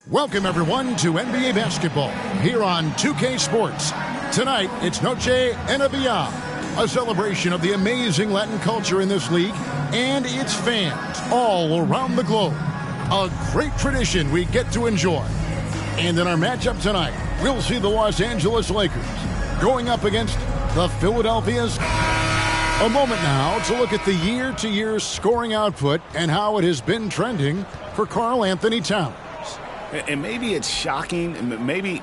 Welcome, everyone, to NBA basketball here on 2K Sports. Tonight, it's Noche NBA, a celebration of the amazing Latin culture in this league and its fans all around the globe. A great tradition we get to enjoy. And in our matchup tonight, we'll see the Los Angeles Lakers going up against the Philadelphia's. A moment now to look at the year-to-year scoring output and how it has been trending for Karl Anthony Towns. And maybe it's shocking, maybe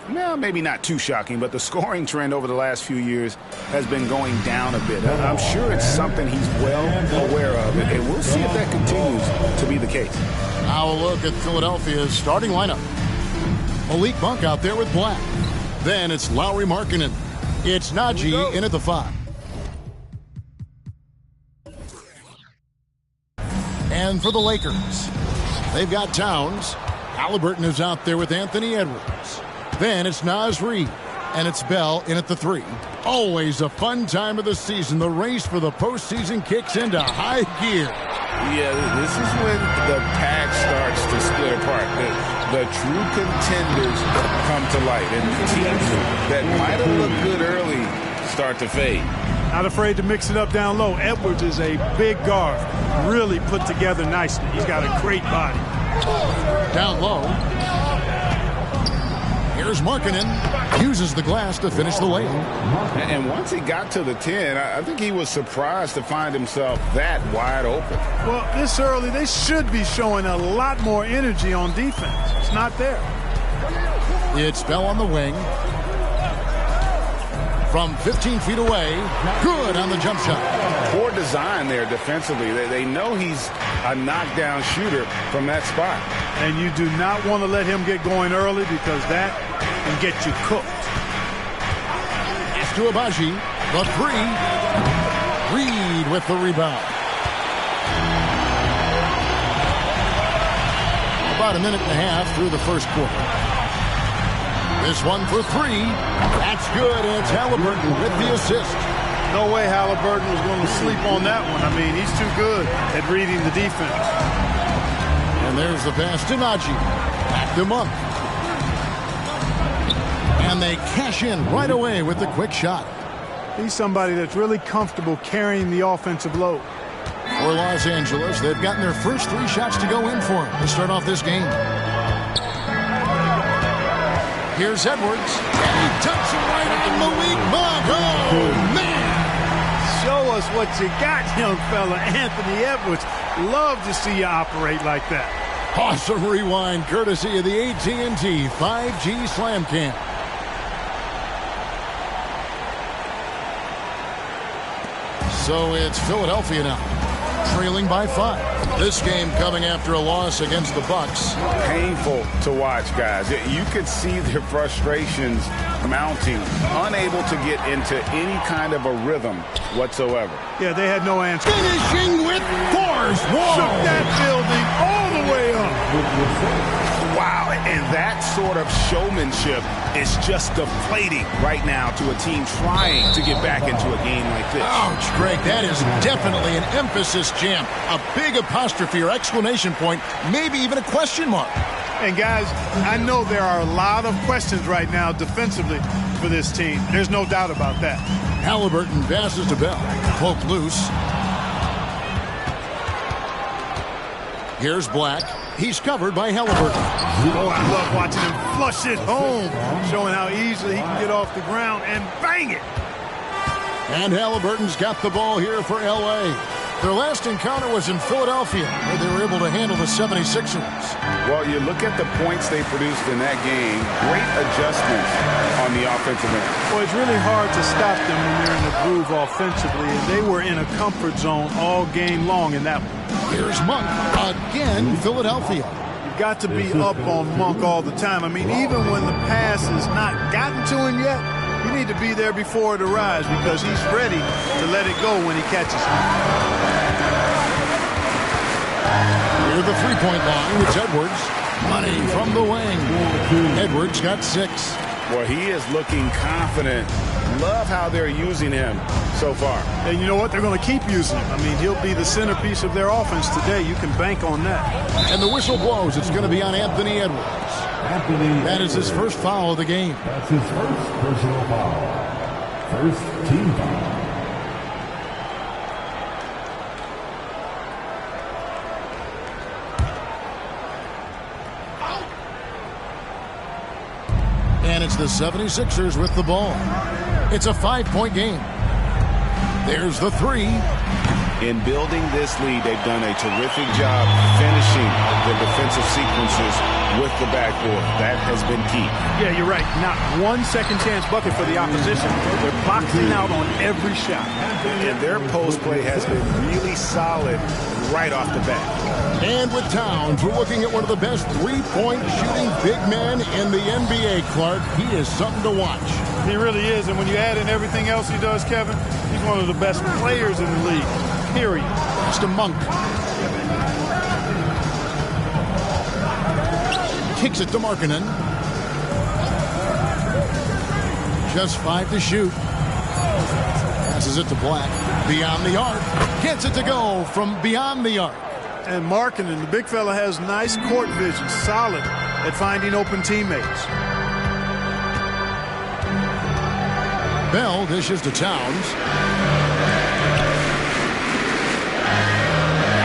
not too shocking, but the scoring trend over the last few years has been going down a bit. I'm sure it's something he's well aware of, and we'll see if that continues to be the case. Now a look at Philadelphia's starting lineup. Malik Monk out there with Black. Then it's Lauri Markkanen. It's Najee in at the 5. And for the Lakers, they've got Towns. Halliburton is out there with Anthony Edwards. Then it's Naz Reid, and it's Bell in at the 3. Always a fun time of the season. The race for the postseason kicks into high gear. Yeah, this is when the pack starts to split apart. The true contenders come to light, and teams that might have looked good early start to fade. Not afraid to mix it up down low. Edwards is a big guard, really put together nicely. He's got a great body. Down low. Here's Markkanen. Uses the glass to finish the lane. And once he got to the 10, I think he was surprised to find himself that wide open. Well, this early, they should be showing a lot more energy on defense. It's not there. It's Bell on the wing. From 15 feet away. Good on the jump shot. Poor design there defensively. They know he's a knockdown shooter from that spot. And you do not want to let him get going early because that can get you cooked. It's to Abaji. The 3. Reid with the rebound. About a minute and a half through the first quarter. This one for 3. That's good. It's Halliburton with the assist. No way Halliburton was going to sleep on that one. I mean, he's too good at reading the defense. And there's the pass to Najee. Back to Monk. And they cash in right away with the quick shot. He's somebody that's really comfortable carrying the offensive load. For Los Angeles, they've gotten their first 3 shots to go in for him to start off this game. Here's Edwards, and he tucks it right on Malik Monk. Oh, man! Show us what you got, young fella. Anthony Edwards. Love to see you operate like that. Awesome rewind, courtesy of the AT&T 5G Slam Cam. So it's Philadelphia now, trailing by 5. This game coming after a loss against the Bucks. Painful to watch, guys. You could see their frustrations mounting, unable to get into any kind of a rhythm whatsoever. Yeah, they had no answer. Finishing with force. Whoa. Shook that building all the way up. Wow, and that sort of showmanship is just deflating right now to a team trying to get back into a game like this. Ouch, Greg, that is definitely an emphasis jam. A big apostrophe or exclamation point, maybe even a question mark. And guys, I know there are a lot of questions right now defensively for this team. There's no doubt about that. Halliburton passes to Bell. Poke loose. Here's Black. He's covered by Halliburton. Oh, I love watching him flush it home, showing how easily he can get off the ground and bang it. And Halliburton's got the ball here for L.A. Their last encounter was in Philadelphia, where they were able to handle the 76ers. Well, you look at the points they produced in that game, great adjustments on the offensive end. Well, it's really hard to stop them when they're in the groove offensively, and they were in a comfort zone all game long in that one. Here's Monk, again, Philadelphia. You've got to be up on Monk all the time. I mean, even when the pass has not gotten to him yet, you need to be there before it arrives because he's ready to let it go when he catches it. Near the three-point line, it's Edwards. Money from the wing. Edwards got 6. Well, he is looking confident. Love how they're using him so far. And you know what? They're going to keep using him. I mean, he'll be the centerpiece of their offense today. You can bank on that. And the whistle blows. It's going to be on Anthony Edwards. That is his first foul of the game. That's his first personal foul. First team foul. And it's the 76ers with the ball. It's a 5-point game. There's the three. In building this lead, they've done a terrific job finishing the defensive sequences with the backboard. That has been key. Yeah, you're right. Not one second chance bucket for the opposition. They're boxing out on every shot. And their post play has been really solid right off the bat. And with Towns, we're looking at one of the best three-point shooting big men in the NBA, Clark. He is something to watch. He really is. And when you add in everything else he does, Kevin, he's one of the best players in the league. Period. It's to Monk. Kicks it to Markkanen. Just 5 to shoot. Passes it to Black. Beyond the arc. Gets it to go from beyond the arc. And Markkanen, the big fella, has nice court vision. Solid at finding open teammates. Bell dishes to Towns.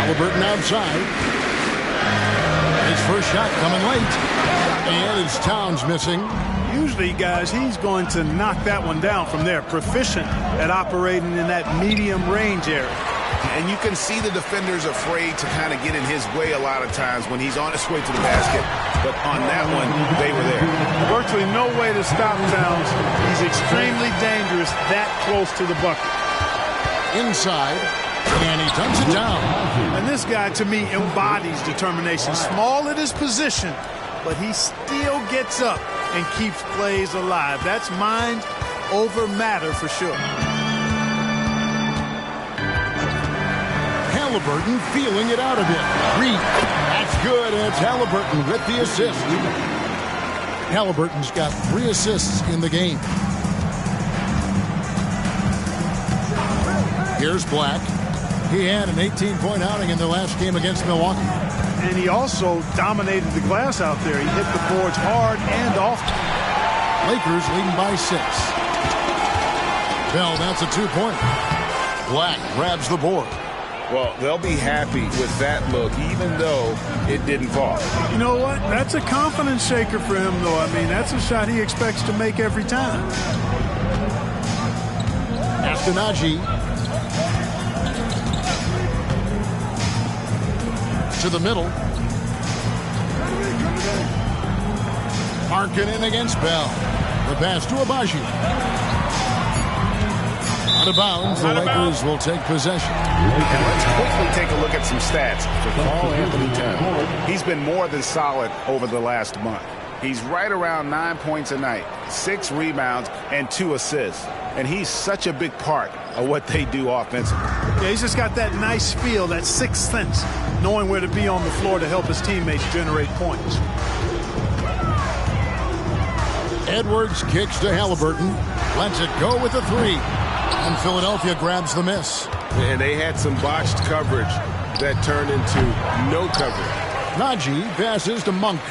Halliburton outside. His first shot coming late. And it's Towns missing. Usually, guys, he's going to knock that one down from there. Proficient at operating in that medium range area. And you can see the defenders afraid to kind of get in his way a lot of times when he's on his way to the basket. But on that one, they were there. Virtually no way to stop Towns. He's extremely dangerous that close to the bucket. Inside. And he dunks it down. And this guy, to me, embodies determination. Small at his position, but he still gets up and keeps plays alive. That's mind over matter for sure. Halliburton feeling it out a bit. Reed. That's good, and it's Halliburton with the assist. Halliburton's got 3 assists in the game. Here's Black. He had an 18-point outing in the last game against Milwaukee. And he also dominated the glass out there. He hit the boards hard and often. Lakers leading by 6. Bell, that's a 2-pointer. Black grabs the board. Well, they'll be happy with that look, even though it didn't fall. You know what? That's a confidence shaker for him, though. I mean, that's a shot he expects to make every time. Askenaji. To the middle. Markkanen against Bell. The pass to Abaji. Out of bounds, the Lakers will take possession. And let's quickly take a look at some stats for Carl Anthony Towns. He's been more than solid over the last month. He's right around 9 points a night, 6 rebounds, and 2 assists. And he's such a big part of what they do offensively. Yeah, he's just got that nice feel, that sixth sense, knowing where to be on the floor to help his teammates generate points. Edwards kicks to Halliburton. Lets it go with the 3. And Philadelphia grabs the miss. And they had some botched coverage that turned into no coverage. Najee passes to Monk.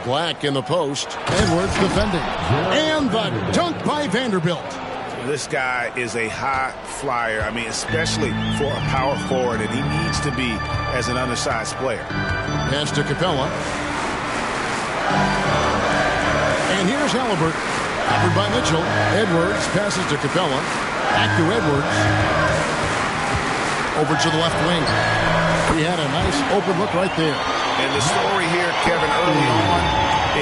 Black in the post. Edwards defending. And the dunk by Vanderbilt. This guy is a high flyer. I mean, especially for a power forward, and he needs to be as an undersized player. Pass to Capella. And here's Halliburton. Covered by Mitchell. Edwards passes to Capella. Back to Edwards. Over to the left wing. He had a nice open look right there. And the story here, Kevin, early on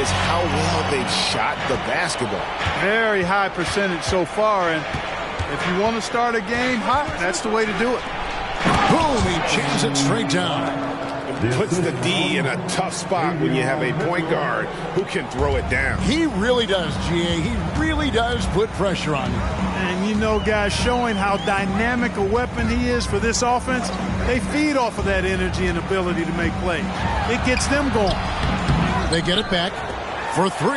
is how well they've shot the basketball. Very high percentage so far, and if you want to start a game hot, that's the way to do it. Boom, he jams it straight down. Puts the D in a tough spot when you have a point guard who can throw it down. He really does, GA. He really does put pressure on you. And you know, guys, showing how dynamic a weapon he is for this offense, they feed off of that energy and ability to make plays. It gets them going. They get it back for 3.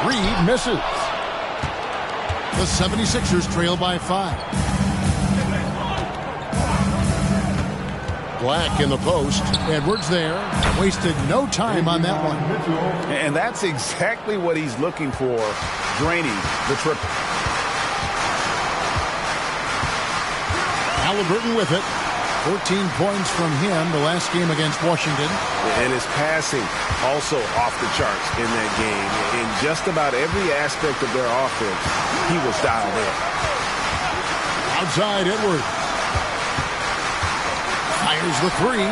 Reed misses. The 76ers trail by 5. Black in the post. Edwards there. Wasted no time on that one. And that's exactly what he's looking for, draining the triple. Halliburton with it. 14 points from him the last game against Washington. And his passing also off the charts in that game. In just about every aspect of their offense, he was dialed in. Outside Edwards. Fires the three.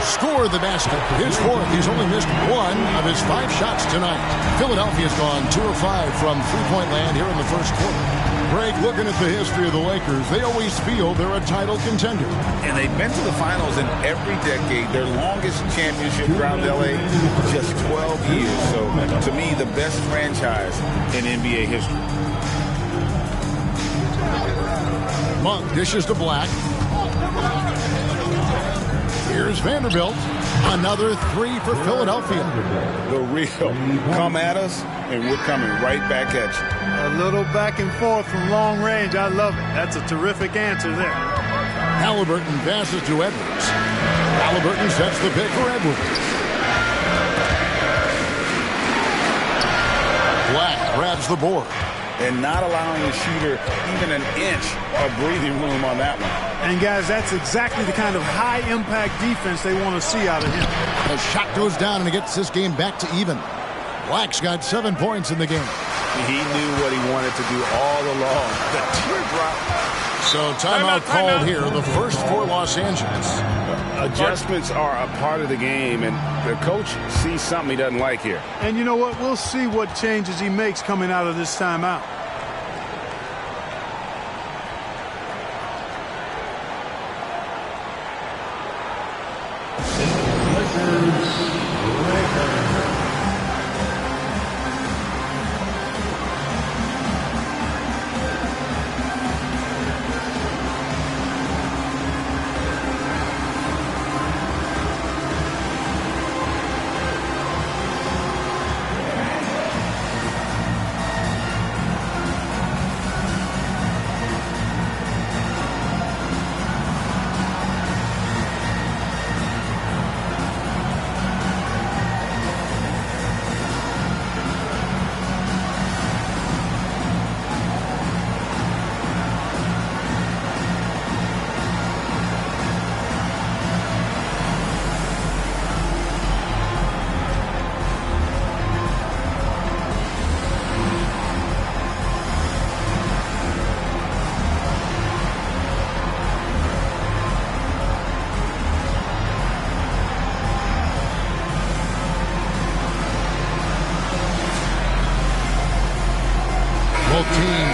Score the basket. His fourth. He's only missed one of his 5 shots tonight. Philadelphia's gone 2 of 5 from three-point land here in the first quarter. Greg, looking at the history of the Lakers, they always feel they're a title contender. And they've been to the finals in every decade. Their longest championship around L.A., just 12 years. So, to me, the best franchise in NBA history. Monk dishes to Black. Here's Vanderbilt. Another 3 for Philadelphia. The real. Come at us, and we're coming right back at you. A little back and forth from long range. I love it. That's a terrific answer there. Halliburton passes to Edwards. Halliburton sets the pick for Edwards. Black grabs the board. And not allowing the shooter even an inch of breathing room on that one. And, guys, that's exactly the kind of high-impact defense they want to see out of him. The shot goes down, and it gets this game back to even. Black's got 7 points in the game. He knew what he wanted to do all along. The teardrop. So timeout called here, the first for Los Angeles. Adjustments are a part of the game, and the coach sees something he doesn't like here. And you know what? We'll see what changes he makes coming out of this timeout.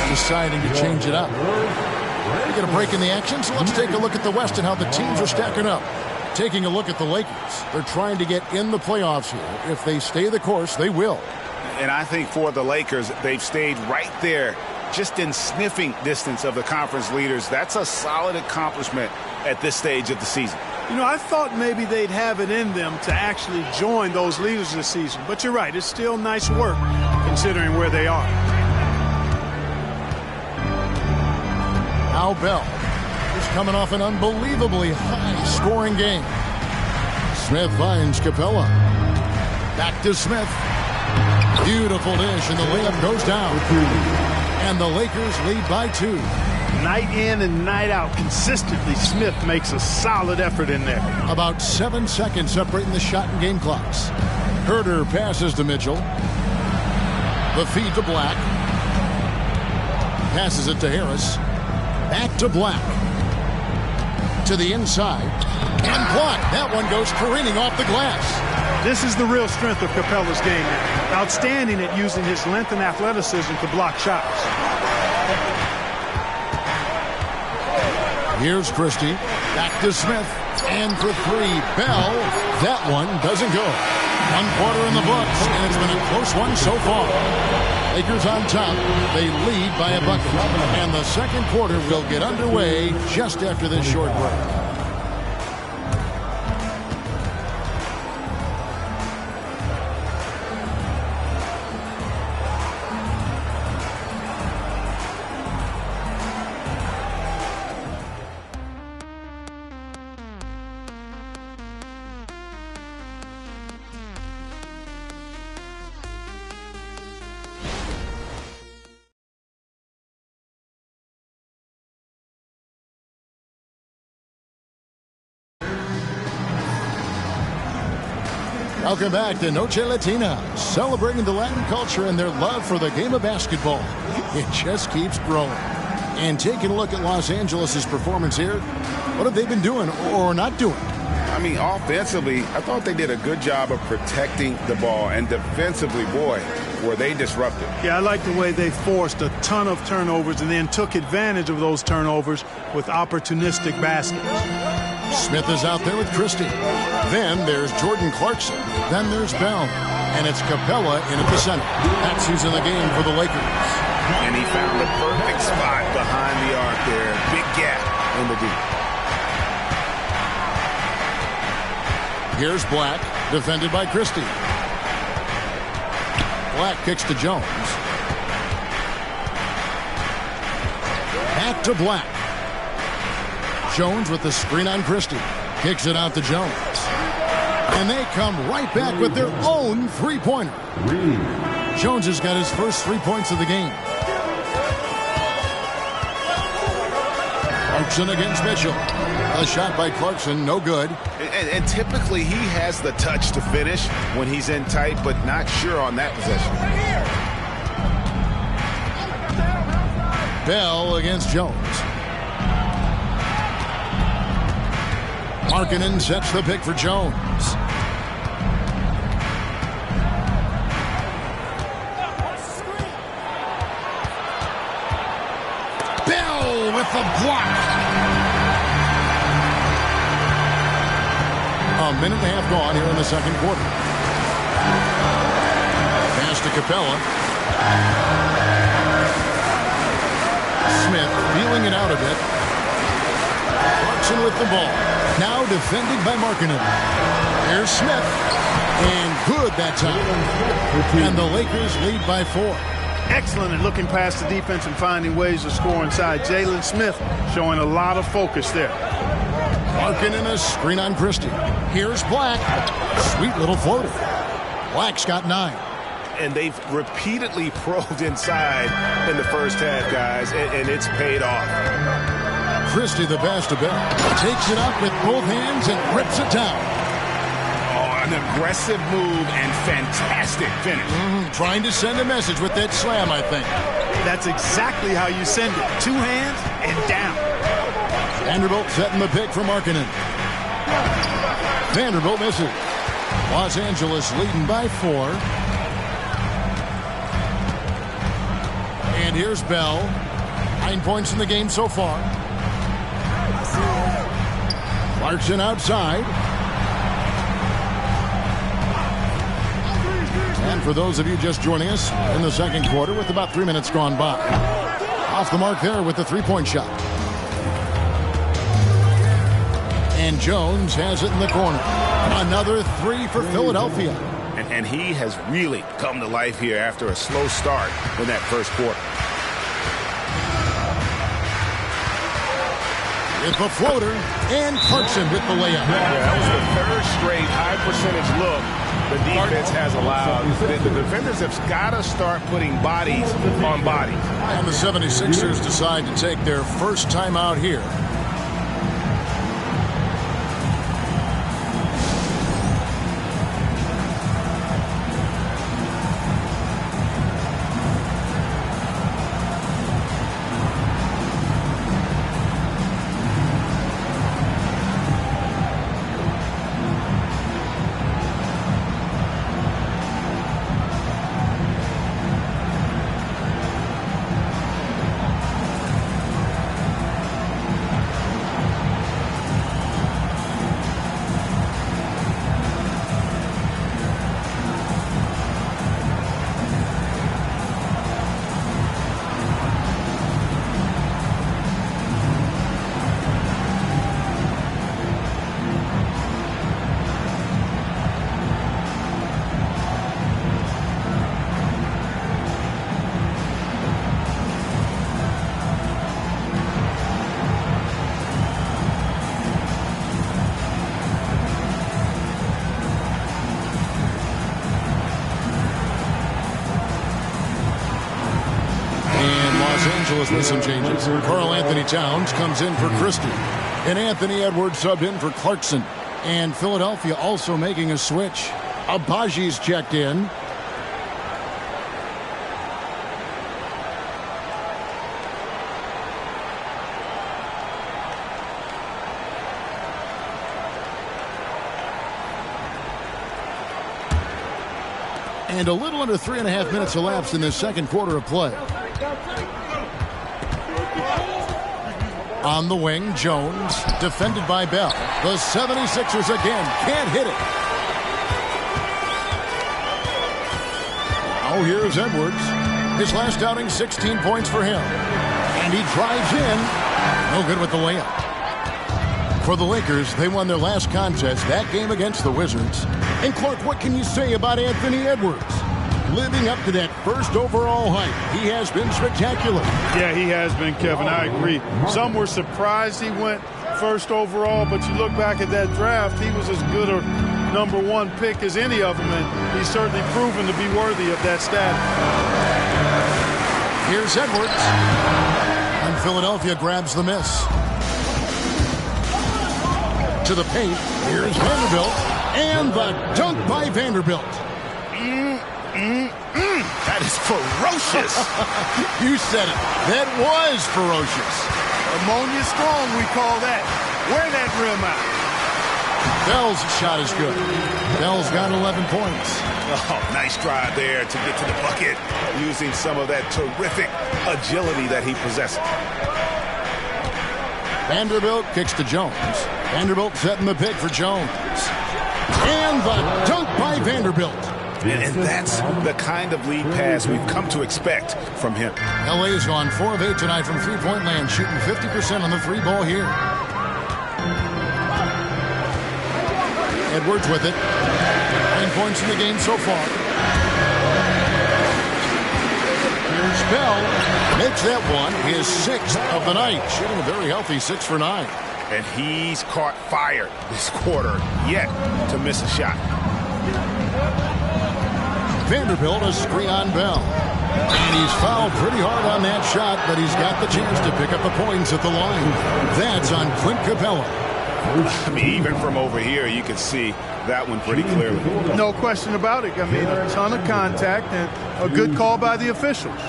Deciding to change it up. We get a break in the action, so let's take a look at the West and how the teams are stacking up. Taking a look at the Lakers, they're trying to get in the playoffs here. If they stay the course, they will. And I think for the Lakers, they've stayed right there, just in sniffing distance of the conference leaders. That's a solid accomplishment at this stage of the season. You know, I thought maybe they'd have it in them to actually join those leaders this season. But you're right, it's still nice work considering where they are. Now Bell is coming off an unbelievably high-scoring game. Smith finds Capella. Back to Smith. Beautiful dish, and the layup goes down. And the Lakers lead by 2. Night in and night out, consistently, Smith makes a solid effort in there. About 7 seconds separating the shot and game clocks. Herter passes to Mitchell. The feed to Black. Passes it to Harris. Back to Black. To the inside. And blocked. That one goes careening off the glass. This is the real strength of Capella's game now. Outstanding at using his length and athleticism to block shots. Here's Christie. Back to Smith. And for 3, Bell. That one doesn't go. 1 quarter in the books, and it's been a close one so far. Lakers on top. They lead by a bucket. And the second quarter will get underway just after this short break. Welcome back to Noche Latina, celebrating the Latin culture and their love for the game of basketball. It just keeps growing. And taking a look at Los Angeles' performance here, what have they been doing or not doing? I mean, offensively, I thought they did a good job of protecting the ball. And defensively, boy, were they disruptive. Yeah, I like the way they forced a ton of turnovers and then took advantage of those turnovers with opportunistic baskets. Smith is out there with Christie. Then there's Jordan Clarkson. Then there's Bell. And it's Capella in at the center. That's who's in the game for the Lakers. And he found the perfect spot behind the arc there. Big gap in the deep. Here's Black, defended by Christie. Black kicks to Jones. Back to Black. Jones with the screen on Christie. Kicks it out to Jones. And they come right back with their own three-pointer. Jones has got his first 3 points of the game. Clarkson against Mitchell. A shot by Clarkson, no good. And typically he has the touch to finish when he's in tight, but not sure on that possession. Bell against Jones. Markkanen sets the pick for Jones. Bell with the block. A minute and a half gone here in the second quarter. Pass to Capella. Smith feeling it out a bit. Clarkson with the ball. Now defended by Markkanen. Here's Smith. And good that time. And the Lakers lead by 4. Excellent at looking past the defense and finding ways to score inside. Jalen Smith showing a lot of focus there. Markkanen a screen on Christie. Here's Black. Sweet little floater. Black's got 9. And they've repeatedly probed inside in the first half, guys, and it's paid off. Christie, the pass to Bell. Takes it up with both hands and rips it down. Oh, an aggressive move and fantastic finish. Trying to send a message with that slam, I think. That's exactly how you send it. 2 hands and down. Vanderbilt setting the pick for Markkanen. Vanderbilt misses. Los Angeles leading by 4. And here's Bell. 9 points in the game so far. Clarkson outside. And for those of you just joining us in the second quarter with about 3 minutes gone by. Off the mark there with the three-point shot. And Jones has it in the corner. Another 3 for Philadelphia. And he has really come to life here after a slow start in that first quarter. With the floater, and Clarkson with the layup. Yeah, that was the third straight high percentage look the defense has allowed. The defenders have got to start putting bodies on bodies. And the 76ers decide to take their first time out here. With some changes. Karl Anthony Towns comes in for Christie. And Anthony Edwards subbed in for Clarkson. And Philadelphia also making a switch. Abaji's checked in. And a little under 3.5 minutes elapsed in this second quarter of play. On the wing, Jones, defended by Bell. The 76ers again can't hit it. Now here's Edwards. His last outing, 16 points for him. And he drives in. No good with the layup. For the Lakers, they won their last contest, that game against the Wizards. And Clark, what can you say about Anthony Edwards? Living up to that first overall hype, he has been spectacular. Yeah, he has been, Kevin. I agree. Some were surprised he went first overall, but you look back at that draft, he was as good a number one pick as any of them, and he's certainly proven to be worthy of that status. Here's Edwards. And Philadelphia grabs the miss. To the paint. Here's Vanderbilt. And the dunk by Vanderbilt. That is ferocious. You said it. That was ferocious. Ammonia strong, we call that. Wear that rim out. Bell's shot is good. Bell's got 11 points. Oh, nice drive there to get to the bucket using some of that terrific agility that he possesses. Vanderbilt kicks to Jones. Vanderbilt setting the pick for Jones. And the dunk by Vanderbilt. And that's the kind of lead pass we've come to expect from him. LA's gone 4 of 8 tonight from three-point land, shooting 50% on the three ball here. Edwards with it. 9 points in the game so far. Here's Bell. Makes that one his 6th of the night. Shooting a very healthy 6 for 9. And he's caught fire this quarter, yet to miss a shot. Vanderbilt a screen on Bell. And he's fouled pretty hard on that shot, but he's got the chance to pick up the points at the line. That's on Clint Capella. I mean, even from over here, you can see that one pretty clearly. No question about it. I mean, a ton of contact and a good call by the officials.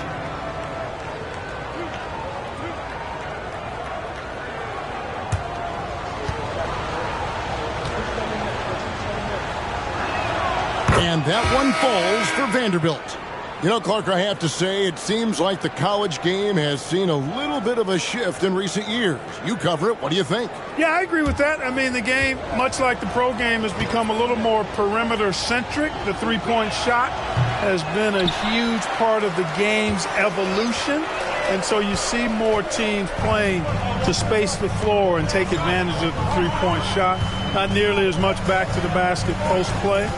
And that one falls for Vanderbilt. You know, Clark, I have to say, it seems like the college game has seen a little bit of a shift in recent years. You cover it. What do you think? Yeah, I agree with that. I mean, the game, much like the pro game, has become a little more perimeter-centric. The three-point shot has been a huge part of the game's evolution. And so you see more teams playing to space the floor and take advantage of the three-point shot. Not nearly as much back to the basket post play.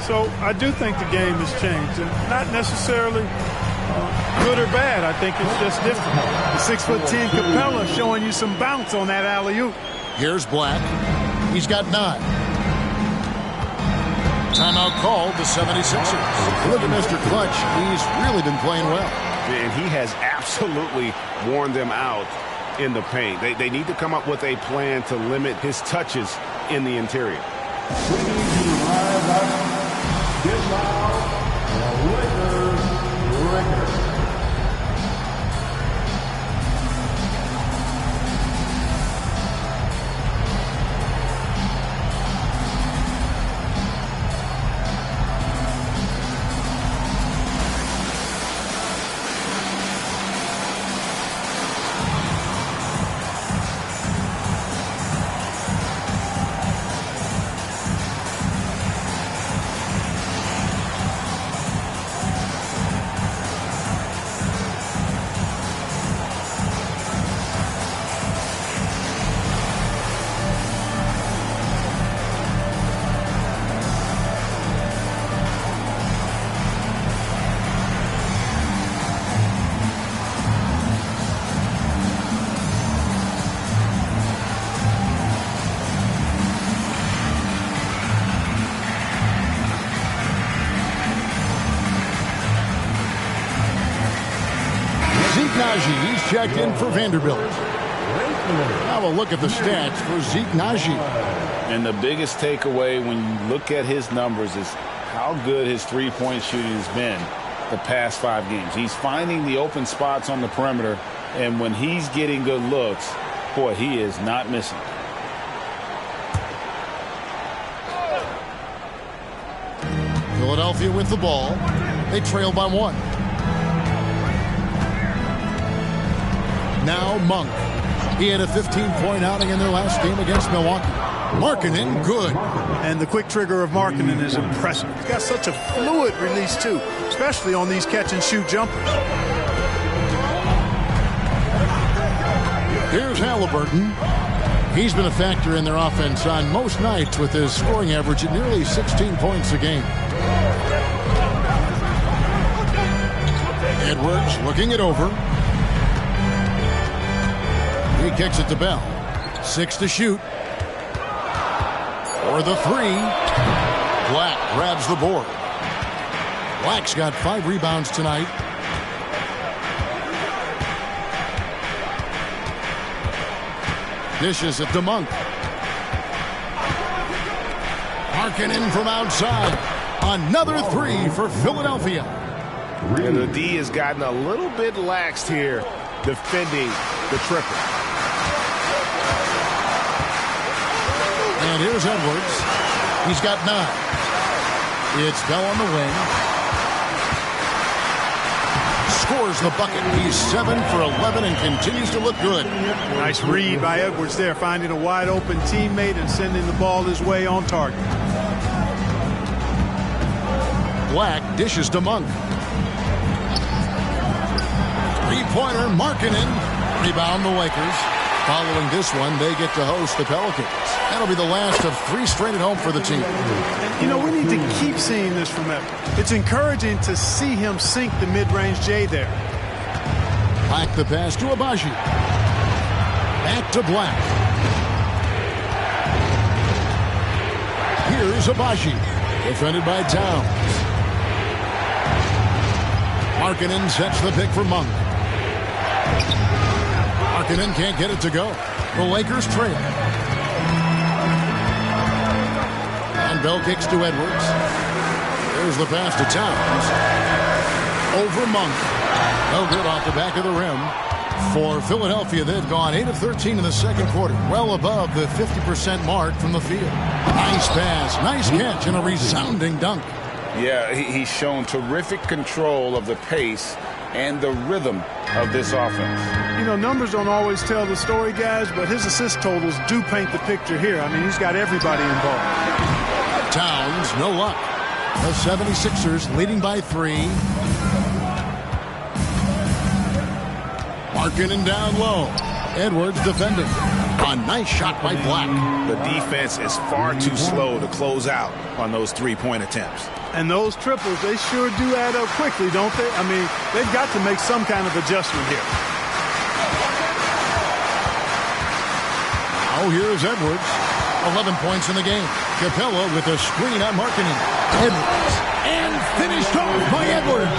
So I do think the game has changed, and not necessarily good or bad. I think it's just different. The 6'10" Capella showing you some bounce on that alley-oop. Here's Black. He's got 9. Timeout called the 76ers. Look at Mr. Clutch. He's really been playing well. And he has absolutely worn them out in the paint. They need to come up with a plan to limit his touches in the interior. Get loud, Lakers record. He's checked in for Vanderbilt. Now a look at the stats for Zeke Naji. And the biggest takeaway when you look at his numbers is how good his three-point shooting has been the past 5 games. He's finding the open spots on the perimeter, and when he's getting good looks, boy, he is not missing. Philadelphia with the ball. They trail by 1. Now Monk. He had a 15-point outing in their last game against Milwaukee. Markkanen, good. And the quick trigger of Markkanen is impressive. He's got such a fluid release, too, especially on these catch-and-shoot jumpers. Here's Halliburton. He's been a factor in their offense on most nights with his scoring average at nearly 16 points a game. Edwards looking it over. He kicks it to Bell. 6 to shoot. For the 3. Black grabs the board. Black's got 5 rebounds tonight. Dishes it to Monk. Markkanen from outside. Another 3 for Philadelphia. And the D has gotten a little bit laxed here defending the triple. And here's Edwards. He's got 9. It's Bell on the wing. Scores the bucket. He's 7 for 11 and continues to look good. Nice read by Edwards there, finding a wide open teammate and sending the ball his way on target. Black dishes to Monk. Three-pointer, Markkanen. Rebound the Lakers. Following this one, they get to host the Pelicans. That'll be the last of 3 straight at home for the team. You know, we need to keep seeing this from Edwards. It's encouraging to see him sink the mid-range J there. Back the pass to Abaji. Back to Black. Here's Abaji. Defended by Towns. Markkanen sets the pick for Monk. Markkanen can't get it to go. The Lakers trail. And Bell kicks to Edwards. There's the pass to Towns. Over Monk. No good off the back of the rim. For Philadelphia, they've gone 8 of 13 in the second quarter. Well above the 50% mark from the field. Nice pass, nice catch, and a resounding dunk. Yeah, he's shown terrific control of the pace and the rhythm of this offense. You know, numbers don't always tell the story, guys, but his assist totals do paint the picture here. I mean, he's got everybody involved. Towns, no luck. The 76ers leading by 3. Markkanen down low. Edwards defending. A nice shot by Black. The defense is far too slow to close out on those 3-point attempts. And those triples, they sure do add up quickly, don't they? I mean, they've got to make some kind of adjustment here. Oh, here's Edwards. 11 points in the game. Capella with a screen on Markkanen. Edwards. And finished off by Edwards.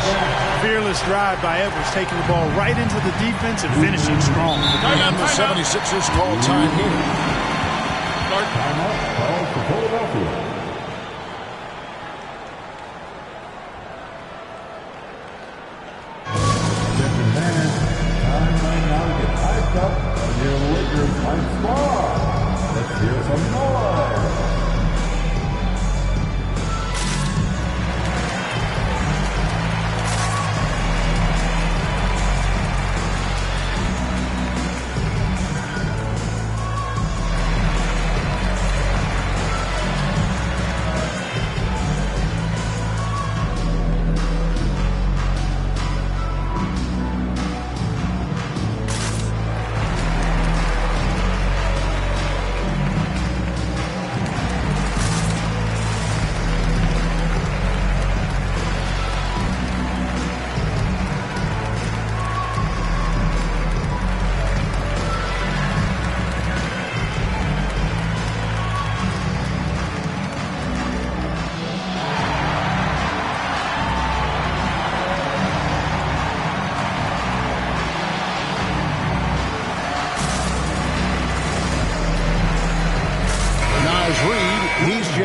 Fearless drive by Edwards, taking the ball right into the defense and finishing strong. And the 76ers call time here. Timeout called for Philadelphia. Attention fans, time right now to get hyped up on your Lakers hype squad. Let's hear some noise.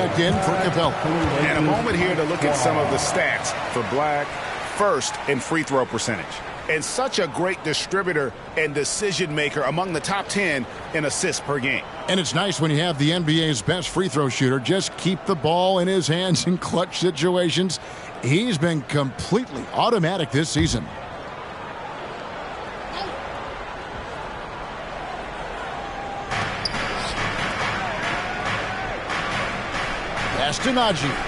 checked in for Capella. And a moment here to look at some of the stats for Black. First in free throw percentage. And such a great distributor and decision maker, among the top 10 in assists per game. And it's nice when you have the NBA's best free throw shooter just keep the ball in his hands in clutch situations. He's been completely automatic this season. Pass to Najee.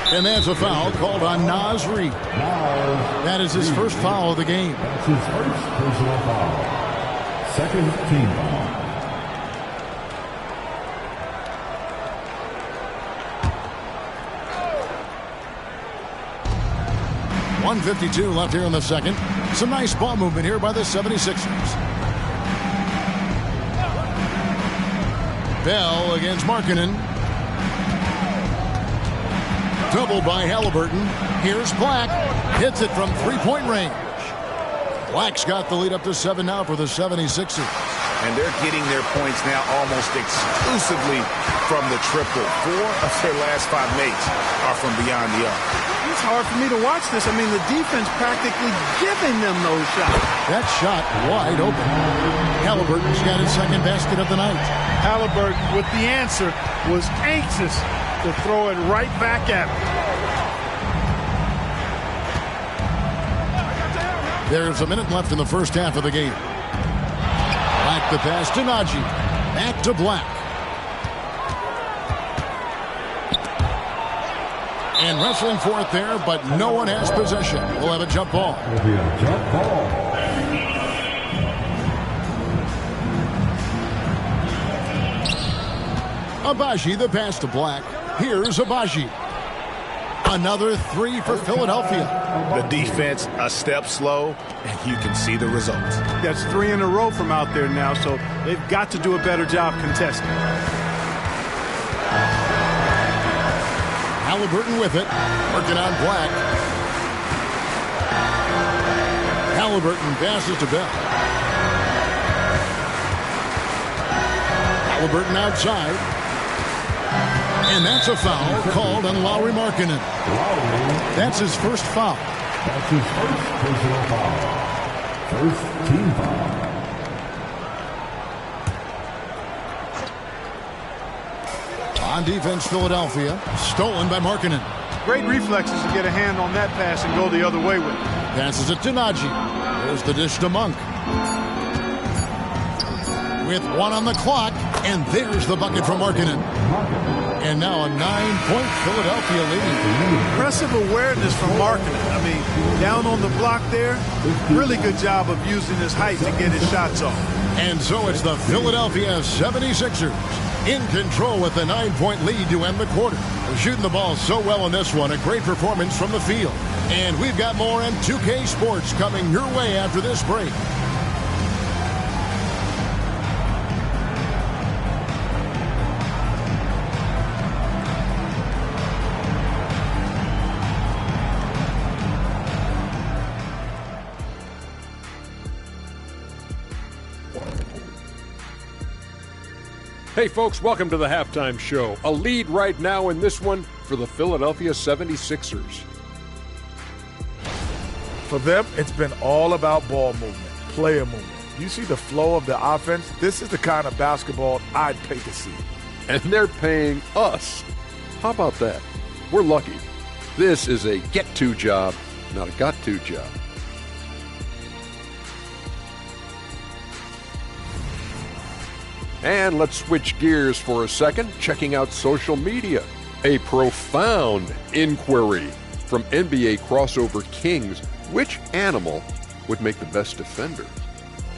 And there's a foul called on Nasri. That is his first foul of the game. That's his first personal foul. Second team foul. .152 left here in the second. Some nice ball movement here by the 76ers. Bell against Markkanen. Doubled by Halliburton. Here's Black. Hits it from three-point range. Black's got the lead up to 7 now for the 76ers. And they're getting their points now almost exclusively from the triple. 4 of their last 5 makes are from beyond the arc. It's hard for me to watch this. I mean, the defense practically giving them those shots. That shot wide open. Halliburton's got his second basket of the night. Halliburton, with the answer, was anxious to throw it right back at him. There's a minute left in the first half of the game. Black the pass to Najee. Back to Black. And wrestling for it there, but no one has possession. We'll have a jump ball. It'll be a jump ball. Abaji the pass to Black. Here's Abaji. Another 3 for Philadelphia. The defense a step slow, and you can see the results. That's 3 in a row from out there now, so they've got to do a better job contesting. Halliburton with it. Working on Black. Halliburton passes to Bell. Halliburton outside. And that's a foul called on Lauri Markkanen. That's his first foul. That's his first personal foul. First team foul. On defense, Philadelphia. Stolen by Markkanen. Great reflexes to get a hand on that pass and go the other way with it. Passes it to Najee. There's the dish to Monk. With 1 on the clock, and there's the bucket from Markkanen. And now a 9-point Philadelphia lead. Impressive awareness from Markkanen. I mean, down on the block there, really good job of using his height to get his shots off. And so it's the Philadelphia 76ers in control with the 9-point lead to end the quarter. They're shooting the ball so well in this one. A great performance from the field. And we've got more M2K Sports coming your way after this break. Hey folks, welcome to the halftime show. A lead right now in this one for the Philadelphia 76ers. For them, it's been all about ball movement, player movement. You see the flow of the offense? This is the kind of basketball I'd pay to see. And they're paying us. How about that? We're lucky. This is a get-to job, not a got-to job. And let's switch gears for a second, checking out social media. A profound inquiry from NBA crossover kings. Which animal would make the best defender?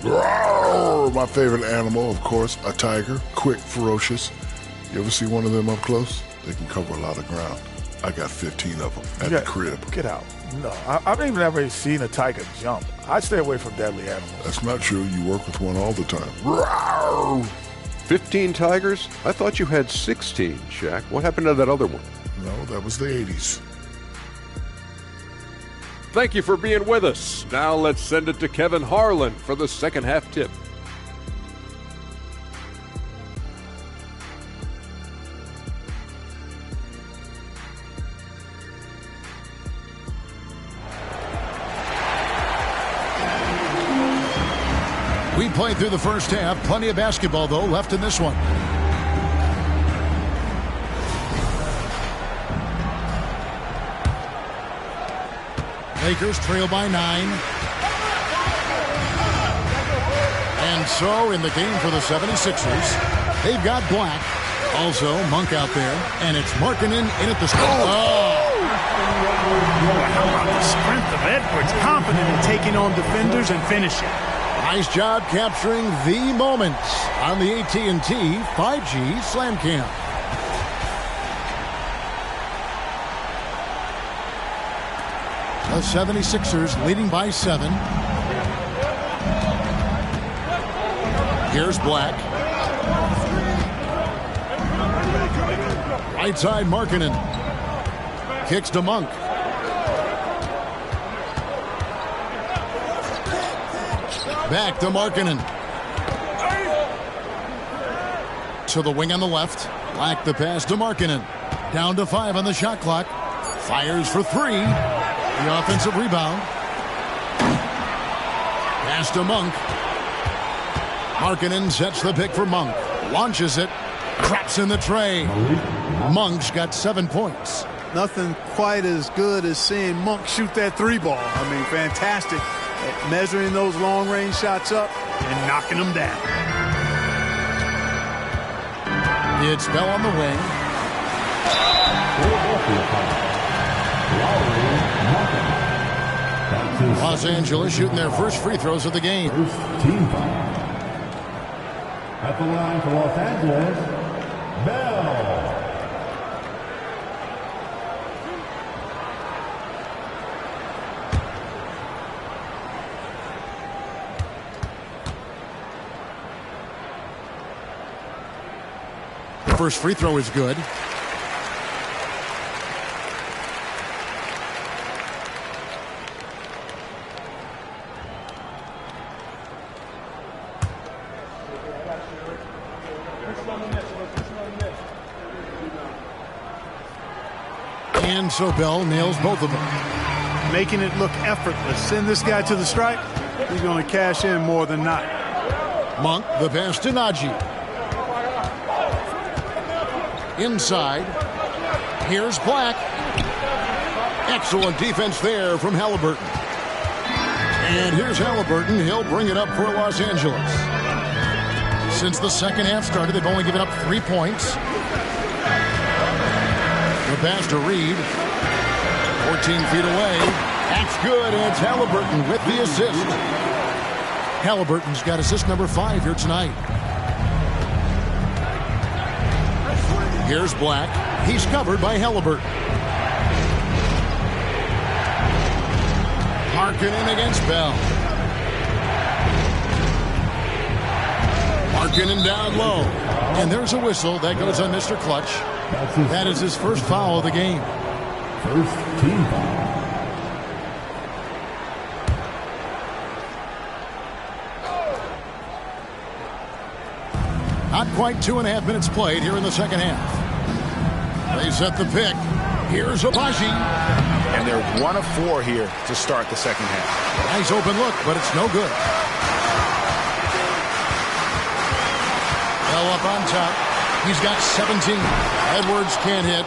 Rawr! My favorite animal, of course, a tiger. Quick, ferocious. You ever see one of them up close? They can cover a lot of ground. I got 15 of them at the crib. Get out. No, I've even never seen a tiger jump. I stay away from deadly animals. That's not true. You work with one all the time. Rawr! 15 tigers? I thought you had 16, Shaq. What happened to that other one? No, that was the 80s. Thank you for being with us. Now let's send it to Kevin Harlan for the second half tip. We played through the first half. Plenty of basketball, though, left in this one. Lakers trail by 9. And so in the game for the 76ers, they've got Black. Also, Monk out there. And it's Markkanen in at the start. How about the strength of Edwards? Confident in taking on defenders and finishing. Nice job capturing the moments on the AT&T 5G Slam Cam. The 76ers leading by 7. Here's Black. Right side, Markkanen. Kicks to Monk. Back to Markkanen. To the wing on the left. Black the pass to Markkanen. Down to 5 on the shot clock. Fires for 3. The offensive rebound. Pass to Monk. Markkanen sets the pick for Monk. Launches it. Traps in the tray. Monk's got 7 points. Nothing quite as good as seeing Monk shoot that 3-ball. I mean, fantastic at measuring those long-range shots up and knocking them down. It's Bell on the wing. Los Angeles shooting their first free throws of the game. First team foul. At the line for Los Angeles, Bell. The first free throw is good. And so Bell nails both of them. Making it look effortless. Send this guy to the stripe. He's going to cash in more than not. Monk, the pass to Najee. Inside. Here's Black. Excellent defense there from Halliburton. And here's Halliburton. He'll bring it up for Los Angeles. Since the second half started, they've only given up 3 points. The pass to Reed. 14 feet away. That's good, and it's Halliburton with the assist. Halliburton's got assist number 5 here tonight. Here's Black. He's covered by Halliburton. Markkanen against Bell. Markkanen down low. And there's a whistle that goes on Mr. Clutch. That is his first foul of the game. First team foul. Not quite 2.5 minutes played here in the second half. They set the pick. Here's Abaji. And they're 1 of 4 here to start the second half. Nice open look, but it's no good. Bell up on top. He's got 17. Edwards can't hit.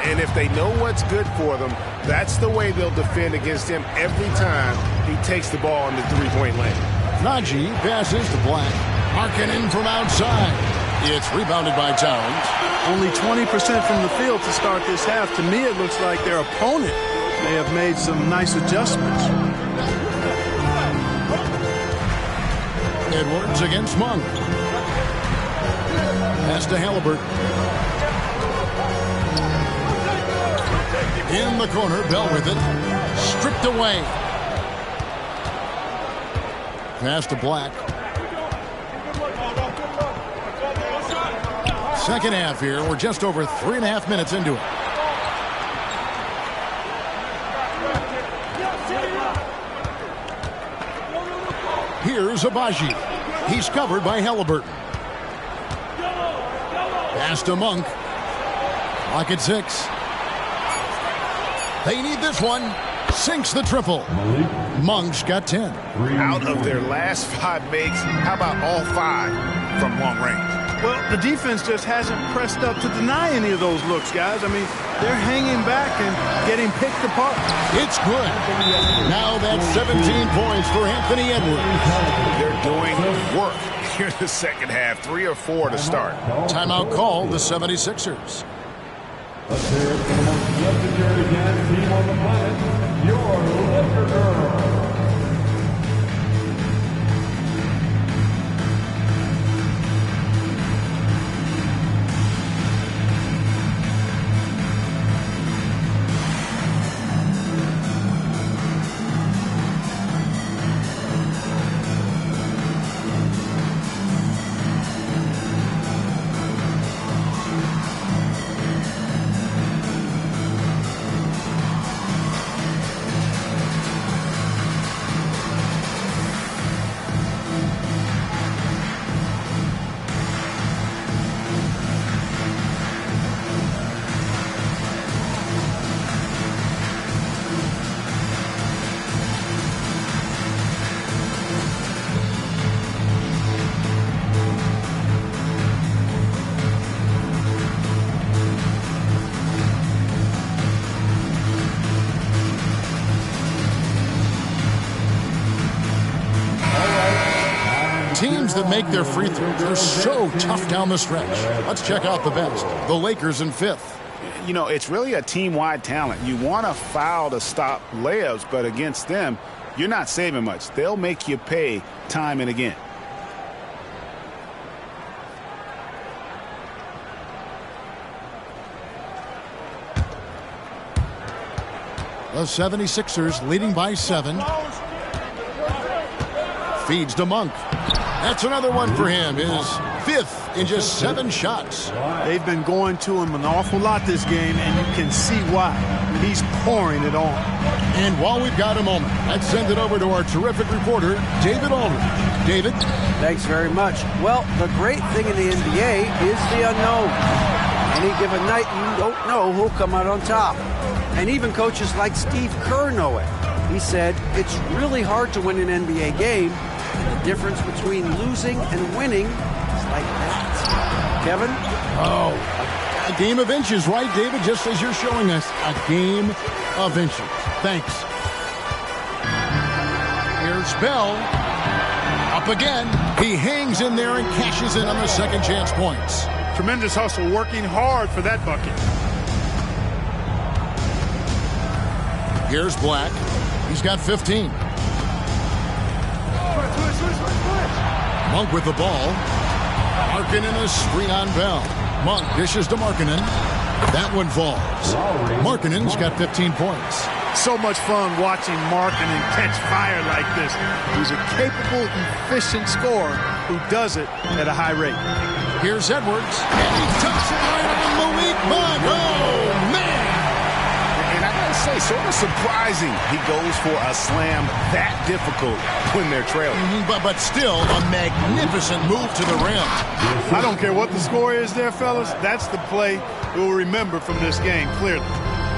And if they know what's good for them, that's the way they'll defend against him every time he takes the ball in the three-point lane. Najee passes to Black. Markkanen from outside. It's rebounded by Towns. Only 20% from the field to start this half. To me, it looks like their opponent may have made some nice adjustments. Edwards against Monk. Pass to Halliburton. In the corner, Bell with it. Stripped away. Pass to Black. Second half here. We're just over 3.5 minutes into it. Here's Abaji. He's covered by Halliburton. Pass to Monk. Clock at 6. They need this one. Sinks the triple. Monk's got 10. Out of their last 5 makes, how about all 5 from long range? Well, the defense just hasn't pressed up to deny any of those looks, guys. I mean, they're hanging back and getting picked apart. It's good. Now that's 17 points for Anthony Edwards. They're doing work here in the second half. 3 or 4 to start. Timeout call, the 76ers. Let's hear it for the most legendary dance team on the planet, your Laker Girls. Teams that make their free throws are so tough down the stretch. Let's check out the best. The Lakers in 5th. You know, it's really a team-wide talent. You want a foul to stop layups, but against them, you're not saving much. They'll make you pay time and again. The 76ers leading by 7. Feeds to Monk. That's another one for him. His 5th in just 7 shots. They've been going to him an awful lot this game, and you can see why. He's pouring it on. And while we've got a moment, let's send it over to our terrific reporter, David Aldridge. David? Thanks very much. Well, the great thing in the NBA is the unknown. Any given night, you don't know who'll come out on top. And even coaches like Steve Kerr know it. He said, it's really hard to win an NBA game. And the difference between losing and winning is like that. Kevin? Oh, a game of inches, right, David? Just as you're showing us, a game of inches. Thanks. Here's Bell. Up again. He hangs in there and cashes in on the second chance points. Tremendous hustle, working hard for that bucket. Here's Black. He's got 15. Monk with the ball. Markkanen a screen on Bell. Monk dishes to Markkanen. That one falls. Markkanen's got 15 points. So much fun watching Markkanen catch fire like this. He's a capable, efficient scorer who does it at a high rate. Here's Edwards. And he tucks it right on Malik Monk. Oh, man! And I gotta say, sort of surprising he goes for a slam that difficult when they're trailing. But still, a magnificent move to the rim. I don't care what the score is there, fellas. That's the play we'll remember from this game, clearly.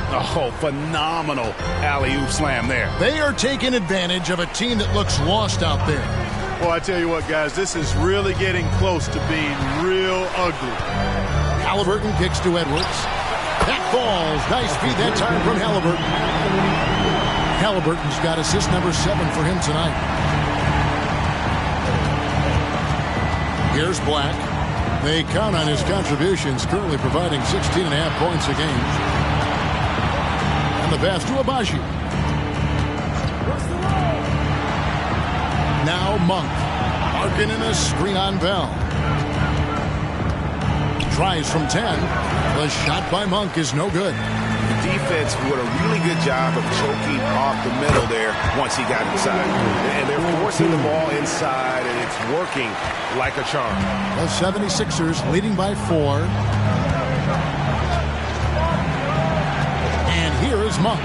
Oh, phenomenal alley-oop slam there. They are taking advantage of a team that looks lost out there. Well, I tell you what, guys, this is really getting close to being real ugly. Halliburton kicks to Edwards. That falls. Nice feed that time from Halliburton. Halliburton's got assist number 7 for him tonight. Here's Black. They count on his contributions, currently providing 16.5 points a game. And the pass to Abaji. Now Monk. Markkanen a screen on Bell. Tries from 10. The shot by Monk is no good. The defense did a really good job of choking off the middle there once he got inside. And they're forcing the ball inside, and it's working like a charm. The 76ers leading by 4. And here is Monk.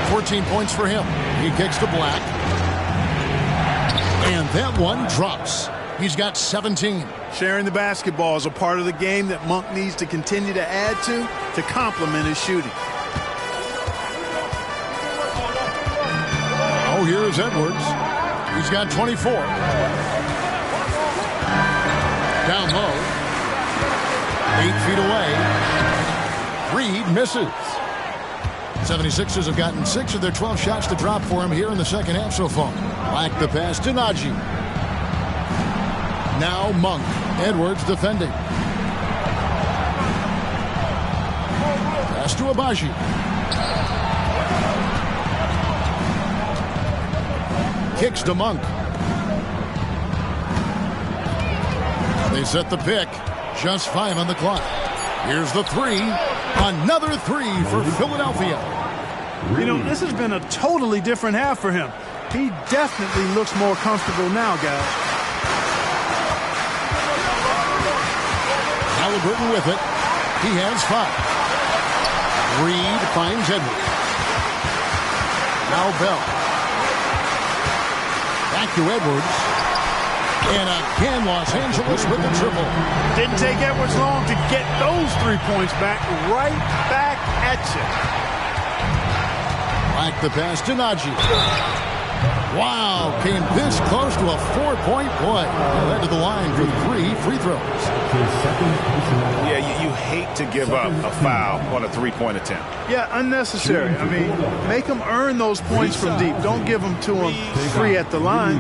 14 points for him. He kicks to Black. And that one drops. He's got 17. Sharing the basketball is a part of the game that Monk needs to continue to add to complement his shooting. Now here's Edwards. He's got 24. Down low. 8 feet away. Reed misses. 76ers have gotten 6 of their 12 shots to drop for him here in the second half so far. Back the pass to Najee. Now Monk. Edwards defending. Pass to Abaji. Kicks to Monk. They set the pick. Just 5 on the clock. Here's the 3. Another 3 for Philadelphia. You know, this has been a totally different half for him. He definitely looks more comfortable now, guys. Halliburton with it. He has 5. Reed finds Edwards. Now Bell. Back to Edwards. And again, Los Angeles with the triple. Didn't take Edwards long to get those 3 points back. Right back at you. Back the pass to Najee. Wow, came this close to a 4-point play. Led to the line for 3 free throws. Yeah, you hate to give up a foul on a 3-point attempt. Yeah, unnecessary. I mean, make them earn those points from deep. Don't give them to them free at the line.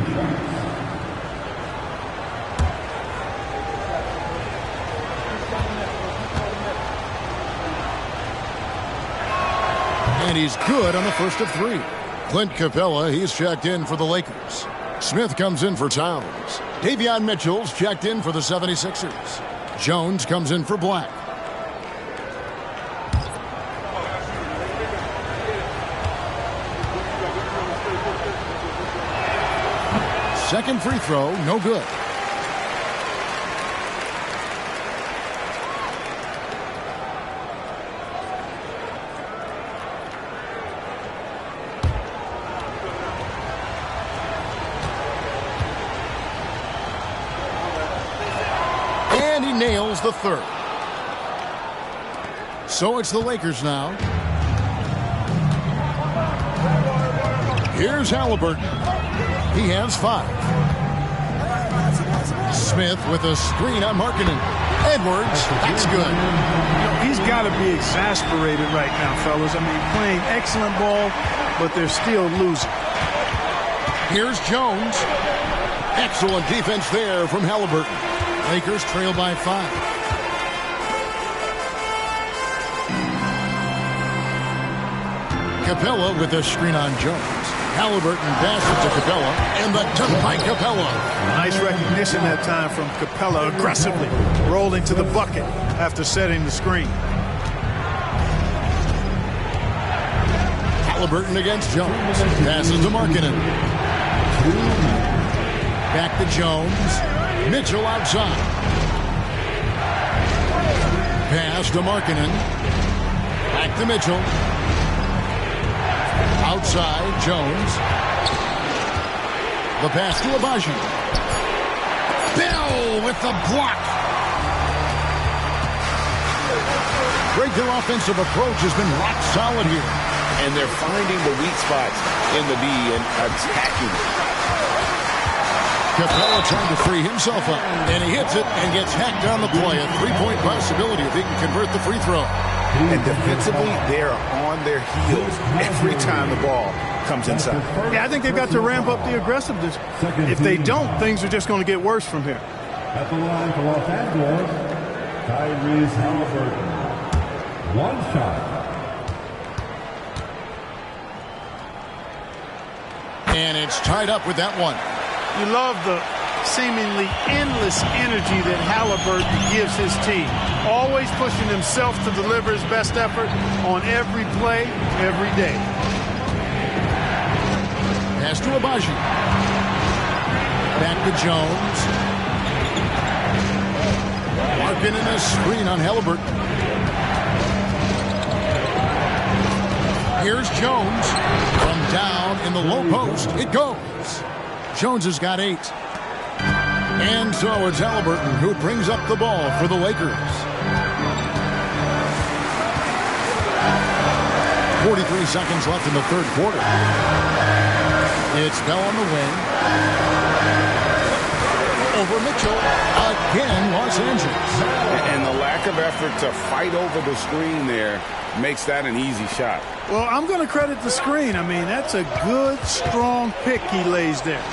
And he's good on the first of 3. Clint Capella, he's checked in for the Lakers. Smith comes in for Towns. Davion Mitchell's checked in for the 76ers. Jones comes in for Black. Second free throw, no good. And he nails the 3rd. So it's the Lakers now. Here's Halliburton. He has 5. Smith with a screen on Markkanen. Edwards, that's good. He's got to be exasperated right now, fellas. I mean, playing excellent ball, but they're still losing. Here's Jones. Excellent defense there from Halliburton. Lakers trail by 5. Capella with a screen on Jones. Halliburton passes to Capella, and the dunk by Capella. Nice recognition that time from Capella, aggressively rolling to the bucket after setting the screen. Halliburton against Jones. Passes to Markkanen. Back to Jones. Mitchell outside. Pass to Markkanen. Back to Mitchell. Outside, Jones. The pass to Abaji. Bell with the block. Greg, their offensive approach has been rock solid here. And they're finding the weak spots in the D and attacking it. Capella trying to free himself up. And he hits it and gets hacked on the play. A 3-point possibility if he can convert the free throw. And defensively, they're on their heels every time the ball comes inside. Yeah, I think they've got to ramp up the aggressiveness. If they don't, things are just going to get worse from here. At the line for Los Angeles, Tyrese Halliburton. 1 shot. And it's tied up with that one. You love the seemingly endless energy that Halliburton gives his team. Always pushing himself to deliver his best effort on every play, every day. Pass to Abaji. Back to Jones. Markkanen a screen on Halliburton. Here's Jones. From down in the low post, it goes. Jones has got 8. And so it's Halliburton who brings up the ball for the Lakers. 43 seconds left in the third quarter. It's Bell on the wing. Over Mitchell. Again, Los Angeles. And the lack of effort to fight over the screen there makes that an easy shot. Well, I'm going to credit the screen. I mean, that's a good, strong pick he lays there.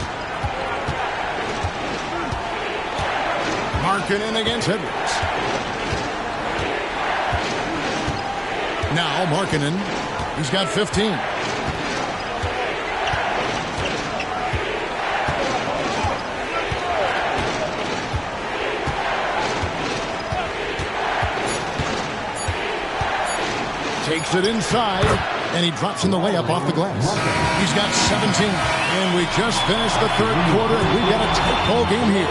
Markkanen against Edwards. Now Markkanen. He's got 15. Takes it inside, and he drops in the layup off the glass. He's got 17, and we just finished the third quarter, and we got a tight ball game here.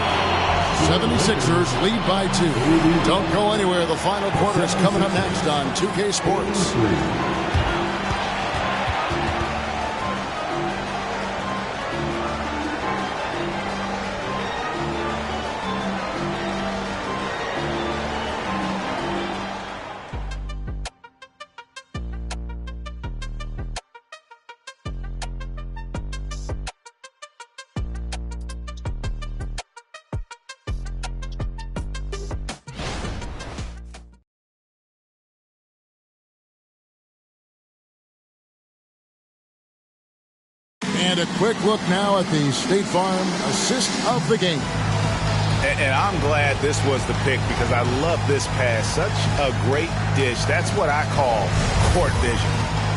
76ers lead by 2. Don't go anywhere. The final quarter is coming up next on 2K Sports. And a quick look now at the State Farm assist of the game. And I'm glad this was the pick because I love this pass. Such a great dish. That's what I call court vision.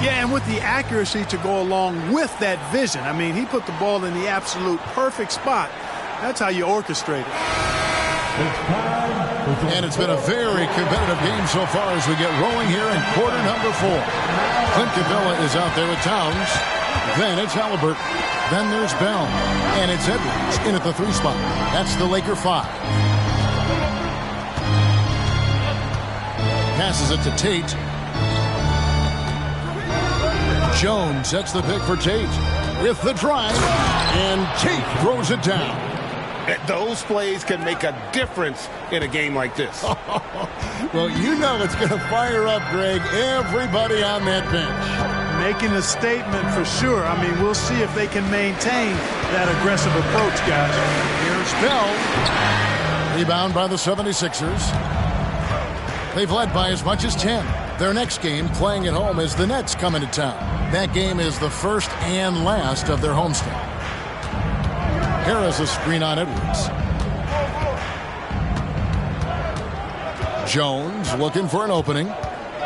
Yeah, and with the accuracy to go along with that vision. I mean, he put the ball in the absolute perfect spot. That's how you orchestrate it. And it's been a very competitive game so far as we get rolling here in quarter number 4. Clint Capella is out there with Towns. Then it's Halliburton. Then there's Bell. And it's Edwards in at the 3 spot. That's the Laker 5. Passes it to Tate. Jones sets the pick for Tate with the drive. And Tate throws it down. Those plays can make a difference in a game like this. Well, you know it's going to fire up, Greg, everybody on that bench. Making a statement for sure. I mean, we'll see if they can maintain that aggressive approach, guys. Here's Bell. Rebound by the 76ers. They've led by as much as 10. Their next game, playing at home, is the Nets coming to town. That game is the first and last of their homestand. Harris a screen on Edwards. Jones looking for an opening.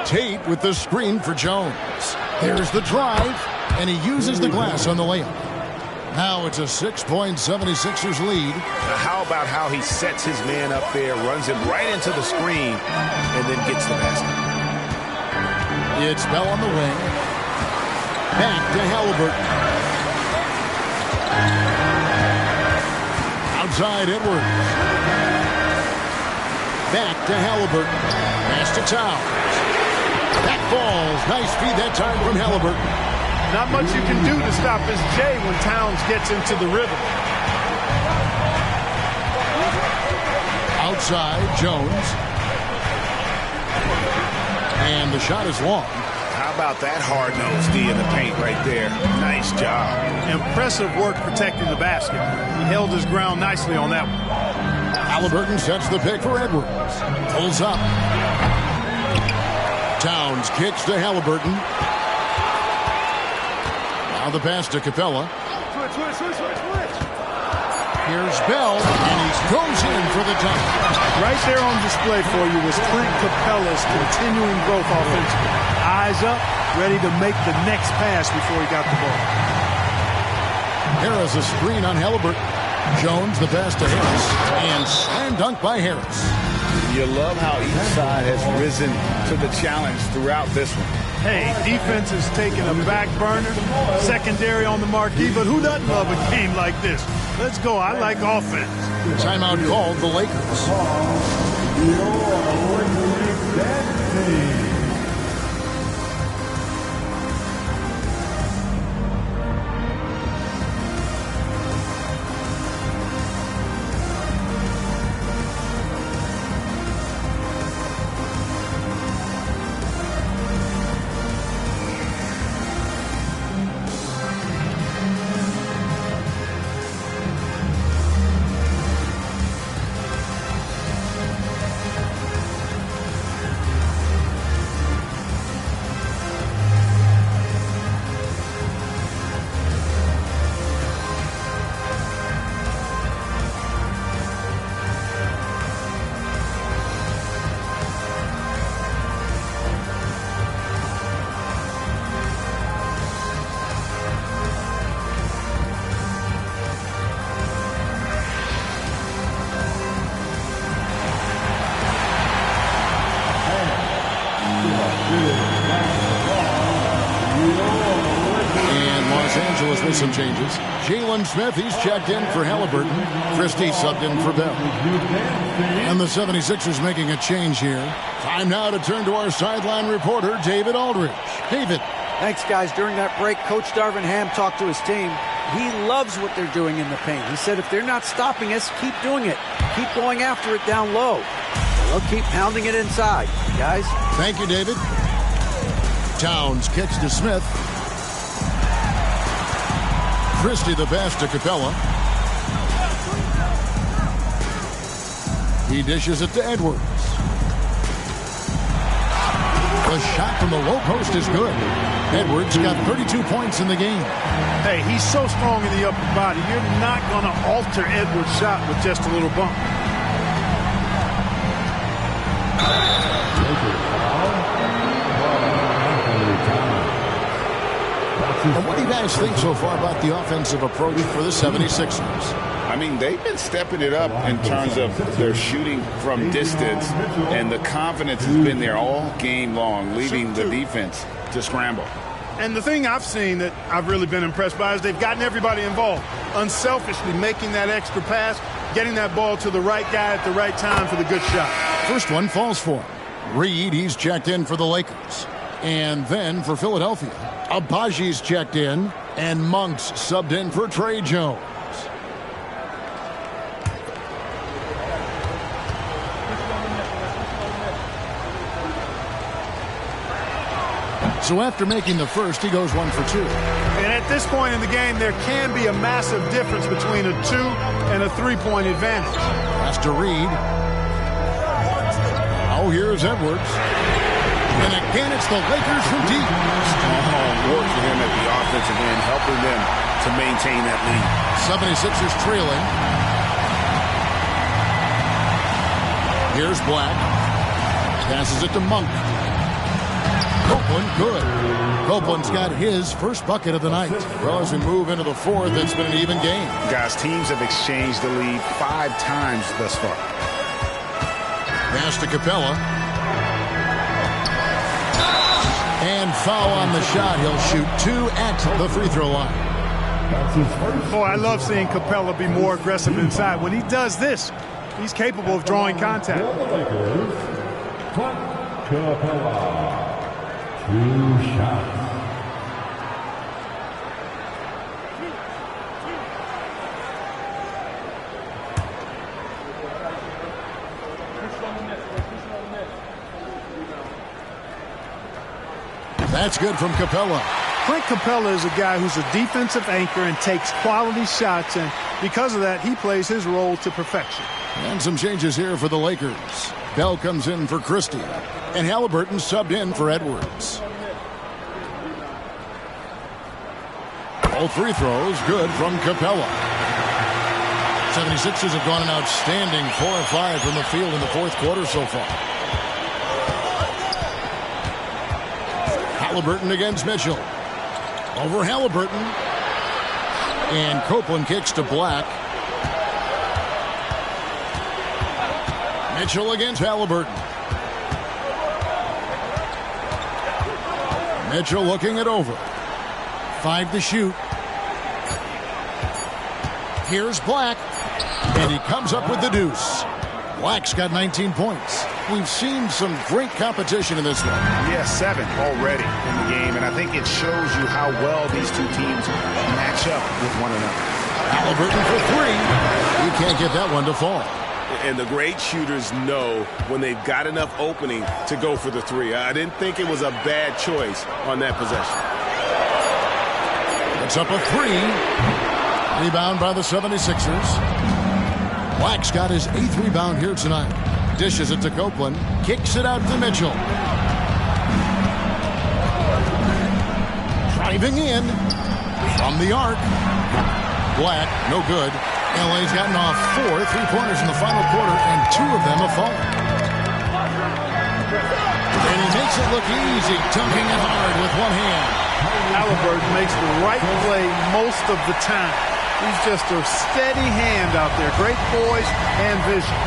Tate with the screen for Jones. There's the drive, and he uses the glass on the layup. Now it's a 6-point 76ers lead. Now how about how he sets his man up there, runs him right into the screen, and then gets the basket. It's Bell on the wing. Back to Halliburton. Outside Edwards. Back to Halliburton. Pass to Towns. That falls. Nice feed that time from Halliburton. Not much you can do to stop his J when Towns gets into the rhythm. Outside, Jones. And the shot is long. How about that hard-nosed D in the paint right there? Nice job. Impressive work protecting the basket. He held his ground nicely on that one. Halliburton sets the pick for Edwards. Pulls up. Towns kicks to Halliburton. Now the pass to Capella. Here's Bell, and he goes in for the tie. Right there on display for you was Clint Capella's continuing growth offensively. Eyes up, ready to make the next pass before he got the ball. Harris a screen on Halliburton. Jones the pass to Harris, and slam dunk by Harris. You love how each side has risen to the challenge throughout this one. Hey, defense is taking a back burner, secondary on the marquee, but who doesn't love a game like this? Let's go. I like offense. Timeout called the Lakers. Angeles with some changes. Jalen Smith, he's checked in for Halliburton. Christie subbed in for Bell. And the 76ers making a change here. Time now to turn to our sideline reporter, David Aldridge. David. Thanks, guys. During that break, Coach Darvin Ham talked to his team. He loves what they're doing in the paint. He said, if they're not stopping us, keep doing it. Keep going after it down low. They'll keep pounding it inside, guys. Thank you, David. Towns kicks to Smith. Christie the pass to Capella. He dishes it to Edwards. The shot from the low post is good. Edwards got 32 points in the game. Hey, he's so strong in the upper body. You're not going to alter Edwards' shot with just a little bump. And what do you guys think so far about the offensive approach for the 76ers? I mean, they've been stepping it up in terms of their shooting from distance, and the confidence has been there all game long, leaving the defense to scramble. And the thing I've seen that I've really been impressed by is they've gotten everybody involved, unselfishly making that extra pass, getting that ball to the right guy at the right time for the good shot. First one falls for him. Reed, he's checked in for the Lakers. And then for Philadelphia, Abaji's checked in, and Monk's subbed in for Trey Jones. So after making the first, he goes 1 for 2. And at this point in the game, there can be a massive difference between a 2 and a 3-point advantage. Has to Reed. Now here's Edwards. And again, it's the Lakers from deep. Strong work for him at the offensive end, helping them to maintain that lead. 76ers trailing. Here's Black. Passes it to Monk. Copeland, good. Copeland's got his first bucket of the night. Well, as we move into the fourth, it's been an even game. Guys, teams have exchanged the lead 5 times thus far. Pass to Capella. And foul on the shot. He'll shoot 2 at the free throw line. Boy, I love seeing Capella be more aggressive inside. When he does this, he's capable of drawing contact. Capella. 2 shots. That's good from Capella. Clint Capella is a guy who's a defensive anchor and takes quality shots, and because of that, he plays his role to perfection. And some changes here for the Lakers. Bell comes in for Christie, and Halliburton subbed in for Edwards. All free throws good from Capella. 76ers have gone an outstanding 4 of 5 from the field in the fourth quarter so far. Halliburton against Mitchell. Over Halliburton. And Copeland kicks to Black. Mitchell against Halliburton. Mitchell looking it over. 5 to shoot. Here's Black. And he comes up with the deuce. Black's got 19 points. We've seen some great competition in this one. Yeah, 7 already in the game, and I think it shows you how well these two teams match up with one another. Halliburton for 3. You can't get that one to fall. And the great shooters know when they've got enough opening to go for the 3. I didn't think it was a bad choice on that possession. It's up a 3. Rebound by the 76ers. Black's got his 8th rebound here tonight. Dishes it to Copeland. Kicks it out to Mitchell. Driving in. From the arc. Black, no good. LA's gotten off 4 3-pointers in the final quarter, and 2 of them have fallen. And he makes it look easy, dunking it hard with one hand. Halliburton makes the right play most of the time. He's just a steady hand out there. Great poise and vision.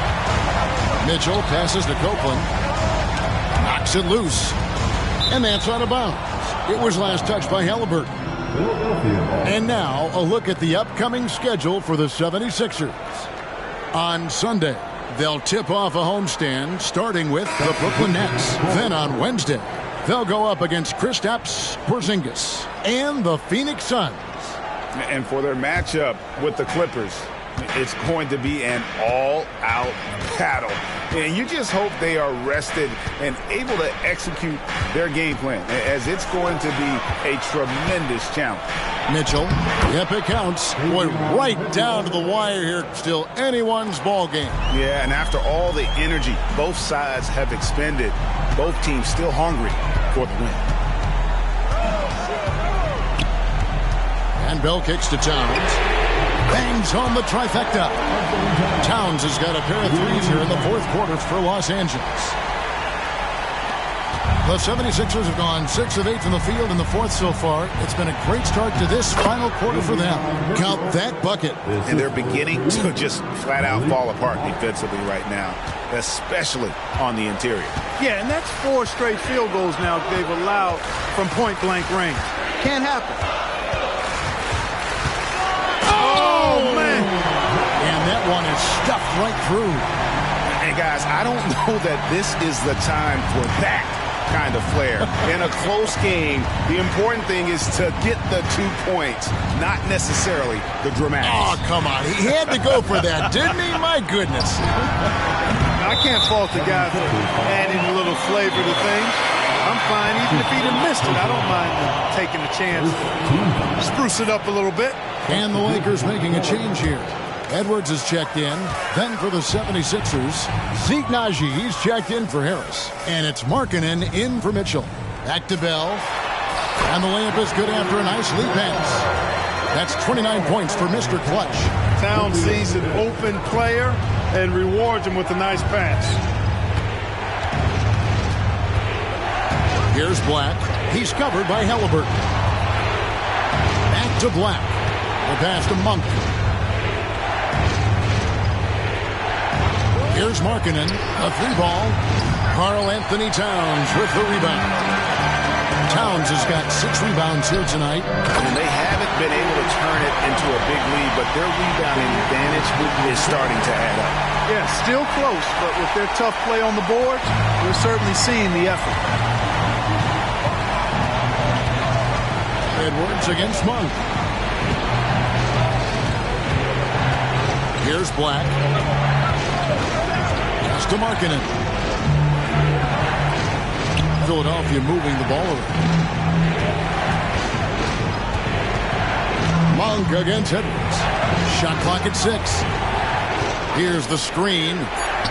Mitchell passes to Copeland. Knocks it loose. And that's out of bounds. It was last touched by Halliburton. And now, a look at the upcoming schedule for the 76ers. On Sunday, they'll tip off a homestand, starting with the Brooklyn Nets. Then on Wednesday, they'll go up against Kristaps Porzingis and the Phoenix Suns. And for their matchup with the Clippers, it's going to be an all-out battle. And you just hope they are rested and able to execute their game plan, as it's going to be a tremendous challenge. Mitchell, yep, it counts. Boy, right down to the wire here. Still anyone's ball game. Yeah, and after all the energy both sides have expended, both teams still hungry for the win. And Bell kicks to Towns. Bangs home the trifecta. Towns has got a pair of threes here in the fourth quarter for Los Angeles. The 76ers have gone 6 of 8 from the field in the fourth so far. It's been a great start to this final quarter for them. Count that bucket. And they're beginning to just flat out fall apart defensively right now, especially on the interior. Yeah, and that's 4 straight field goals now they've allowed from point-blank range. Can't happen. Oh, man. And that one is stuffed right through. And, guys, I don't know that this is the time for that kind of flair. In a close game, the important thing is to get the 2 points, not necessarily the dramatics. Oh, come on. He had to go for that, didn't he? My goodness. I can't fault the guy for adding a little flavor to things. I'm fine. Even if he'd have missed it, I don't mind taking a chance to spruce it up a little bit. And the Lakers making a change here. Edwards is checked in. Then for the 76ers, Zeke Naji, he's checked in for Harris. And it's Markkanen in for Mitchell. Back to Bell. And the layup is good after a nice lead pass. That's 29 points for Mr. Clutch. Towns sees an open player and rewards him with a nice pass. Here's Black. He's covered by Halliburton. Back to Black. The pass to Monk. Here's Markkanen, a 3-ball. Karl Anthony Towns with the rebound. Towns has got 6 rebounds here tonight. And they haven't been able to turn it into a big lead, but their rebounding advantage is starting to add up. Yeah, still close, but with their tough play on the board, we're certainly seeing the effort. Edwards against Monk. Here's Black. To Markkanen. Philadelphia moving the ball around. Monk against Edwards. Shot clock at 6. Here's the screen.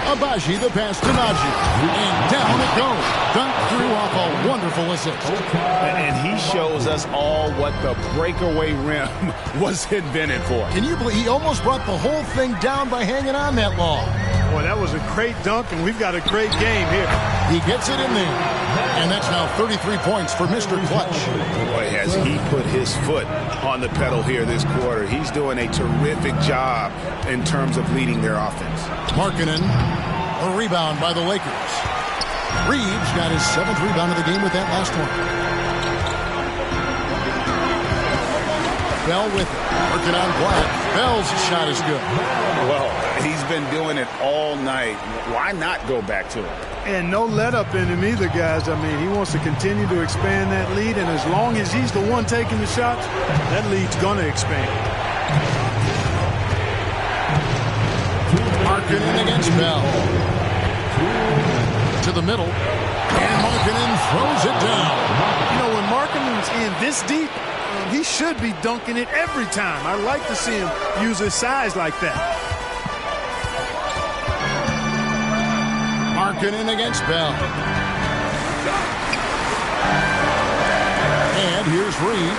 Abaji, the pass to Naji. And down it goes. Dunk through off a wonderful assist. And he shows us all what the breakaway rim was invented for. Can you believe he almost brought the whole thing down by hanging on that long? Boy, that was a great dunk, and we've got a great game here. He gets it in there. And that's now 33 points for Mr. Clutch. Boy, has he put his foot on the pedal here this quarter. He's doing a terrific job in terms of leading their offense. Markkanen, a rebound by the Lakers. Reeves got his 7th rebound of the game with that last one. Bell with it. Working on Black. Bell's shot is good. Well, he's been doing it all night. Why not go back to him? And no let-up in him either, guys. I mean, he wants to continue to expand that lead, and as long as he's the one taking the shots, that lead's going to expand. Markkanen against Bell. To the middle. And Markkanen throws it down. You know, when Markkanen's in this deep, he should be dunking it every time. I like to see him use his size like that. Markkanen against Bell. And here's Reed.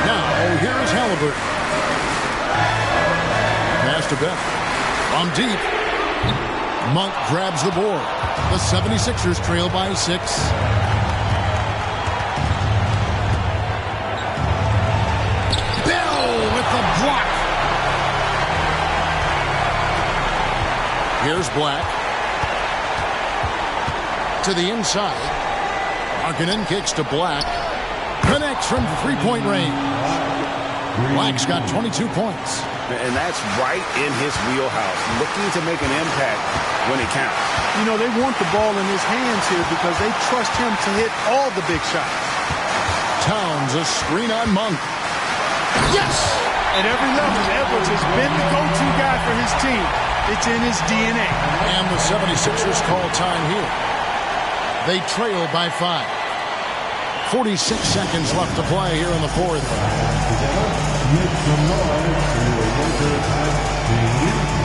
Now, here's Halliburton. Pass to Bell. On deep. Monk grabs the board. The 76ers trail by 6. Block. Here's Black. To the inside. Markkanen kicks to Black. Connects from three-point range. Black's got 22 points. And that's right in his wheelhouse, looking to make an impact when it counts. You know, they want the ball in his hands here because they trust him to hit all the big shots. Towns, a screen on Monk. Yes! At every level, Edwards has been the go-to guy for his team. It's in his DNA. And the 76ers call time here. They trail by 5. 46 seconds left to play here in the fourth. Make some noise for your Lakers and the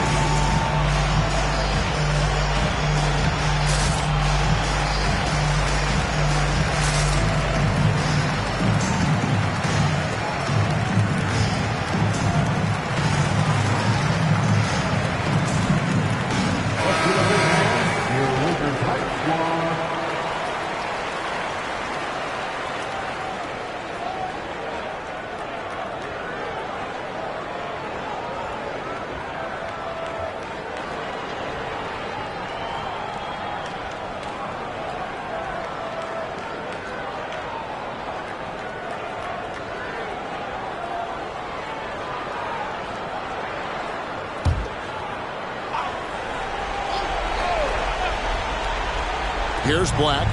Here's Black.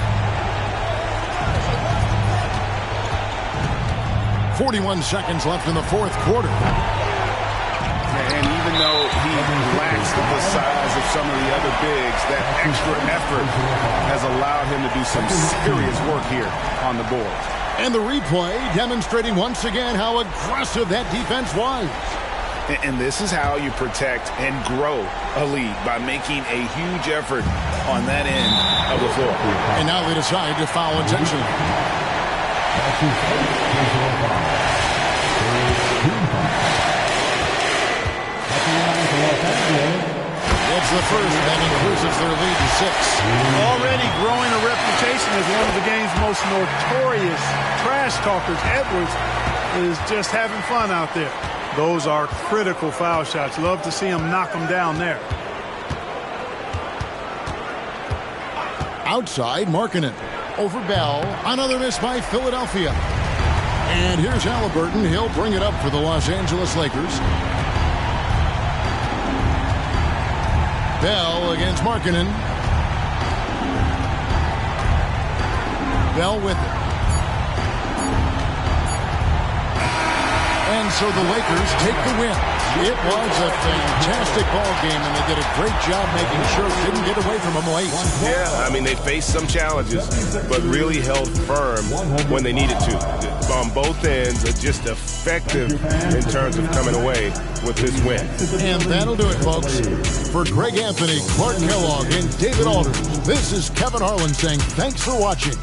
41 seconds left in the fourth quarter. And even though he lacks the size of some of the other bigs, that extra effort has allowed him to do some serious work here on the board. And the replay demonstrating once again how aggressive that defense was. And this is how you protect and grow a lead, by making a huge effort on that end of the floor. And now they decide to foul intentionally. It's the first that increases their lead to 6. Already growing a reputation as one of the game's most notorious trash talkers, Edwards is just having fun out there. Those are critical foul shots. Love to see him knock them down there. Outside, Markkanen. Over Bell. Another miss by Philadelphia. And here's Halliburton. He'll bring it up for the Los Angeles Lakers. Bell against Markkanen. Bell with it. And so the Lakers take the win. It was a fantastic ball game, and they did a great job making sure it didn't get away from them late. Yeah, I mean, they faced some challenges, but really held firm when they needed to. On both ends, are just effective in terms of coming away with this win. And that'll do it, folks. For Greg Anthony, Clark Kellogg, and David Alders, this is Kevin Harlan saying thanks for watching.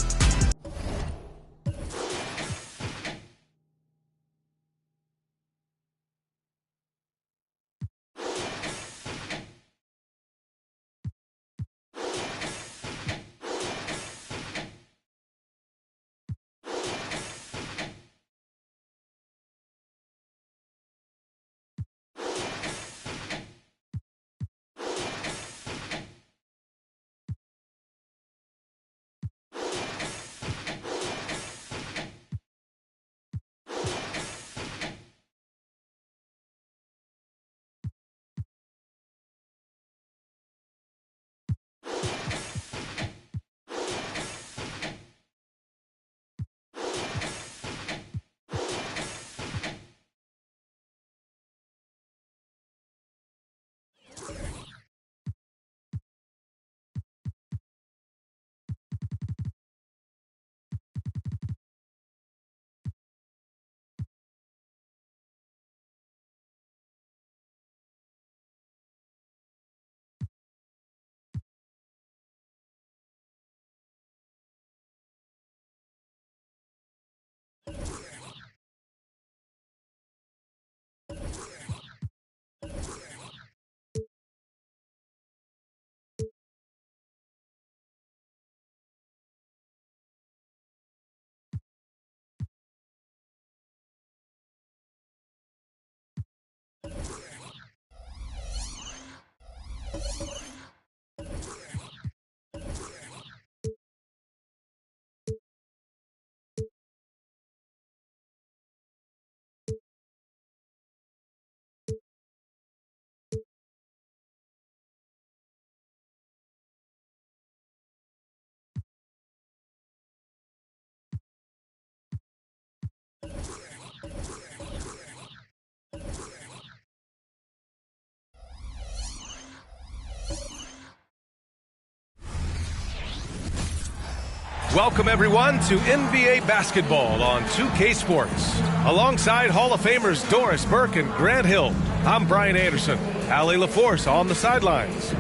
Welcome, everyone, to NBA basketball on 2K Sports. Alongside Hall of Famers Doris Burke and Grant Hill, I'm Brian Anderson. Allie LaForce on the sidelines.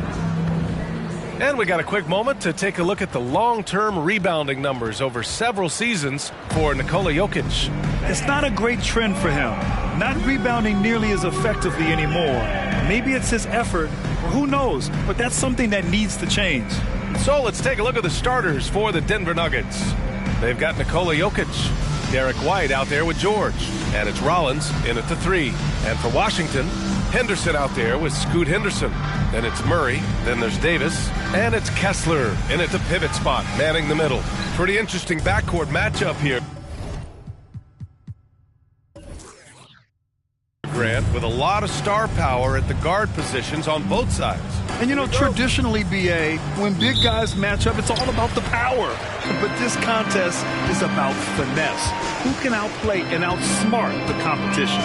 And we got a quick moment to take a look at the long-term rebounding numbers over several seasons for Nikola Jokic. It's not a great trend for him. Not rebounding nearly as effectively anymore. Maybe it's his effort, or who knows, but that's something that needs to change. So let's take a look at the starters for the Denver Nuggets. They've got Nikola Jokic, Derek White out there with George, and it's Rollins in at the 3. And for Washington, Henderson out there with Scoot Henderson. Then it's Murray, then there's Davis, and it's Kessler in at the pivot spot, manning the middle. Pretty interesting backcourt matchup here. Grant, with a lot of star power at the guard positions on both sides. And you know, traditionally, BA, when big guys match up, it's all about the power. But this contest is about finesse. Who can outplay and outsmart the competition?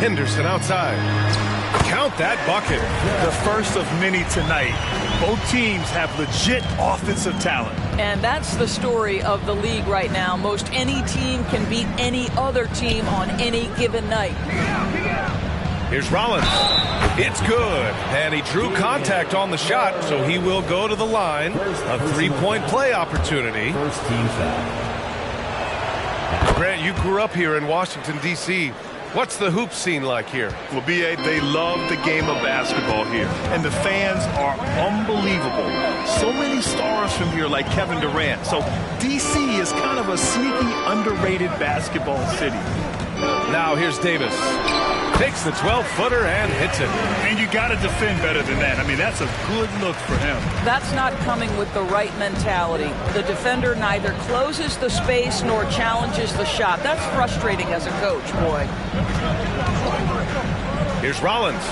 Henderson outside. Count that bucket. The first of many tonight. Both teams have legit offensive talent. And that's the story of the league right now. Most any team can beat any other team on any given night. Here's Rollins. It's good. And he drew contact on the shot, so he will go to the line. A three-point play opportunity. First team foul. Grant, you grew up here in Washington, D.C. What's the hoop scene like here? Well, B.A., they love the game of basketball here, and the fans are unbelievable. So many stars from here, like Kevin Durant. So D.C. is kind of a sneaky, underrated basketball city. Now here's Davis. Takes the 12-footer and hits it. And you got to defend better than that. I mean, that's a good look for him. That's not coming with the right mentality. The defender neither closes the space nor challenges the shot. That's frustrating as a coach, boy. Here's Rollins.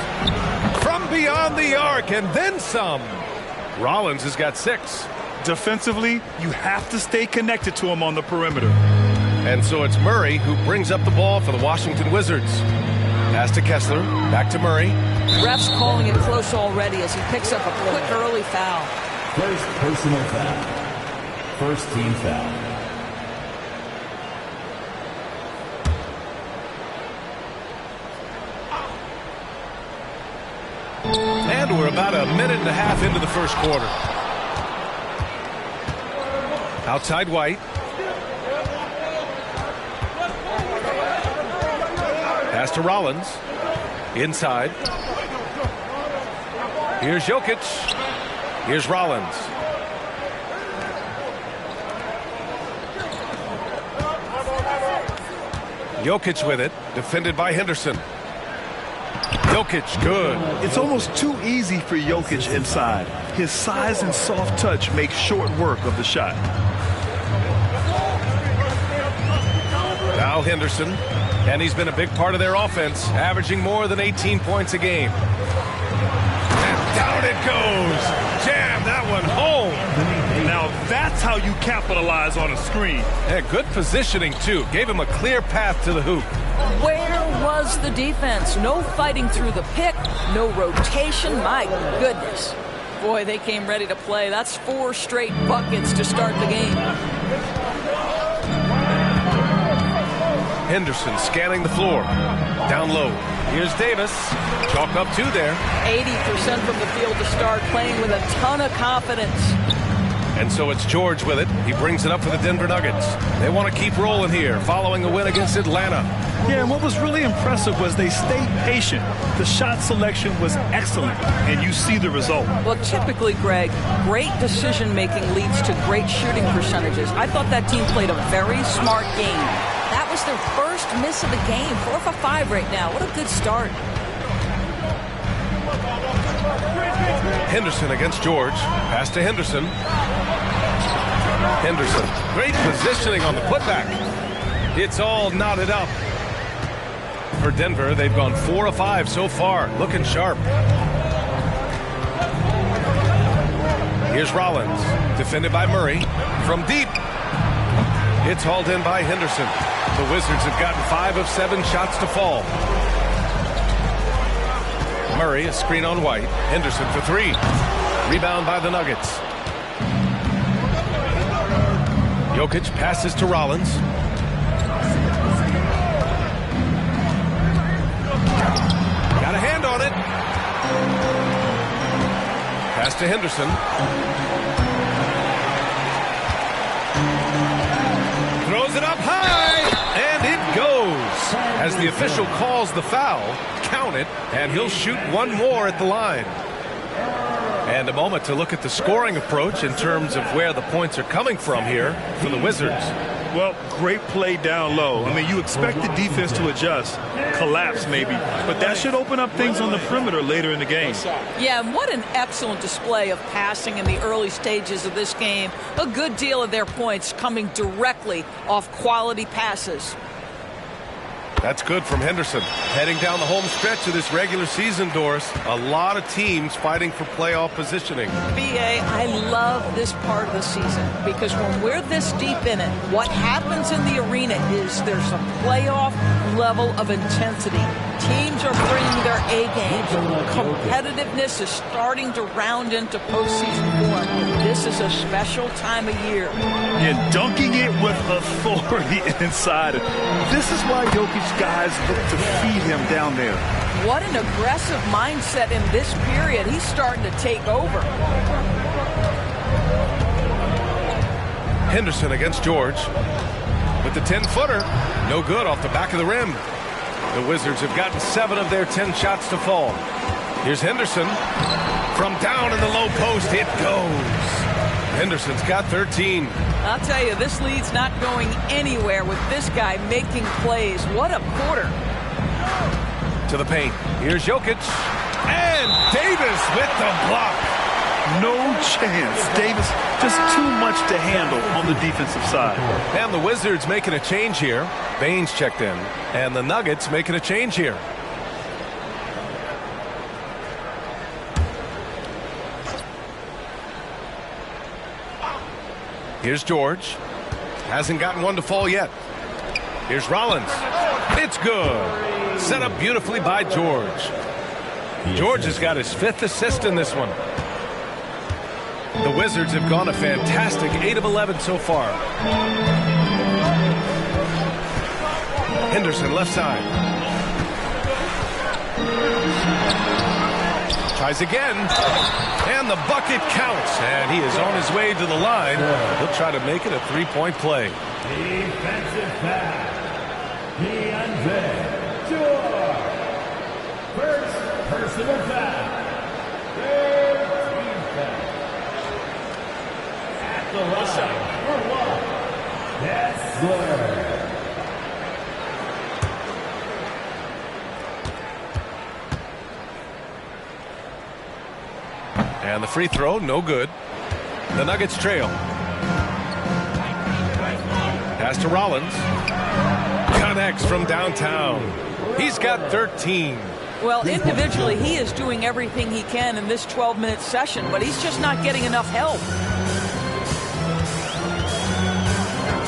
From beyond the arc and then some. Rollins has got 6. Defensively, you have to stay connected to him on the perimeter. And so it's Murray who brings up the ball for the Washington Wizards. Pass to Kessler, back to Murray. Ref's calling it close already as he picks up a quick early foul. First personal foul. First team foul. And we're about a minute and a half into the first quarter. Outside White. Pass to Rollins. Inside. Here's Jokic. Here's Rollins. Jokic with it. Defended by Henderson. Jokic, good. It's almost too easy for Jokic inside. His size and soft touch make short work of the shot. Now Henderson. And he's been a big part of their offense, averaging more than 18 points a game. And down it goes. Jam that one home. Now that's how you capitalize on a screen. Yeah, good positioning, too. Gave him a clear path to the hoop. Where was the defense? No fighting through the pick, no rotation. My goodness. Boy, they came ready to play. That's 4 straight buckets to start the game. Henderson scanning the floor. Down low. Here's Davis. Chalk up 2 there. 80% from the field to start, playing with a ton of confidence. And so it's George with it. He brings it up for the Denver Nuggets. They want to keep rolling here, following a win against Atlanta. Yeah, and what was really impressive was they stayed patient. The shot selection was excellent, and you see the result. Well, typically, Greg, great decision-making leads to great shooting percentages. I thought that team played a very smart game. That was their first miss of the game. 4 for 5 right now. What a good start. Henderson against George. Pass to Henderson. Henderson. Great positioning on the putback. It's all knotted up. For Denver, they've gone 4 of 5 so far. Looking sharp. Here's Rollins. Defended by Murray. From deep. It's hauled in by Henderson. The Wizards have gotten 5 of 7 shots to fall. Murray, a screen on White. Henderson for 3. Rebound by the Nuggets. Jokic passes to Rollins. Got a hand on it. Pass to Henderson. Throws it up high, and it goes. As the official calls the foul, count it, and he'll shoot one more at the line. And a moment to look at the scoring approach in terms of where the points are coming from here for the Wizards. Well, great play down low. I mean, you expect the defense to adjust, collapse maybe, but that should open up things on the perimeter later in the game. Yeah, and what an excellent display of passing in the early stages of this game. A good deal of their points coming directly off quality passes. That's good from Henderson. Heading down the home stretch of this regular season, Doris. A lot of teams fighting for playoff positioning. B.A., I love this part of the season because when we're this deep in it, what happens in the arena is there's a playoff level of intensity. Teams are bringing their A games. Competitiveness is starting to round into postseason form. This is a special time of year. And dunking it with authority inside. This is why Jokic guys look to feed him down there. What an aggressive mindset in this period. He's starting to take over. Henderson against George. With the 10-footer. No good off the back of the rim. The Wizards have gotten 7 of their 10 shots to fall. Here's Henderson. From down in the low post, it goes. Henderson's got 13. I'll tell you, this lead's not going anywhere with this guy making plays. What a quarter. To the paint. Here's Jokic. And Davis with the block. No chance. Davis just too much to handle on the defensive side. And the Wizards making a change here. Baines checked in. And the Nuggets making a change here. Here's George. Hasn't gotten one to fall yet. Here's Rollins. It's good. Set up beautifully by George. George has got his 5th assist in this one. The Wizards have gone a fantastic 8 of 11 so far. Henderson left side. Tries again. And the bucket counts. And he is on his way to the line. He'll try to make it a 3-point play. Defensive foul. DeAndre Jordan. First personal foul. Third team foul. At the line for one. Kessler. And the free throw, no good. The Nuggets trail. Pass to Rollins. Connects from downtown. He's got 13. Well, individually, he is doing everything he can in this 12-minute session, but he's just not getting enough help.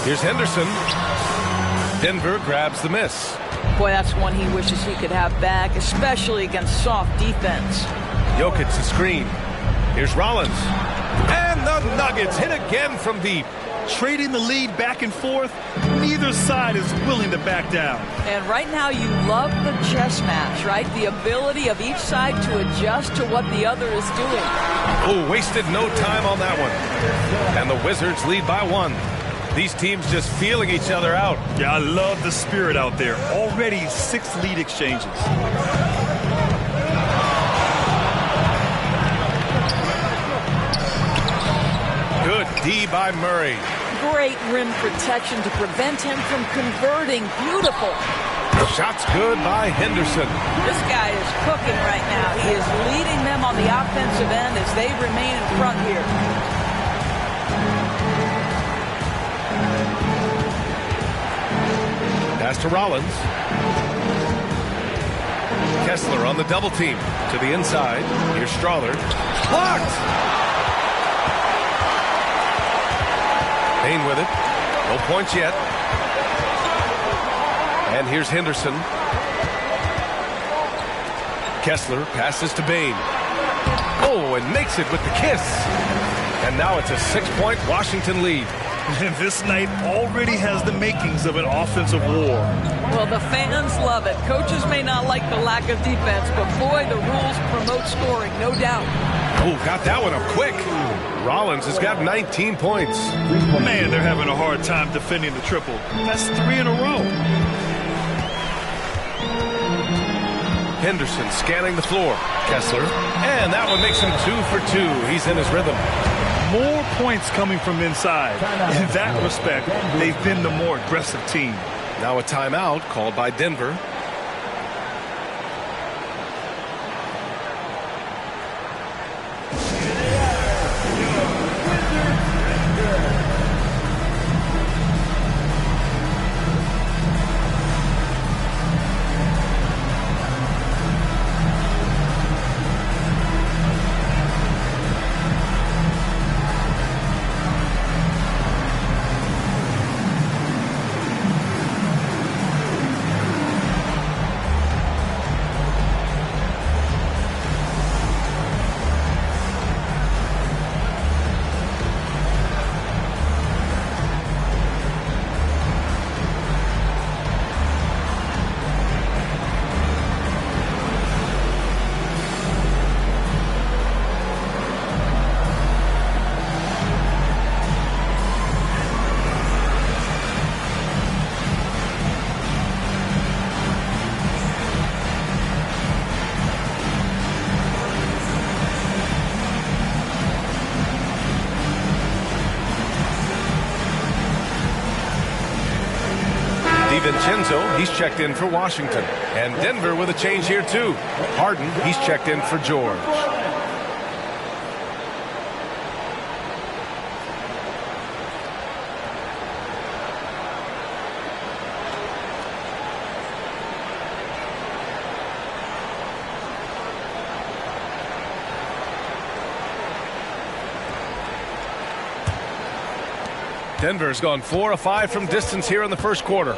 Here's Henderson. Denver grabs the miss. Boy, that's one he wishes he could have back, especially against soft defense. Jokic the screen. Here's Rollins. And the Nuggets hit again from deep. Trading the lead back and forth, neither side is willing to back down. And right now you love the chess match, right? The ability of each side to adjust to what the other is doing. Oh, wasted no time on that one. And the Wizards lead by 1. These teams just feeling each other out. Yeah, I love the spirit out there. Already 6 lead exchanges. Good D by Murray. Great rim protection to prevent him from converting. Beautiful. Shot's good by Henderson. This guy is cooking right now. He is leading them on the offensive end as they remain in front here. Pass to Rollins. Kessler on the double team. To the inside. Here's Strawler. Blocked! Bain with it. No points yet. And here's Henderson. Kessler passes to Bain. Oh, and makes it with the kiss. And now it's a 6-point Washington lead. And this night already has the makings of an offensive war. Well, the fans love it. Coaches may not like the lack of defense, but boy, the rules promote scoring, no doubt. Oh, got that one up quick. Rollins has got 19 points. Man, they're having a hard time defending the triple. That's 3 in a row. Henderson scanning the floor. Kessler. And that one makes him 2 for 2. He's in his rhythm. More points coming from inside. In that respect, they've been the more aggressive team. Now a timeout called by Denver. DiVincenzo, he's checked in for Washington. And Denver with a change here, too. Harden, he's checked in for George. Denver's gone 4 of 5 from distance here in the first quarter.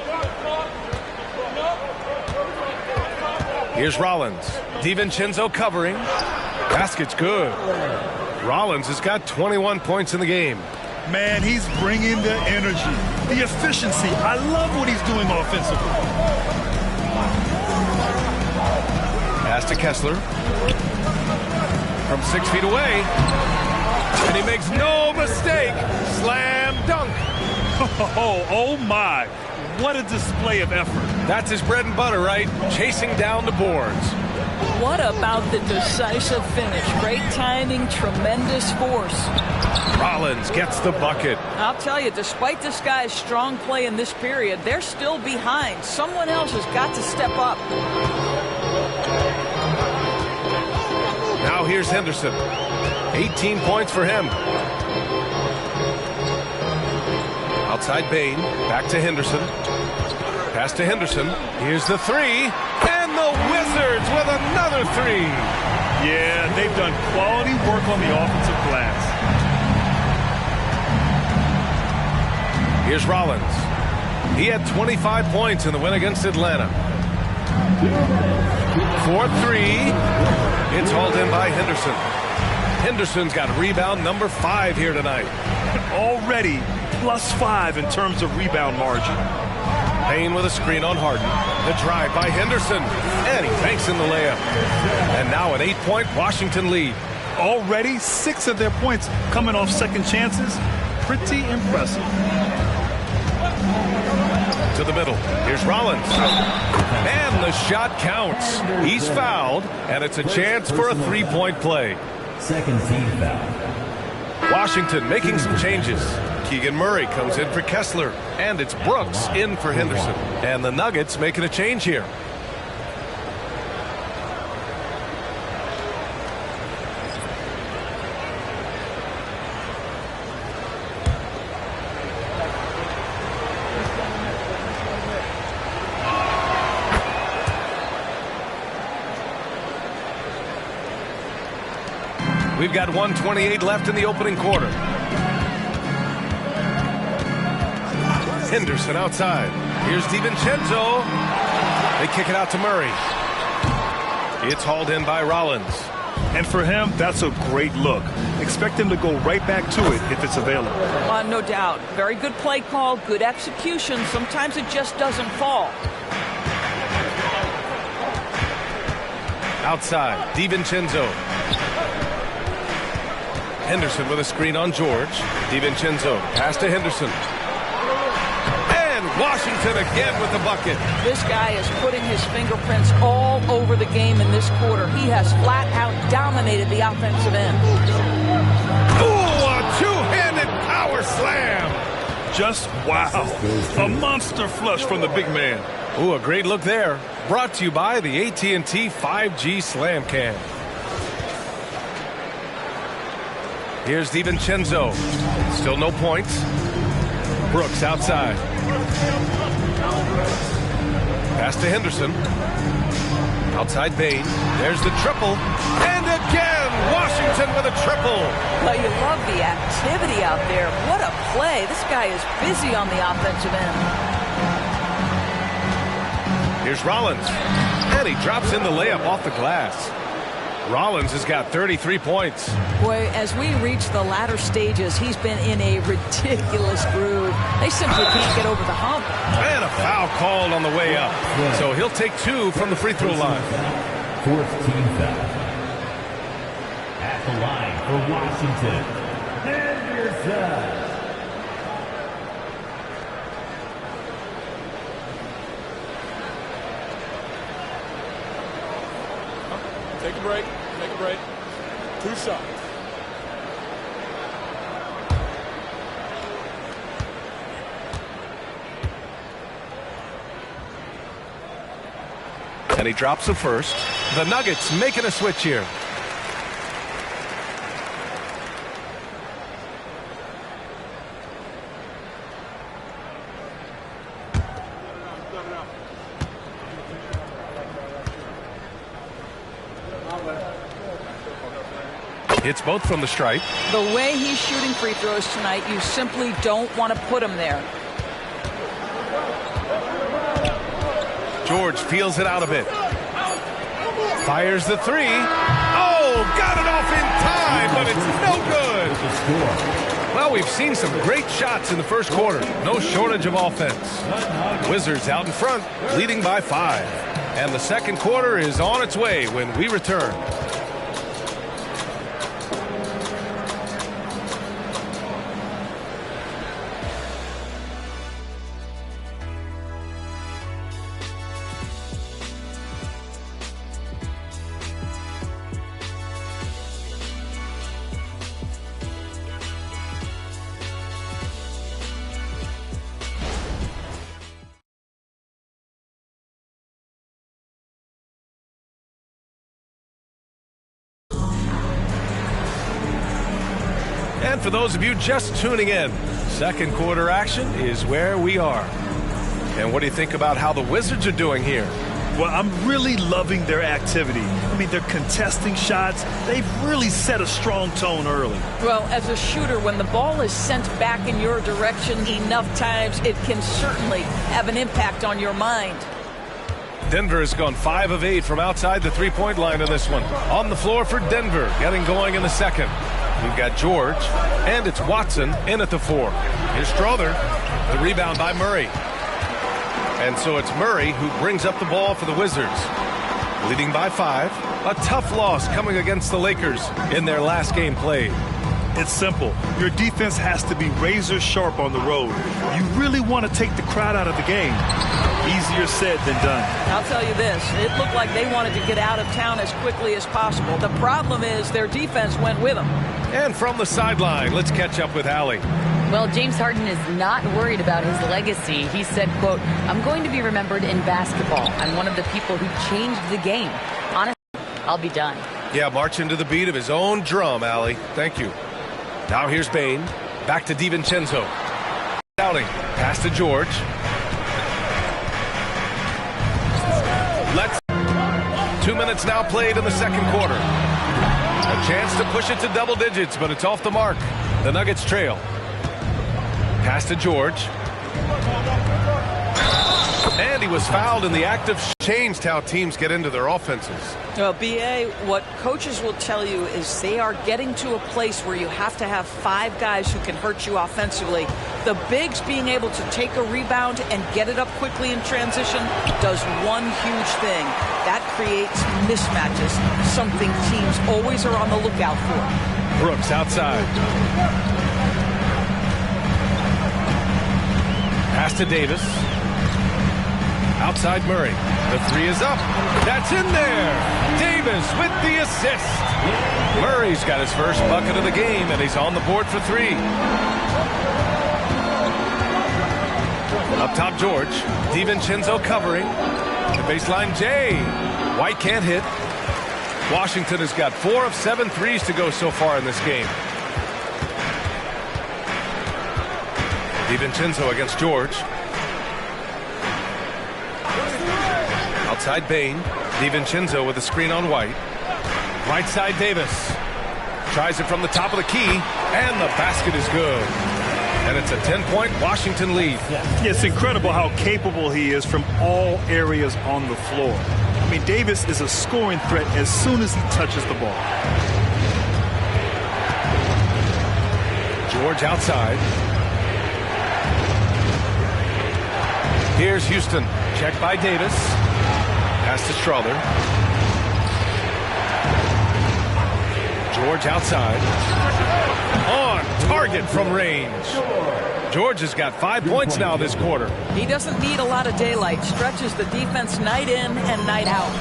Here's Rollins. DiVincenzo covering. Basket's good. Rollins has got 21 points in the game. Man, he's bringing the energy, the efficiency. I love what he's doing offensively. Pass to Kessler. From 6 feet away. And he makes no mistake. Slam dunk. Oh my. What a display of effort. That's his bread and butter, right? Chasing down the boards. What about the decisive finish? Great timing, tremendous force. Rollins gets the bucket. I'll tell you, despite this guy's strong play in this period, they're still behind. Someone else has got to step up. Now here's Henderson. 18 points for him. Outside Bain. Back to Henderson. Pass to Henderson. Here's the three. And the Wizards with another three. Yeah, they've done quality work on the offensive glass. Here's Rollins. He had 25 points in the win against Atlanta. 4-3. It's hauled in by Henderson. Henderson's got rebound number 5 here tonight. Already +5 in terms of rebound margin. Bain with a screen on Harden. The drive by Henderson. And he banks in the layup. And now an 8-point Washington lead. Already 6 of their points coming off second chances. Pretty impressive. To the middle. Here's Rollins. And the shot counts. He's fouled. And it's a chance for a 3-point play. Second team foul. Washington making some changes. Keegan Murray comes in for Kessler. And it's Brooks in for Henderson. And the Nuggets making a change here. We've got 1:28 left in the opening quarter. Henderson outside. Here's DiVincenzo. They kick it out to Murray. It's hauled in by Rollins. And for him, that's a great look. expect them to go right back to it if it's available. No doubt. Very good play call, good execution. Sometimes it just doesn't fall. Outside, DiVincenzo. Henderson with a screen on George. DiVincenzo, pass to Henderson. And Washington again with the bucket. This guy is putting his fingerprints all over the game in this quarter. He has flat out dominated the offensive end. Ooh, a two-handed power slam. Just wow. A monster flush from the big man. Ooh, a great look there. Brought to you by the AT&T 5G Slam Cam. Here's DiVincenzo. Still no points. Brooks outside. Pass to Henderson. Outside Bain. There's the triple. And again, Washington with a triple. Well, you love the activity out there. What a play. This guy is busy on the offensive end. Here's Rollins. And he drops in the layup off the glass. Rollins has got 33 points. Boy, as we reach the latter stages, he's been in a ridiculous groove. They simply can't get over the hump. And a foul called on the way up. So he'll take 2 from the free throw line. Fourth team foul. At the line for Washington, Henderson. Take a break. Take a break. 2 shots. And he drops the first. The Nuggets making a switch here. Hits both from the stripe. The way he's shooting free throws tonight, you simply don't want to put him there. George feels it out a bit. Fires the 3. Oh, got it off in time, but it's no good. Well, we've seen some great shots in the first quarter. No shortage of offense. Wizards out in front, leading by 5. And the second quarter is on its way when we return. And for those of you just tuning in, second quarter action is where we are. And what do you think about how the Wizards are doing here? Well, I'm really loving their activity. I mean, they're contesting shots. They've really set a strong tone early. Well, as a shooter, when the ball is sent back in your direction enough times, it can certainly have an impact on your mind. Denver has gone 5 of 8 from outside the three-point line in this one. On the floor for Denver, getting going in the second. We've got George, and it's Watson in at the 4. Here's Strother, the rebound by Murray. And so it's Murray who brings up the ball for the Wizards. Leading by 5, a tough loss coming against the Lakers in their last game played. It's simple. Your defense has to be razor sharp on the road. You really want to take the crowd out of the game. Easier said than done. I'll tell you this, it looked like they wanted to get out of town as quickly as possible. The problem is their defense went with them. And from the sideline, let's catch up with Allie. Well, James Harden is not worried about his legacy. He said, quote, "I'm going to be remembered in basketball. I'm one of the people who changed the game. Honestly, I'll be done." Yeah, marching to the beat of his own drum, Allie. Thank you. Now here's Bain. Back to DiVincenzo. Downing. Pass to George. Let's 2 minutes now played in the second quarter. A chance to push it to double digits, but it's off the mark. The Nuggets trail. Pass to George. And he was fouled in the act of changed how teams get into their offenses. Well, BA, what coaches will tell you is they are getting to a place where you have to have 5 guys who can hurt you offensively. The bigs being able to take a rebound and get it up quickly in transition does one huge thing. That creates mismatches, something teams always are on the lookout for. Brooks outside. Pass to Davis. Outside Murray. The 3 is up. That's in there. Davis with the assist. Murray's got his first bucket of the game, and he's on the board for 3. Up top, George. DiVincenzo covering. The baseline, Jay. White can't hit. Washington has got 4 of 7 threes to go so far in this game. DiVincenzo against George. Outside Bain. DiVincenzo with a screen on White. Right side Davis. Tries it from the top of the key, and the basket is good. And it's a 10-point Washington lead. Yeah, it's incredible how capable he is from all areas on the floor. I mean, Davis is a scoring threat as soon as he touches the ball. George outside. Here's Houston. Checked by Davis. Pass to Strother. George outside. On target from range. George has got 5 points now this quarter. He doesn't need a lot of daylight. Stretches the defense night in and night out.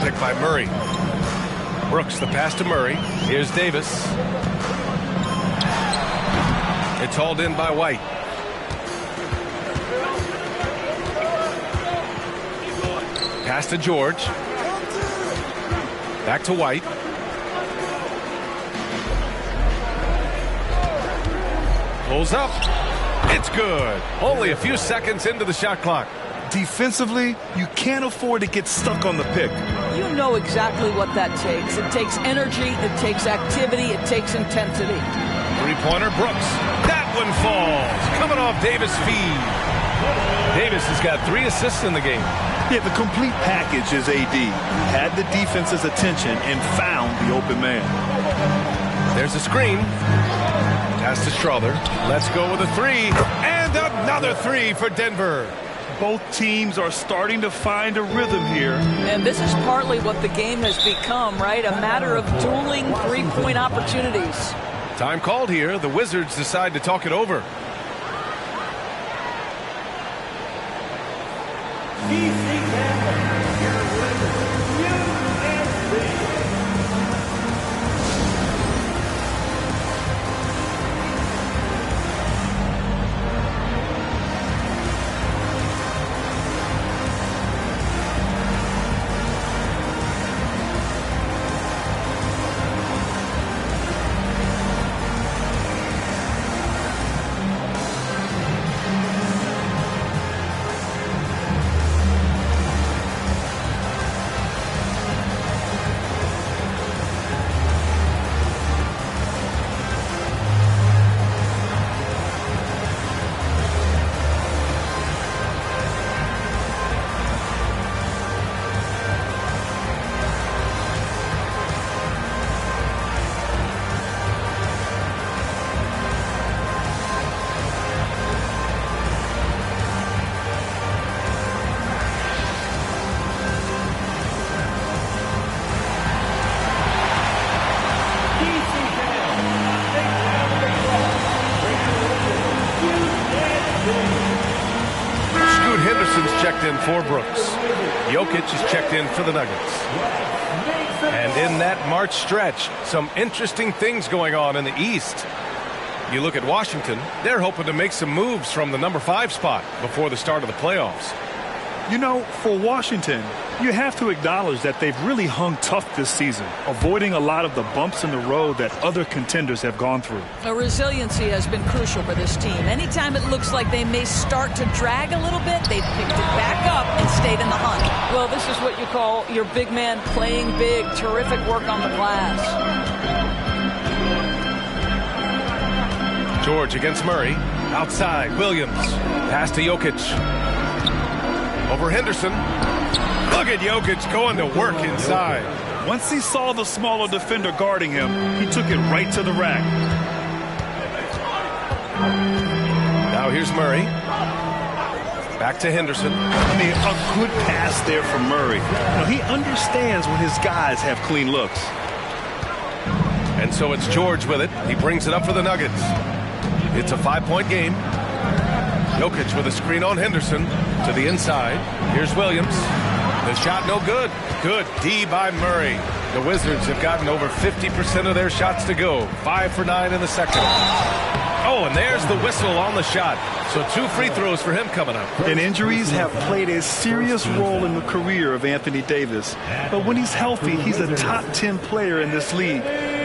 Picked by Murray. Brooks, the pass to Murray. Here's Davis. It's hauled in by White. Pass to George. Back to White. Pulls up. It's good. Only a few seconds into the shot clock. Defensively, you can't afford to get stuck on the pick. You know exactly what that takes. It takes energy, it takes activity, it takes intensity. Three-pointer, Brooks. That one falls. Coming off Davis' feed. Davis has got 3 assists in the game. Yeah, the complete package is AD. Had the defense's attention and found the open man. There's a screen. Pass to Strother. Let's go with a 3. And another 3 for Denver. Both teams are starting to find a rhythm here. And this is partly what the game has become, right? A matter of dueling 3-point opportunities. Time called here. The Wizards decide to talk it over. Checked in for Brooks. Jokic is checked in for the Nuggets. And in that March stretch, some interesting things going on in the East. You look at Washington, they're hoping to make some moves from the number 5 spot before the start of the playoffs. You know, for Washington, you have to acknowledge that they've really hung tough this season, avoiding a lot of the bumps in the road that other contenders have gone through. The resiliency has been crucial for this team. Anytime it looks like they may start to drag a little bit, they've picked it back up and stayed in the hunt. Well, this is what you call your big man playing big. Terrific work on the glass. George against Murray. Outside, Williams. Pass to Jokic. Over Henderson. Look at Jokic going to work inside. Once he saw the smaller defender guarding him, he took it right to the rack. Now here's Murray. Back to Henderson. I mean, a good pass there from Murray. Now, he understands when his guys have clean looks. And so it's George with it. He brings it up for the Nuggets. It's a 5-point game. Jokic with a screen on Henderson to the inside. Here's Williams. The shot no good. Good D by Murray. The Wizards have gotten over 50% of their shots to go. 5 for 9 in the second. Oh, and there's the whistle on the shot. So 2 free throws for him coming up. And injuries have played a serious role in the career of Anthony Davis. But when he's healthy, he's a top 10 player in this league.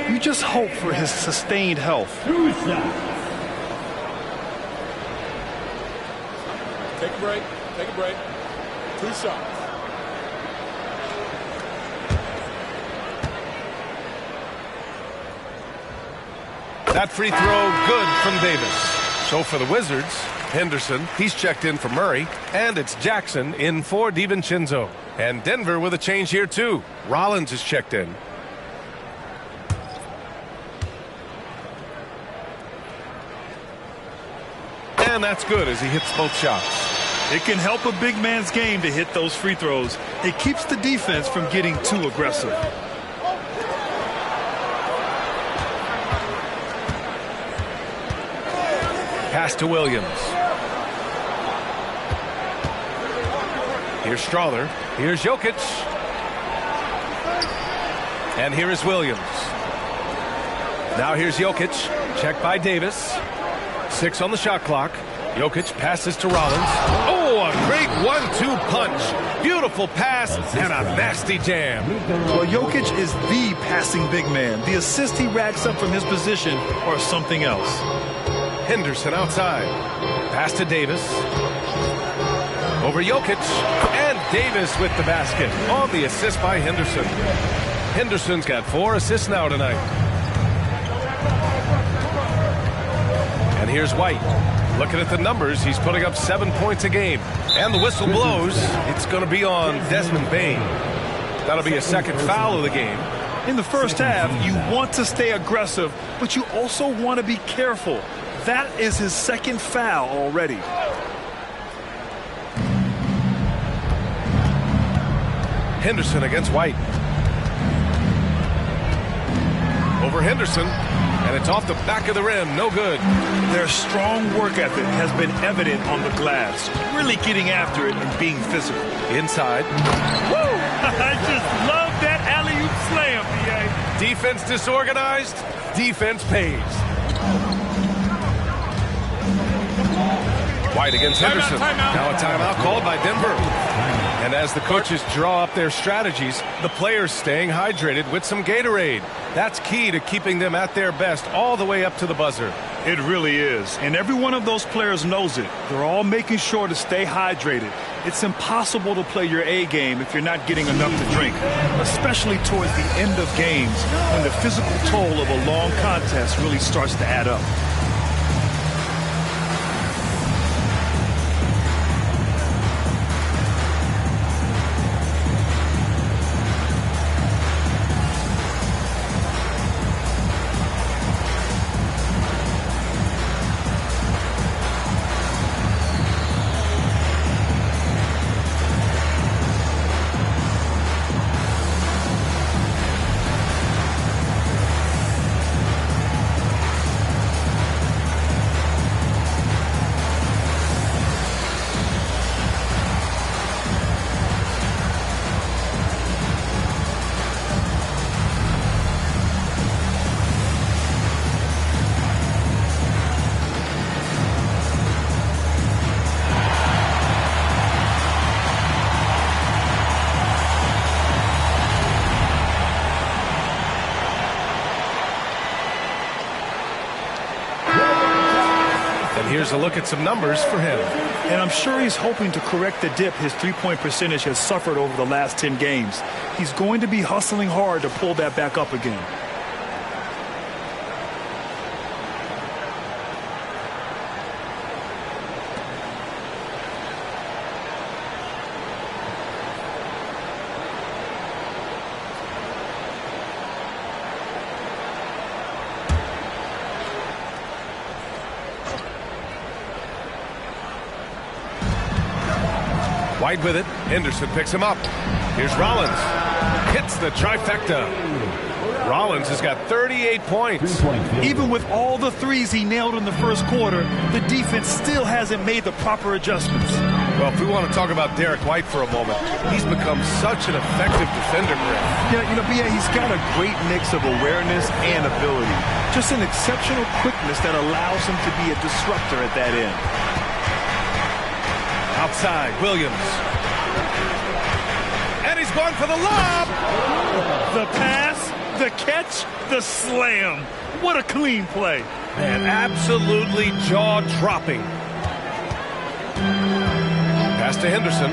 You just hope for his sustained health. Take a break. Take a break. 2 shots. That free throw good from Davis. So for the Wizards, Henderson, he's checked in for Murray, and it's Jackson in for DiVincenzo. And Denver with a change here too. Rollins is checked in. And that's good as he hits both shots. It can help a big man's game to hit those free throws. It keeps the defense from getting too aggressive. Pass to Williams. Here's Strawther. Here's Jokic. And here is Williams. Now here's Jokic. Checked by Davis. 6 on the shot clock. Jokic passes to Rollins. Oh, a great 1-2 punch. Beautiful pass and a nasty jam. Well, Jokic is the passing big man. The assist he racks up from his position or something else. Henderson outside. Pass to Davis. Over Jokic. And Davis with the basket on the assist by Henderson. Henderson's got 4 assists now tonight. And here's White. Looking at the numbers, he's putting up 7 points a game. And the whistle blows. It's going to be on Desmond Bane. That'll be a second foul of the game. In the first half, you want to stay aggressive, but you also want to be careful. That is his second foul already. Henderson against White. Over Henderson, and it's off the back of the rim. No good. Their strong work ethic has been evident on the glass, really getting after it and being physical. Inside. Woo! I just love that alley-oop slam, B.A. Defense disorganized, defense pays. White against Henderson. Now a timeout called by Denver. And as the coaches draw up their strategies, the players staying hydrated with some Gatorade. That's key to keeping them at their best all the way up to the buzzer. It really is. And every one of those players knows it. They're all making sure to stay hydrated. It's impossible to play your A game if you're not getting enough to drink, especially towards the end of games when the physical toll of a long contest really starts to add up. Here's a look at some numbers for him. And I'm sure he's hoping to correct the dip his three-point percentage has suffered over the last 10 games. He's going to be hustling hard to pull that back up again. White with it. Henderson picks him up. Here's Rollins. Hits the trifecta. Rollins has got 38 points. Even with all the threes he nailed in the first quarter, the defense still hasn't made the proper adjustments. Well, if we want to talk about Derek White for a moment, he's become such an effective defender, Greg. Yeah, B.A., he's got a great mix of awareness and ability. Just an exceptional quickness that allows him to be a disruptor at that end. Outside, Williams. And he's going for the lob. The pass, the catch, the slam. What a clean play. Man, absolutely jaw-dropping. Pass to Henderson.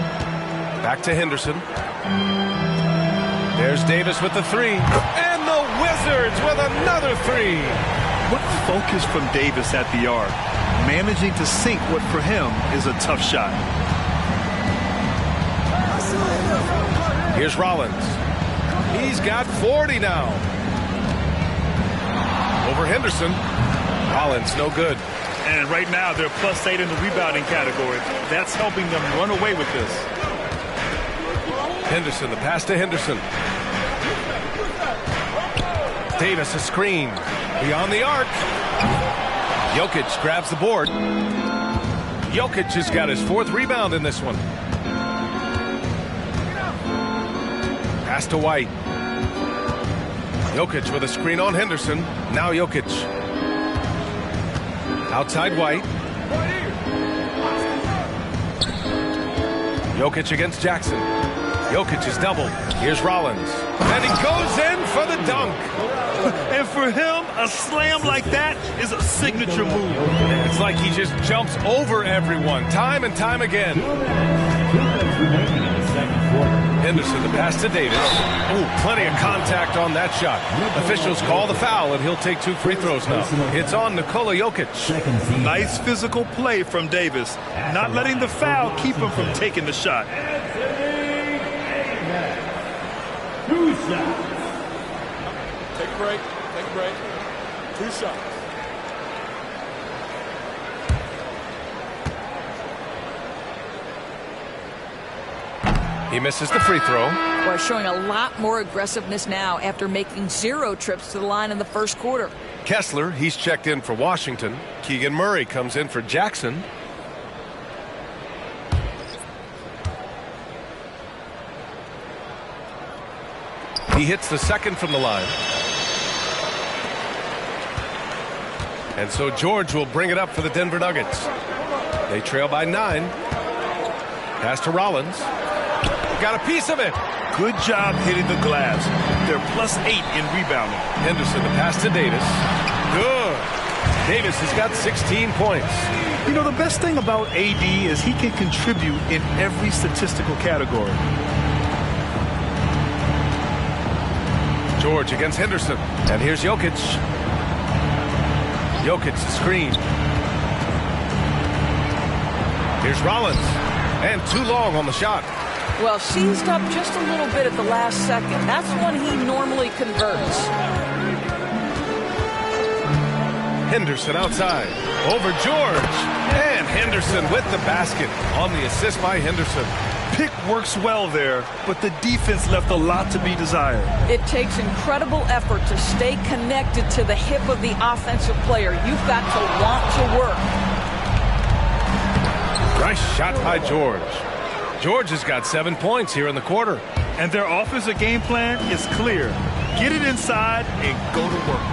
Back to Henderson. There's Davis with the three. And the Wizards with another three. What focus from Davis at the arc. Managing to sink what for him is a tough shot. Here's Rollins. He's got 40 now. Over Henderson. Rollins, no good. And right now, they're +8 in the rebounding category. That's helping them run away with this. Henderson, the pass to Henderson. Davis, a screen. Beyond the arc. Jokic grabs the board. Jokic has got his 4th rebound in this one. Pass to White. Jokic with a screen on Henderson. Now Jokic. Outside White. Jokic against Jackson. Jokic is doubled. Here's Rollins. And he goes in for the dunk. And for him, a slam like that is a signature move. It's like he just jumps over everyone time and time again. Henderson, the pass to Davis. Ooh, plenty of contact on that shot. Officials call the foul, and he'll take 2 free throws now. It's on Nikola Jokic. Nice physical play from Davis. Not letting the foul keep him from taking the shot. 2 shots. Take a break. Take a break. 2 shots. He misses the free throw. We're showing a lot more aggressiveness now after making 0 trips to the line in the first quarter. Kessler, he's checked in for Washington. Keegan Murray comes in for Jackson. He hits the second from the line. And so George will bring it up for the Denver Nuggets. They trail by 9. Pass to Rollins. Got a piece of it. Good job hitting the glass. They're +8 in rebounding. Henderson, the pass to Davis. Good. Davis has got 16 points. You know, the best thing about AD is he can contribute in every statistical category. George against Henderson. And here's Jokic. Jokic, the screen. Here's Rollins. And too long on the shot. Well, seized up just a little bit at the last second. That's when he normally converts. Henderson outside. Over George. And Henderson with the basket on the assist by Henderson. Pick works well there, but the defense left a lot to be desired. It takes incredible effort to stay connected to the hip of the offensive player. You've got to want to work. Nice shot by George. George has got 7 points here in the quarter. And their offensive game plan is clear. Get it inside and go to work.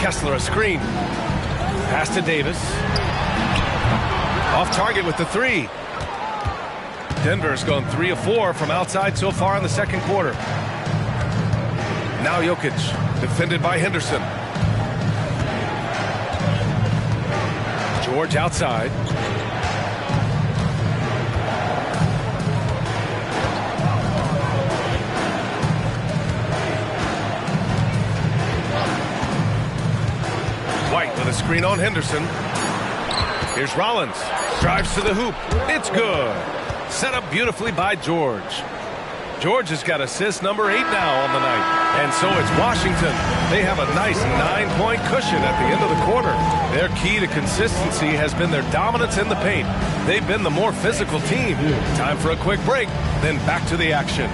Kessler, a screen. Pass to Davis. Off target with the 3. Denver's gone 3 of 4 from outside so far in the second quarter. Now Jokic, defended by Henderson. George outside. White with a screen on Henderson. Here's Rollins. Drives to the hoop. It's good. Set up beautifully by George. George has got assist number 8 now on the night. And so it's Washington. They have a nice 9-point cushion at the end of the quarter. Their key to consistency has been their dominance in the paint. They've been the more physical team. Time for a quick break, then back to the action.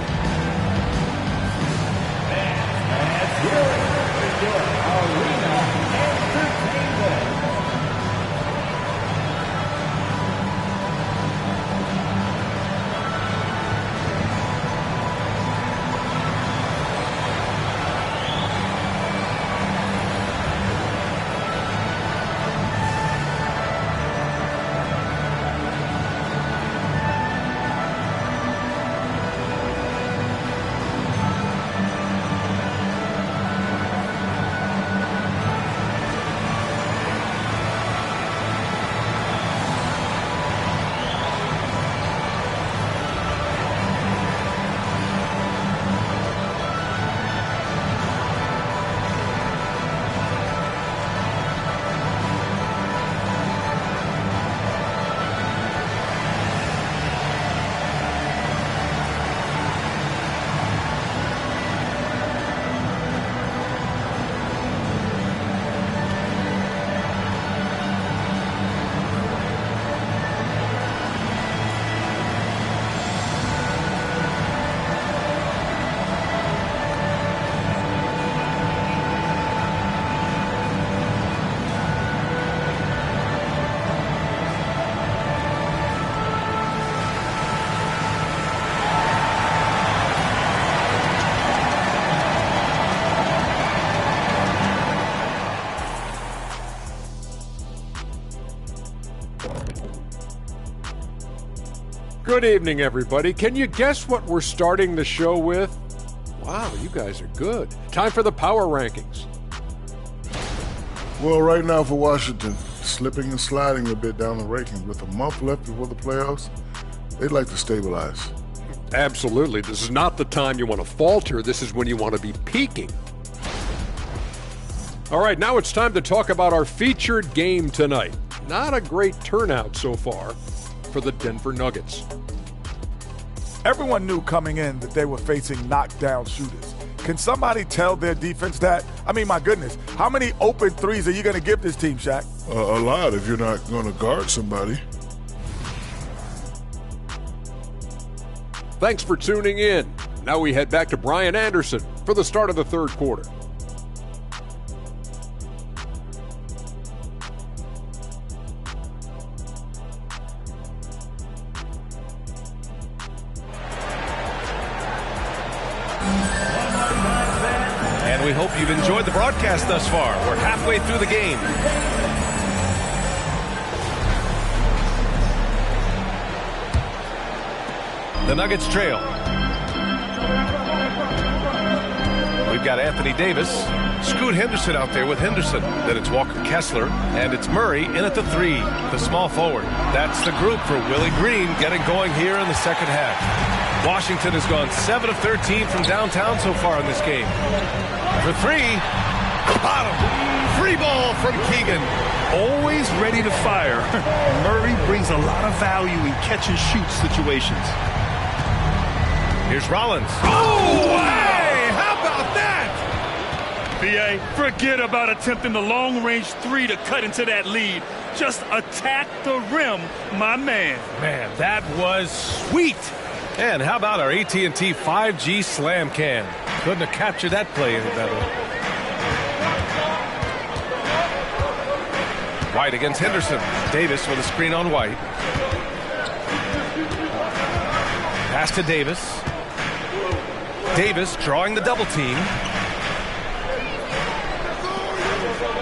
Good evening, everybody. Can you guess what we're starting the show with? Wow, you guys are good. Time for the power rankings. Well, right now for Washington, slipping and sliding a bit down the rankings with a month left before the playoffs, they'd like to stabilize. Absolutely. This is not the time you want to falter. This is when you want to be peaking. All right, now it's time to talk about our featured game tonight. Not a great turnout so far for the Denver Nuggets. Everyone knew coming in that they were facing knockdown shooters. Can somebody tell their defense that? I mean, my goodness, how many open threes are you going to give this team, Shaq? A lot if you're not going to guard somebody. Thanks for tuning in. Now we head back to Brian Anderson for the start of the third quarter. We hope you've enjoyed the broadcast thus far. We're halfway through the game. The Nuggets trail. We've got Anthony Davis, Scoot Henderson out there with Henderson. Then it's Walker Kessler, and it's Murray in at the 3, the small forward. That's the group for Willie Green getting going here in the second half. Washington has gone 7 of 13 from downtown so far in this game. For 3, bottom, free ball from Keegan. Always ready to fire. Murray brings a lot of value in catch-and-shoot situations. Here's Rollins. Oh, hey, how about that? B.A., forget about attempting the long-range 3 to cut into that lead. Just attack the rim, my man. Man, that was sweet. And how about our AT&T 5G Slam Cam? Couldn't have captured that play any better. White against Henderson. Davis with a screen on White. Pass to Davis. Davis drawing the double team.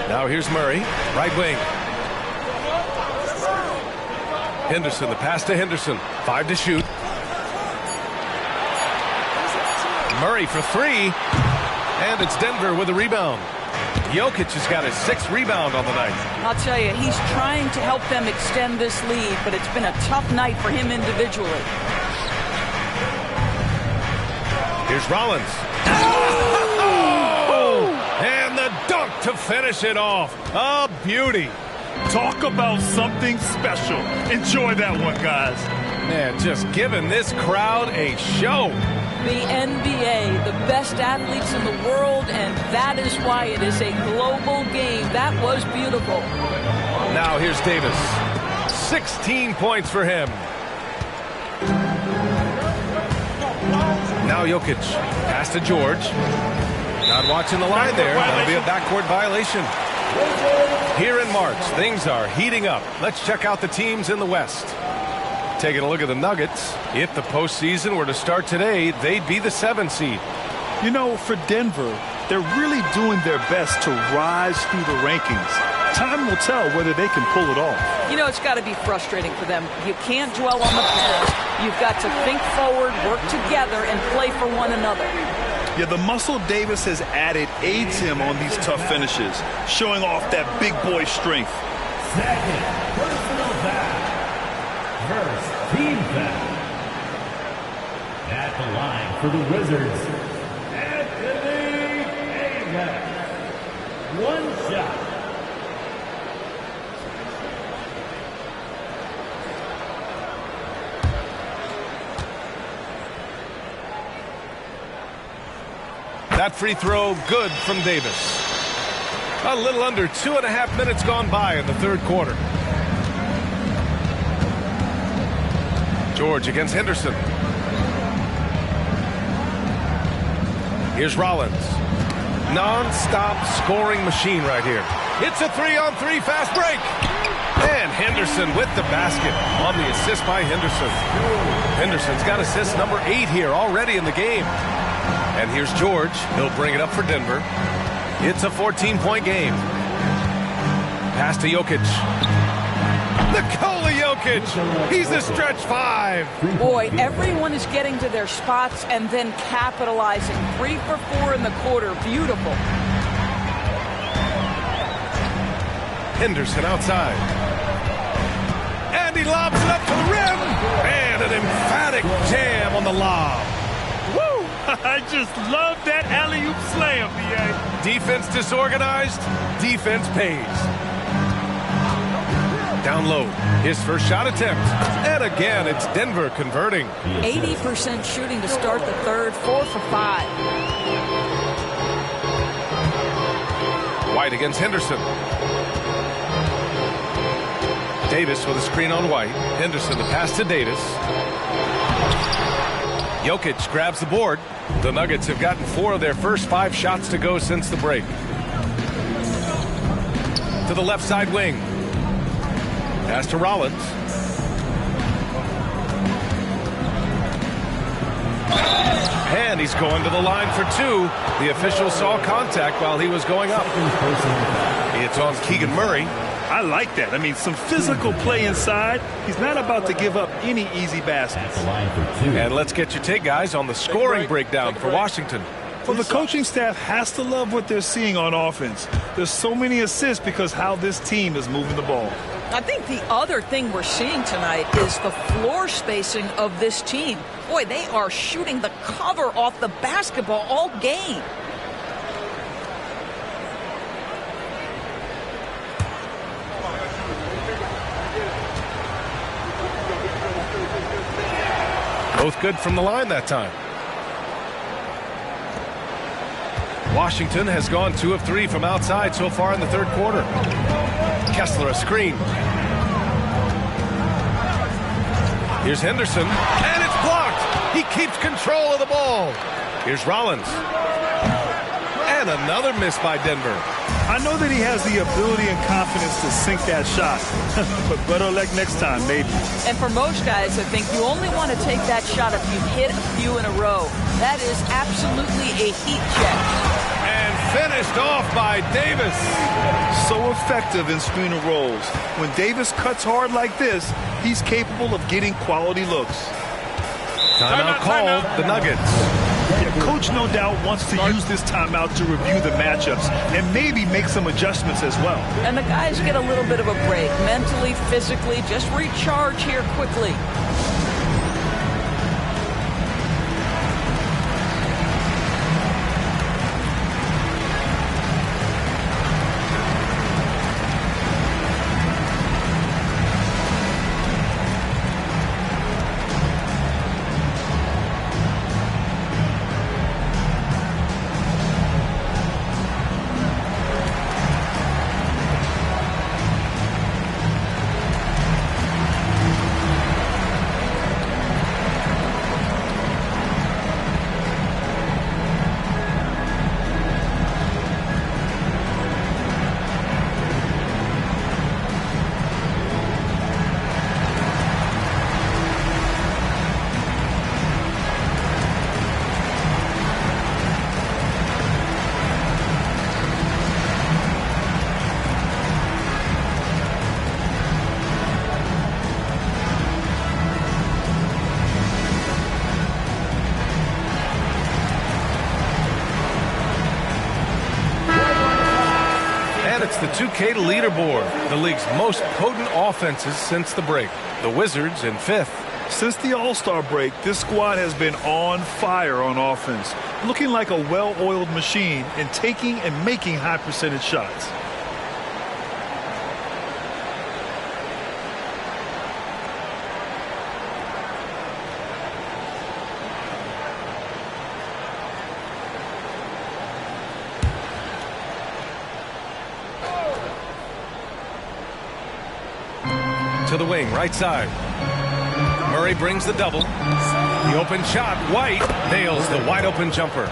Now here's Murray, right wing. Henderson, the pass to Henderson. 5 to shoot. Murray for 3, and it's Denver with a rebound. Jokic has got his 6th rebound on the night. I'll tell you, he's trying to help them extend this lead, but it's been a tough night for him individually. Here's Rollins. Oh! And the dunk to finish it off. A beauty. Talk about something special. Enjoy that one, guys. Man, just giving this crowd a show. the NBA, the best athletes in the world, and that is why it is a global game. That was beautiful. Now here's Davis. 16 points for him. Now Jokic. Pass to George. Not watching the line there. That'll be a backcourt violation. Here in March, things are heating up. Let's check out the teams in the West. Taking a look at the Nuggets. If the postseason were to start today, they'd be the 7th seed. You know, for Denver, they're really doing their best to rise through the rankings. Time will tell whether they can pull it off. You know, it's got to be frustrating for them. You can't dwell on the past. You've got to think forward, work together, and play for one another. Yeah, the muscle Davis has added aids him on these tough finishes, showing off that big boy strength. Second personal foul. First team foul. At the line for the Wizards, Anthony Davis. One shot. That free throw good from Davis. A little under 2.5 minutes gone by in the third quarter. George against Henderson. Here's Rollins. Non-stop scoring machine right here. It's a 3-on-3 fast break. And Henderson with the basket on the assist by Henderson. Henderson's got assist number 8 here already in the game. And here's George. He'll bring it up for Denver. It's a 14-point game. Pass to Jokic. Nikola Jokic. He's the stretch 5. Boy, everyone is getting to their spots and then capitalizing. 3 for 4 in the quarter. Beautiful. Henderson outside. And he lobs it up to the rim. And an emphatic jam on the lob. Woo! I just love that alley-oop slam, B.A. Defense disorganized. Defense pays. Down low. His first shot attempt. And again, it's Denver converting. 80% shooting to start the third. 4 for 5. White against Henderson. Davis with a screen on White. Henderson the pass to Davis. Jokic grabs the board. The Nuggets have gotten 4 of their first 5 shots to go since the break. To the left side wing. Pass to Rollins. And he's going to the line for 2. The official saw contact while he was going up. It's on Keegan Murray. I like that. I mean, some physical play inside. He's not about to give up any easy baskets. And let's get your take, guys, on the scoring breakdown for Washington. Well, the coaching staff has to love what they're seeing on offense. There's so many assists because how this team is moving the ball. I think the other thing we're seeing tonight is the floor spacing of this team. Boy, they are shooting the cover off the basketball all game. Both good from the line that time. Washington has gone 2 of 3 from outside so far in the third quarter. Kessler a screen. Here's Henderson, and it's blocked. He keeps control of the ball. Here's Rollins. And another miss by Denver. I know that he has the ability and confidence to sink that shot, but better luck next time, maybe. And for most guys, I think you only want to take that shot if you've hit a few in a row. That is absolutely a heat check. And finished off by Davis. So effective in screen and rolls. When Davis cuts hard like this, he's capable of getting quality looks. Timeout called, the Nuggets. Yeah, coach no doubt wants to use this timeout to review the matchups and maybe make some adjustments as well. And the guys get a little bit of a break, mentally, physically, just recharge here quickly. It's the 2K leaderboard, the league's most potent offenses since the break. The Wizards in 5th. Since the All-Star break, this squad has been on fire on offense, looking like a well-oiled machine and taking and making high percentage shots. To the wing, right side. Murray brings the double. The open shot. White nails the wide open jumper.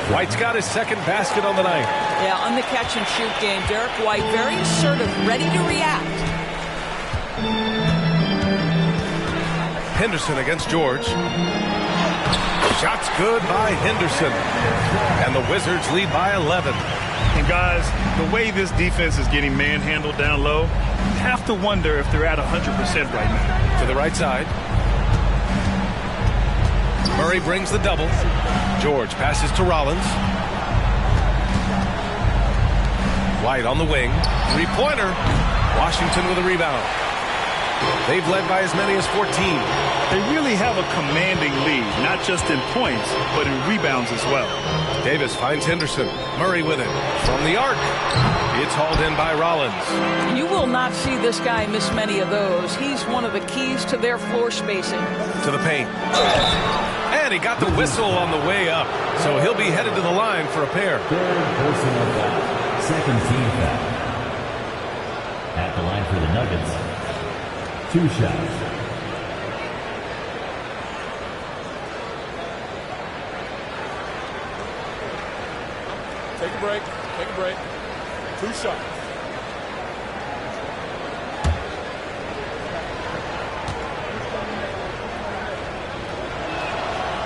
White's got his second basket on the night. Yeah, on the catch and shoot game, Derek White very assertive, ready to react. Henderson against George. Shot's good by Henderson. And the Wizards lead by 11. And guys, the way this defense is getting manhandled down low, you have to wonder if they're at 100% right now. To the right side. Murray brings the double. George passes to Rollins. White on the wing. Three-pointer. Washington with a rebound. They've led by as many as 14. They really have a commanding lead, not just in points, but in rebounds as well. Davis finds Henderson. Murray with it. From the arc. It's hauled in by Rollins. You will not see this guy miss many of those. He's one of the keys to their floor spacing. To the paint. And he got the whistle on the way up. So he'll be headed to the line for a pair. Third personal foul. Second team foul. At the line for the Nuggets. 2 shots. Take a break. Take a break. 2 shots.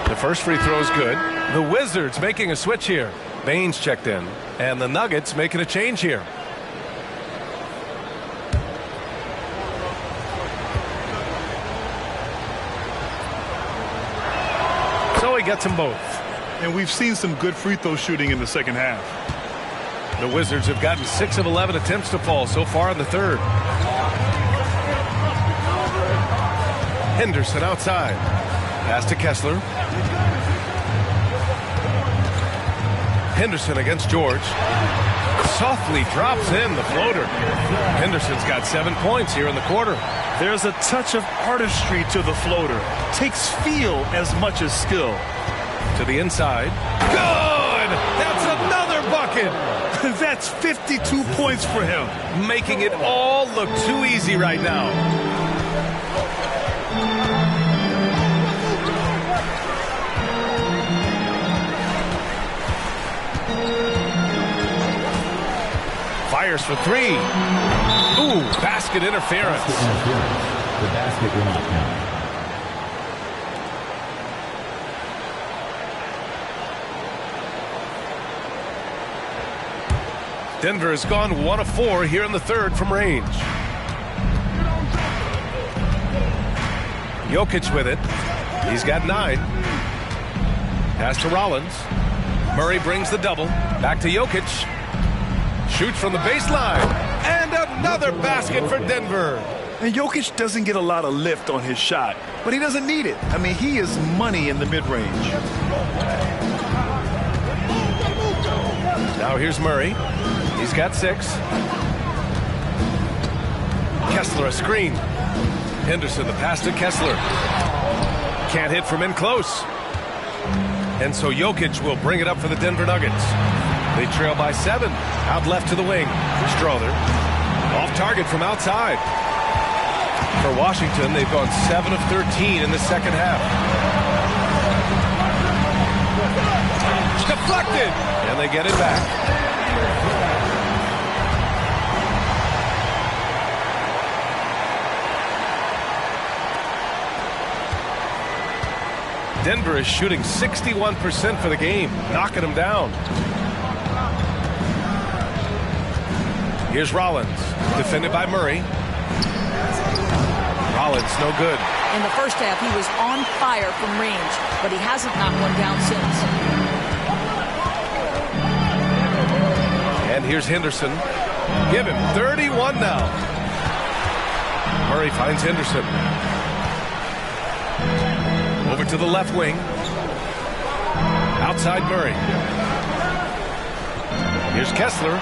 The first free throw is good. The Wizards making a switch here. Baines checked in. And the Nuggets making a change here. So he gets them both. And we've seen some good free throw shooting in the second half. The Wizards have gotten 6 of 11 attempts to fall so far in the third. Henderson outside. Pass to Kessler. Henderson against George. Softly drops in the floater. Henderson's got 7 points here in the quarter. There's a touch of artistry to the floater. Takes feel as much as skill. To the inside. Good! That's another bucket! That's 52 points for him. Making it all look too easy right now. Fires for 3. Ooh, basket interference. The basket will not count. Denver has gone 1 of 4 here in the third from range. Jokic with it. He's got 9. Pass to Rollins. Murray brings the double. Back to Jokic. Shoots from the baseline. And another basket for Denver. And Jokic doesn't get a lot of lift on his shot, but he doesn't need it. I mean, he is money in the mid-range. Now here's Murray. He's got 6. Kessler a screen. Henderson the pass to Kessler. Can't hit from in close. And so Jokic will bring it up for the Denver Nuggets. They trail by 7. Out left to the wing. Strother. Off target from outside. For Washington, they've gone 7 of 13 in the second half. Deflected. And they get it back. Denver is shooting 61% for the game, knocking them down. Here's Rollins, defended by Murray. Rollins, no good. In the first half, he was on fire from range, but he hasn't knocked one down since. And here's Henderson. Give him 31 now. Murray finds Henderson. Over to the left wing. Outside Murray. Here's Kessler.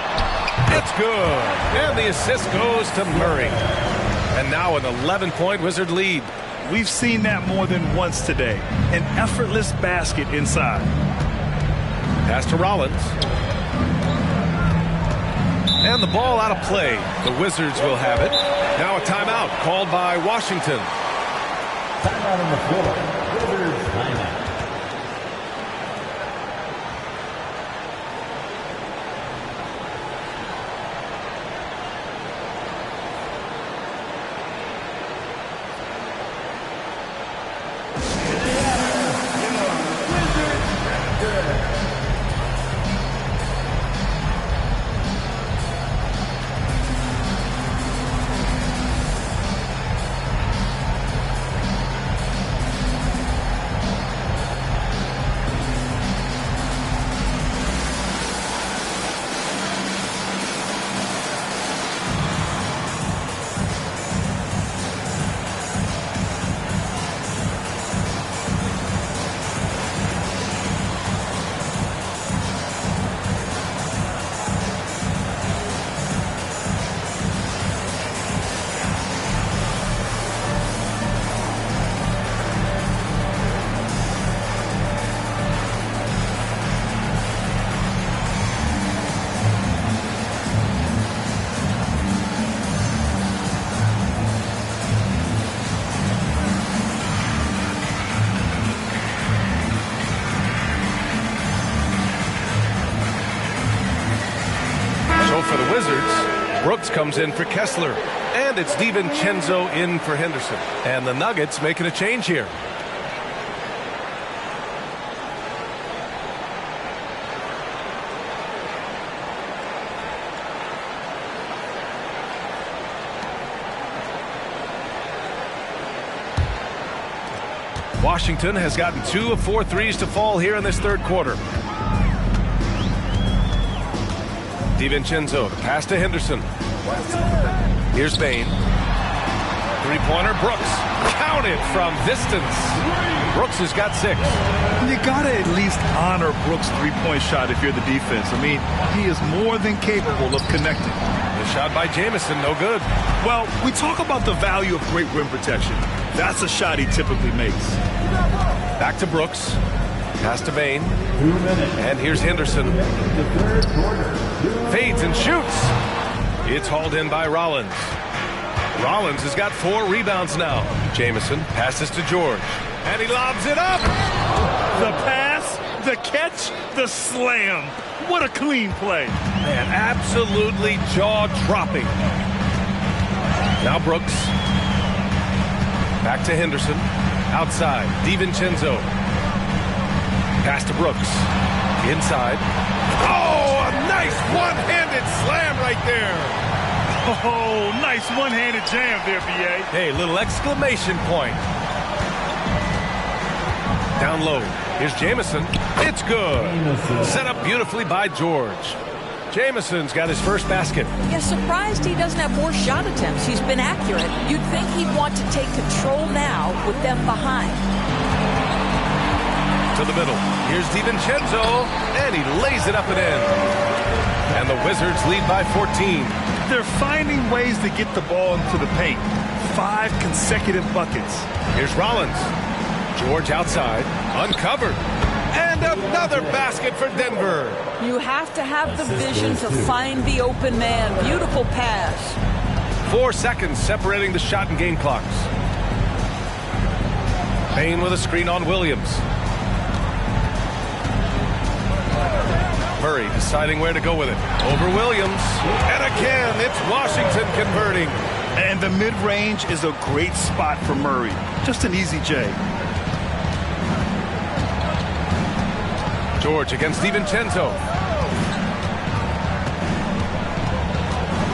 It's good. And the assist goes to Murray. And now an 11-point Wizard lead. We've seen that more than once today. An effortless basket inside. Pass to Rollins. And the ball out of play. The Wizards will have it. Now a timeout called by Washington. Timeout on the floor. Wizards timeout. For the Wizards, Brooks comes in for Kessler. And it's DiVincenzo in for Henderson. And the Nuggets making a change here. Washington has gotten 2 of 4 threes to fall here in this third quarter. DiVincenzo, the pass to Henderson. Here's Bain. Three-pointer, Brooks. Counted from distance. Brooks has got 6. You got to at least honor Brooks' three-point shot if you're the defense. I mean, he is more than capable of connecting. The shot by Jamison, no good. Well, we talk about the value of great rim protection. That's a shot he typically makes. Back to Brooks. Pass to Bain. And here's Henderson. Fades and shoots. It's hauled in by Rollins. Rollins has got 4 rebounds now. Jamison passes to George. And he lobs it up. The pass, the catch, the slam. What a clean play. Man, absolutely jaw-dropping. Now Brooks. Back to Henderson. Outside. DiVincenzo. Pass to Brooks. Inside. Oh, a nice one-handed slam right there. Oh, nice one-handed jam there, B.A. Hey, little exclamation point. Down low. Here's Jamison. It's good. Set up beautifully by George. Jamison's got his first basket. Yeah, surprised he doesn't have more shot attempts. He's been accurate. You'd think he'd want to take control now with them behind. To the middle. Here's DiVincenzo, and he lays it up and in. And the Wizards lead by 14. They're finding ways to get the ball into the paint. 5 consecutive buckets. Here's Rollins. George outside, uncovered. And another basket for Denver. You have to have the vision to find the open man. Beautiful pass. 4 seconds separating the shot and game clocks. Bain with a screen on Williams. Murray deciding where to go with it. Over Williams. And again, it's Washington converting. And the mid-range is a great spot for Murray. Just an easy J. George against DiVincenzo.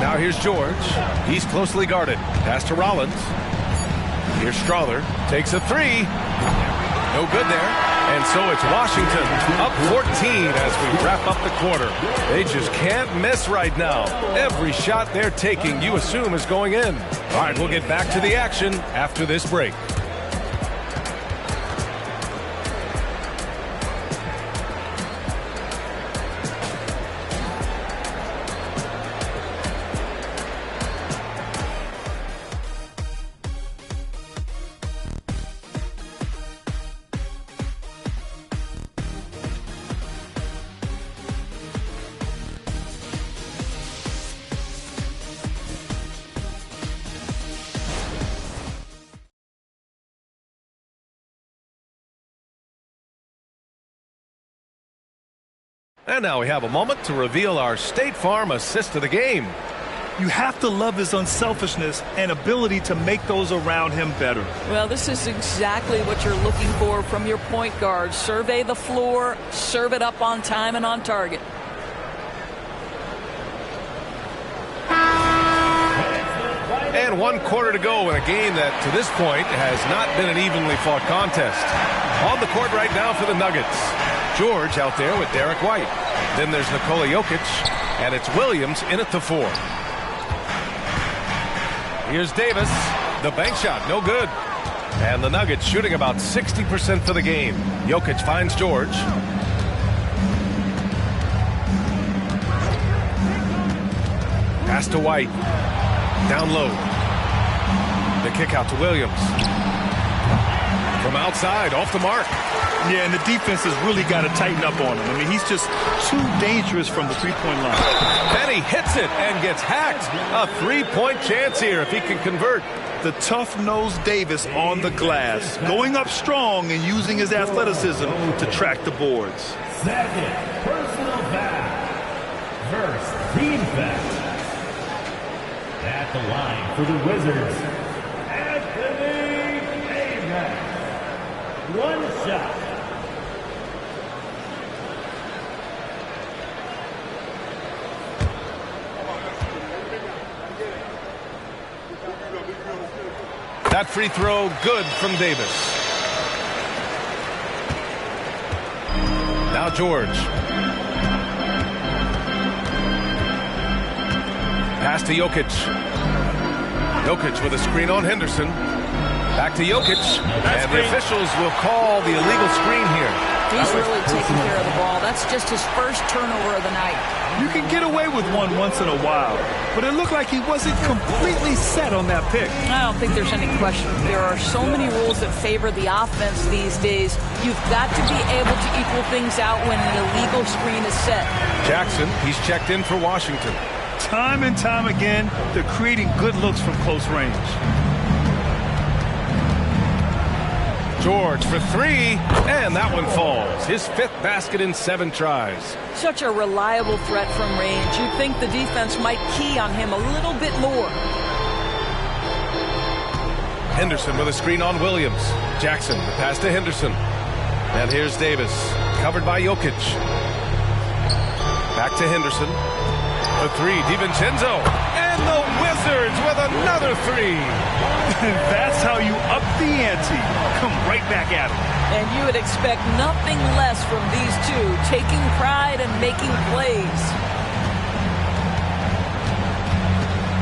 Now here's George. He's closely guarded. Pass to Rollins. Here's Strother. Takes a 3. No good there. And so it's Washington up 14 as we wrap up the quarter. They just can't miss right now. Every shot they're taking, you assume, is going in. All right, we'll get back to the action after this break. And now we have a moment to reveal our State Farm assist of the game. You have to love his unselfishness and ability to make those around him better. Well, this is exactly what you're looking for from your point guard. Survey the floor, serve it up on time and on target. And 1 quarter to go in a game that, to this point, has not been an evenly fought contest. On the court right now for the Nuggets. George out there with Derek White. Then there's Nikola Jokic, and it's Williams in at the 4. Here's Davis. The bank shot, no good. And the Nuggets shooting about 60% for the game. Jokic finds George. Pass to White. Down low. The kick out to Williams. From outside, off the mark. Yeah, and the defense has really got to tighten up on him. I mean, he's just too dangerous from the three-point line. And he hits it and gets hacked. A three-point chance here if he can convert. The tough-nosed Davis on the glass, going up strong and using his athleticism to track the boards. Second personal foul. First team foul. At the line for the Wizards, Anthony Davis. One shot. That free throw good from Davis. Now George. Pass to Jokic. Jokic with a screen on Henderson. Back to Jokic. And the officials will call the illegal screen here. He's really taking care of the ball. That's just his first turnover of the night. You can get away with one once in a while, but it looked like he wasn't completely set on that pick. I don't think there's any question. There are so many rules that favor the offense these days. You've got to be able to equal things out when an illegal screen is set. Jackson, he's checked in for Washington. Time and time again, they're creating good looks from close range. George for 3, and that one falls. His 5th basket in 7 tries. Such a reliable threat from range. You'd think the defense might key on him a little bit more. Henderson with a screen on Williams. Jackson, the pass to Henderson. And here's Davis, covered by Jokic. Back to Henderson. The 3, DiVincenzo. And the Wizards with another 3. That's how you up the ante. Come right back at him. And you would expect nothing less from these two, taking pride and making plays.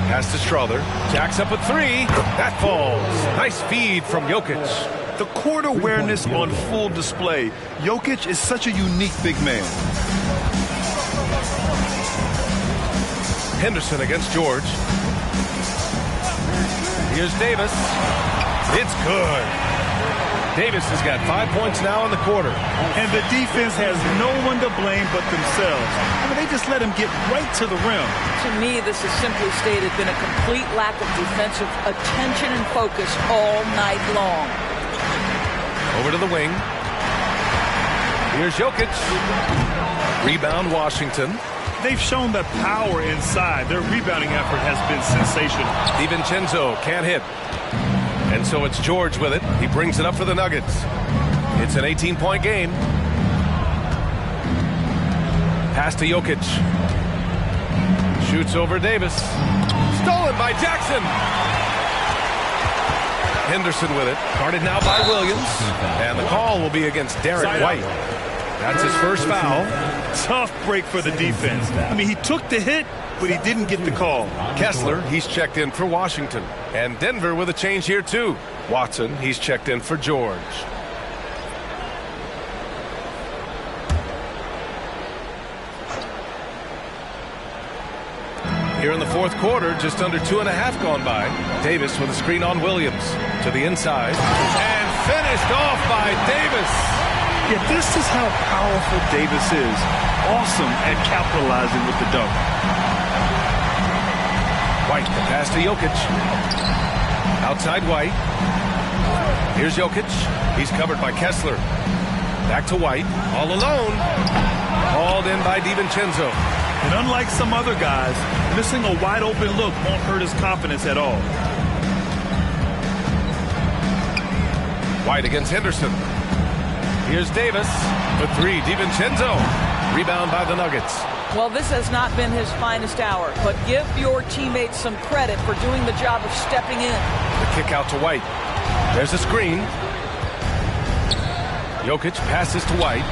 Pass to Strother. Jacks up at 3. That falls. Nice feed from Jokic. The court awareness on full display. Jokic is such a unique big man. Henderson against George. Here's Davis. It's good. Davis has got 5 points now in the quarter. And the defense has no one to blame but themselves. I mean, they just let him get right to the rim. To me, this has simply stated been a complete lack of defensive attention and focus all night long. Over to the wing. Here's Jokic. Rebound Washington. They've shown that power inside. Their rebounding effort has been sensational. DiVincenzo can't hit. And so it's George with it. He brings it up for the Nuggets. It's an 18-point game. Pass to Jokic. Shoots over Davis. Stolen by Jackson. Henderson with it. Guarded now by Williams. And the call will be against Derek White. That's his first foul. Tough break for the defense. I mean, he took the hit, but he didn't get the call. Kessler, he's checked in for Washington. And Denver with a change here, too. Watson, he's checked in for George. Here in the fourth quarter, just under 2.5 gone by. Davis with a screen on Williams to the inside. And finished off by Davis. Yeah, this is how powerful Davis is. Awesome at capitalizing with the dunk. White, the pass to Jokic. Outside White. Here's Jokic. He's covered by Kessler. Back to White. All alone. Hauled in by DiVincenzo. And unlike some other guys, missing a wide open look won't hurt his confidence at all. White against Henderson. Here's Davis. The three. DiVincenzo. Rebound by the Nuggets. Well, this has not been his finest hour, but give your teammates some credit for doing the job of stepping in. The kick out to White. There's a screen. Jokic passes to White.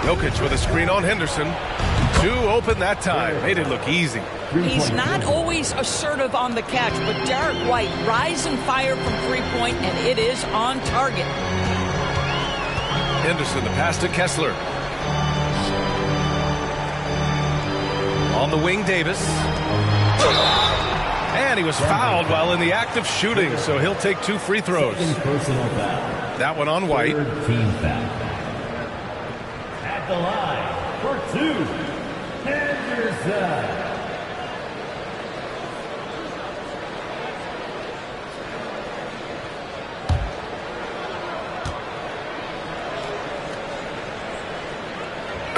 Jokic with a screen on Henderson. Two open that time. Made it look easy. He's not always assertive on the catch, but Derek White rise and fire from three-point, and it is on target. Henderson, the pass to Kessler. On the wing, Davis. And he was fouled while in the act of shooting, so he'll take 2 free throws. That one on White. Team foul. At the line for 2, Henderson.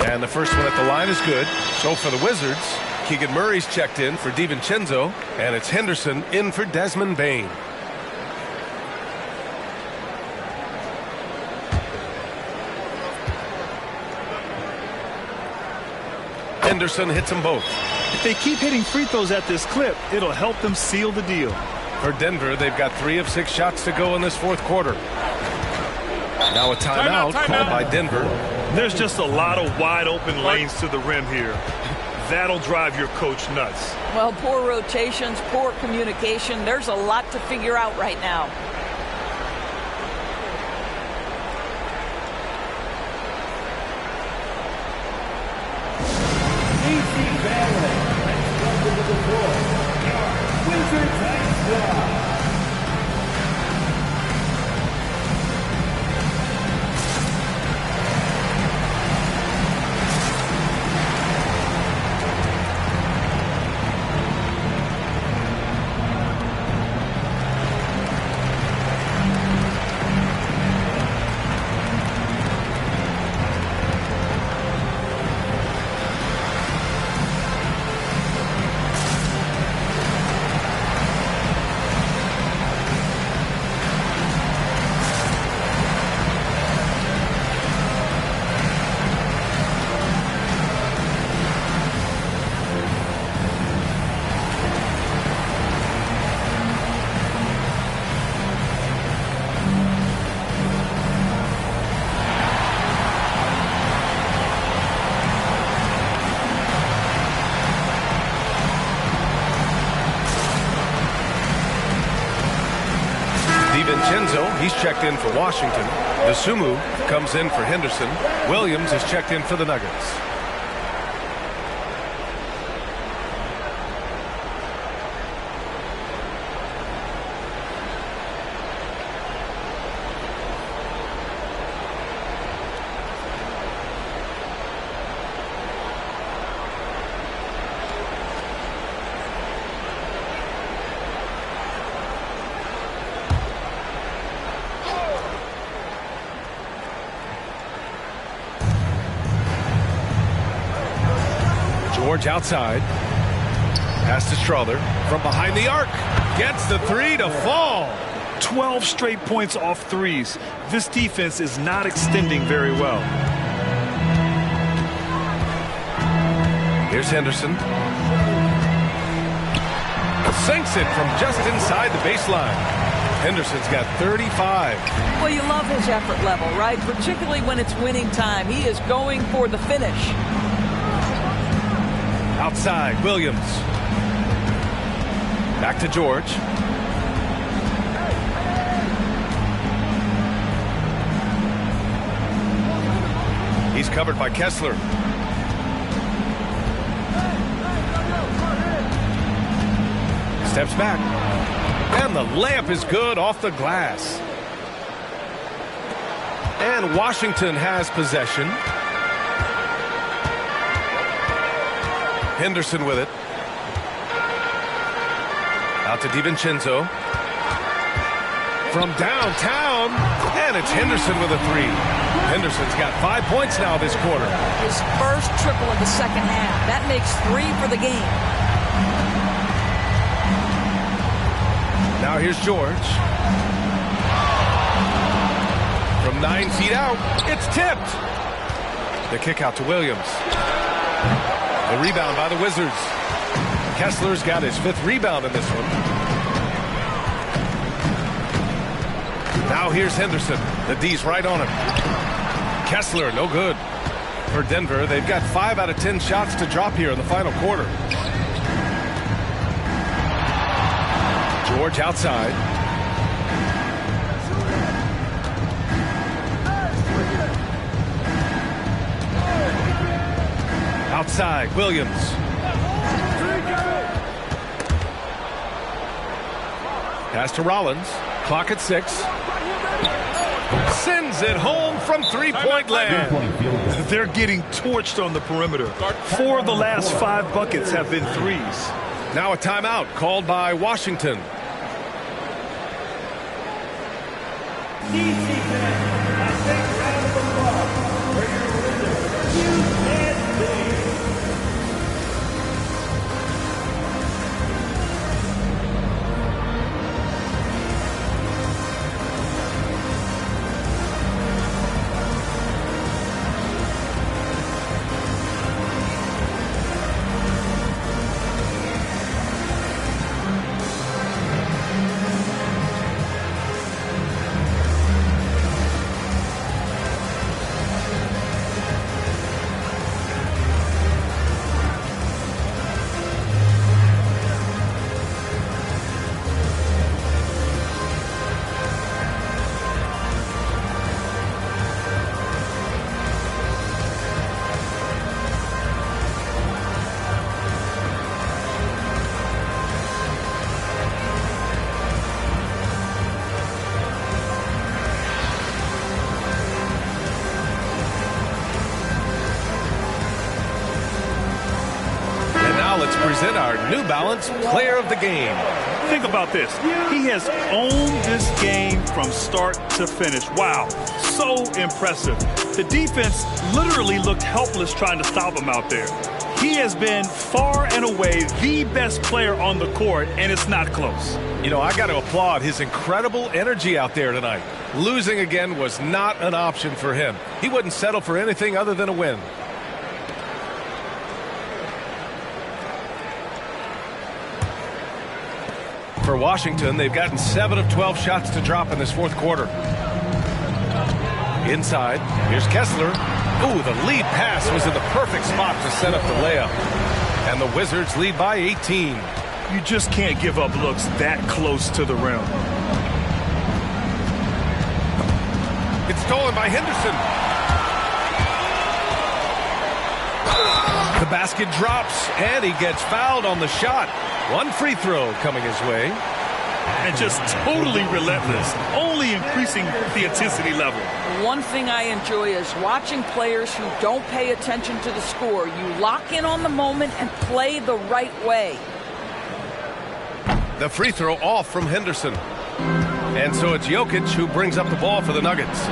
And the first one at the line is good. So for the Wizards, Keegan Murray's checked in for DiVincenzo, and it's Henderson in for Desmond Bane. Henderson hits them both. If they keep hitting free throws at this clip, it'll help them seal the deal. For Denver, they've got 3 of 6 shots to go in this fourth quarter. Now a timeout called by Denver. There's just a lot of wide open lanes to the rim here. That'll drive your coach nuts. Well, poor rotations, poor communication. There's a lot to figure out right now. DiVincenzo, he's checked in for Washington. Dosunmu comes in for Henderson. Williams is checked in for the Nuggets. George outside. Pass to Strother from behind the arc. Gets the 3 to fall. 12 straight points off threes. This defense is not extending very well. Here's Henderson. Sinks it from just inside the baseline. Henderson's got 35. Well, you love his effort level, right? Particularly when it's winning time. He is going for the finish. Outside, Williams. Back to George. He's covered by Kessler. Steps back. And the layup is good off the glass. And Washington has possession. Henderson with it. Out to DiVincenzo. From downtown. And it's Henderson with a three. Henderson's got 5 points now this quarter. His first triple in the second half. That makes 3 for the game. Now here's George. From 9 feet out, it's tipped. The kick out to Williams. The rebound by the Wizards. Kessler's got his 5th rebound in this one. Now here's Henderson. The D's right on him. Kessler, no good. For Denver, they've got 5 out of 10 shots to drop here in the final quarter. George outside. Outside, Williams. Pass to Rollins. Clock at 6. Sends it home from three-point land. They're getting torched on the perimeter. 4 of the last 5 buckets have been threes. Now a timeout called by Washington. Present our New Balance Player of the Game. Think about this. He has owned this game from start to finish. Wow, so impressive. The defense literally looked helpless trying to stop him out there. He has been far and away the best player on the court, and it's not close. You know, I got to applaud his incredible energy out there tonight. Losing again was not an option for him. He wouldn't settle for anything other than a win. For Washington, they've gotten 7 of 12 shots to drop in this fourth quarter. Inside, here's Kessler. Ooh, the lead pass was in the perfect spot to set up the layup. And the Wizards lead by 18. You just can't give up looks that close to the rim. It's stolen by Henderson. The basket drops, and he gets fouled on the shot. 1 free throw coming his way. And just totally relentless, only increasing the intensity level. One thing I enjoy is watching players who don't pay attention to the score. You lock in on the moment and play the right way. The free throw off from Henderson. And so it's Jokic who brings up the ball for the Nuggets.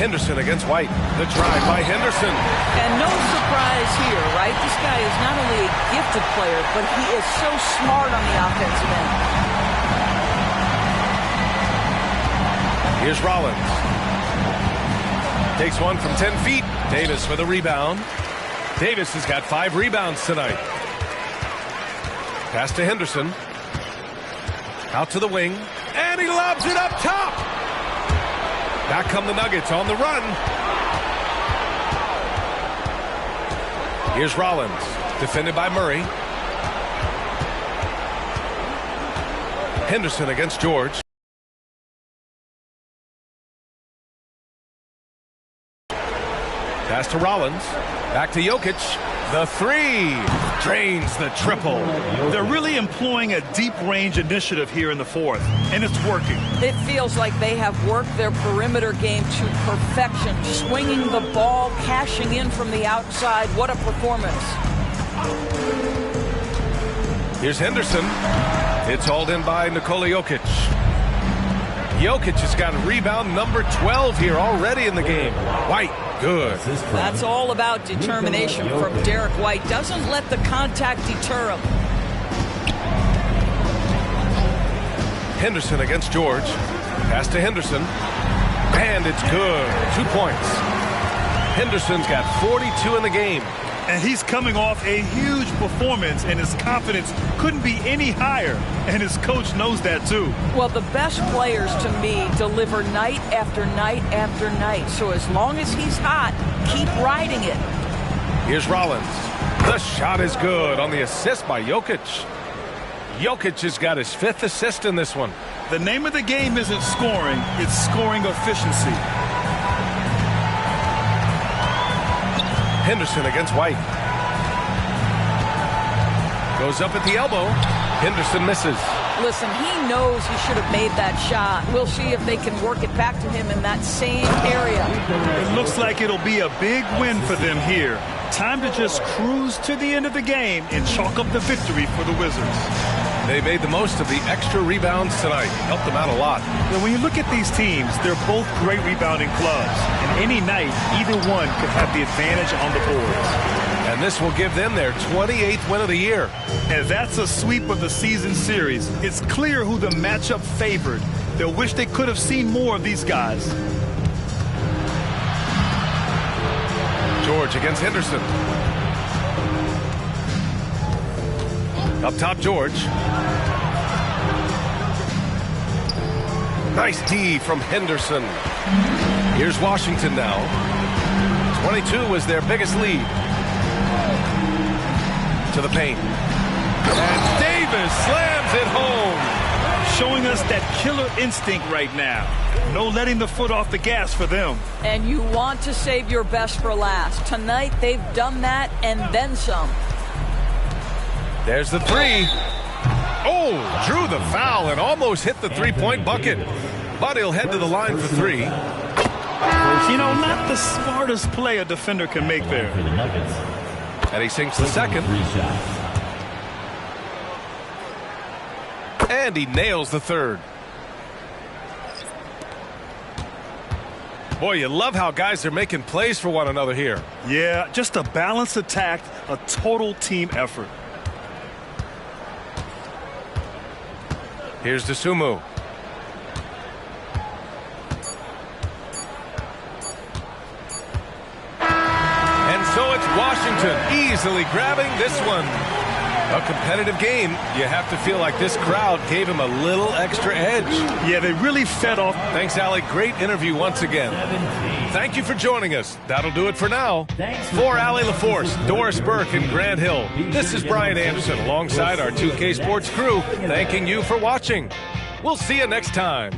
Henderson against White. The drive by Henderson. And no surprise here, right? This guy is not only a gifted player, but he is so smart on the offensive end. Here's Rollins. Takes one from 10 feet. Davis for the rebound. Davis has got 5 rebounds tonight. Pass to Henderson. Out to the wing. And he lobs it up top. Back come the Nuggets on the run. Here's Rollins. Defended by Murray. Henderson against George. Pass to Rollins. Back to Jokic. The 3 drains the triple. They're really employing a deep range initiative here in the fourth, and it's working. It feels like they have worked their perimeter game to perfection, swinging the ball, cashing in from the outside. What a performance. Here's Henderson. It's hauled in by Nikola Jokic. Jokic has got a rebound number 12 here already in the game. White, good. That's all about determination from Derek White. Doesn't let the contact deter him. Henderson against George. Pass to Henderson. And it's good. 2 points. Henderson's got 42 in the game. And he's coming off a huge performance, and his confidence couldn't be any higher. And his coach knows that, too. Well, the best players, to me, deliver night after night after night. So as long as he's hot, keep riding it. Here's Rollins. The shot is good on the assist by Jokic. Jokic has got his 5th assist in this one. The name of the game isn't scoring, it's scoring efficiency. Henderson against White. Goes up at the elbow. Henderson misses. Listen, he knows he should have made that shot. We'll see if they can work it back to him in that same area. It looks like it'll be a big win for them here. Time to just cruise to the end of the game and chalk up the victory for the Wizards. They made the most of the extra rebounds tonight. Helped them out a lot. And when you look at these teams, they're both great rebounding clubs. And any night, either one could have the advantage on the boards. And this will give them their 28th win of the year. And that's a sweep of the season series. It's clear who the matchup favored. They'll wish they could have seen more of these guys. George against Henderson. Up top, George. Nice D from Henderson. Here's Washington now. 22 was their biggest lead. To the paint. And Davis slams it home. Showing us that killer instinct right now. No letting the foot off the gas for them. And you want to save your best for last. Tonight, they've done that and then some. There's the 3. Oh, drew the foul and almost hit the 3-point bucket. But he'll head to the line for 3. You know, not the smartest play a defender can make there. And he sinks the second. And he nails the 3rd. Boy, you love how guys are making plays for one another here. Yeah, just a balanced attack, a total team effort. Here's Dosunmu. And so it's Washington easily grabbing this one. A competitive game. You have to feel like this crowd gave him a little extra edge. Yeah, they really fed off. Thanks, Allie. Great interview once again. Thank you for joining us. That'll do it for now. For Allie LaForce, Doris Burke, and Grant Hill, this is Brian Anderson alongside our 2K Sports crew, thanking you for watching. We'll see you next time.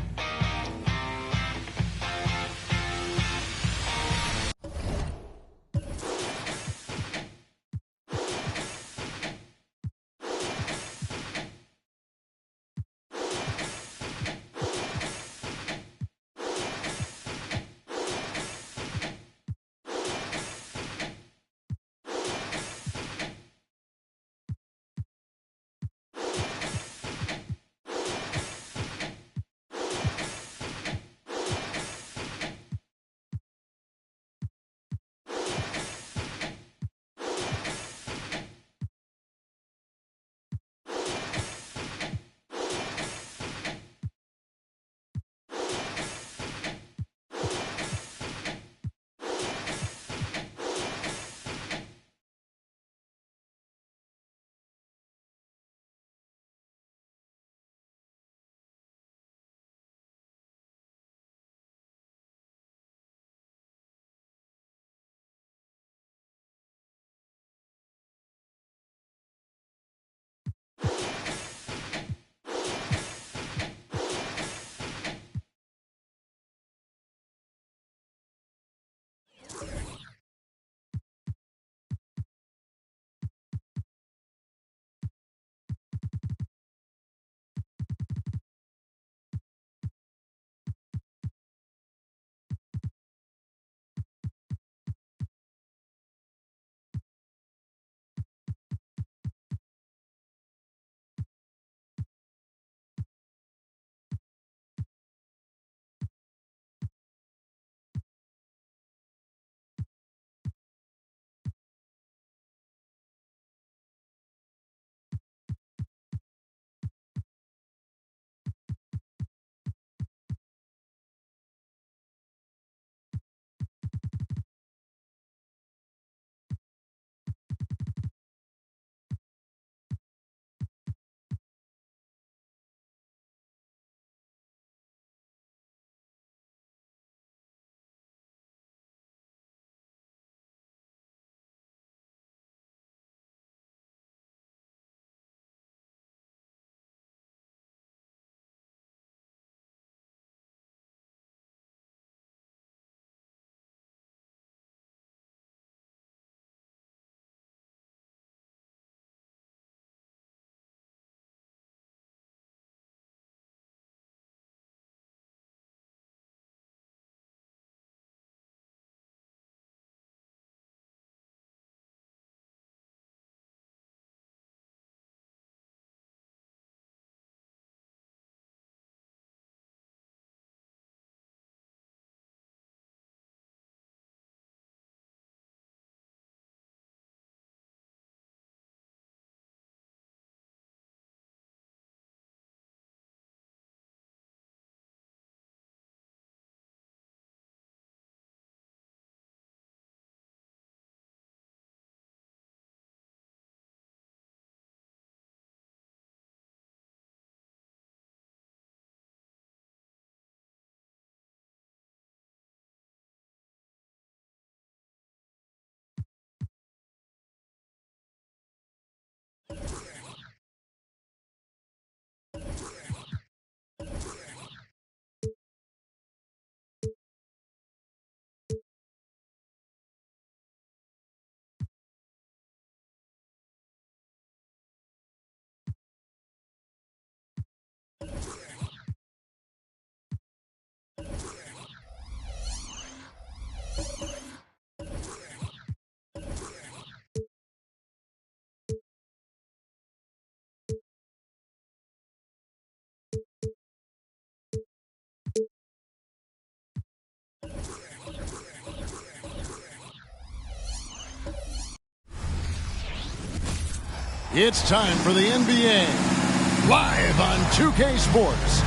It's time for the NBA, live on 2K Sports.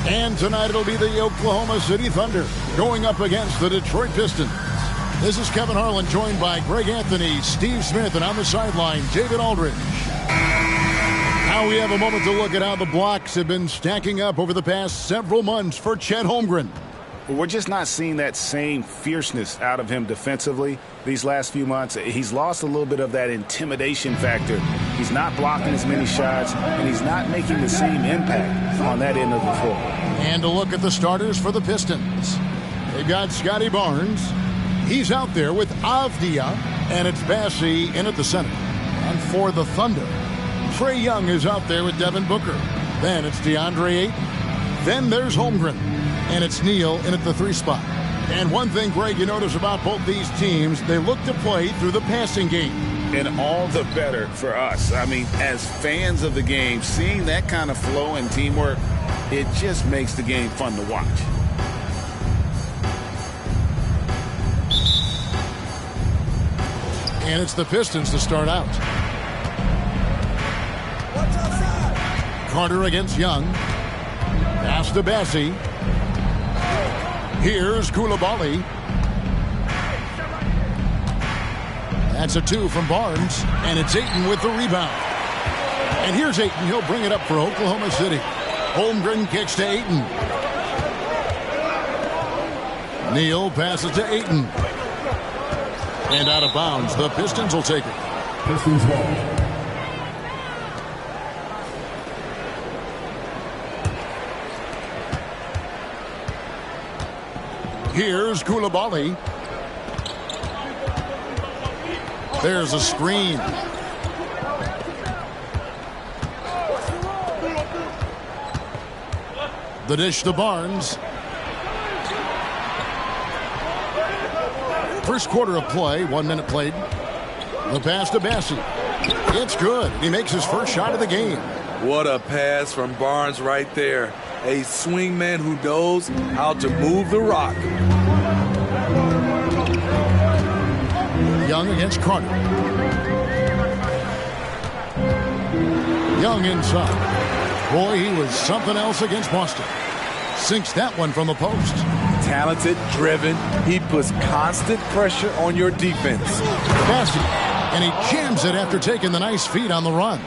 And tonight it'll be the Oklahoma City Thunder going up against the Detroit Pistons. This is Kevin Harlan, joined by Greg Anthony, Steve Smith, and on the sideline, David Aldridge. Now we have a moment to look at how the blocks have been stacking up over the past several months for Chet Holmgren. We're just not seeing that same fierceness out of him defensively these last few months. He's lost a little bit of that intimidation factor. He's not blocking as many shots, and he's not making the same impact on that end of the floor. And a look at the starters for the Pistons. They've got Scotty Barnes. He's out there with Avdia, and it's Bassey in at the center. And for the Thunder, Trae Young is out there with Devin Booker. Then it's DeAndre Ayton. Then there's Holmgren. And it's Neal in at the 3 spot. And one thing, Greg, you notice about both these teams, they look to play through the passing game. And all the better for us. I mean, as fans of the game, seeing that kind of flow and teamwork, it just makes the game fun to watch. And it's the Pistons to start out. Carter against Young. Pass to Bassey. Here's Coulibaly. That's a 2 from Barnes, and it's Ayton with the rebound. And here's Ayton. He'll bring it up for Oklahoma City. Holmgren kicks to Ayton. Neal passes to Ayton. And out of bounds. The Pistons will take it. Pistons ball. Here's Coulibaly. There's a screen. The dish to Barnes. First quarter of play, 1 minute played. The pass to Bassey. It's good. He makes his first shot of the game. What a pass from Barnes right there. A swingman who knows how to move the rock. Young against Carter. Young inside. Boy, he was something else against Boston. Sinks that one from the post. Talented, driven. He puts constant pressure on your defense. Bassey, and he jams it after taking the nice feed on the run.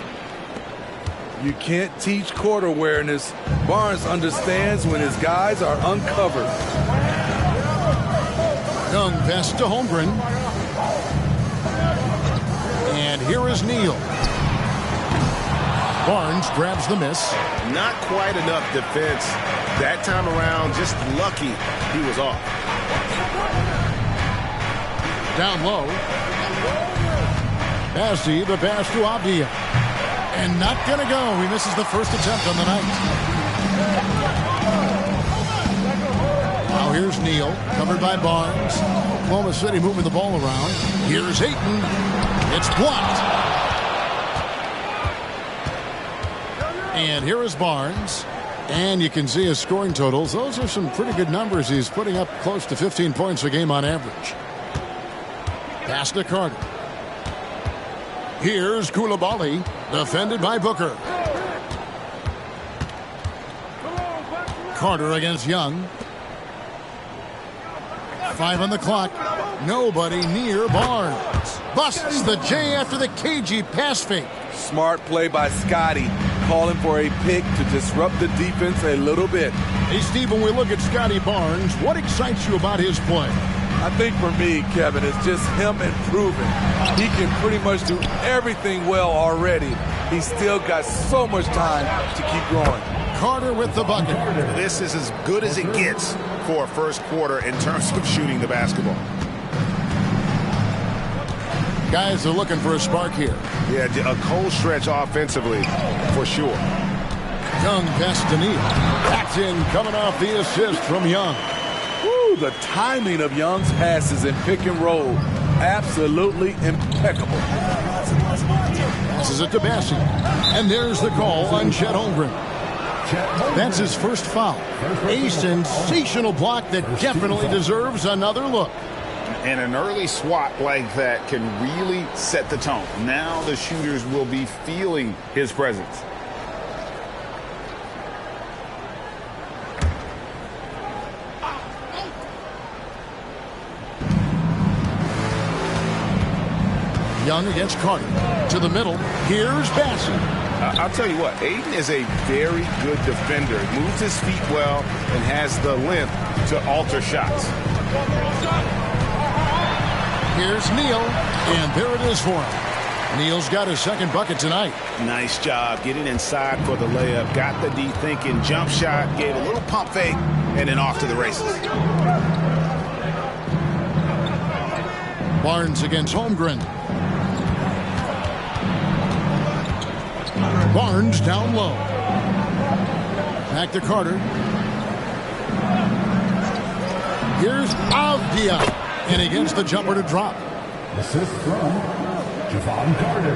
You can't teach court awareness. Barnes understands when his guys are uncovered. Young pass to Holmgren. And here is Neal. Barnes grabs the miss. Not quite enough defense. That time around, just lucky he was off. Down low. Bassey, the pass to Avdia. And not going to go. He misses the first attempt on the night. Now here's Neal, covered by Barnes. Oklahoma City moving the ball around. Here's Ayton. It's blocked. And here is Barnes. And you can see his scoring totals. Those are some pretty good numbers. He's putting up close to 15 points a game on average. Pass to Carter. Here's Coulibaly, defended by Booker. Carter against Young. 5 on the clock. Nobody near Barnes. Busts the J after the cagey pass fake. Smart play by Scotty, calling for a pick to disrupt the defense a little bit. Hey, Steve, when we look at Scotty Barnes, what excites you about his play? I think for me, Kevin, it's just him improving. He can pretty much do everything well already. He's still got so much time to keep growing. Carter with the bucket. This is as good as it gets for a first quarter in terms of shooting the basketball. Guys are looking for a spark here. Yeah, a cold stretch offensively, for sure. Young pass to Neal. That's in, coming off the assist from Young. Woo, the timing of Young's passes in pick and roll, absolutely impeccable. Passes it to Bassey. And there's the call on Chet Holmgren. That's his first foul. A sensational block that definitely deserves another look. And an early swat like that can really set the tone. Now the shooters will be feeling his presence. Young against Carter. To the middle. Here's Bassett. I'll tell you what, Aiden is a very good defender. Moves his feet well and has the length to alter shots. Here's Neal, and there it is for him. Neal's got his second bucket tonight. Nice job getting inside for the layup. Got the deep thinking jump shot, gave a little pump fake, and then off to the races. Barnes against Holmgren. Barnes down low. Back to Carter. Here's Avdia. And he gets the jumper to drop. Assist from Javon Carter.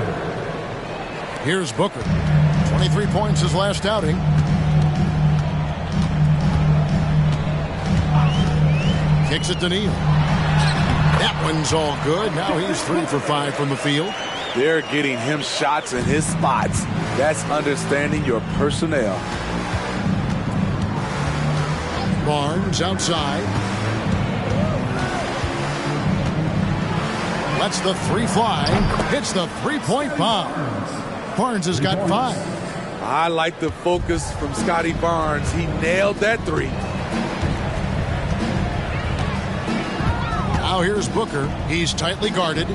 Here's Booker. 23 points his last outing. Kicks it to Neal. That one's all good. Now he's 3 for 5 from the field. They're getting him shots in his spots. That's understanding your personnel. Barnes outside. Lets the three fly. Hits the three-point bomb. Barnes has got 5. I like the focus from Scotty Barnes. He nailed that three. Now here's Booker. He's tightly guarded.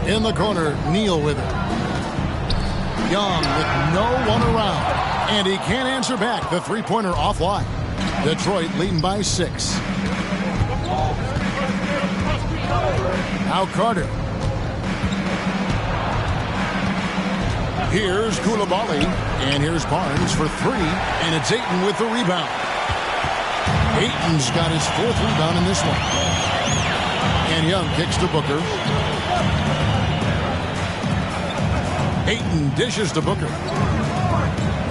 In the corner, Neal with it. Young with no one around. And he can't answer back. The three-pointer offline. Detroit leading by 6. Now Carter. Here's Koulibaly. And here's Barnes for 3. And it's Ayton with the rebound. Ayton's got his 4th rebound in this one. And Young kicks to Booker. Ayton dishes to Booker.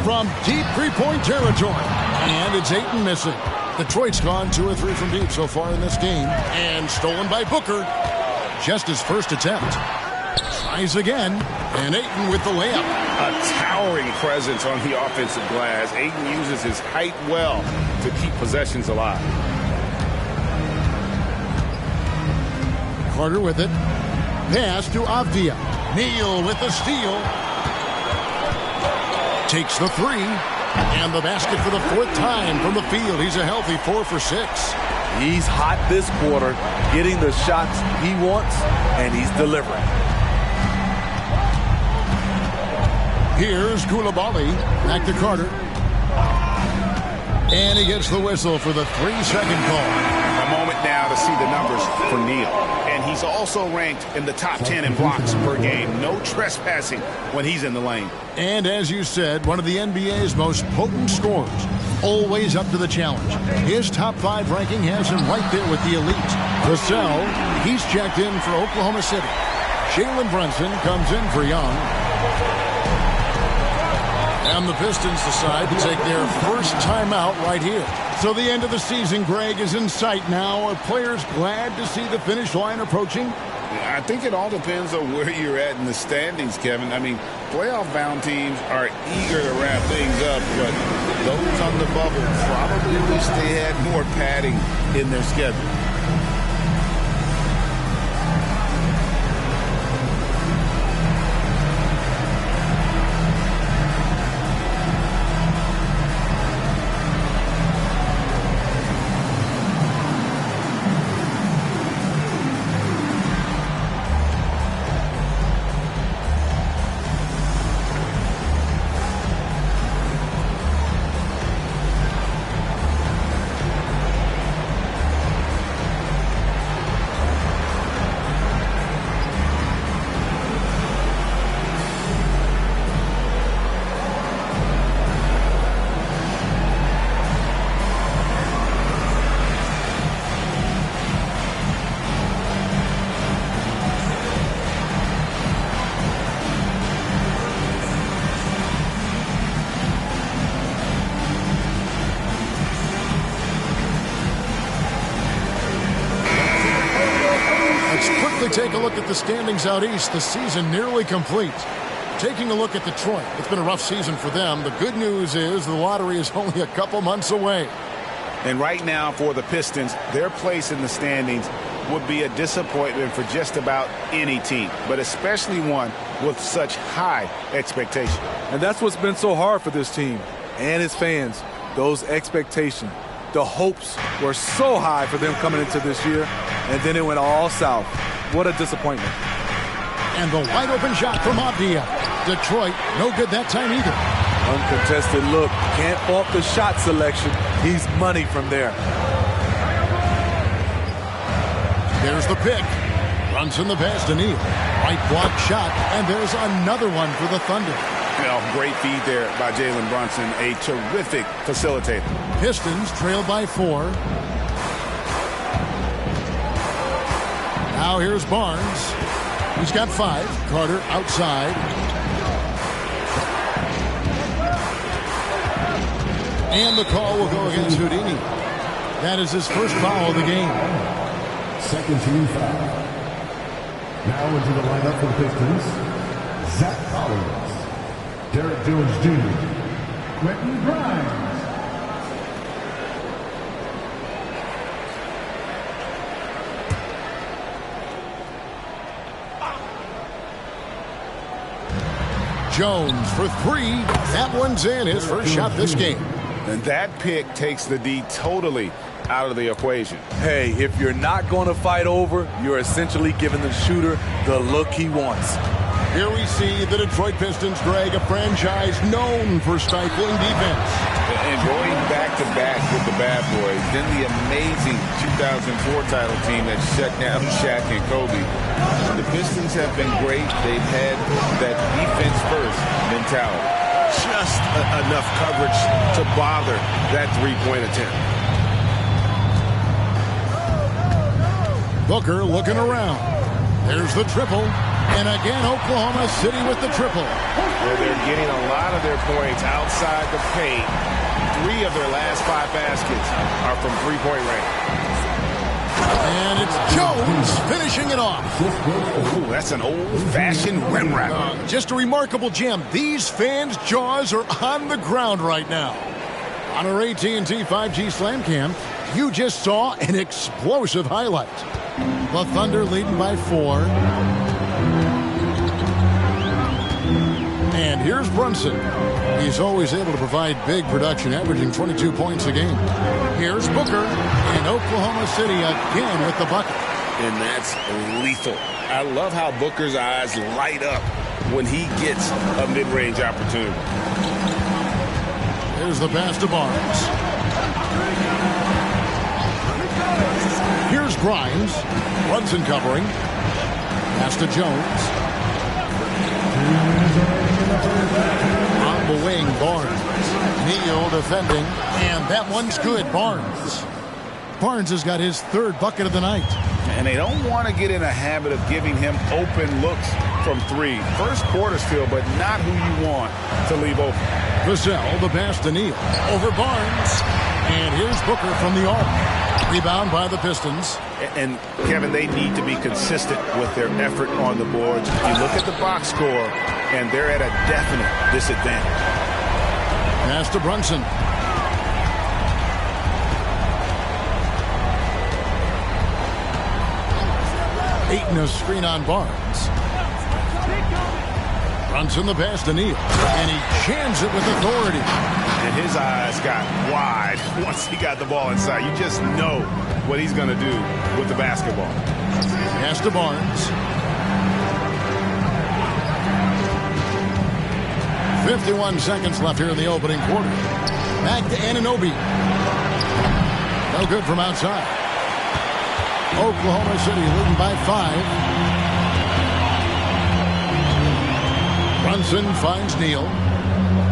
From deep three-point territory. And it's Ayton missing. Detroit's gone 2 or 3 from deep so far in this game. And stolen by Booker. Just his first attempt. Tries again. And Ayton with the layup. A towering presence on the offensive glass. Ayton uses his height well to keep possessions alive. Carter with it. Pass to Avdia. Neal with the steal. Takes the 3. And the basket for the 4th time from the field. He's a healthy 4 for 6. He's hot this quarter, getting the shots he wants, and he's delivering. Here's Koulibaly. Back to Carter. And he gets the whistle for the 3-second call. A moment now to see the numbers for Neal. And he's also ranked in the top 10 in blocks per game. No trespassing when he's in the lane. And as you said, one of the NBA's most potent scorers. Always up to the challenge. His top 5 ranking has him right there with the elite. Vassell, he's checked in for Oklahoma City. Jalen Brunson comes in for Young. And the Pistons decide to take their first timeout right here. So the end of the season, Greg, is in sight now. Are players glad to see the finish line approaching? I think it all depends on where you're at in the standings, Kevin. I mean, playoff-bound teams are eager to wrap things up, but those on the bubble probably wish they had more padding in their schedule. quickly take a look at the standings out east. The season nearly complete. Taking a look at Detroit, it's been a rough season for them. The good news is the lottery is only a couple months away. And right now for the Pistons, their place in the standings would be a disappointment for just about any team, but especially one with such high expectation. And that's what's been so hard for this team and its fans. Those expectations, the hopes were so high for them coming into this year, and then it went all south. What a disappointment. And the wide open shot from Abdia. Detroit, no good that time either. Uncontested look. Can't fault the shot selection. He's money from there. There's the pick. Brunson the pass to Neal. Right block shot, and there's another one for the Thunder. Well, great feed there by Jalen Brunson, a terrific facilitator. Pistons trail by 4. Now here's Barnes. He's got 5. Carter outside. And the call will go against Houdini. That is his first foul of the game. Second team foul. Now into the lineup for the Pistons, Zach Collins, Derek Jones Jr., Quentin Grimes. Jones for 3. That one's in. His first shot this game. And that pick takes the D totally out of the equation. Hey, if you're not going to fight over, you're essentially giving the shooter the look he wants. Here we see the Detroit Pistons drag a franchise known for stifling defense. And going back-to-back with the bad boys, then the amazing 2004 title team that shut down Shaq and Kobe. The Pistons have been great. They've had that defense-first mentality. Just enough coverage to bother that three-point attempt. Booker looking around. There's the triple. And again, Oklahoma City with the triple. Well, they're getting a lot of their points outside the paint. 3 of their last 5 baskets are from three-point range. And it's Jones finishing it off. Ooh, that's an old-fashioned rim wrap. Just a remarkable gem. These fans' jaws are on the ground right now. On our AT&T 5G Slam Cam, you just saw an explosive highlight. The Thunder leading by 4. And here's Brunson. He's always able to provide big production, averaging 22 points a game. Here's Booker, and Oklahoma City again with the bucket. And that's lethal. I love how Booker's eyes light up when he gets a mid-range opportunity. Here's the pass to Barnes. Here's Grimes. Brunson covering. Pass to Jones. On the wing, Barnes. Neal defending, and that one's good. Barnes has got his 3rd bucket of the night. And they don't want to get in a habit of giving him open looks from 3. First quarter still, but not who you want to leave open. Vassell, the pass to Neal. Over Barnes. And here's Booker from the arc. Rebound by the Pistons. And, Kevin, they need to be consistent with their effort on the boards. You look at the box score, and they're at a definite disadvantage. Pass to Brunson. Aiton a screen on Barnes. Brunson the pass to Neal. And he jams it with authority. And his eyes got wide once he got the ball inside. You just know what he's going to do with the basketball. Pass to Barnes. 51 seconds left here in the opening quarter. Back to Anunoby. No good from outside. Oklahoma City leading by 5. Brunson finds Neal.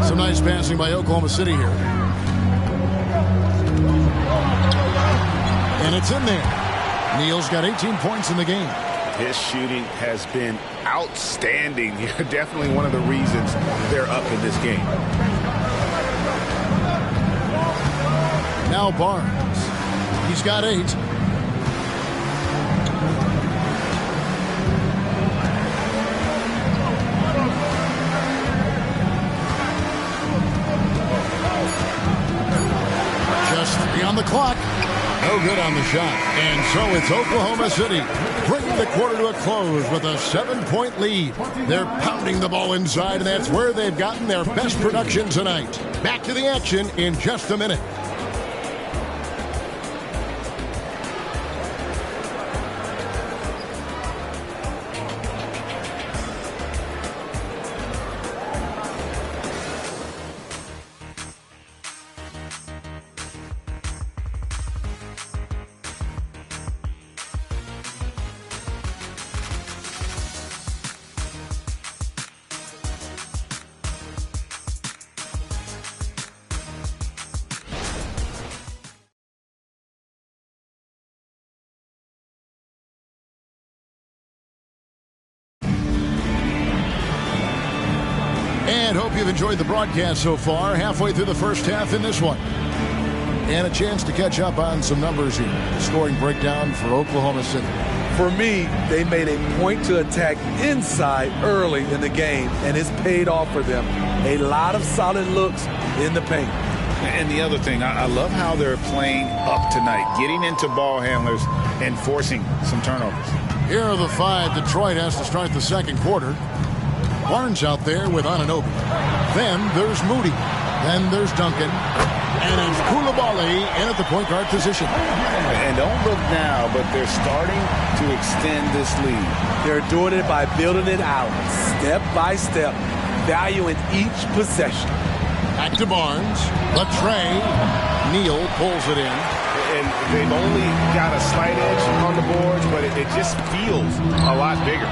Some nice passing by Oklahoma City here. And it's in there. Neal's got 18 points in the game. His shooting has been outstanding. Definitely one of the reasons they're up in this game. Now Barnes. He's got 8. No good on the shot. And so it's Oklahoma City bringing the quarter to a close with a 7-point lead. They're pounding the ball inside, and that's where they've gotten their best production tonight. Back to the action in just a minute. And hope you've enjoyed the broadcast so far. Halfway through the first half in this one. And a chance to catch up on some numbers here. Scoring breakdown for Oklahoma City. For me, they made a point to attack inside early in the game, and it's paid off for them. A lot of solid looks in the paint. And the other thing, I love how they're playing up tonight, getting into ball handlers and forcing some turnovers. Here are the 5 Detroit has to start the second quarter. Barnes out there with Anunoby. Then there's Moody. Then there's Duncan. And it's Coulibaly in at the point guard position. And don't look now, but they're starting to extend this lead. They're doing it by building it out, step by step, valuing each possession. Back to Barnes. Latre. Neal pulls it in. And they've only got a slight edge on the boards, but it just feels a lot bigger.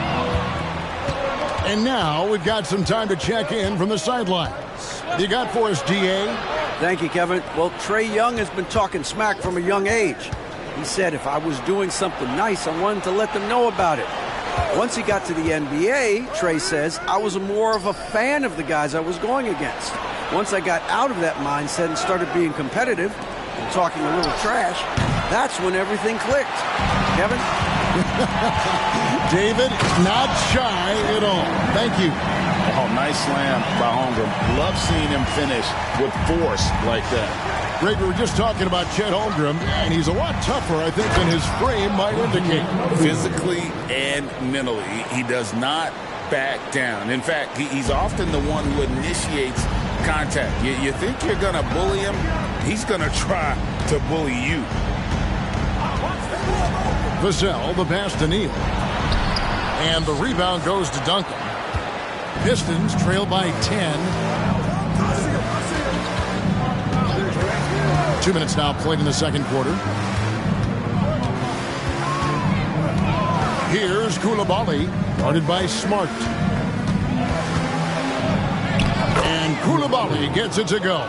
And now we've got some time to check in from the sidelines. You got for us, DA? Thank you, Kevin. Well, Trae Young has been talking smack from a young age. He said if I was doing something nice, I wanted to let them know about it. Once he got to the NBA, Trae says, I was more of a fan of the guys I was going against. Once I got out of that mindset and started being competitive and talking a little trash, that's when everything clicked. Kevin? David, not shy at all. Thank you. Oh, nice slam by Holmgren. Love seeing him finish with force like that. Greg, we were just talking about Chet Holmgren, and he's a lot tougher, I think, than his frame might indicate. Physically and mentally, he does not back down. In fact, he's often the one who initiates contact. You think you're going to bully him, he's going to try to bully you. Vassell, the pass to Neal. And the rebound goes to Duncan. Pistons trail by 10. 2 minutes now played in the second quarter. Here's Coulibaly, guarded by Smart. And Coulibaly gets it to go.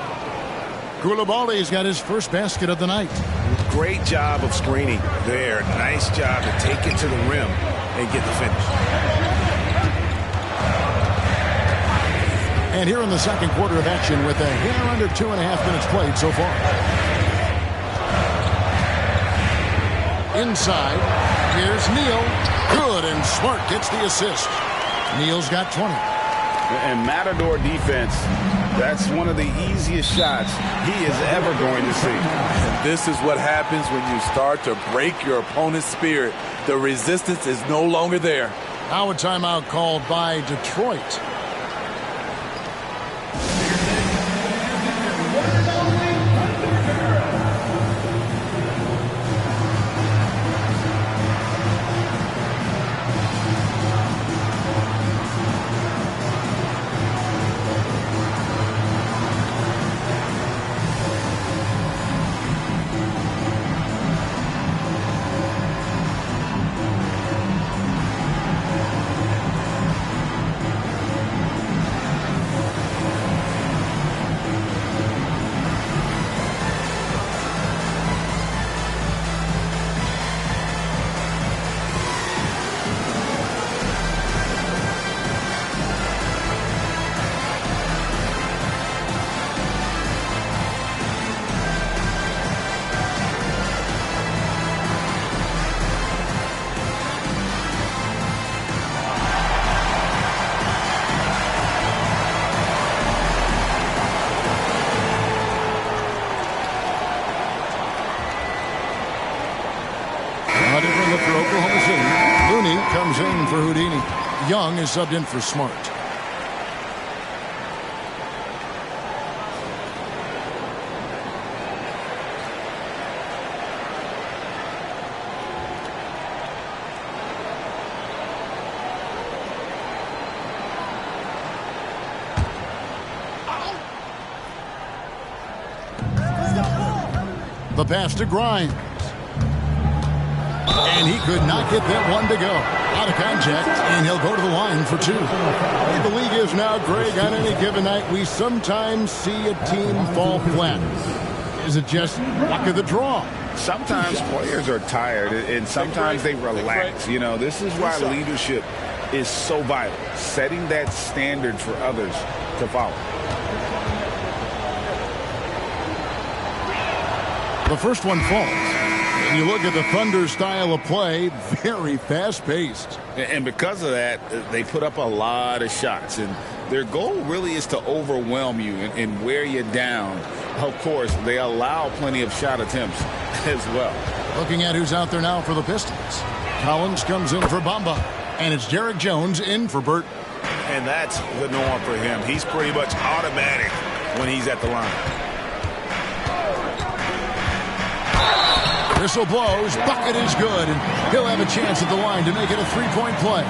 Coulibaly's got his first basket of the night. Great job of screening there. Nice job to take it to the rim and get the finish. And here in the second quarter of action with a hair under 2.5 minutes played so far. Inside, here's Neal. Good, and Smart gets the assist. Neal's got 20. And Matador defense, that's one of the easiest shots he is ever going to see. And this is what happens when you start to break your opponent's spirit. The resistance is no longer there. Now a timeout called by Detroit. for Houdini. Young is subbed in for Smart. The pass to Grimes. And he could not get that one to go. Out of contact, and he'll go to the line for 2. The league is now, Greg, on any given night, we sometimes see a team fall flat. Is it just luck of the draw? Sometimes players are tired, and sometimes they relax. You know, this is why leadership is so vital, setting that standard for others to follow. The first one falls. And you look at the Thunder style of play, very fast-paced. And because of that, they put up a lot of shots. And their goal really is to overwhelm you and wear you down. Of course, they allow plenty of shot attempts as well. Looking at who's out there now for the Pistons. Collins comes in for Bamba. And it's Derek Jones in for Burt. And that's the norm for him. He's pretty much automatic when he's at the line. Whistle blows, bucket is good, and he'll have a chance at the line to make it a 3-point play.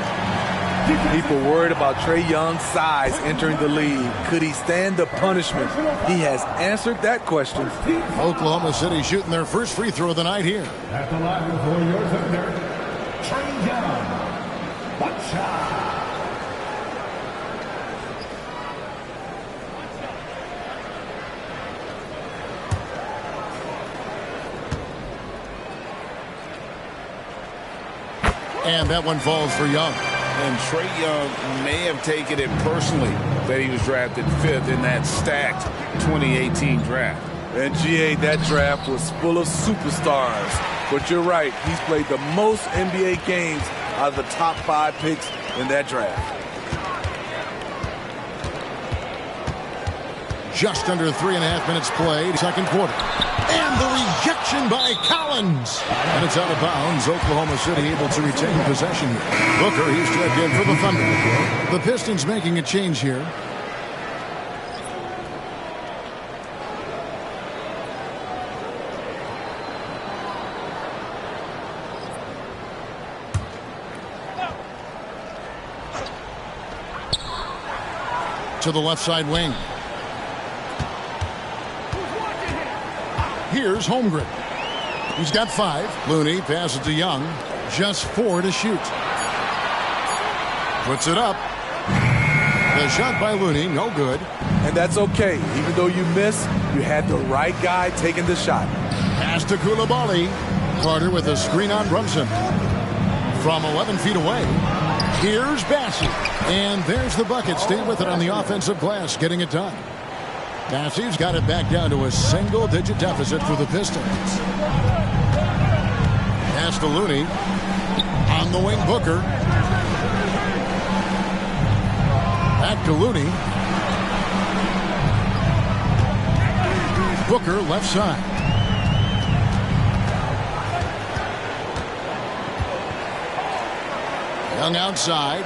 People worried about Trae Young's size entering the league. Could he stand the punishment? He has answered that question. Oklahoma City shooting their first free throw of the night here. At the line for your Thunder, Trae Young. Watch out. And that one falls for Young. And Trae Young may have taken it personally that he was drafted 5th in that stacked 2018 draft. And GA, that draft was full of superstars. But you're right, he's played the most NBA games out of the top 5 picks in that draft. Just under 3.5 minutes played, second quarter. And the rejection by Collins. And it's out of bounds. Oklahoma City able to retain possession. Booker, he's checked in for the Thunder. The Pistons making a change here. To the left side wing. Here's Holmgren. He's got 5. Looney passes to Young. Just 4 to shoot. Puts it up. The shot by Looney, no good. And that's okay. Even though you miss, you had the right guy taking the shot. Pass to Coulibaly. Carter with a screen on Brunson. From 11 feet away. Here's Bassey. And there's the bucket. Stay with it on the offensive glass, getting it done. Bassey's got it back down to a single-digit deficit for the Pistons. Pass to Looney. On the wing, Booker. Back to Looney. Booker left side. Young outside.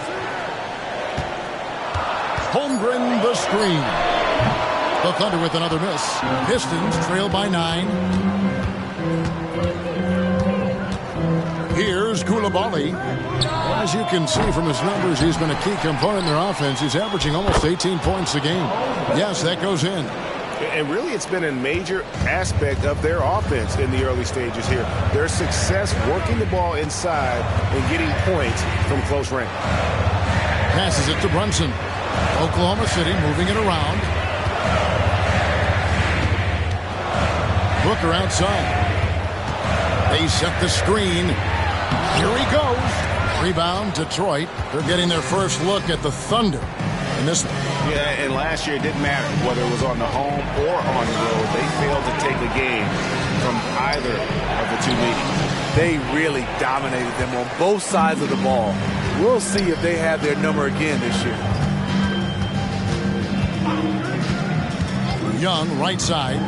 Holmgren the screen. The Thunder with another miss. Pistons trail by 9. Here's Coulibaly. As you can see from his numbers, he's been a key component in their offense. He's averaging almost 18 points a game. Yes, that goes in. And really, it's been a major aspect of their offense in the early stages here. Their success working the ball inside and getting points from close range. Passes it to Brunson. Oklahoma City moving it around. Booker outside. They set the screen. Here he goes. Rebound, Detroit. They're getting their first look at the Thunder in this one. Yeah, and last year it didn't matter whether it was on the home or on the road. They failed to take a game from either of the two meetings. They really dominated them on both sides of the ball. We'll see if they have their number again this year. Young, right side.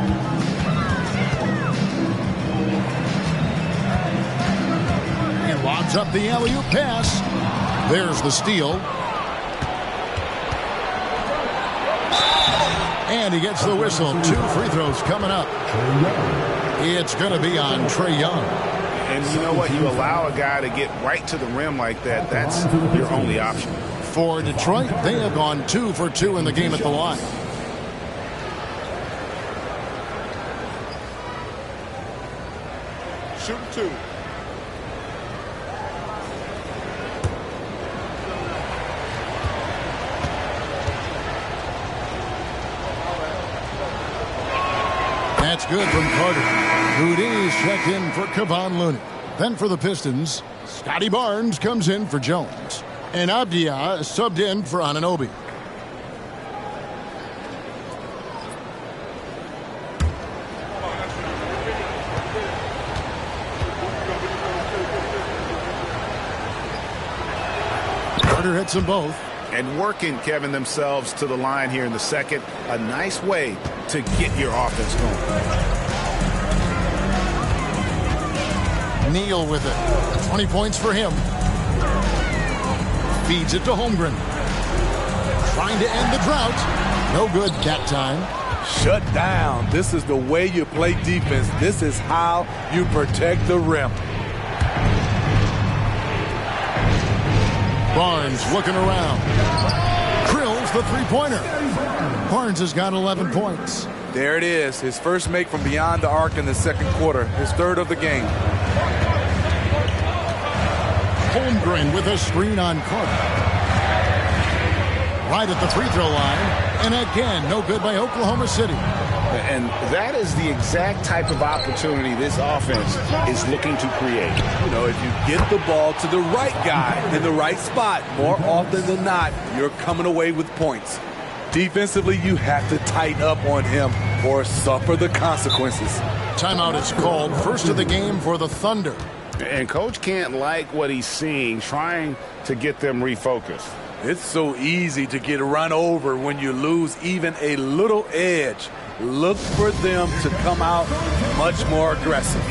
He lobs up the alley-oop pass. There's the steal. And he gets the whistle. 2 free throws coming up. It's going to be on Trae Young. And you know what? You allow a guy to get right to the rim like that. That's your only option. For Detroit, they have gone 2 for 2 in the game at the line. Shoot 2. That's good from Carter. Houdini's checked in for Kevon Looney. Then for the Pistons, Scotty Barnes comes in for Jones. And Abdia subbed in for Anunoby. Carter hits them both. And working, Kevin, themselves to the line here in the second. A nice way to get your offense going. Neal with it. 20 points for him. Feeds it to Holmgren. Trying to end the drought. No good that time. Shut down. This is the way you play defense. This is how you protect the rim. Barnes looking around. Drills the three-pointer. Barnes has got 11 points. There it is. His first make from beyond the arc in the second quarter. His third of the game. Holmgren with a screen on Carter. Right at the free throw line. And again, no good by Oklahoma City. And that is the exact type of opportunity this offense is looking to create. You know, if you get the ball to the right guy in the right spot, more often than not, you're coming away with points. Defensively, you have to tighten up on him or suffer the consequences. Timeout is called. First of the game for the Thunder. And Coach can't like what he's seeing, trying to get them refocused. It's so easy to get run over when you lose even a little edge. Look for them to come out much more aggressive.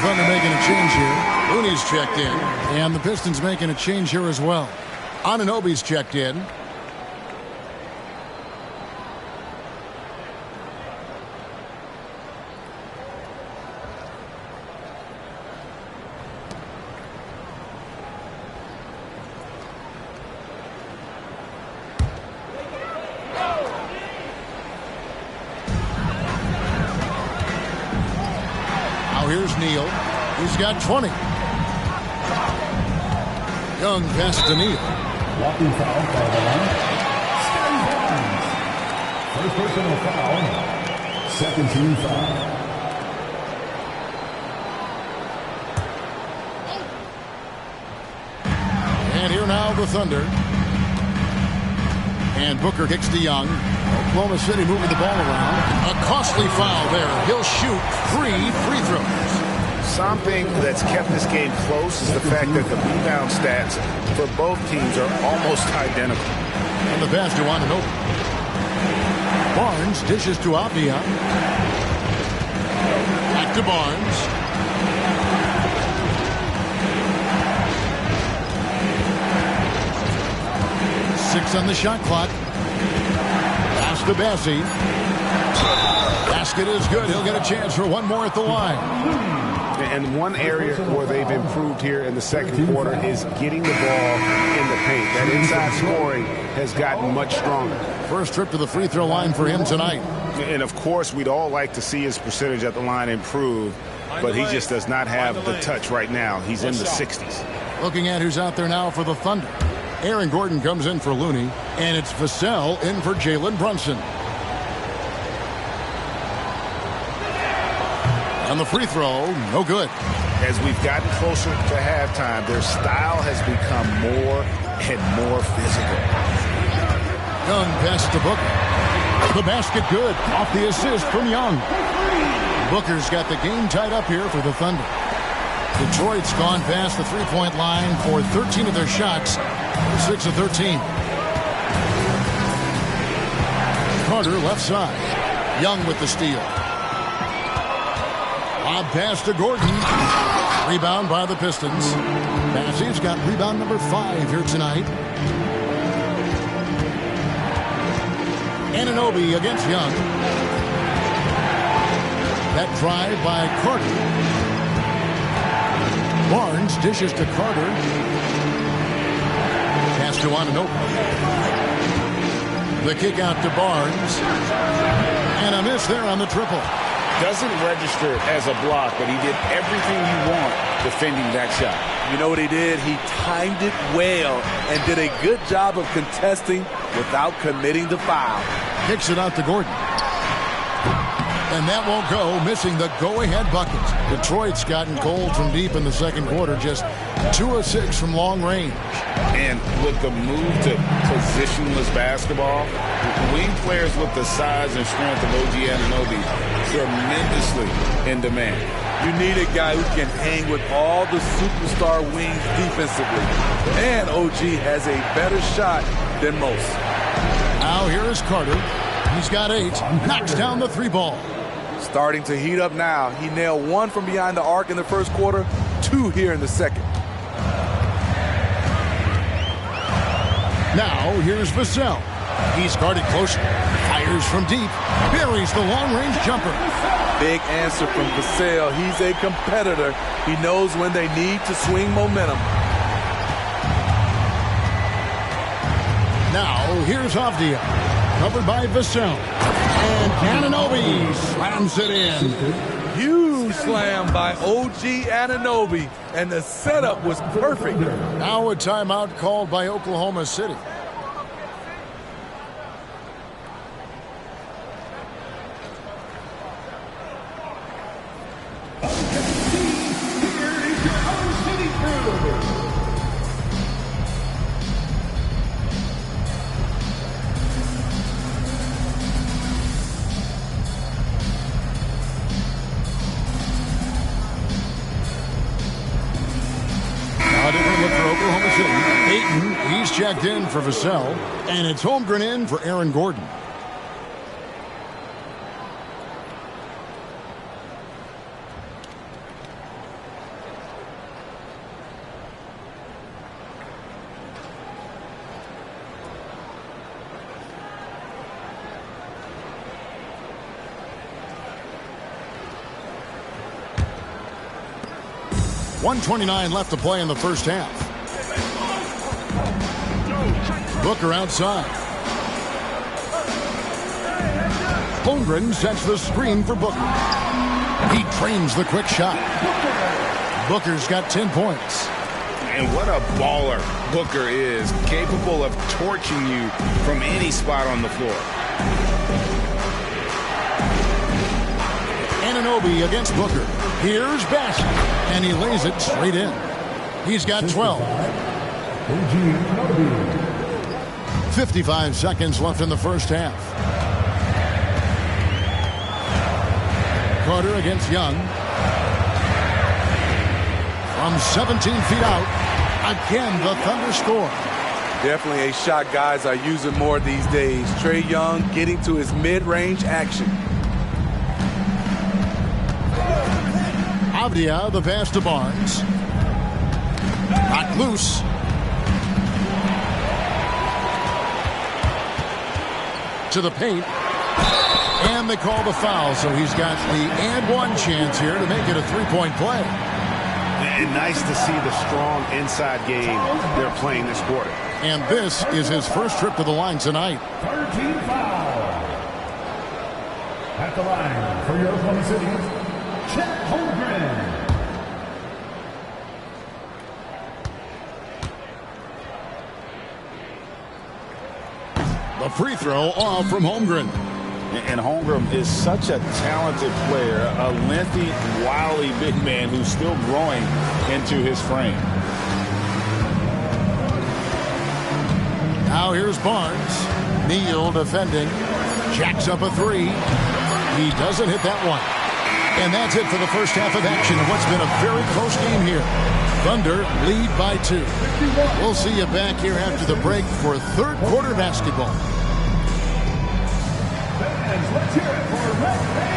Thunder making a change here. Looney's checked in. And the Pistons making a change here as well. Anunoby's checked in. Here's Neal. He's got 20. Young pass to Neal. Walking foul by the line. First personal foul. Second team foul. And here now the Thunder. And Booker kicks to Young. Oklahoma City moving the ball around. A costly foul there. He'll shoot 3 free throws. Something that's kept this game close is the fact that the rebound stats for both teams are almost identical. And the pass to Anunoby. Barnes dishes to Abdia. Back to Barnes. Six on the shot clock. Pass to Bessie. Basket is good. He'll get a chance for one more at the line. And one area where they've improved here in the second quarter is getting the ball in the paint. That inside scoring has gotten much stronger. First trip to the free throw line for him tonight. And, of course, we'd all like to see his percentage at the line improve, but he just does not have the touch right now. He's in the 60s. Looking at who's out there now for the Thunder. Aaron Gordon comes in for Looney, and it's Vassell in for Jalen Brunson. On the free throw, no good. As we've gotten closer to halftime, their style has become more and more physical. Young pass to Booker. The basket good. Off the assist from Young. Booker's got the game tied up here for the Thunder. Detroit's gone past the three-point line for 13 of their shots. 6 of 13. Carter left side. Young with the steal. Lob pass to Gordon. Rebound by the Pistons. Massey's got rebound number 5 here tonight. Anunoby against Young. That drive by Carter. Barnes dishes to Carter. Pass to Anunoby. The kick out to Barnes. And a miss there on the triple. Doesn't register as a block, but he did everything you want defending that shot. You know what he did? He timed it well and did a good job of contesting without committing the foul. Kicks it out to Gordon. And that won't go, missing the go-ahead bucket. Detroit's gotten cold from deep in the second quarter, just 2 of 6 from long range. And with the move to positionless basketball, wing players with the size and strength of OG Anunoby tremendously in demand. You need a guy who can hang with all the superstar wings defensively. And OG has a better shot than most. Now here is Carter. He's got 8. Knocks down the 3-ball. Starting to heat up now. He nailed 1 from behind the arc in the first quarter, 2 here in the second. Now here's Vassell. He's guarded closer. Fires from deep. Buries the long-range jumper. Big answer from Vassell. He's a competitor. He knows when they need to swing momentum. Now here's Avdia. Covered by Vassell. And Anunoby slams it in. Huge slam by OG Anunoby. And the setup was perfect. Now a timeout called by Oklahoma City. He's checked in for Vassell, and it's Holmgren in for Aaron Gordon. .129 left to play in the first half. Booker outside. Holmgren sets the screen for Booker. He trains the quick shot. Booker's got 10 points. And what a baller Booker is, capable of torching you from any spot on the floor. Anunoby against Booker. Here's Bassett, and he lays it straight in. He's got 12. 55 seconds left in the first half. Carter against Young. From 17 feet out, again the Thunder score. Definitely a shot guys are using more these days. Trae Young getting to his mid-range action. Avdia, the pass to Barnes. Knocked loose. To the paint. And they call the foul, so he's got the and one chance here to make it a three-point play. And nice to see the strong inside game they're playing this quarter. And this is his first trip to the line tonight. 13 foul. At the line for your Oklahoma City, Chet Holmgren. The free throw off from Holmgren. And Holmgren is such a talented player, a lengthy, wily big man who's still growing into his frame. Now here's Barnes. Neal defending. Jacks up a three. He doesn't hit that one. And that's it for the first half of action of what's been a very close game here. Thunder lead by 2. We'll see you back here after the break for third quarter basketball. Fans, let's hear it for Red Panda.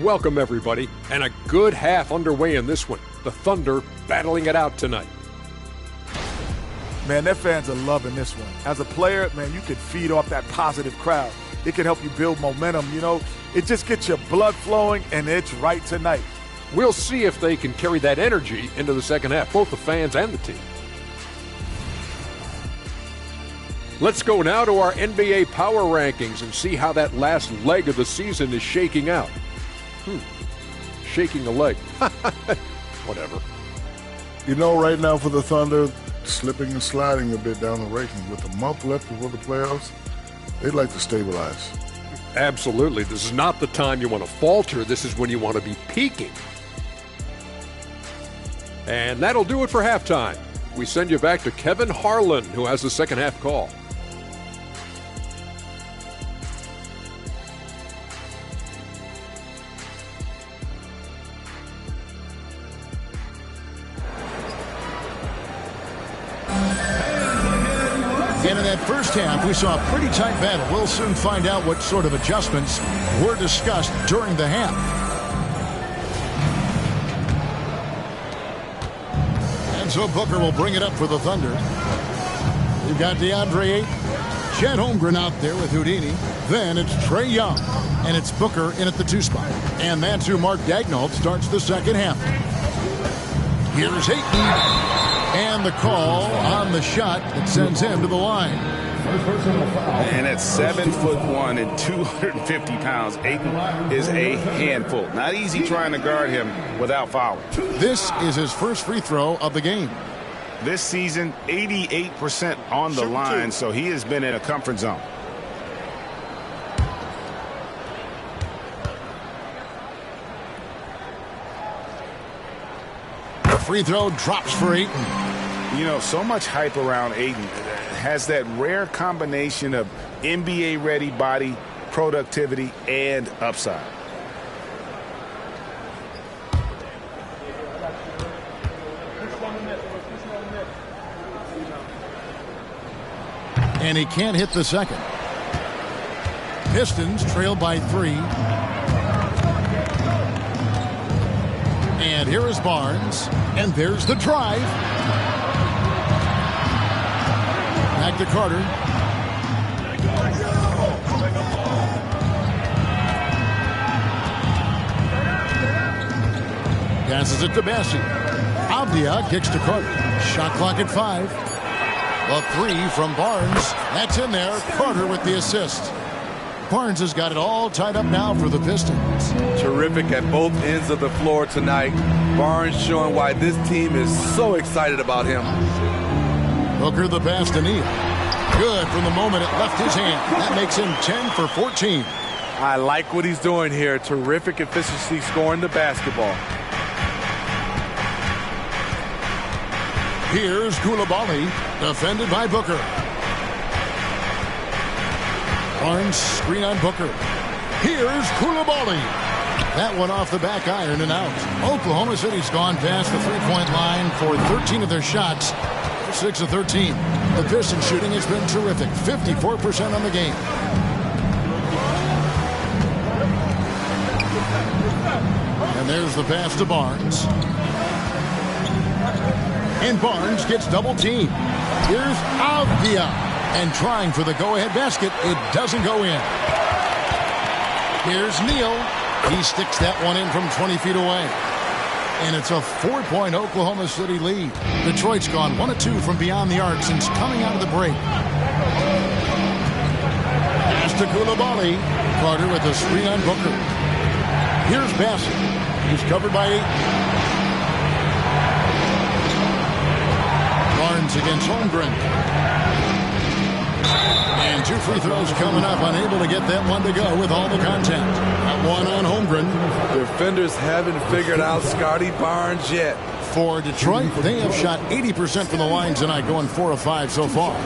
Welcome, everybody, and a good half underway in this one. The Thunder battling it out tonight. Man, their fans are loving this one. As a player, man, you can feed off that positive crowd. It can help you build momentum, you know. It just gets your blood flowing, and it's right tonight. We'll see if they can carry that energy into the second half, both the fans and the team. Let's go now to our NBA power rankings and see how that last leg of the season is shaking out. Shaking a leg. Whatever. You know, right now for the Thunder, slipping and sliding a bit down the ranking. With a month left before the playoffs, they'd like to stabilize. Absolutely. This is not the time you want to falter. This is when you want to be peaking. And that'll do it for halftime. We send you back to Kevin Harlan, who has the second half call. And in that first half, we saw a pretty tight battle. We'll soon find out what sort of adjustments were discussed during the half. And so Booker will bring it up for the Thunder. You've got DeAndre Ayton, Chet Holmgren out there with Houdini. Then it's Trae Young, and it's Booker in at the 2 spot. And that's who Mark Daigneault starts the second half. Here's Ayton. And the call on the shot that sends him to the line. And at 7'1" and 250 pounds, Ayton is a handful. Not easy trying to guard him without fouling. This is his first free throw of the game. This season, 88% on the line, so he has been in a comfort zone. The free throw drops for Ayton. You know, so much hype around Ayton. Has that rare combination of NBA-ready body, productivity, and upside. And he can't hit the second. Pistons trail by 3. And here is Barnes. And there's the drive. Back to Carter. Passes it to Bassi. Avdia kicks to Carter. Shot clock at 5. A 3 from Barnes. That's in there. Carter with the assist. Barnes has got it all tied up now for the Pistons. Terrific at both ends of the floor tonight. Barnes showing why this team is so excited about him. Booker the pass to Neal. Good from the moment it left his hand. That makes him 10 for 14. I like what he's doing here. Terrific efficiency scoring the basketball. Here's Coulibaly, defended by Booker. Barnes screen on Booker. Here's Coulibaly. That one off the back iron and out. Oklahoma City's gone past the three-point line for 13 of their shots. 6 of 13. The Pistons shooting has been terrific. 54% on the game. And there's the pass to Barnes. And Barnes gets double teamed. Here's Avdia. And trying for the go-ahead basket. It doesn't go in. Here's Neal. He sticks that one in from 20 feet away. And it's a 4-point Oklahoma City lead. Detroit's gone 1 of 2 from beyond the arc since coming out of the break. Pass to Coulibaly. Carter with a screen on Booker. Here's Bassett. He's covered by 8. Barnes against Holmgren. And 2 free throws coming up. Unable to get that one to go with all the contact. That one on Holmgren. Defenders haven't figured out Scotty Barnes yet. For Detroit, they have shot 80% from the line tonight, going 4 of 5 so far.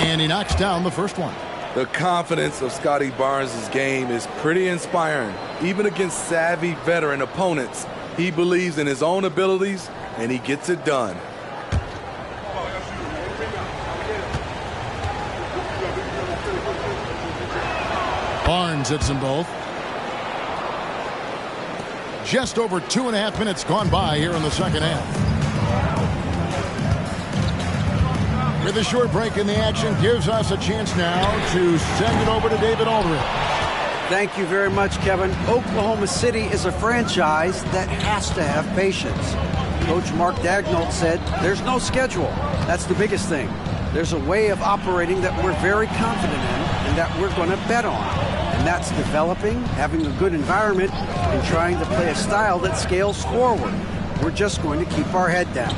And he knocks down the first one. The confidence of Scotty Barnes' game is pretty inspiring. Even against savvy veteran opponents, he believes in his own abilities, and he gets it done. Barnes hits them both. Just over 2.5 minutes gone by here in the second half. With a short break in the action, gives us a chance now to send it over to David Aldridge. Thank you very much, Kevin. Oklahoma City is a franchise that has to have patience. Coach Mark Daigneault said there's no schedule. That's the biggest thing. There's a way of operating that we're very confident in and that we're going to bet on. And that's developing, having a good environment, and trying to play a style that scales forward. We're just going to keep our head down.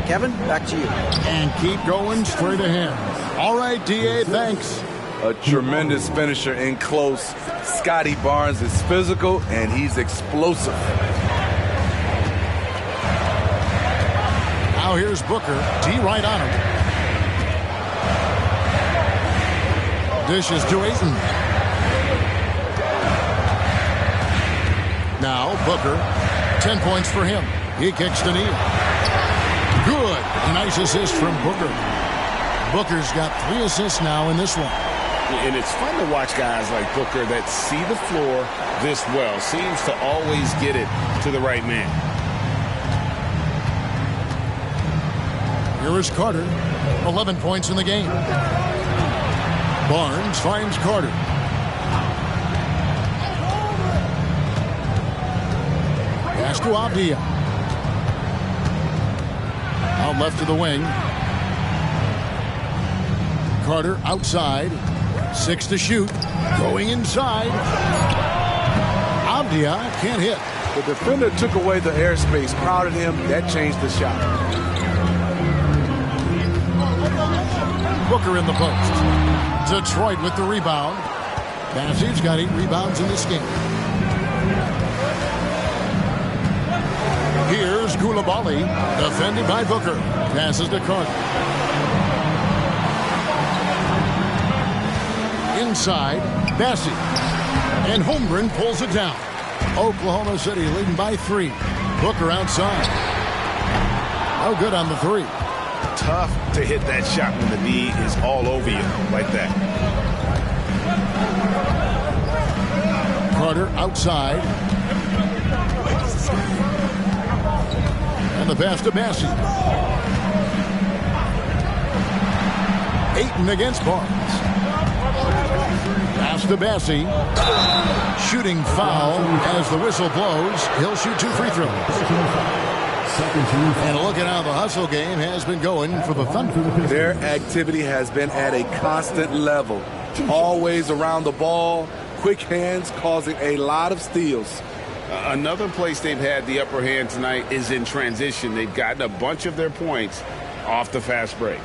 Kevin, back to you. And keep going straight ahead. All right, D.A., thanks. A tremendous finisher in close. Scotty Barnes is physical, and he's explosive. Now here's Booker. D right on him. Dishes to Ayton. Now Booker. 10 points for him. He kicks to Neal. Good. A nice assist from Booker. Booker's got 3 assists now in this one. And it's fun to watch guys like Booker that see the floor this well. Seems to always get it to the right man. Here is Carter. 11 points in the game. Barnes finds Carter. Pass to Avdia. Out left to the wing. Carter outside. 6 to shoot. Going inside. Avdia can't hit. The defender took away the airspace, crowded him. That changed the shot. Booker in the post. Detroit with the rebound. Bassey's got 8 rebounds in this game. Here's Coulibaly, defended by Booker. Passes to Carter. Inside, Bassey. And Holmgren pulls it down. Oklahoma City leading by 3. Booker outside. No good on the 3. Tough to hit that shot when the D is all over you like that. Carter outside. And the pass to Massey. Ayton against Barnes. Pass to Massey. Shooting foul as the whistle blows. He'll shoot 2 free throws. And look at how the hustle game has been going for the Thunder. Their activity has been at a constant level. Always around the ball, quick hands, causing a lot of steals. Another place they've had the upper hand tonight is in transition. They've gotten a bunch of their points off the fast break.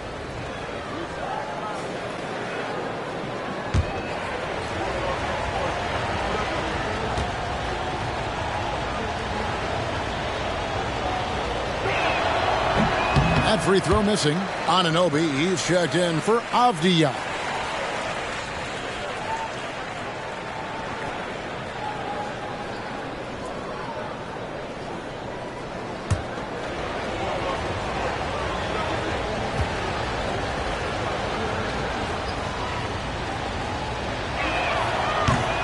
That free throw missing. Anunoby, he's checked in for Avdija.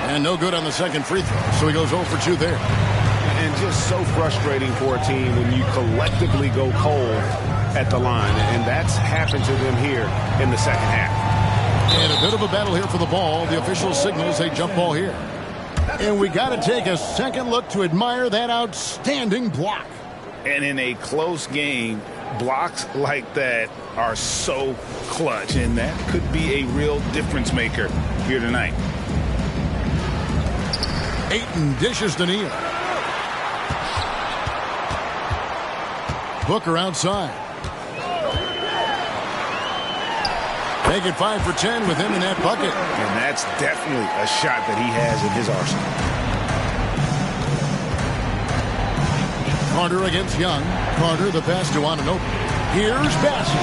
And no good on the second free throw, so he goes 0 for 2 there. And just so frustrating for a team when you collectively go cold at the line, and that's happened to them here in the second half. And a bit of a battle here for the ball. The official signals a jump ball here. And we got to take a second look to admire that outstanding block. And in a close game, blocks like that are so clutch, and that could be a real difference maker here tonight. Ayton dishes to Neal. Booker outside. Make it 5 for 10 with him in that bucket. And that's definitely a shot that he has in his arsenal. Carter against Young. Carter, the pass to Anunoby. Here's Bassett.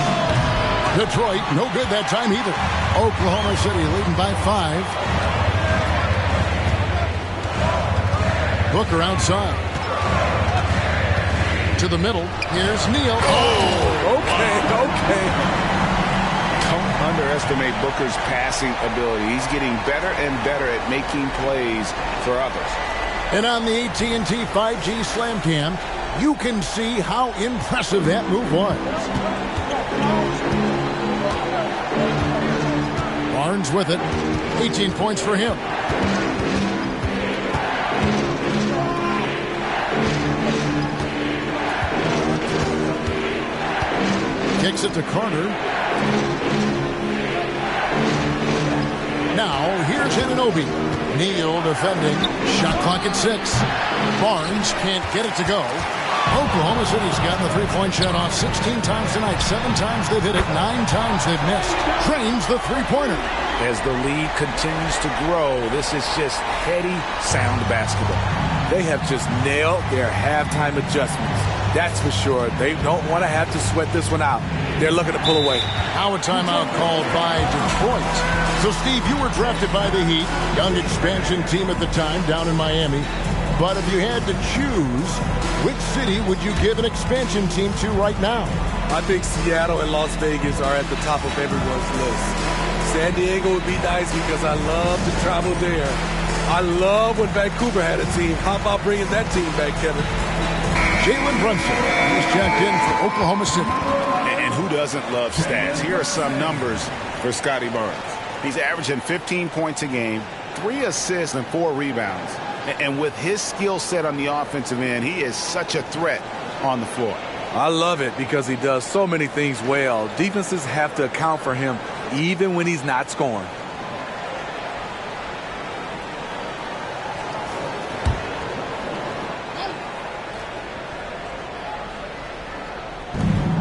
Detroit, no good that time either. Oklahoma City leading by 5. Booker outside. To the middle. Here's Neal. Oh, okay. Don't underestimate Booker's passing ability. He's getting better and better at making plays for others. And on the AT&T 5G Slam Cam, you can see how impressive that move was. Barnes with it. 18 points for him. Kicks it to Carter. Now, here's Anunoby. Neal defending. Shot clock at 6. Barnes can't get it to go. Oklahoma City's gotten the three-point shot off 16 times tonight. 7 times they've hit it. 9 times they've missed. Trains the three-pointer. As the lead continues to grow, this is just heady, sound basketball. They have just nailed their halftime adjustments. That's for sure. They don't want to have to sweat this one out. They're looking to pull away. Now a timeout called by Detroit. So, Steve, you were drafted by the Heat, young expansion team at the time down in Miami. But if you had to choose, which city would you give an expansion team to right now? I think Seattle and Las Vegas are at the top of everyone's list. San Diego would be nice because I love to travel there. I love when Vancouver had a team. How about bringing that team back, Kevin? Jalen Brunson, he's checked in for Oklahoma City. And who doesn't love stats? Here are some numbers for Scotty Barnes. He's averaging 15 points a game, 3 assists and 4 rebounds. And with his skill set on the offensive end, he is such a threat on the floor. I love it because he does so many things well. Defenses have to account for him even when he's not scoring.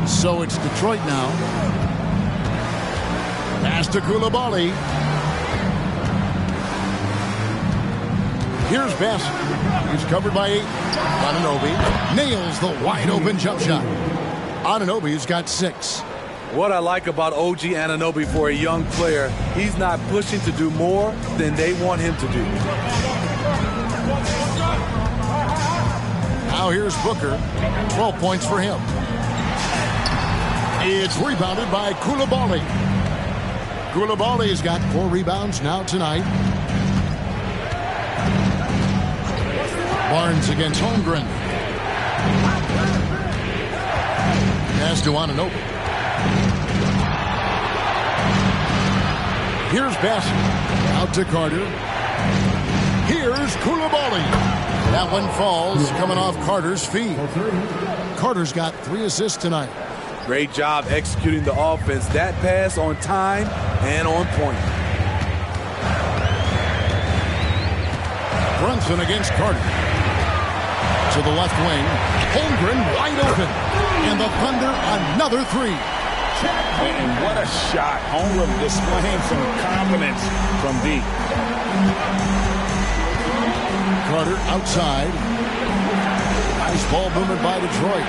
So it's Detroit now. Pass to Coulibaly. Here's Bassett. He's covered by 8. Anunoby nails the wide-open jump shot. Anunoby's got 6. What I like about OG Anunoby for a young player, he's not pushing to do more than they want him to do. Now here's Booker. 12 points for him. It's rebounded by Coulibaly. Coulibaly's got 4 rebounds now tonight. Barnes against Holmgren. Pass to Anunoby. Here's Bassett. Out to Carter. Here's Coulibaly. That one falls coming off Carter's feet. Carter's got 3 assists tonight. Great job executing the offense. That pass on time and on point. Brunson against Carter. To the left wing. Holmgren wide open. And the Thunder another 3. And what a shot. Holmgren displaying some confidence from deep. Carter outside. Nice ball movement by Detroit.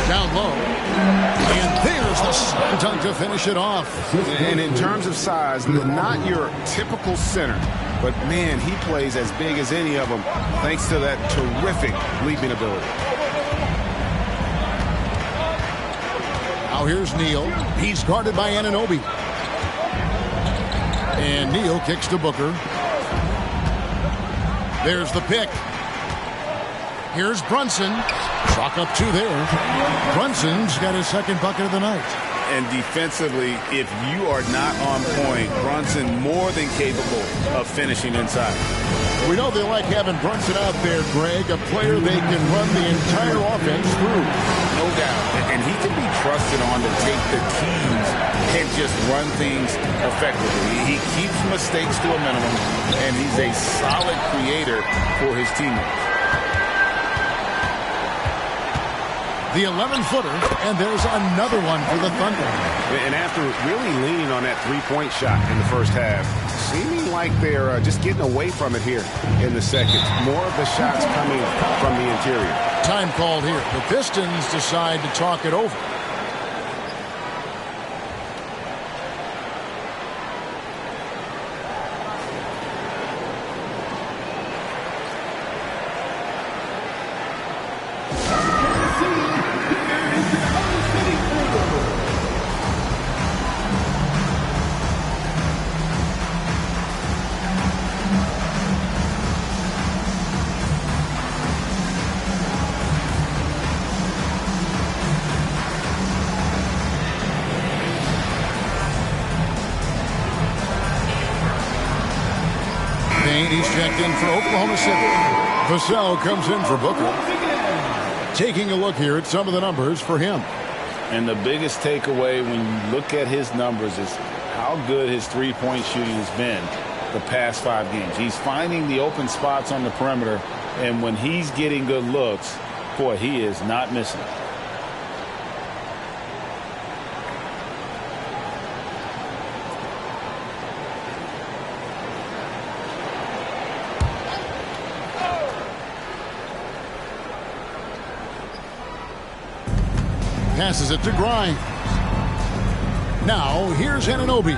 Down low. And there's the slam dunk to finish it off. And in terms of size, not your typical center. But, man, he plays as big as any of them thanks to that terrific leaping ability. Now here's Neal. He's guarded by Anunoby. And Neal kicks to Booker. There's the pick. Here's Brunson. Chalk up 2 there. Brunson's got his 2nd bucket of the night. And defensively, if you are not on point, Brunson more than capable of finishing inside. We know they like having Brunson out there, Greg, a player they can run the entire offense through. No doubt. And he can be trusted on to take the keys and just run things effectively. He keeps mistakes to a minimum, and he's a solid creator for his teammates. The 11-footer, and there's another one for the Thunder. And after really leaning on that 3-point shot in the first half, seeming like they're just getting away from it here in the second. More of the shots coming from the interior. Time called here. The Pistons decide to talk it over. He's checked in for Oklahoma City. Vassell comes in for Booker. Taking a look here at some of the numbers for him. And the biggest takeaway when you look at his numbers is how good his 3-point shooting has been the past 5 games. He's finding the open spots on the perimeter, and when he's getting good looks, boy, he is not missing. Passes it to Grimes. Now, here's Anunoby.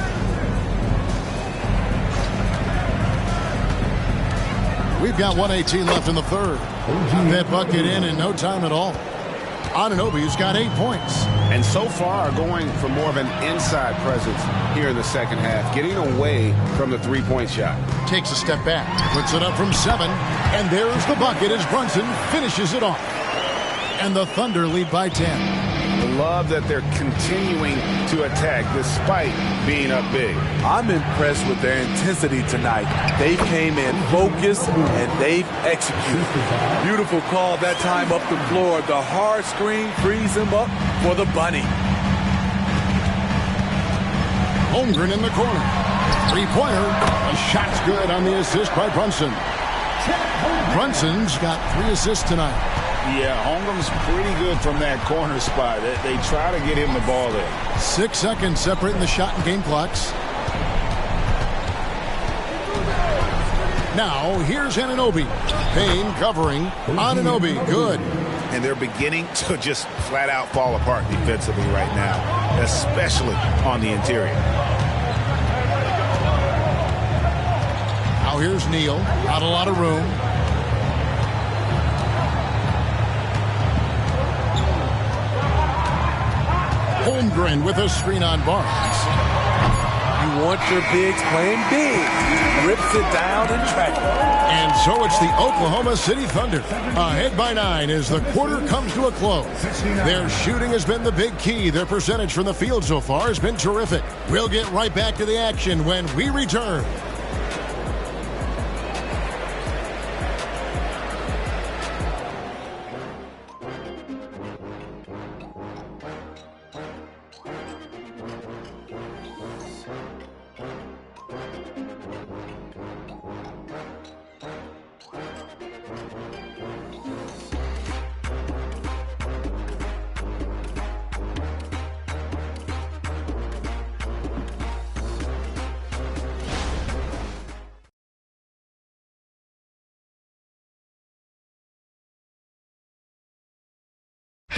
We've got 1:18 left in the third. That bucket in no time at all. Anunoby's got 8 points. And so far going for more of an inside presence here in the second half, getting away from the 3-point shot. Takes a step back, puts it up from 7, and there's the bucket as Brunson finishes it off. And the Thunder lead by 10. Love that they're continuing to attack despite being up big. I'm impressed with their intensity tonight. They came in focused and they've executed. Beautiful call that time up the floor. The hard screen frees him up for the bunny. Holmgren in the corner. 3-pointer. A shot's good on the assist by Brunson. Brunson's got 3 assists tonight. Yeah, Holmgren's pretty good from that corner spot. They try to get him the ball there. 6 seconds separating the shot and game clocks. Now, here's Anunoby. Payne covering. Anunoby, good. And they're beginning to just flat out fall apart defensively right now, especially on the interior. Now here's Neal. Not a lot of room. Holmgren with a screen on Barnes. You want your bigs playing big. Rips it down and track it. And so it's the Oklahoma City Thunder. Ahead by 9 as the quarter comes to a close. Their shooting has been the big key. Their percentage from the field so far has been terrific. We'll get right back to the action when we return.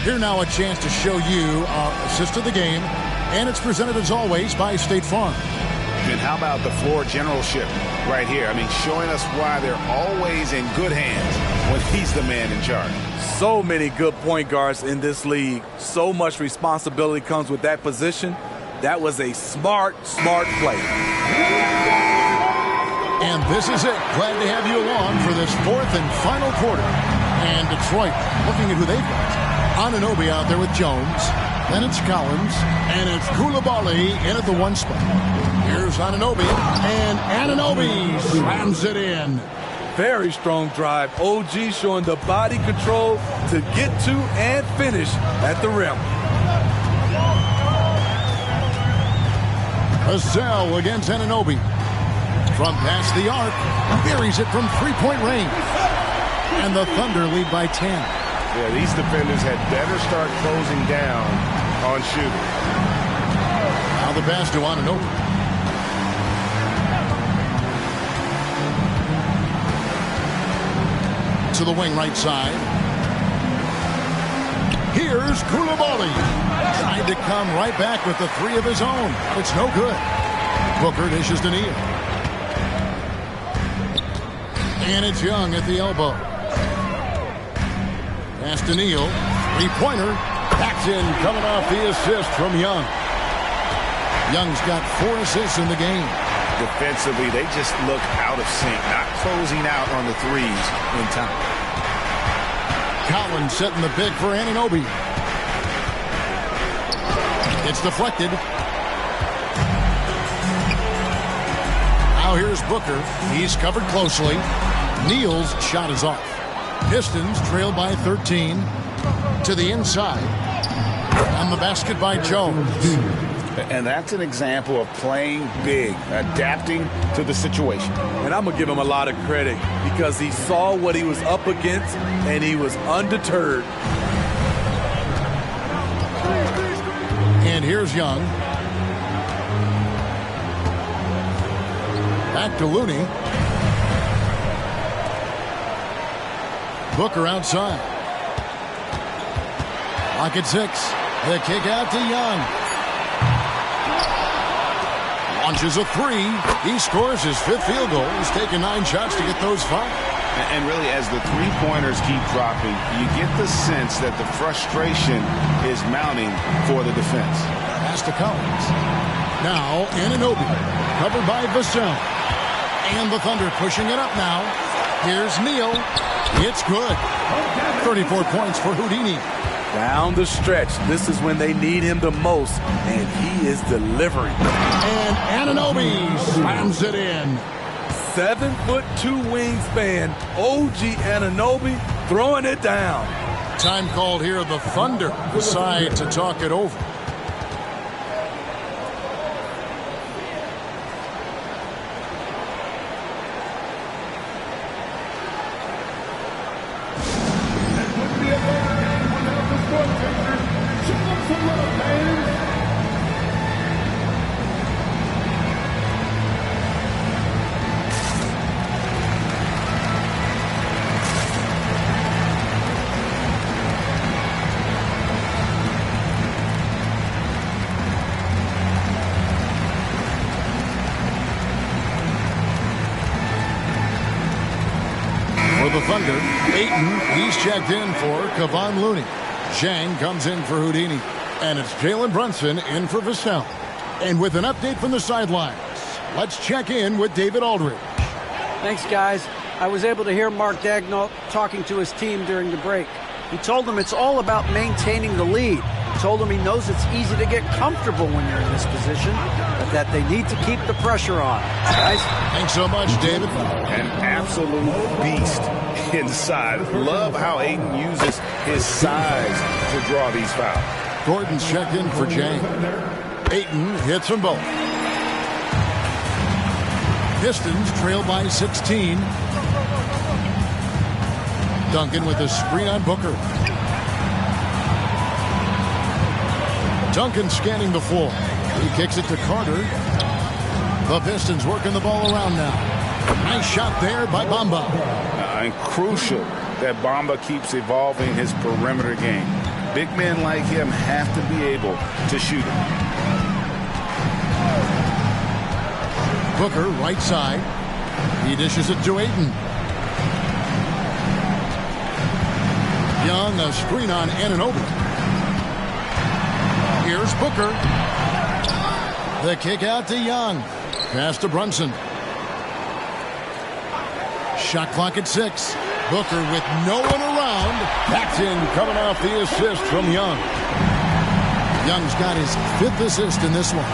Here now a chance to show you our assist of the game, and it's presented as always by State Farm. And how about the floor generalship right here? I mean, showing us why they're always in good hands when he's the man in charge. So many good point guards in this league. So much responsibility comes with that position. That was a smart play. And this is it. Glad to have you along for this fourth and final quarter. And Detroit looking at who they've got. Anunoby out there with Jones. Then it's Collins. And it's Koulibaly in at the 1 spot. Here's Anunoby. And Anunoby slams it in. Very strong drive. OG showing the body control to get to and finish at the rim. Vassell against Anunoby. From past the arc. Buries it from three-point range. And the Thunder lead by 10. Yeah, these defenders had better start closing down on shooting. Now the pass to Anunoby. To the wing right side. Here's Koulibaly. Tried to come right back with the 3 of his own. It's no good. Booker dishes to Neal. And it's Young at the elbow. Pass to Neal. Three-pointer. Backs in, coming off the assist from Young. Young's got 4 assists in the game. Defensively, they just look out of sync, not closing out on the threes in time. Collins setting the big for Anunoby. It's deflected. Now here's Booker. He's covered closely. Neal's shot is off. Pistons trail by 13 to the inside. And the basket by Jones. And that's an example of playing big, adapting to the situation. And I'm going to give him a lot of credit because he saw what he was up against and he was undeterred. And here's Young. Back to Looney. Booker outside. Lock at 6. The kick out to Young. Launches a 3. He scores his 5th field goal. He's taken 9 shots to get those 5. And really, as the three-pointers keep dropping, you get the sense that the frustration is mounting for the defense. Pass to Collins. Now, Anunoby. Covered by Vassell. And the Thunder pushing it up now. Here's Neal. It's good. 34 points for Houdini. Down the stretch. This is when they need him the most, and he is delivering. And Anunoby slams it in. 7'2" wingspan. OG Anunoby throwing it down. Time called here. The Thunder decide to talk it over. The Thunder, Ayton, he's checked in for Kevon Looney. Zhang comes in for Houdini. And it's Jalen Brunson in for Vassell. And with an update from the sidelines, let's check in with David Aldridge. Thanks, guys. I was able to hear Mark Daigneault talking to his team during the break. He told them it's all about maintaining the lead. He told them he knows it's easy to get comfortable when you're in this position, but that they need to keep the pressure on. Guys? Thanks so much, David. An absolute beast inside. Love how Ayton uses his size to draw these fouls. Gordon's checked in for Jang. Ayton hits them both. Pistons trail by 16. Duncan with a screen on Booker. Duncan scanning the floor. He kicks it to Carter. The Pistons working the ball around now. Nice shot there by Bamba. And crucial that Bamba keeps evolving his perimeter game. Big men like him have to be able to shoot it. Booker, right side. He dishes it to Ayton. Young, a screen on Anunoby. Here's Booker. The kick out to Young. Pass to Brunson. Shot clock at 6. Booker with no one around. That's in, coming off the assist from Young. Young's got his 5th assist in this one.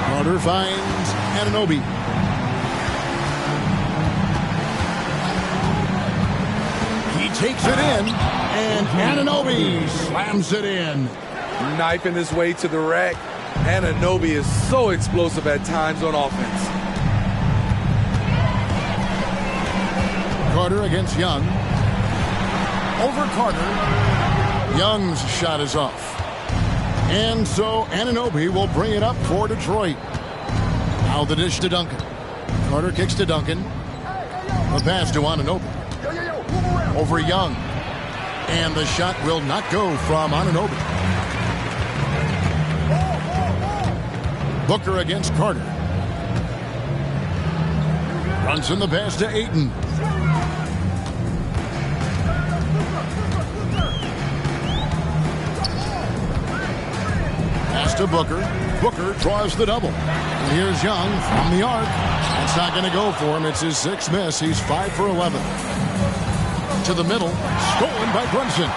Carter finds Anunoby. He takes it in, and Anunoby slams it in. Knifing his way to the rack. Anunoby is so explosive at times on offense. Carter against Young. Over Carter. Young's shot is off. And so Anunoby will bring it up for Detroit. Now the dish to Duncan. Carter kicks to Duncan. The pass to Anunoby. Over Young. And the shot will not go from Anunoby. Booker against Carter. Runs in the pass to Ayton. Pass to Booker. Booker draws the double. And here's Young from the arc. That's not going to go for him. It's his 6th miss. He's 5 for 11. To the middle. Stolen by Brunson.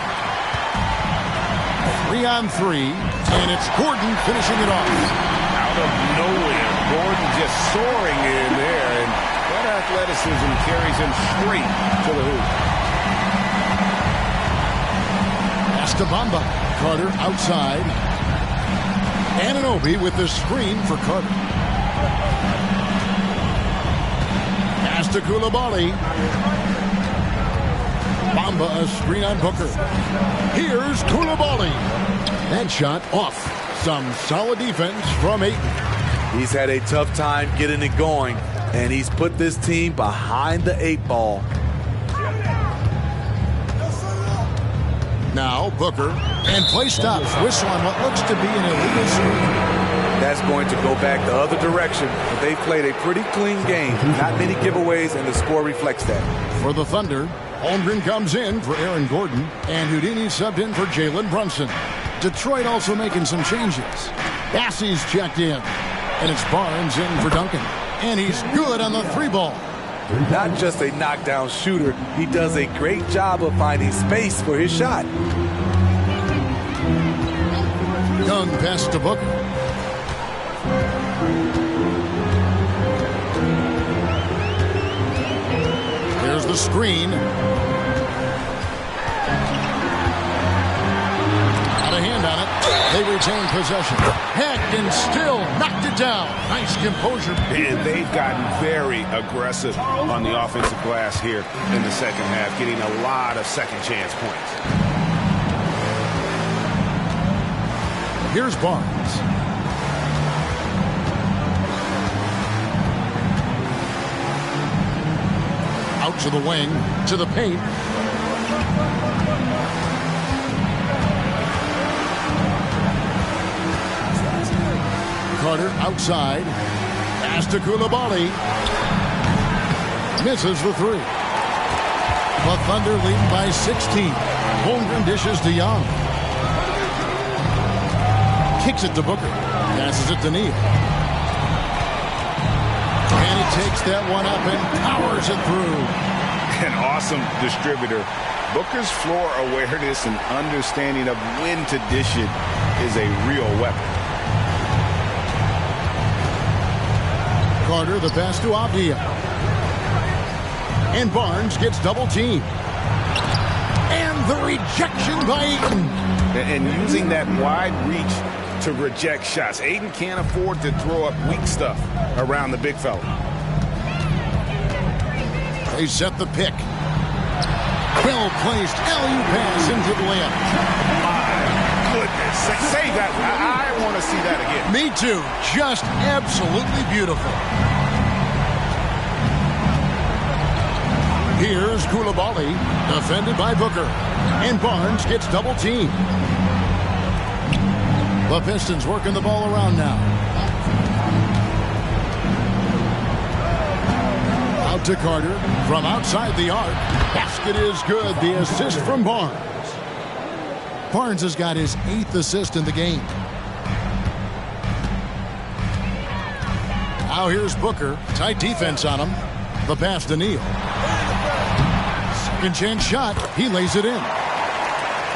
3 on 3. And it's Gordon finishing it off. Out of nowhere, Gordon just soaring in there. And that athleticism carries him straight to the hoop. Pass to Bamba. Carter outside. Anunoby with the screen for Carter. Pass to Coulibaly. Bamba a screen on Booker. Here's Coulibaly. That shot off. Some solid defense from Ayton. He's had a tough time getting it going, and he's put this team behind the 8 ball. Now Booker, and play stops. Whistle on what looks to be an illegal screen. That's going to go back the other direction, but they played a pretty clean game. Not many giveaways, and the score reflects that. For the Thunder, Holmgren comes in for Aaron Gordon, and Houdini subbed in for Jalen Brunson. Detroit also making some changes. Bassey's checked in, and it's Barnes in for Duncan. And he's good on the 3 ball. Not just a knockdown shooter, he does a great job of finding space for his shot. Young pass to Booker. There's the screen. Got a hand on it. They retain possession. Heck, and still knocked it down. Nice composure. And they've gotten very aggressive on the offensive glass here in the second half, getting a lot of second chance points. Here's Barnes. Out to the wing, to the paint. Carter outside. Pass to Coulibaly. Misses the 3. The Thunder leading by 16. Holmgren dishes to Young. Kicks it to Booker. Passes it to Neal. And he takes that one up and powers it through. An awesome distributor. Booker's floor awareness and understanding of when to dish it is a real weapon. Carter, the pass to Avdia. And Barnes gets double teamed. And the rejection by Ayton. And using that wide reach to reject shots. Ayton can't afford to throw up weak stuff around the big fella. They set the pick. Well-placed alley pass into the layup. My goodness. Save that. I want to see that again. Me too. Just absolutely beautiful. Here's Coulibaly, defended by Booker. And Barnes gets double teamed. The Pistons working the ball around now. Out to Carter from outside the arc. Basket is good. The assist from Barnes. Barnes has got his 8th assist in the game. Now here's Booker. Tight defense on him. The pass to Neal. Second chance shot. He lays it in.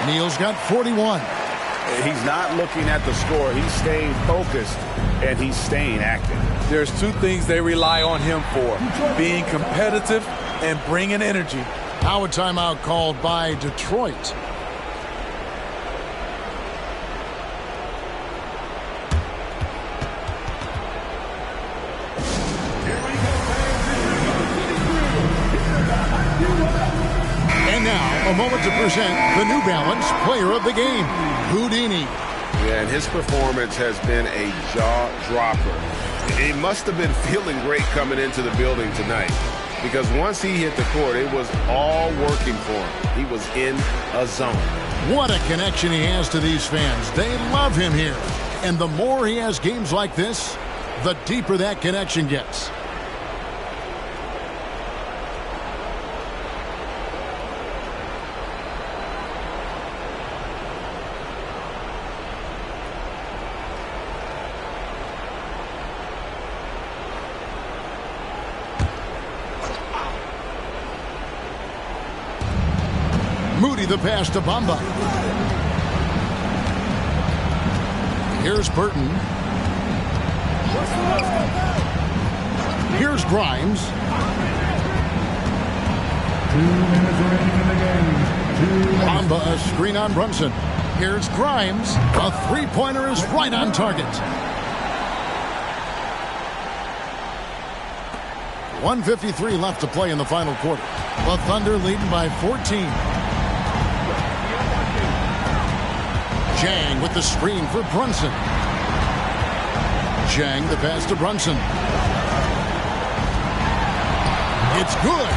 Neal's got 41. He's not looking at the score. He's staying focused, and he's staying active. There's two things they rely on him for: being competitive and bringing energy. Now a timeout called by Detroit. And now, a moment to present the New Balance Player of the Game, Houdini. Yeah, and his performance has been a jaw-dropper. He must have been feeling great coming into the building tonight, because once he hit the court, it was all working for him. He was in a zone. What a connection he has to these fans. They love him here. And the more he has games like this, the deeper that connection gets. Moody the pass to Bamba. Here's Burton. Here's Grimes. 2 minutes remaining in the game. Bamba, a screen on Brunson. Here's Grimes. A three-pointer is right on target. 1:53 left to play in the final quarter. The Thunder leading by 14. Jang with the screen for Brunson. Jang the pass to Brunson. It's good.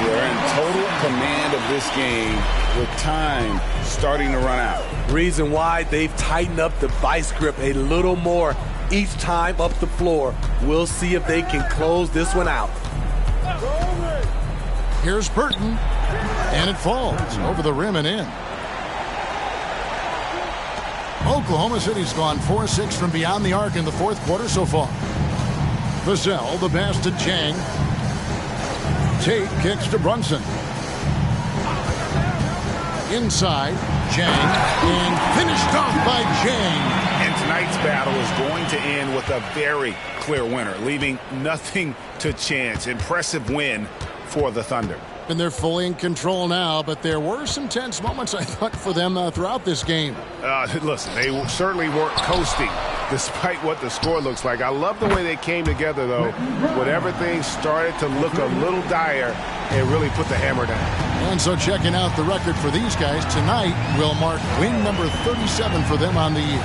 They're in total command of this game with time starting to run out. Reason why they've tightened up the vice grip a little more each time up the floor. We'll see if they can close this one out. Here's Burton. And it falls over the rim and in. Oklahoma City's gone 4-6 from beyond the arc in the fourth quarter so far. Vassell, the pass to Jang. Tate kicks to Brunson. Inside, Jang, and finished off by Jang. And tonight's battle is going to end with a very clear winner, leaving nothing to chance. Impressive win for the Thunder. And they're fully in control now, but there were some tense moments, I thought, for them throughout this game. Listen, they certainly weren't coasting, despite what the score looks like. I love the way they came together, though. When everything started to look a little dire, it really put the hammer down. And so checking out the record for these guys tonight will mark win number 37 for them on the year.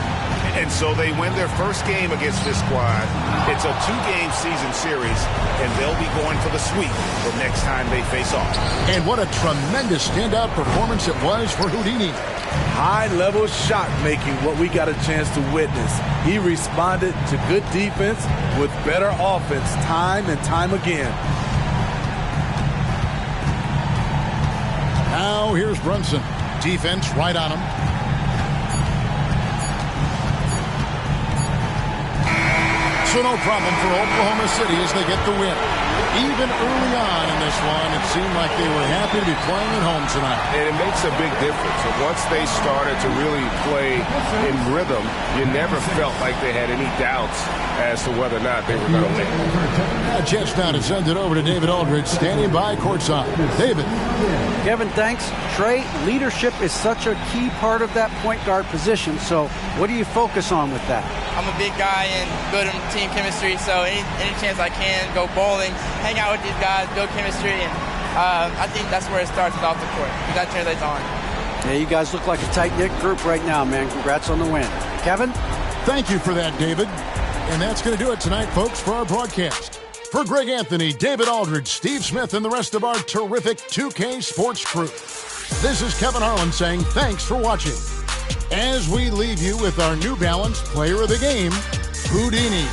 And so they win their first game against this squad. It's a 2-game season series, and they'll be going for the sweep the next time they face off. And what a tremendous standout performance it was for Houdini. High-level shot making, what we got a chance to witness. He responded to good defense with better offense time and time again. Now here's Brunson. defense right on him. So no problem for Oklahoma City as they get the win. Even early on in this one, it seemed like they were happy to be playing at home tonight. And it makes a big difference. And once they started to really play in rhythm, you never felt like they had any doubts as to whether or not they were going to win. Jets now to send it over to David Aldridge, standing by courtside. David. Kevin, thanks. Trey, leadership is such a key part of that point guard position. So what do you focus on with that? I'm a big guy and building team chemistry, so any chance I can, go bowling, hang out with these guys, build chemistry, and I think that's where it starts off the court. That translates on. Yeah, you guys look like a tight-knit group right now, man. Congrats on the win. Kevin? Thank you for that, David. And that's going to do it tonight, folks, for our broadcast. For Greg Anthony, David Aldridge, Steve Smith, and the rest of our terrific 2K Sports crew, this is Kevin Harlan saying thanks for watching. As we leave you with our New Balance Player of the Game, Houdini.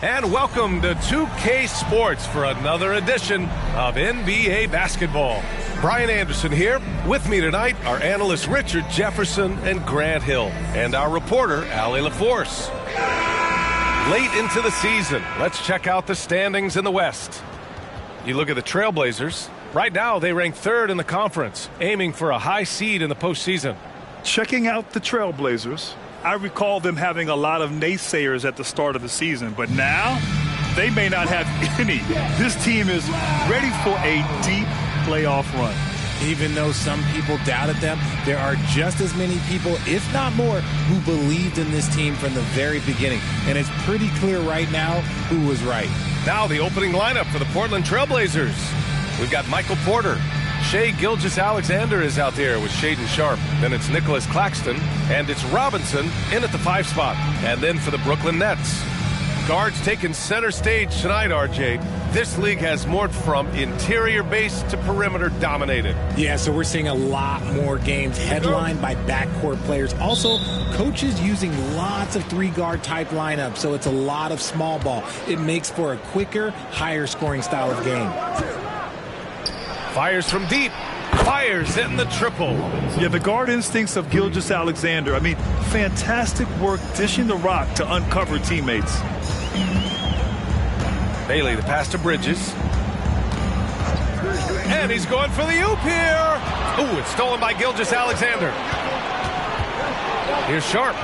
And welcome to 2K Sports for another edition of NBA basketball. Brian Anderson here. With me tonight are analysts Richard Jefferson and Grant Hill, and our reporter, Allie LaForce. Late into the season, let's check out the standings in the West. You look at the Trailblazers. Right now, they rank third in the conference, aiming for a high seed in the postseason. Checking out the Trailblazers, I recall them having a lot of naysayers at the start of the season, but now they may not have any. This team is ready for a deep playoff run. Even though some people doubted them, there are just as many people, if not more, who believed in this team from the very beginning. And it's pretty clear right now who was right. Now the opening lineup for the Portland Trailblazers. We've got Michael Porter. Shai Gilgeous-Alexander is out there with Shaedon Sharpe. Then it's Nicholas Claxton. And it's Robinson in at the 5 spot. And then for the Brooklyn Nets, guards taking center stage tonight, RJ. This league has morphed from interior base to perimeter dominated. Yeah, so we're seeing a lot more games headlined by backcourt players. Also, coaches using lots of 3-guard type lineups, so it's a lot of small ball. It makes for a quicker, higher scoring style of game. Fires from deep. Fires hitting the triple. Yeah, the guard instincts of Gilgeous-Alexander. I mean, fantastic work dishing the rock to uncover teammates. Bailey, the pass to Bridges. And he's going for the oop here. Ooh, it's stolen by Gilgeous-Alexander. Here's Sharpe.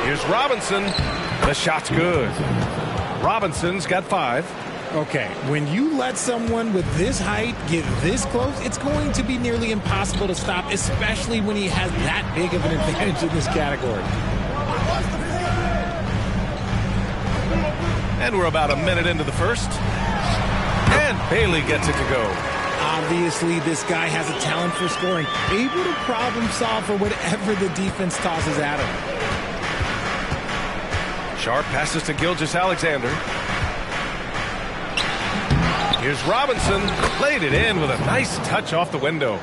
Here's Robinson. The shot's good. Robinson's got 5. Okay, when you let someone with this height get this close, it's going to be nearly impossible to stop, especially when he has that big of an advantage in this category. And we're about a minute into the first. And Bailey gets it to go. Obviously, this guy has a talent for scoring, able to problem solve for whatever the defense tosses at him. Sharpe passes to Gilgeous-Alexander. Here's Robinson. Laid it in with a nice touch off the window.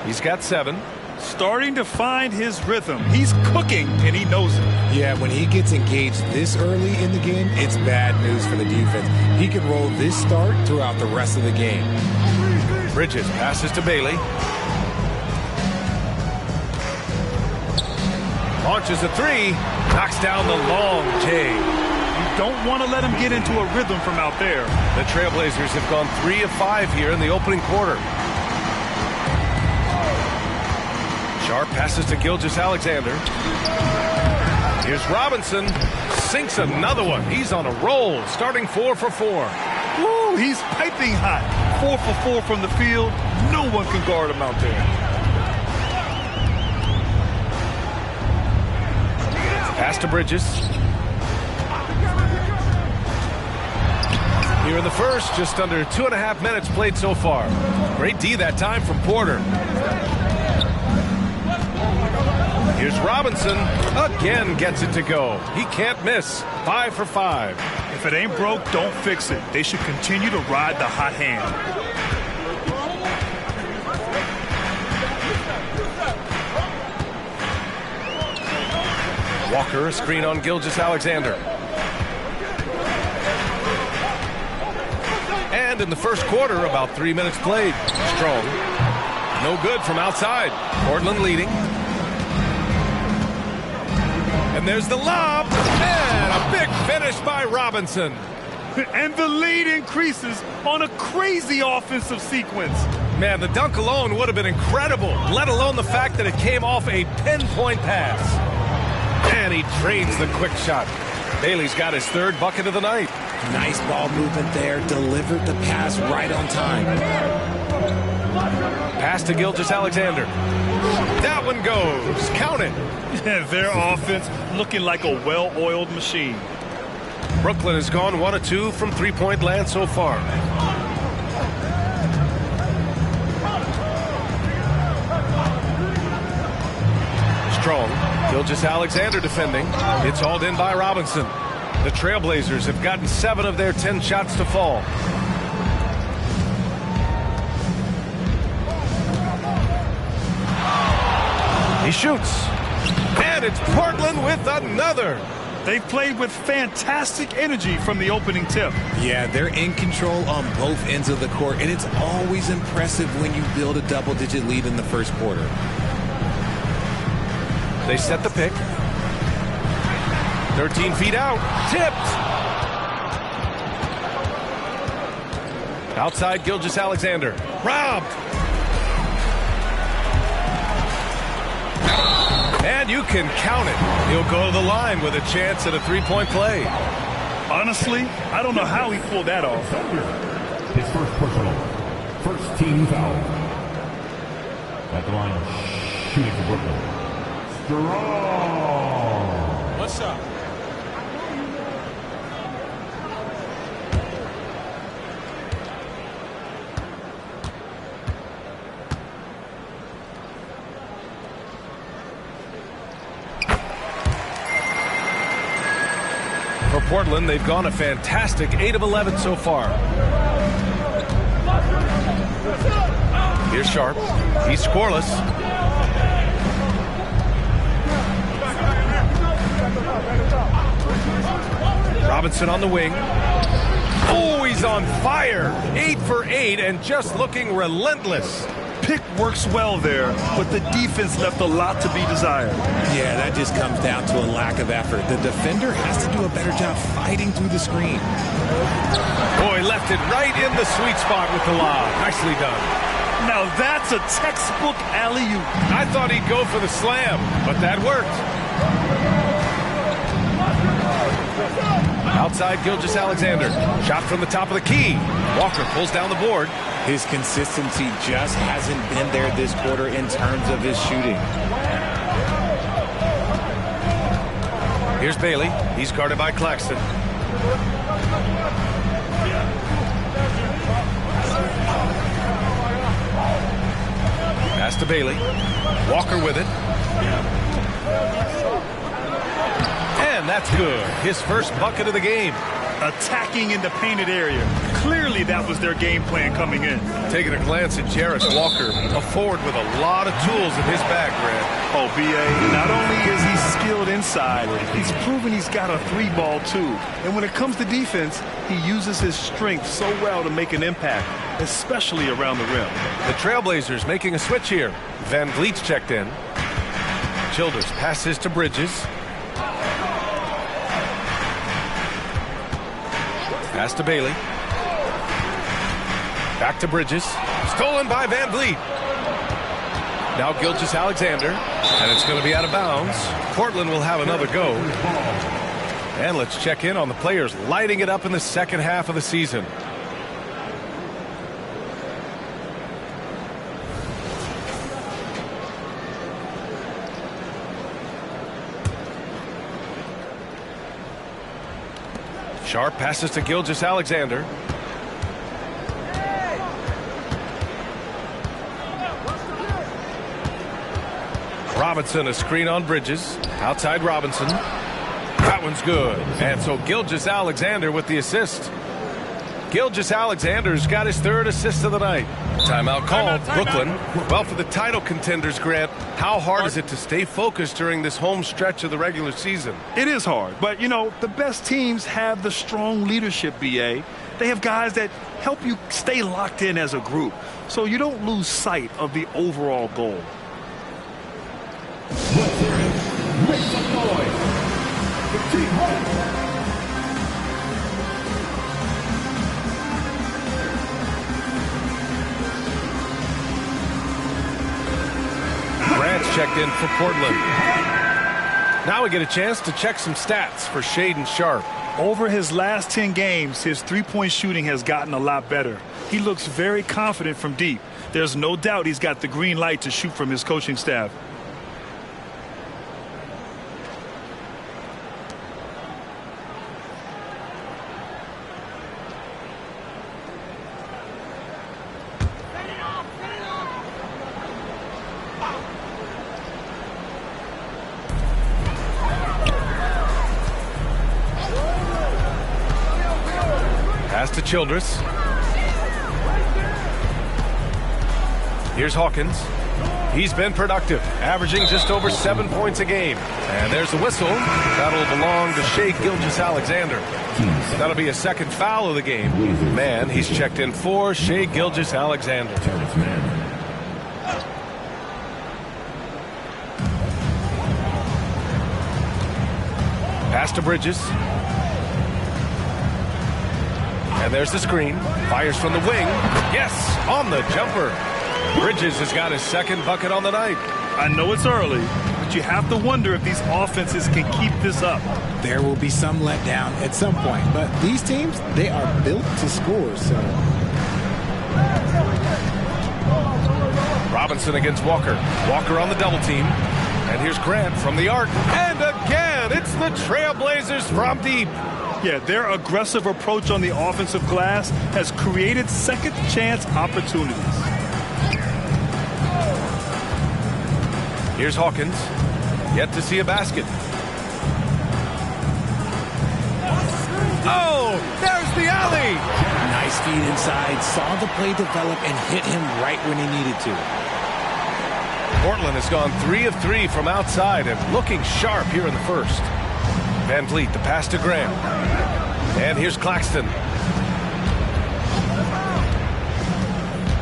He's got 7. Starting to find his rhythm. He's cooking, and he knows it. Yeah, when he gets engaged this early in the game, it's bad news for the defense. He can roll this start throughout the rest of the game. Bridges passes to Bailey. Launches a 3. Knocks down the long J. You don't want to let him get into a rhythm from out there. The Trailblazers have gone 3 of 5 here in the opening quarter. Sharpe passes to Gilgeous-Alexander. Here's Robinson. Sinks another one. He's on a roll, starting 4 for 4. Woo, he's piping hot. 4 for 4 from the field. No one can guard him out there. Pass to Bridges. Here in the first, just under 2.5 minutes played so far. Great D that time from Porter. Here's Robinson. Again gets it to go. He can't miss. 5 for 5. If it ain't broke, don't fix it. They should continue to ride the hot hand. Walker, a screen on Gilgeous-Alexander. And in the first quarter, about 3 minutes played. Strong. No good from outside. Portland leading. And there's the lob. And a big finish by Robinson. And the lead increases on a crazy offensive sequence. Man, the dunk alone would have been incredible, let alone the fact that it came off a pinpoint pass. And he drains the quick shot. Bailey's got his 3rd bucket of the night. Nice ball movement there. Delivered the pass right on time. Pass to Gilgeous-Alexander. That one goes. Count it. Their offense looking like a well-oiled machine. Brooklyn has gone 1 of 2 from 3-point land so far. Strong. Gilgeous-Alexander defending. It's hauled in by Robinson. The Trailblazers have gotten 7 of their 10 shots to fall. He shoots. And it's Portland with another. They've played with fantastic energy from the opening tip. Yeah, they're in control on both ends of the court, and it's always impressive when you build a double-digit lead in the first quarter. They set the pick. 13 feet out. Tipped. Outside, Gilgeous-Alexander. Robbed. And you can count it. He'll go to the line with a chance at a three-point play. Honestly, I don't know how he pulled that off. His first personal. First team foul. At the line, shooting for Brooklyn. Strong. What's up? For Portland, they've gone a fantastic 8 of 11 so far. Here's Sharp. He's scoreless. Robinson on the wing. Oh, he's on fire. 8 for 8 and just looking relentless. Pick works well there, but the defense left a lot to be desired. Yeah, that just comes down to a lack of effort. The defender has to do a better job fighting through the screen. Boy, left it right in the sweet spot with the lob. Nicely done. Now that's a textbook alley-oop. I thought he'd go for the slam, but that worked. Outside, Gilgeous-Alexander. Shot from the top of the key. Walker pulls down the board. His consistency just hasn't been there this quarter in terms of his shooting. Here's Bailey. He's guarded by Claxton. Pass to Bailey. Walker with it. And that's good. His first bucket of the game. Attacking in the painted area. Clearly that was their game plan coming in. Taking a glance at Jarris Walker, a forward with a lot of tools in his bag, Grant. Oh, B.A., not only is he skilled inside, he's proven he's got a three ball too. And when it comes to defense, he uses his strength so well to make an impact, especially around the rim. The Trailblazers making a switch here. Van Vliet's checked in. Childers passes to Bridges. Pass to Bailey. Back to Bridges. Stolen by Van Vliet. Now Gilgeous-Alexander. And it's going to be out of bounds. Portland will have another go. And let's check in on the players lighting it up in the second half of the season. Sharp passes to Gilgeous-Alexander. Robinson, a screen on Bridges. Outside Robinson. That one's good. And so Gilgeous-Alexander with the assist. Gilgeous-Alexander's got his third assist of the night. Timeout called. Brooklyn. Well, for the title contenders, Grant, how hard is it to stay focused during this home stretch of the regular season? It is hard, but, you know, the best teams have the strong leadership, B.A. They have guys that help you stay locked in as a group, so you don't lose sight of the overall goal. Make some noise. The team fight. Grant's checked in for Portland. Now we get a chance to check some stats for Shaedon Sharp. Over his last 10 games, his three-point shooting has gotten a lot better. He looks very confident from deep. There's no doubt he's got the green light to shoot from his coaching staff. Pass to Childress. Here's Hawkins. He's been productive, averaging just over 7 points a game. And there's the whistle. That'll belong to Shai Gilgeous-Alexander. That'll be a second foul of the game. Man, he's checked in for Shai Gilgeous-Alexander. Pass to Bridges. And there's the screen. Fires from the wing. Yes, on the jumper. Bridges has got his second bucket on the night. I know it's early, but you have to wonder if these offenses can keep this up. There will be some letdown at some point, but these teams, they are built to score, so. Robinson against Walker. Walker on the double team. And here's Grant from the arc. And again, it's the Trailblazers from deep. Yeah, their aggressive approach on the offensive glass has created second chance opportunities. Here's Hawkins. Yet to see a basket. Oh, there's the alley. Nice feed inside. Saw the play develop and hit him right when he needed to. Portland has gone 3 of 3 from outside and looking sharp here in the first. Van Vliet, the pass to Graham. And here's Claxton.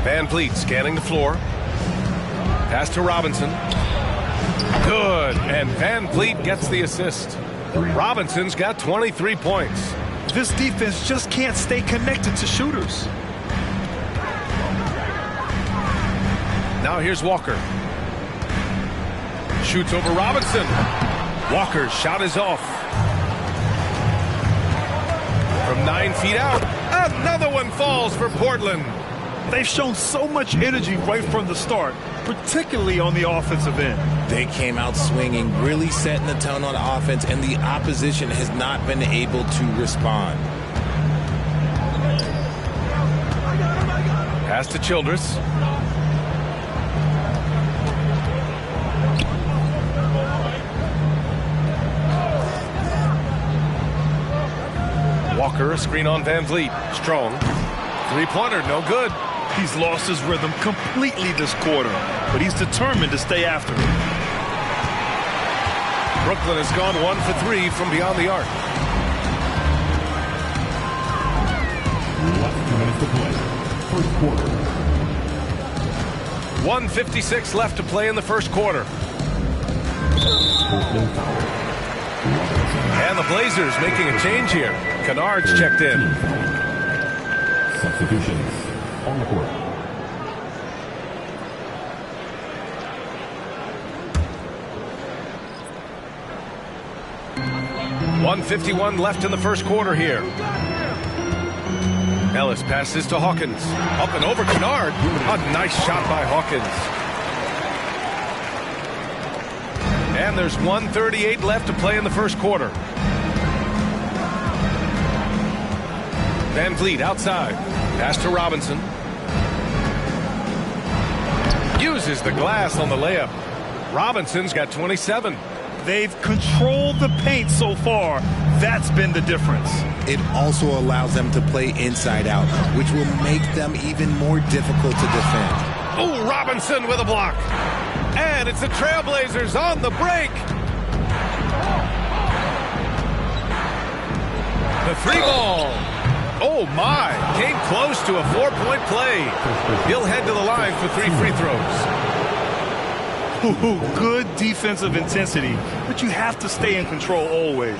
Van Vliet scanning the floor. Pass to Robinson. Good. And Van Vliet gets the assist. Robinson's got 23 points. This defense just can't stay connected to shooters. Now here's Walker. Shoots over Robinson. Walker's shot is off. From 9 feet out, another one falls for Portland. They've shown so much energy right from the start, particularly on the offensive end. They came out swinging, really setting the tone on offense, and the opposition has not been able to respond. Pass to Childress. Walker, a screen on Van Vliet. Strong. Three-pointer, no good. He's lost his rhythm completely this quarter, but he's determined to stay after it. Brooklyn has gone 1 for 3 from beyond the arc. 2 minutes to play. First quarter. 1:56 left to play in the first quarter. And the Blazers making a change here. Kennard's checked in. Substitutions on the court. .151 left in the first quarter here. Ellis passes to Hawkins. Up and over Kennard. A nice shot by Hawkins. And there's 1:38 left to play in the first quarter. Van Vliet outside. Pass to Robinson. Uses the glass on the layup. Robinson's got 27. They've controlled the paint so far. That's been the difference. It also allows them to play inside out, which will make them even more difficult to defend. Oh, Robinson with a block. And it's the Trailblazers on the break. The three ball. Oh, my. Came close to a 4-point play. He'll head to the line for 3 free throws. Ooh, good defensive intensity, but you have to stay in control always.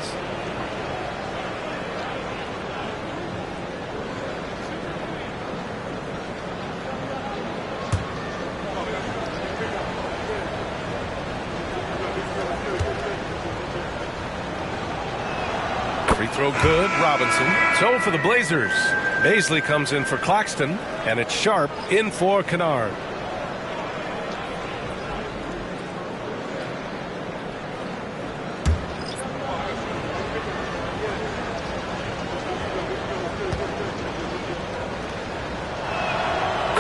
Free throw good, Robinson. So for the Blazers, Baisley comes in for Claxton, and it's Sharp in for Kennard.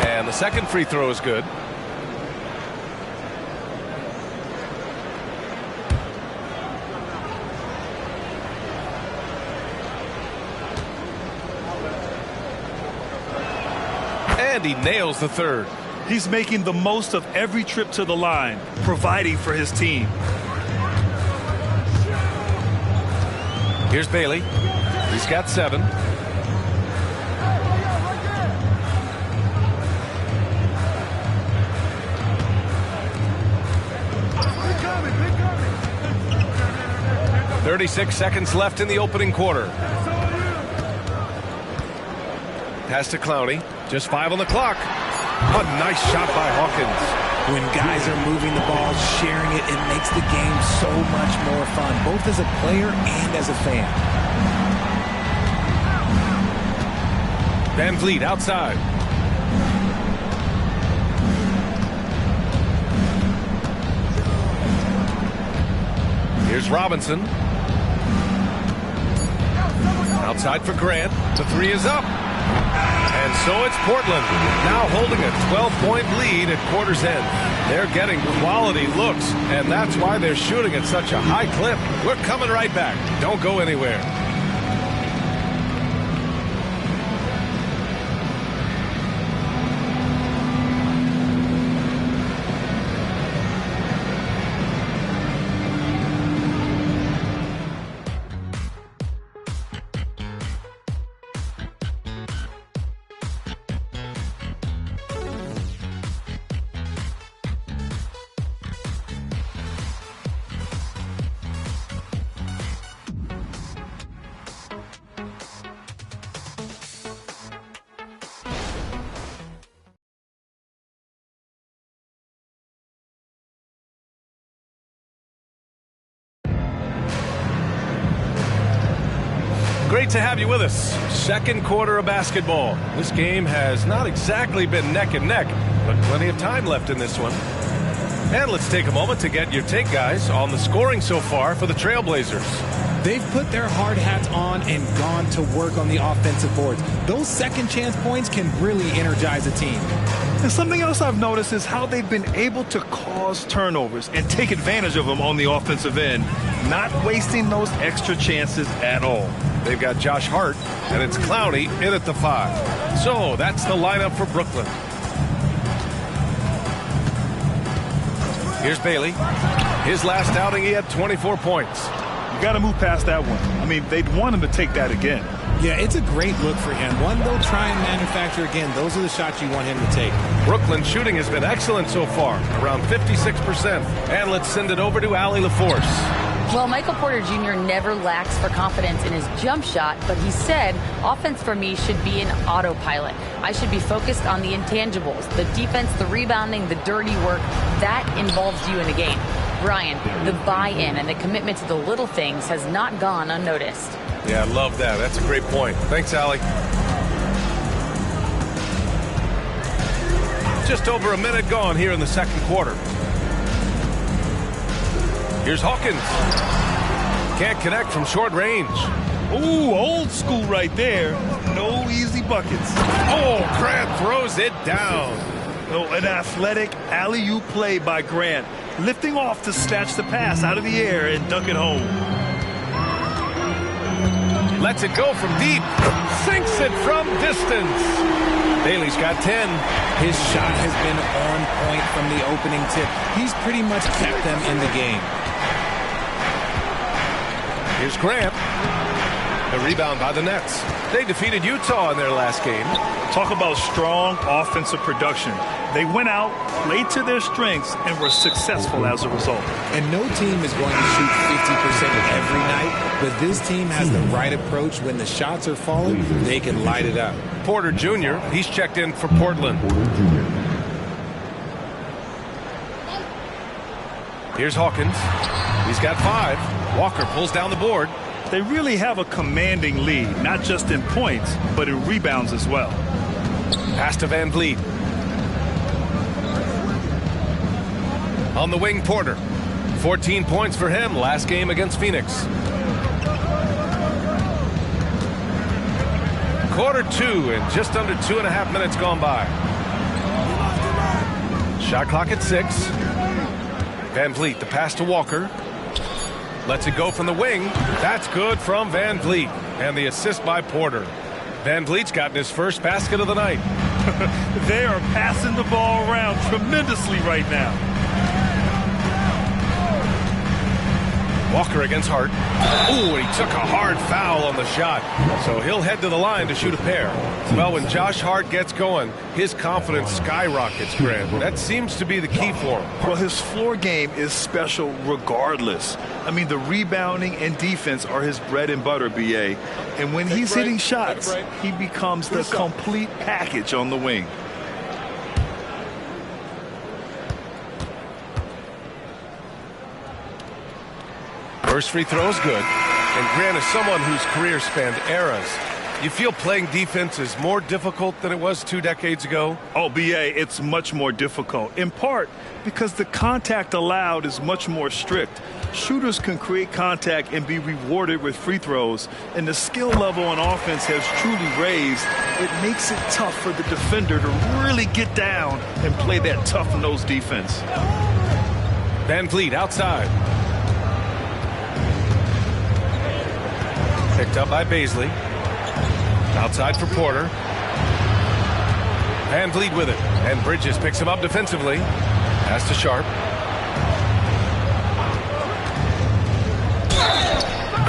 And the second free throw is good. And he nails the third. He's making the most of every trip to the line, providing for his team. Here's Bailey. He's got 7. "36 seconds left in the opening quarter. Pass to Clowney. Just 5 on the clock. A nice shot by Hawkins. When guys are moving the ball, sharing it, it makes the game so much more fun, both as a player and as a fan. Van Vliet outside. Here's Robinson. Outside for Grant. The 3 is up. And so it's Portland, now holding a 12-point lead at quarter's end. They're getting quality looks, and that's why they're shooting at such a high clip. We're coming right back. Don't go anywhere. Great to have you with us. Second quarter of basketball. This game has not exactly been neck and neck, but plenty of time left in this one. And let's take a moment to get your take, guys, on the scoring so far for the Trailblazers. They've put their hard hats on and gone to work on the offensive boards. Those second chance points can really energize a team. And something else I've noticed is how they've been able to cause turnovers and take advantage of them on the offensive end, not wasting those extra chances at all. They've got Josh Hart, and it's Clowney in at the 5. So that's the lineup for Brooklyn. Here's Bailey. His last outing, he had 24 points. You got to move past that one. I mean, they'd want him to take that again. Yeah, it's a great look for him. One they'll try and manufacture again. Those are the shots you want him to take. Brooklyn's shooting has been excellent so far, around 56%. And let's send it over to Allie LaForce. Well, Michael Porter Jr. never lacks for confidence in his jump shot, but he said, offense for me should be an autopilot. I should be focused on the intangibles, the defense, the rebounding, the dirty work. That involves you in the game. Brian, the buy-in and the commitment to the little things has not gone unnoticed. Yeah, I love that. That's a great point. Thanks, Allie. Just over a minute gone here in the second quarter. Here's Hawkins. Can't connect from short range. Ooh, old school right there. No easy buckets. Oh, Grant throws it down. Oh, an athletic alley-oop play by Grant. Lifting off to snatch the pass out of the air and dunk it home. Lets it go from deep. Sinks it from distance. Bailey's got 10. His shot has been on point from the opening tip. He's pretty much kept them in the game. Here's Grant. The rebound by the Nets. They defeated Utah in their last game. Talk about strong offensive production. They went out, played to their strengths, and were successful as a result. And no team is going to shoot 50% every night, but this team has the right approach. When the shots are falling, they can light it up. Porter Jr., he's checked in for Portland. Here's Hawkins. He's got 5. Walker pulls down the board. They really have a commanding lead, not just in points, but in rebounds as well. Pass to Van Vliet. On the wing, Porter. 14 points for him last game against Phoenix. Quarter 2 and just under 2.5 minutes gone by. Shot clock at 6. Van Vliet, the pass to Walker. Lets it go from the wing. That's good from Van Vliet. And the assist by Porter. Van Vliet's gotten his first basket of the night. They are passing the ball around tremendously right now. Walker against Hart. Ooh, he took a hard foul on the shot. So he'll head to the line to shoot a pair. Well, when Josh Hart gets going, his confidence skyrockets, Grant. That seems to be the key for him. Well, his floor game is special regardless. I mean, the rebounding and defense are his bread and butter, BA. And when he's hitting shots, he becomes the complete package on the wing. First free throw is good. And Grant is someone whose career spanned eras. You feel playing defense is more difficult than it was 2 decades ago? Oh, BA, it's much more difficult, in part because the contact allowed is much more strict. Shooters can create contact and be rewarded with free throws, and the skill level on offense has truly raised. It makes it tough for the defender to really get down and play that tough-nosed defense. Van Vliet outside. Picked up by Baisley. Outside for Porter. Van Vliet with it. And Bridges picks him up defensively. Pass to Sharp.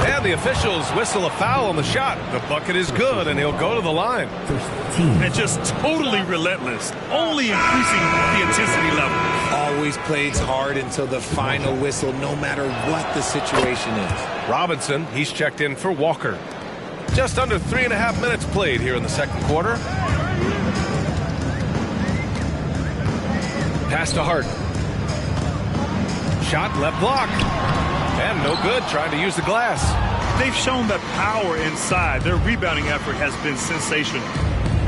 And the officials whistle a foul on the shot. The bucket is good, and he'll go to the line. And just totally relentless, only increasing the intensity level. Always plays hard until the final whistle, no matter what the situation is. Robinson, he's checked in for Walker. Just under 3.5 minutes played here in the second quarter. Pass to Hart. Shot left block. And no good, trying to use the glass. They've shown that power inside. Their rebounding effort has been sensational.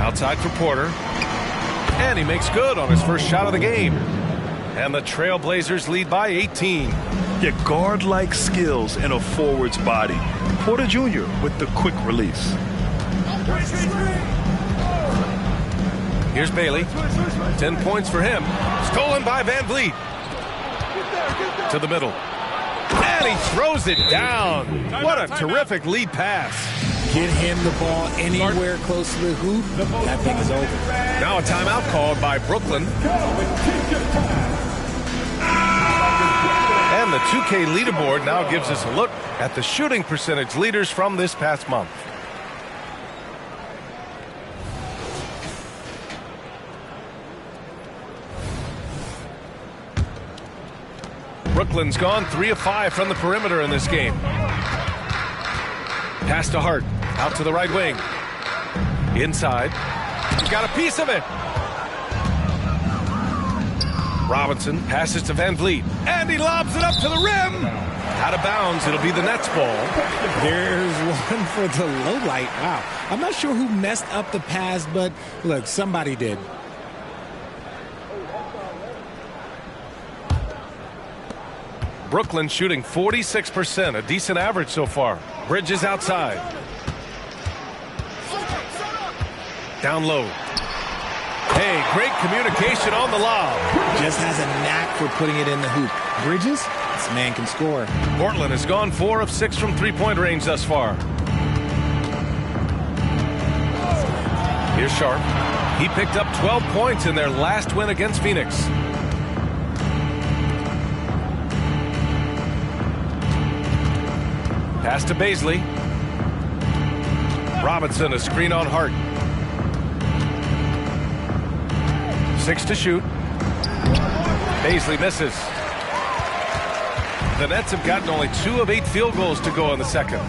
Outside for Porter. And he makes good on his first shot of the game. And the Trailblazers lead by 18. Yeah, guard-like skills in a forward's body. Porter Jr. with the quick release. Here's Bailey. 10 points for him. Stolen by Van Vliet. To the middle. And he throws it down. What a terrific lead pass. Get him the ball anywhere close to the hoop. That thing is over. Now a timeout called by Brooklyn. And the 2K leaderboard now gives us a look at the shooting percentage leaders from this past month. Brooklyn's gone 3 of 5 from the perimeter in this game. Pass to Hart. Out to the right wing. Inside. He's got a piece of it. Robinson passes to Van Vliet. And he lobs it up to the rim. Out of bounds. It'll be the Nets ball. There's one for the low light. Wow. I'm not sure who messed up the pass, but look, somebody did. Brooklyn shooting 46%, a decent average so far. Bridges outside. Down low. Hey, great communication on the lob. Just has a knack for putting it in the hoop. Bridges, this man can score. Portland has gone 4 of 6 from three-point range thus far. Here's Sharp. He picked up 12 points in their last win against Phoenix. Pass to Baisley. Robinson, a screen on Hart. 6 to shoot. Baisley misses. The Nets have gotten only 2 of 8 field goals to go in the second.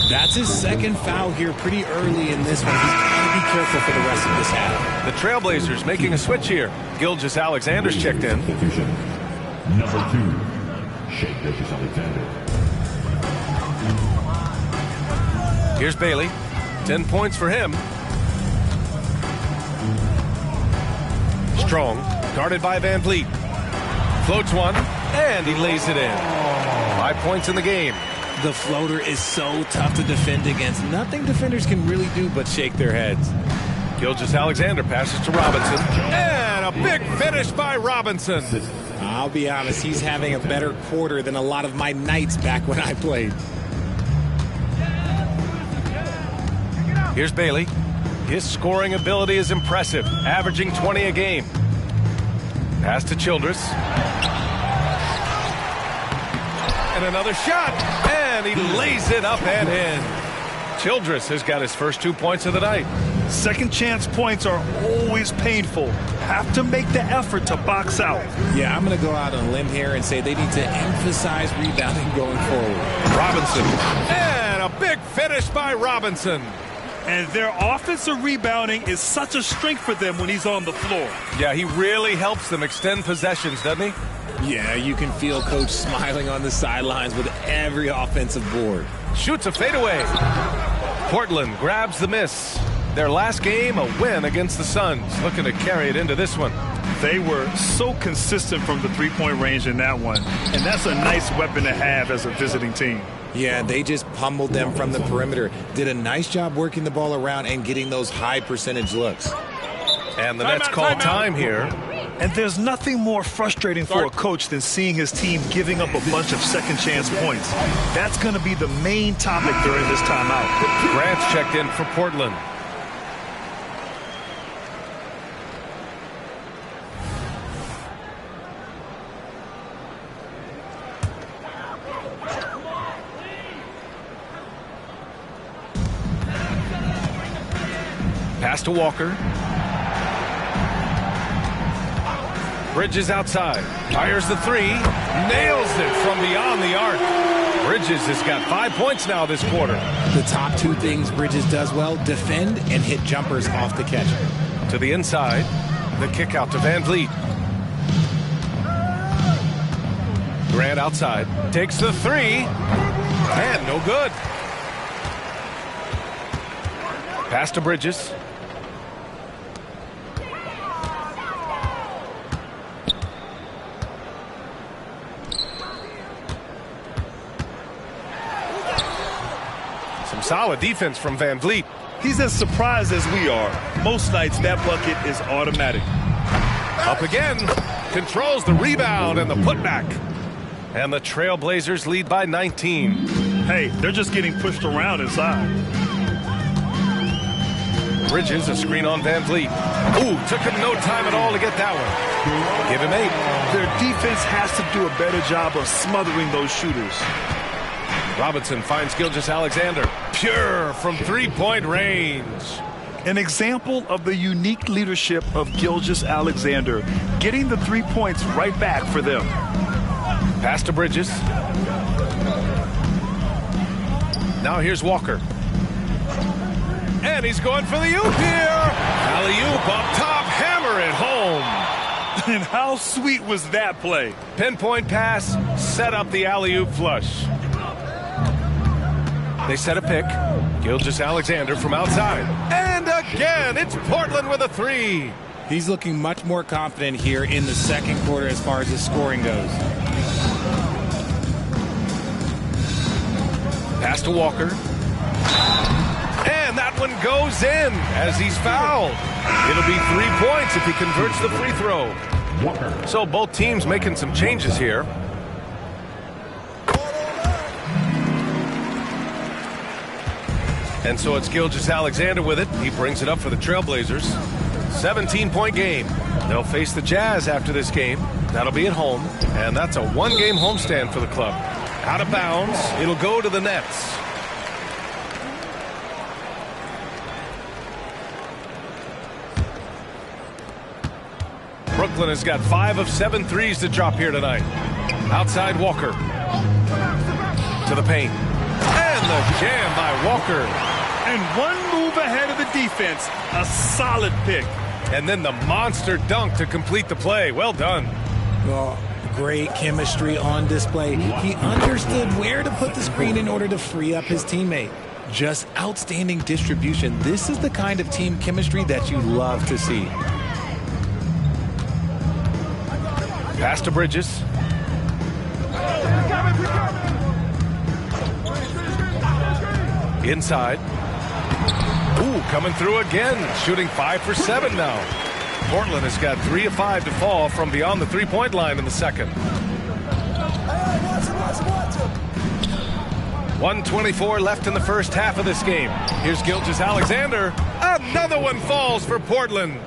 That's his second foul here pretty early in this one. He's got to be careful for the rest of this half. The Trailblazers making a switch here. Gilgeous-Alexander's checked in. Number 2, Shea Gilgeous-Alexander. Here's Bailey. 10 points for him. Strong, guarded by Van Vliet. Floats one, and he lays it in. 5 points in the game. The floater is so tough to defend against. Nothing defenders can really do but shake their heads. Gilgeous-Alexander passes to Robinson. And a big finish by Robinson. I'll be honest, he's having a better quarter than a lot of my nights back when I played. Here's Bailey. His scoring ability is impressive, averaging 20 a game. Pass to Childress. And another shot, and he lays it up and in. Childress has got his first 2 points of the night. Second chance points are always painful. Have to make the effort to box out. Yeah, I'm going to go out on a limb here and say they need to emphasize rebounding going forward. Robinson, and a big finish by Robinson. And their offensive rebounding is such a strength for them when he's on the floor. Yeah, he really helps them extend possessions, doesn't he? Yeah, you can feel Coach smiling on the sidelines with every offensive board. Shoots a fadeaway. Portland grabs the miss. Their last game, a win against the Suns. Looking to carry it into this one. They were so consistent from the three-point range in that one. And that's a nice weapon to have as a visiting team. Yeah, they just pummeled them from the perimeter. Did a nice job working the ball around and getting those high percentage looks. And the Nets call time here. And there's nothing more frustrating for a coach than seeing his team giving up a bunch of second chance points. That's going to be the main topic during this timeout. Grant's checked in for Portland. Pass to Walker. Bridges outside. Fires the three. Nails it from beyond the arc. Bridges has got 5 points now this quarter. The top two things Bridges does well, defend and hit jumpers off the catch. To the inside. The kick out to Van Vliet. Grant outside. Takes the three. And no good. Pass to Bridges. Some solid defense from Van Vliet. He's as surprised as we are. Most nights that bucket is automatic. Up again. Controls the rebound and the putback. And the Trailblazers lead by 19. Hey, they're just getting pushed around inside. Bridges, a screen on Van Vliet. Ooh, took him no time at all to get that one. Give him 8. Their defense has to do a better job of smothering those shooters. Robinson finds Gilgeous-Alexander. Pure from three-point range. An example of the unique leadership of Gilgeous-Alexander, getting the 3 points right back for them. Pass to Bridges. Now here's Walker. And he's going for the oop here. Alley-oop up top, hammer it home. And how sweet was that play? Pinpoint pass, set up the alley-oop flush. They set a pick. Gilgeous-Alexander from outside. And again, it's Portland with a 3. He's looking much more confident here in the second quarter as far as his scoring goes. Pass to Walker. And that one goes in as he's fouled. It'll be 3 points if he converts the free throw. So both teams making some changes here. And so it's Gilgeous-Alexander with it. He brings it up for the Trailblazers. 17-point game. They'll face the Jazz after this game. That'll be at home. And that's a one-game homestand for the club. Out of bounds. It'll go to the Nets. Brooklyn has got 5 of 7 threes to drop here tonight. Outside Walker. To the paint. And the jam by Walker. And one move ahead of the defense. A solid pick. And then the monster dunk to complete the play. Well done. Well, great chemistry on display. He understood where to put the screen in order to free up his teammate. Just outstanding distribution. This is the kind of team chemistry that you love to see. Pass to Bridges. Inside. Ooh, coming through again. Shooting 5 for 7 now. Portland has got 3 of 5 to fall from beyond the three-point line in the second. 1:24 left in the first half of this game. Here's Gilgeous-Alexander. Another one falls for Portland.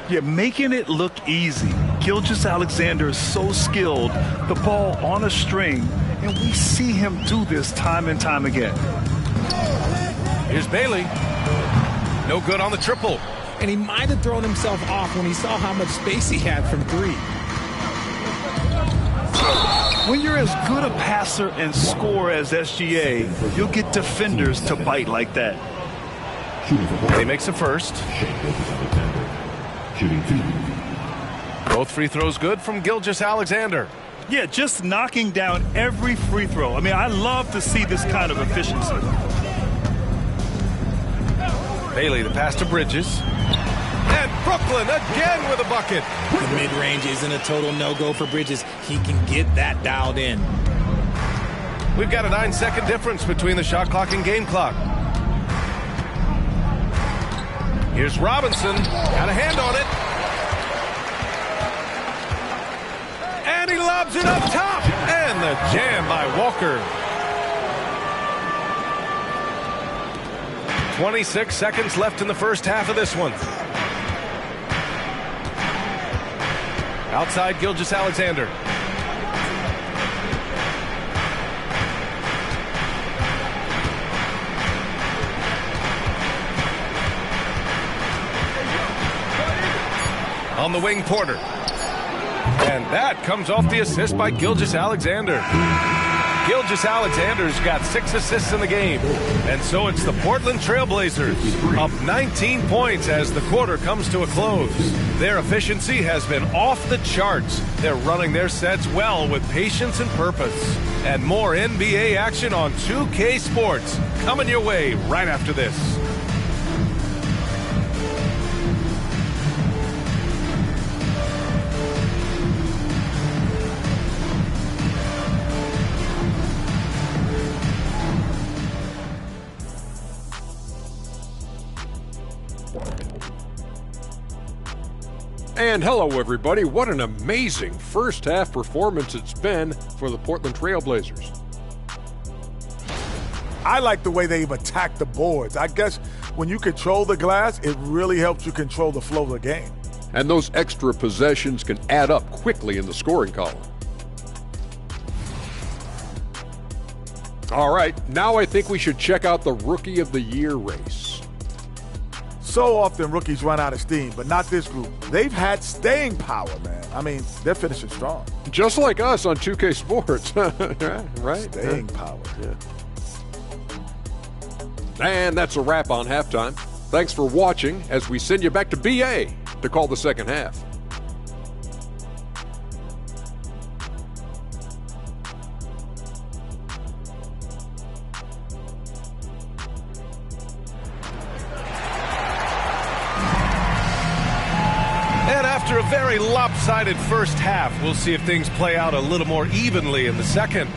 Yeah, making it look easy. Gilgeous-Alexander is so skilled, the ball on a string, and we see him do this time and time again. Here's Bailey. No good on the triple. And he might have thrown himself off when he saw how much space he had from three. When you're as good a passer and scorer as SGA, you'll get defenders to bite like that. He makes a first. Shooting 2. Both free throws good from Gilgeous-Alexander. Yeah, just knocking down every free throw. I mean, I love to see this kind of efficiency. Bailey, the pass to Bridges. And Brooklyn again with a bucket. The mid-range isn't a total no-go for Bridges. He can get that dialed in. We've got a 9-second difference between the shot clock and game clock. Here's Robinson. Got a hand on it. And he lobs it up top. And the jam by Walker. 26 seconds left in the first half of this one. Outside Gilgeous-Alexander. On the wing, Porter. And that comes off the assist by Gilgeous-Alexander. Gilgeous-Alexander's got 6 assists in the game. And so it's the Portland Trailblazers up 19 points as the quarter comes to a close. Their efficiency has been off the charts. They're running their sets well with patience and purpose. And more NBA action on 2K Sports coming your way right after this. And hello, everybody. What an amazing first half performance it's been for the Portland Trailblazers. I like the way they've attacked the boards. I guess when you control the glass, it really helps you control the flow of the game. And those extra possessions can add up quickly in the scoring column. All right, now I think we should check out the Rookie of the Year race. So often rookies run out of steam, but not this group. They've had staying power, man. I mean, they're finishing strong. Just like us on 2K Sports, right? Staying power. Yeah. And that's a wrap on halftime. Thanks for watching as we send you back to BA to call the second half. After a very lopsided first half, we'll see if things play out a little more evenly in the second.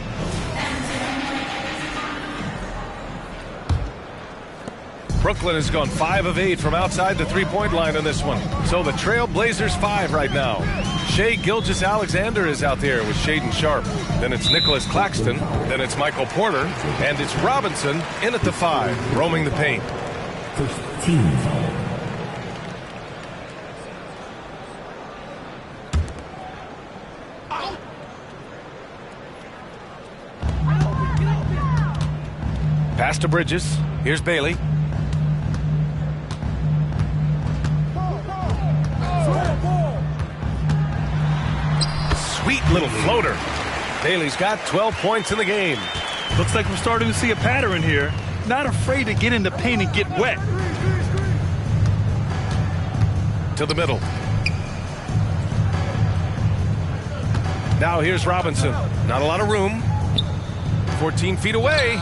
Brooklyn has gone 5 of 8 from outside the three-point line in this one. So the Trailblazers 5 right now. Shai Gilgeous-Alexander is out there with Shaedon Sharpe. Then it's Nicholas Claxton. Then it's Michael Porter. And it's Robinson in at the 5, roaming the paint. First team foul. Pass to Bridges. Here's Bailey. Sweet little floater. Bailey's got 12 points in the game. Looks like we're starting to see a pattern here. Not afraid to get in the paint and get wet. To the middle. Now here's Robinson. Not a lot of room. 14 feet away.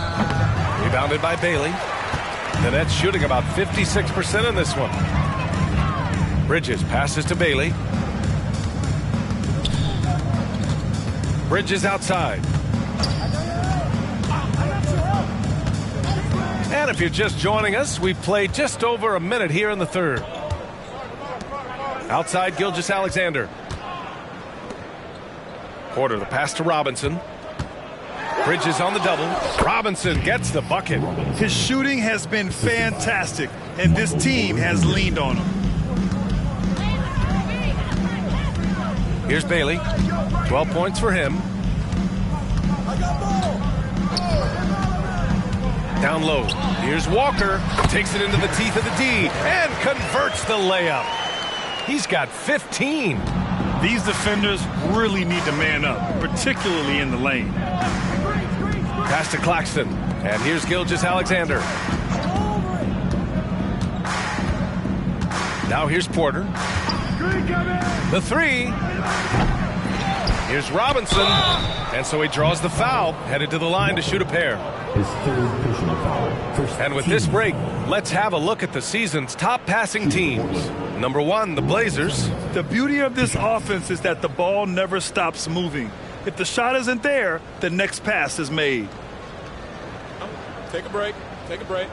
Rebounded by Bailey. The Nets shooting about 56% in this one. Bridges passes to Bailey. Bridges outside. And if you're just joining us, we've played just over a minute here in the third. Outside Gilgeous-Alexander. Porter, the pass to Robinson. Bridges on the double. Robinson gets the bucket. His shooting has been fantastic, and this team has leaned on him. Here's Bailey. 12 points for him. Down low. Here's Walker. Takes it into the teeth of the D and converts the layup. He's got 15. These defenders really need to man up, particularly in the lane. Pass to Claxton. And here's Gilgeous-Alexander. Now here's Porter. The three. Here's Robinson. And so he draws the foul, headed to the line to shoot a pair. His third personal foul. And with this break, let's have a look at the season's top passing teams. Number 1, the Blazers. The beauty of this offense is that the ball never stops moving. If the shot isn't there, the next pass is made. Take a break. Take a break.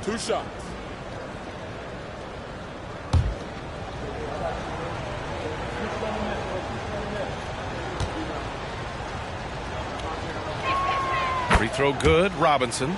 2 shots. Free throw good, Robinson.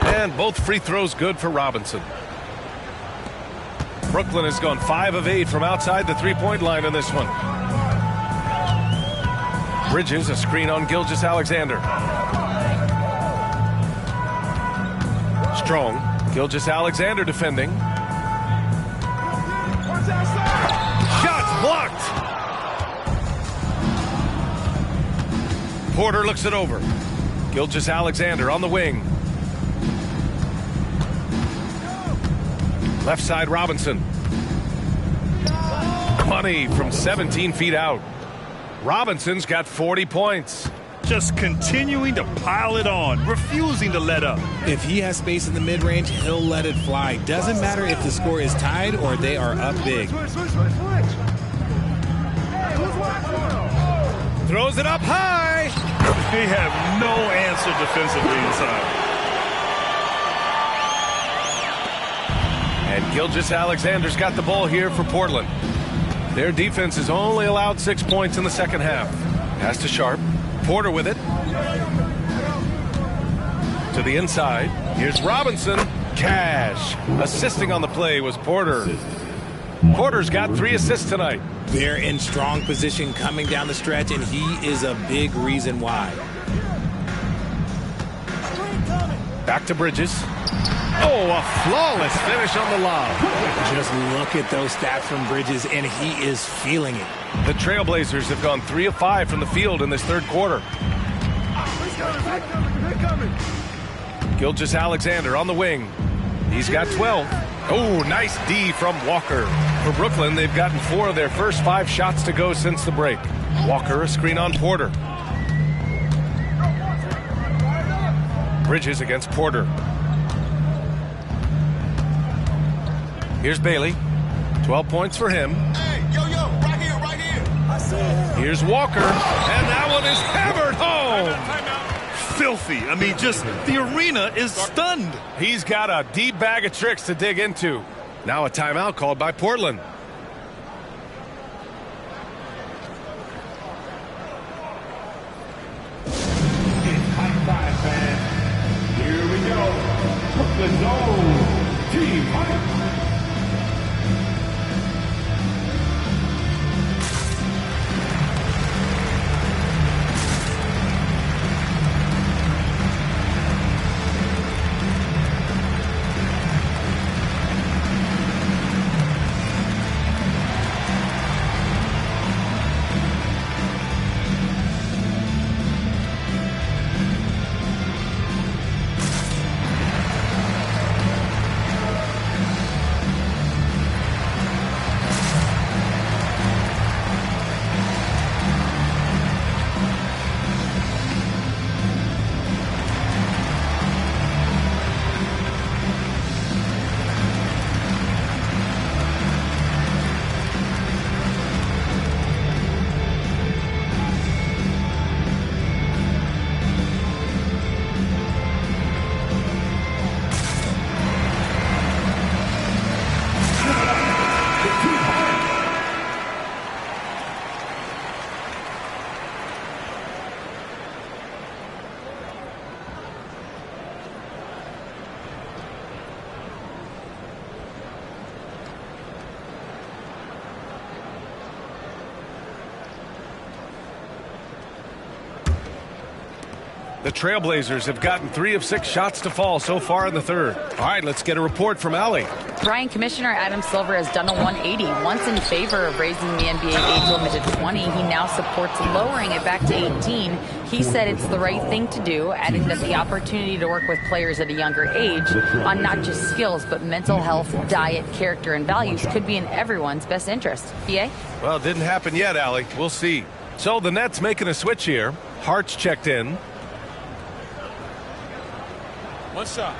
And both free throws good for Robinson. Brooklyn has gone 5 of 8 from outside the three-point line in this one. Bridges, a screen on Gilgeous-Alexander. Strong. Gilgeous-Alexander defending. Shots blocked. Porter looks it over. Gilgeous-Alexander on the wing. Left side, Robinson. Money from 17 feet out. Robinson's got 40 points. Just continuing to pile it on, refusing to let up. If he has space in the mid-range, he'll let it fly. Doesn't matter if the score is tied or they are up big. Throws it up high. They have no answer defensively inside. And Gilgeous-Alexander's got the ball here for Portland. Their defense has only allowed 6 points in the second half. Pass to Sharp. Porter with it. To the inside. Here's Robinson. Cash. Assisting on the play was Porter. Porter's got 3 assists tonight. They're in strong position coming down the stretch, and he is a big reason why. Back to Bridges. Oh, a flawless finish on the lob. Just look at those stats from Bridges, and he is feeling it. The Trailblazers have gone 3 of 5 from the field in this third quarter. Gilgeous-Alexander on the wing. He's got 12. Oh, nice D from Walker. For Brooklyn, they've gotten 4 of their first 5 shots to go since the break. Walker, a screen on Porter. Bridges against Porter. Here's Bailey. 12 points for him. Hey, yo, right here, right here. I see it. Here's Walker, and that one is hammered home. Filthy. I mean, just the arena is stunned. He's got a deep bag of tricks to dig into. Now a timeout called by Portland. It's high five, fans. Here we go. Brooklyn Zone. Team fight. The Trailblazers have gotten 3 of 6 shots to fall so far in the third. All right, let's get a report from Allie. Brian, Commissioner Adam Silver has done a 180. Once in favor of raising the NBA age limit to 20, he now supports lowering it back to 18. He said it's the right thing to do, adding that the opportunity to work with players at a younger age on not just skills, but mental health, diet, character, and values could be in everyone's best interest. BA? Well, it didn't happen yet, Allie. We'll see. So the Nets making a switch here. Hart's checked in. One shot.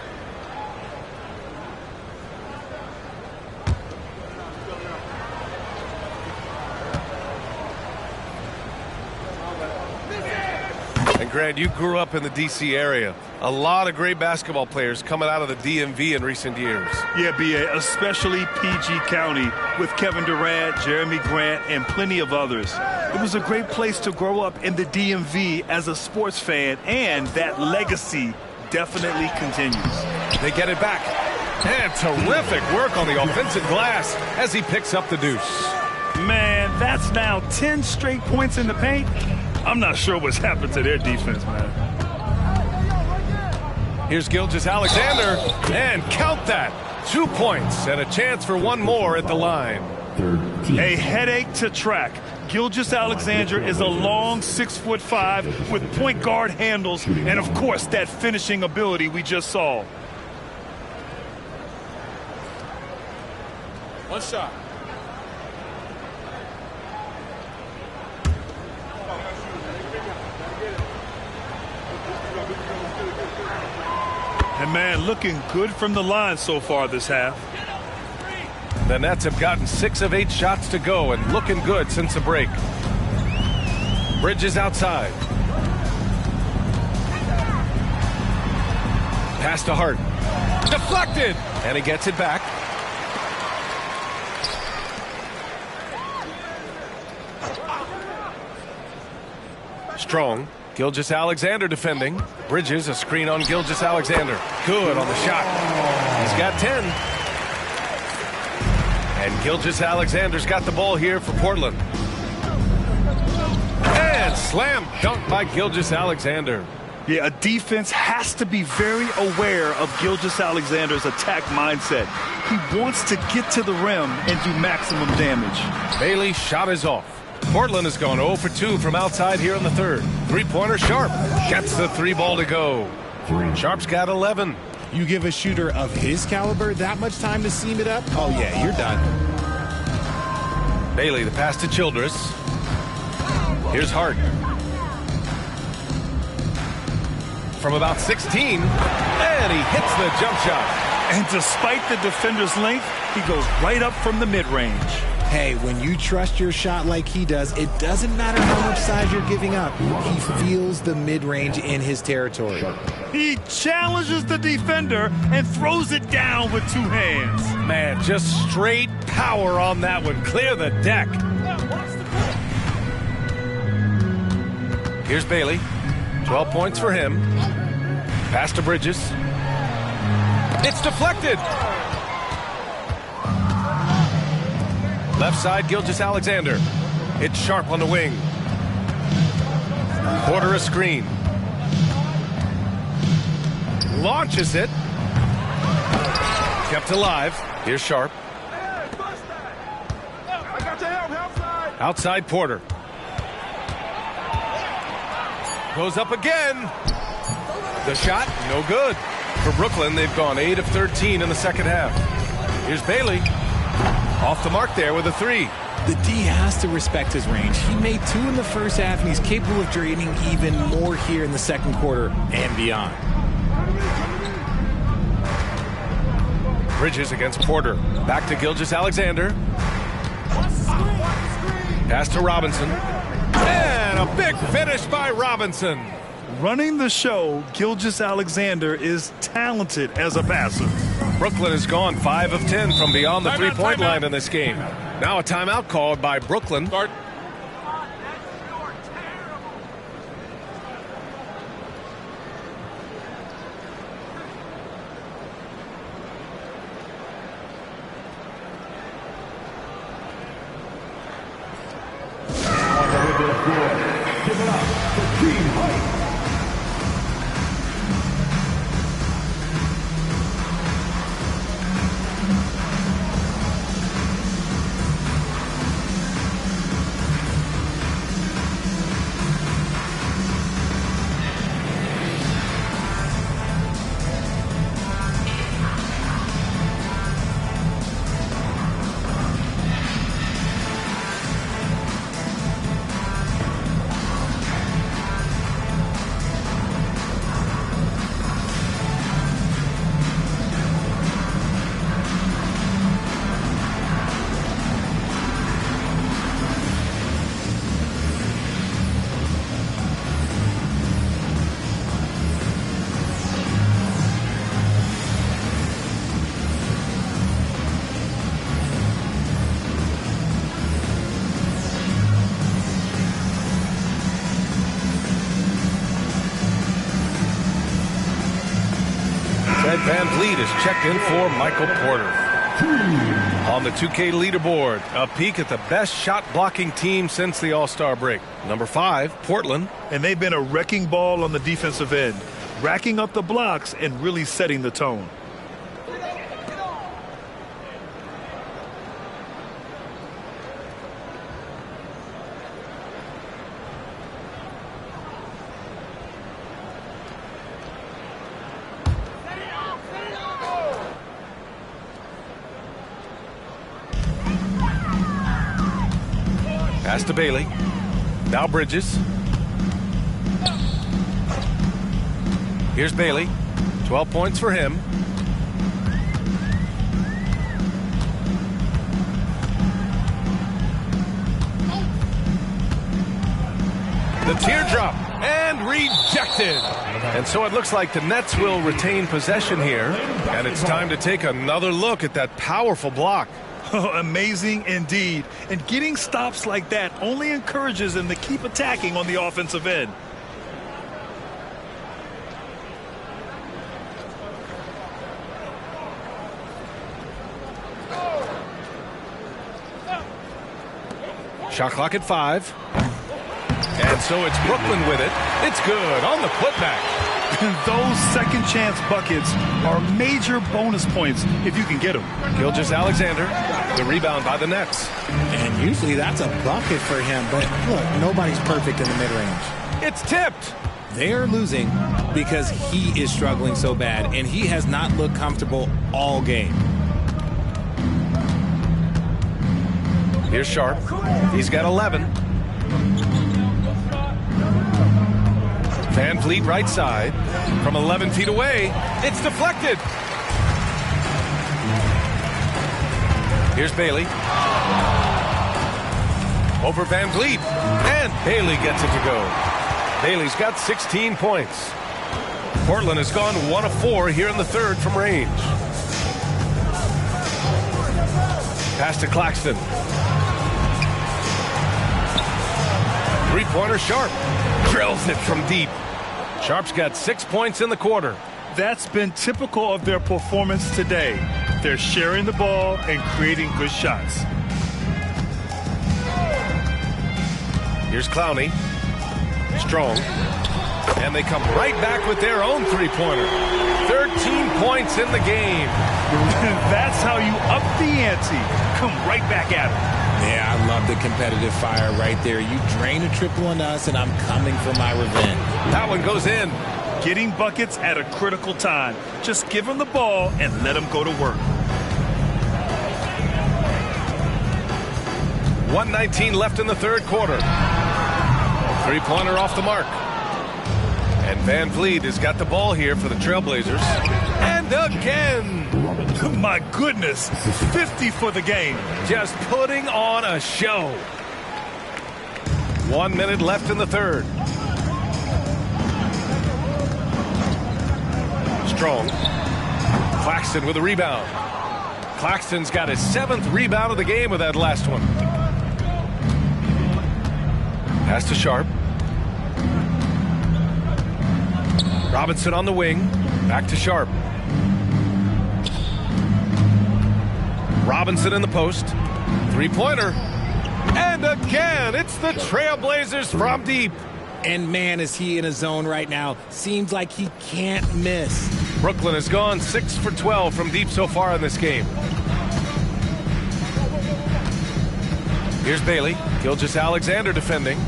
And Grant, you grew up in the D.C. area. A lot of great basketball players coming out of the DMV in recent years. Yeah, B.A., especially PG County with Kevin Durant, Jeremy Grant, and plenty of others. It was a great place to grow up in the DMV as a sports fan, and that legacy definitely continues. They get it back. And terrific work on the offensive glass as he picks up the deuce. Man, that's now 10 straight points in the paint. I'm not sure what's happened to their defense, man. Here's Gilgeous-Alexander, and count that. 2 points and a chance for one more at the line. A headache to track. Gilgeous-Alexander is a long 6'5" with point guard handles and, of course, that finishing ability we just saw. One shot. And, man, looking good from the line so far this half. The Nets have gotten 6 of 8 shots to go and looking good since the break. Bridges outside. Pass to Hart. Deflected! And he gets it back. Strong. Gilgeous-Alexander defending. Bridges, a screen on Gilgeous-Alexander. Good on the shot. He's got 10. And Gilgeous-Alexander's got the ball here for Portland. And slam dunk by Gilgeous-Alexander. Yeah, a defense has to be very aware of Gilgeous-Alexander's attack mindset. He wants to get to the rim and do maximum damage. Bailey's shot is off. Portland has gone 0 for 2 from outside here in the third. Three-pointer Sharp gets the 3 ball to go. Sharp's got 11. You give a shooter of his caliber that much time to seam it up? Oh, yeah, you're done. Bailey, the pass to Childress. Here's Hart. From about 16, and he hits the jump shot. And despite the defender's length, he goes right up from the mid-range. Hey, when you trust your shot like he does, it doesn't matter how much size you're giving up. He feels the mid-range in his territory. He challenges the defender and throws it down with 2 hands. Man, just straight power on that one. Clear the deck. Here's Bailey. 12 points for him. Pass to Bridges. It's deflected. Left side, Gilgeous-Alexander. It's Sharp on the wing. Porter a screen. Launches it. Kept alive. Here's Sharp. Outside Porter. Goes up again. The shot, no good. For Brooklyn, they've gone 8 of 13 in the second half. Here's Bailey. Off the mark there with a 3. The D has to respect his range. He made 2 in the first half, and he's capable of draining even more here in the second quarter and beyond. Bridges against Porter. Back to Gilgeous-Alexander. Pass to Robinson. And a big finish by Robinson. Running the show, Gilgeous-Alexander is talented as a passer. Brooklyn has gone 5 of 10 from beyond the three-point line in this game. Now a timeout called by Brooklyn. Start. Van Vliet is checked in for Michael Porter. On the 2K leaderboard, a peek at the best shot blocking team since the All-Star break. Number 5, Portland. And they've been a wrecking ball on the defensive end, racking up the blocks and really setting the tone. Pass to Bailey. Now Bridges. Here's Bailey. 12 points for him. The teardrop and rejected. And so it looks like the Nets will retain possession here. And it's time to take another look at that powerful block. Amazing indeed. And getting stops like that only encourages them to keep attacking on the offensive end. Shot clock at 5. And so it's Brooklyn with it. It's good on the putback. Those second chance buckets are major bonus points if you can get them. Gilgeous-Alexander, the rebound by the Nets. And usually that's a bucket for him, but look, nobody's perfect in the mid-range. It's tipped. They're losing because he is struggling so bad, and he has not looked comfortable all game. Here's Sharp. He's got 11. Van Vliet right side. From 11 feet away, it's deflected. Here's Bailey. Over Van Vliet. And Bailey gets it to go. Bailey's got 16 points. Portland has gone 1 of 4 here in the third from range. Pass to Claxton. Three-pointer Sharp. Drills it from deep. Sharp's got 6 points in the quarter. That's been typical of their performance today. They're sharing the ball and creating good shots. Here's Clowney. Strong. And they come right back with their own three-pointer. 13 points in the game. That's how you up the ante. Come right back at them. Yeah, I love the competitive fire right there. You drain a triple on us, and I'm coming for my revenge. That one goes in. Getting buckets at a critical time. Just give them the ball and let them go to work. 1:19 left in the third quarter. Three-pointer off the mark. And Van Vliet has got the ball here for the Trailblazers. And again. My goodness. 50 for the game. Just putting on a show. 1 minute left in the third. Strong. Claxton with a rebound. Claxton's got his 7th rebound of the game with that last one. Pass to Sharp. Robinson on the wing. Back to Sharp. Robinson in the post. Three-pointer. And again, it's the Trailblazers from deep. And man, is he in a zone right now. Seems like he can't miss. Brooklyn has gone 6 for 12 from deep so far in this game. Here's Bailey. Gilgeous-Alexander defending.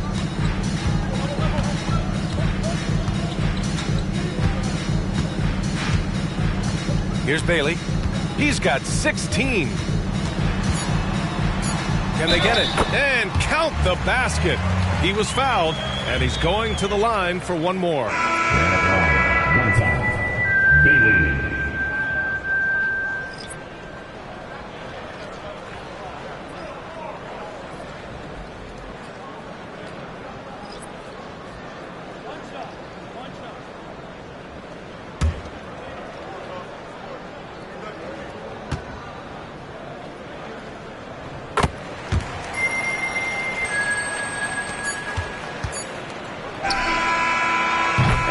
Here's Bailey. He's got 16. Can they get it? And count the basket. He was fouled, and he's going to the line for one more. One time. Bailey.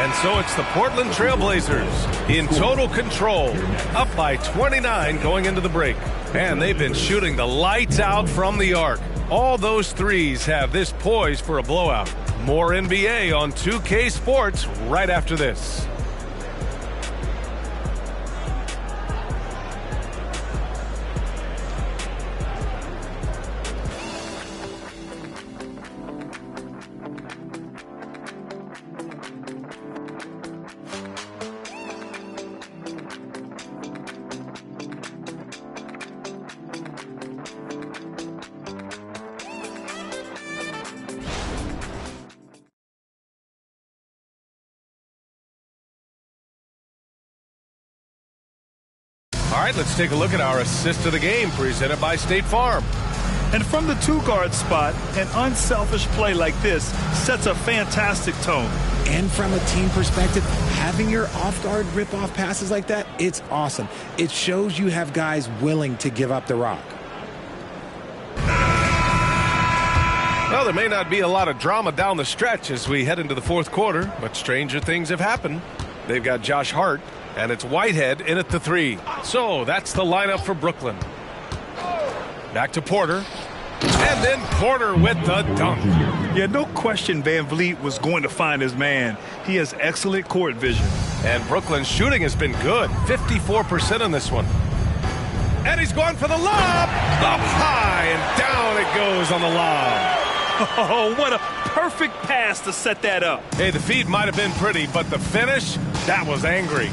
And so it's the Portland Trailblazers in total control, up by 29 going into the break. And they've been shooting the lights out from the arc. All those threes have this poised for a blowout. More NBA on 2K Sports right after this. All right, let's take a look at our assist of the game presented by State Farm. And from the 2-guard spot, an unselfish play like this sets a fantastic tone. And from a team perspective, having your off-guard rip-off passes like that, it's awesome. It shows you have guys willing to give up the rock. Well, there may not be a lot of drama down the stretch as we head into the fourth quarter, but stranger things have happened. They've got Josh Hart, and it's Whitehead in at the 3. So that's the lineup for Brooklyn. Back to Porter. And then Porter with the dunk. Yeah, no question Van Vliet was going to find his man. He has excellent court vision. And Brooklyn's shooting has been good. 54% on this one. And he's going for the lob. Up high and down it goes on the lob. Oh, what a perfect pass to set that up. Hey, the feed might have been pretty, but the finish, that was angry.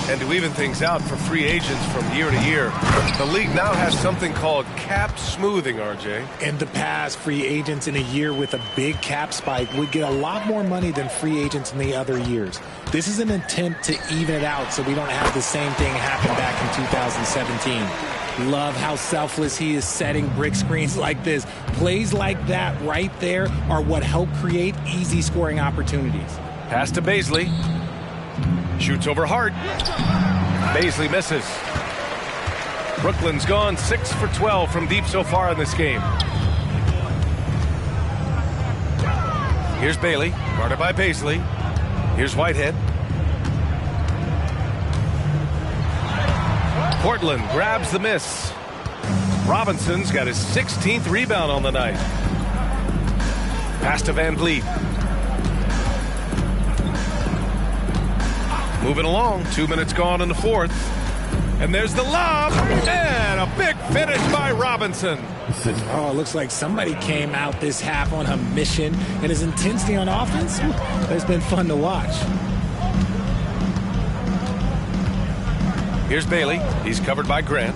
And to even things out for free agents from year to year, the league now has something called cap smoothing, RJ. In the past, free agents in a year with a big cap spike would get a lot more money than free agents in the other years. This is an attempt to even it out so we don't have the same thing happen back in 2017. Love how selfless he is setting brick screens like this. Plays like that right there are what help create easy scoring opportunities. Pass to Baisley. Shoots over Hart. Baisley misses. Brooklyn's gone 6 for 12 from deep so far in this game. Here's Bailey, guarded by Baisley. Here's Whitehead. Portland grabs the miss. Robinson's got his 16th rebound on the night. Pass to Van Vliet. Moving along, 2 minutes gone in the fourth. And there's the lob, and a big finish by Robinson. Oh, it looks like somebody came out this half on a mission, and his intensity on offense has been fun to watch. Here's Bailey. He's covered by Grant.